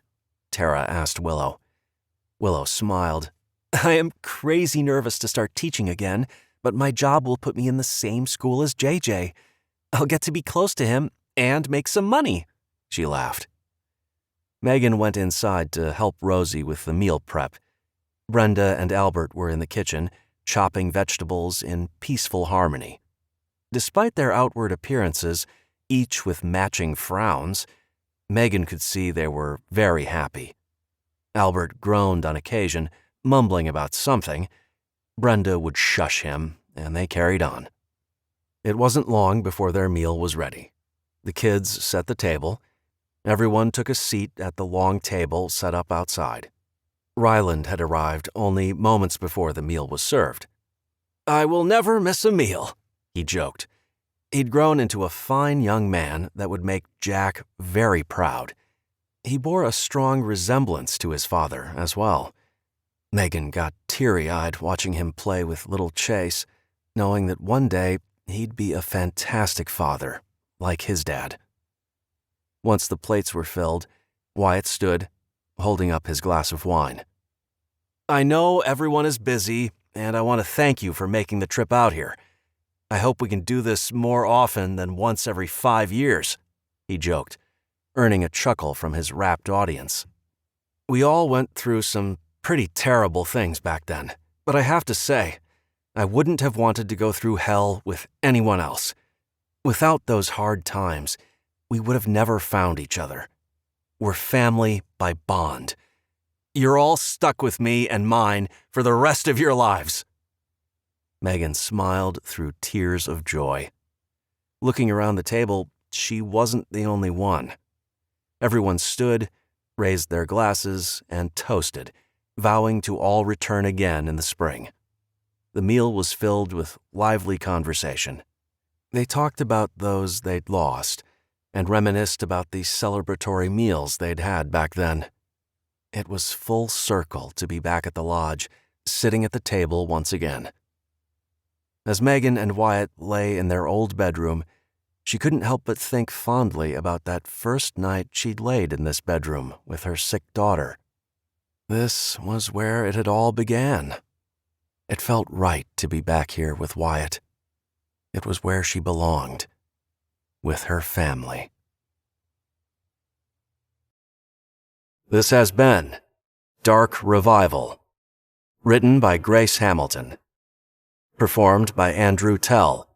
Tara asked Willow. Willow smiled. "I am crazy nervous to start teaching again, but my job will put me in the same school as JJ. I'll get to be close to him and make some money," she laughed. Megan went inside to help Rosie with the meal prep. Brenda and Albert were in the kitchen, chopping vegetables in peaceful harmony. Despite their outward appearances, each with matching frowns, Megan could see they were very happy. Albert groaned on occasion, mumbling about something. Brenda would shush him, and they carried on. It wasn't long before their meal was ready. The kids set the table. Everyone took a seat at the long table set up outside. Ryland had arrived only moments before the meal was served. "I will never miss a meal," he joked. He'd grown into a fine young man that would make Jack very proud. He bore a strong resemblance to his father as well. Megan got teary-eyed watching him play with little Chase, knowing that one day he'd be a fantastic father, like his dad. Once the plates were filled, Wyatt stood, holding up his glass of wine. "I know everyone is busy, and I want to thank you for making the trip out here. I hope we can do this more often than once every 5 years, he joked, earning a chuckle from his rapt audience. We all went through some pretty terrible things back then, but I have to say, I wouldn't have wanted to go through hell with anyone else. Without those hard times, we would have never found each other. We're family by bond. You're all stuck with me and mine for the rest of your lives." Megan smiled through tears of joy. Looking around the table, she wasn't the only one. Everyone stood, raised their glasses, and toasted, vowing to all return again in the spring. The meal was filled with lively conversation. They talked about those they'd lost and reminisced about the celebratory meals they'd had back then. It was full circle to be back at the lodge, sitting at the table once again. As Megan and Wyatt lay in their old bedroom, she couldn't help but think fondly about that first night she'd laid in this bedroom with her sick daughter. This was where it had all began. It felt right to be back here with Wyatt. It was where she belonged, with her family. This has been Dark Revival, written by Grace Hamilton, performed by Andrew Tell,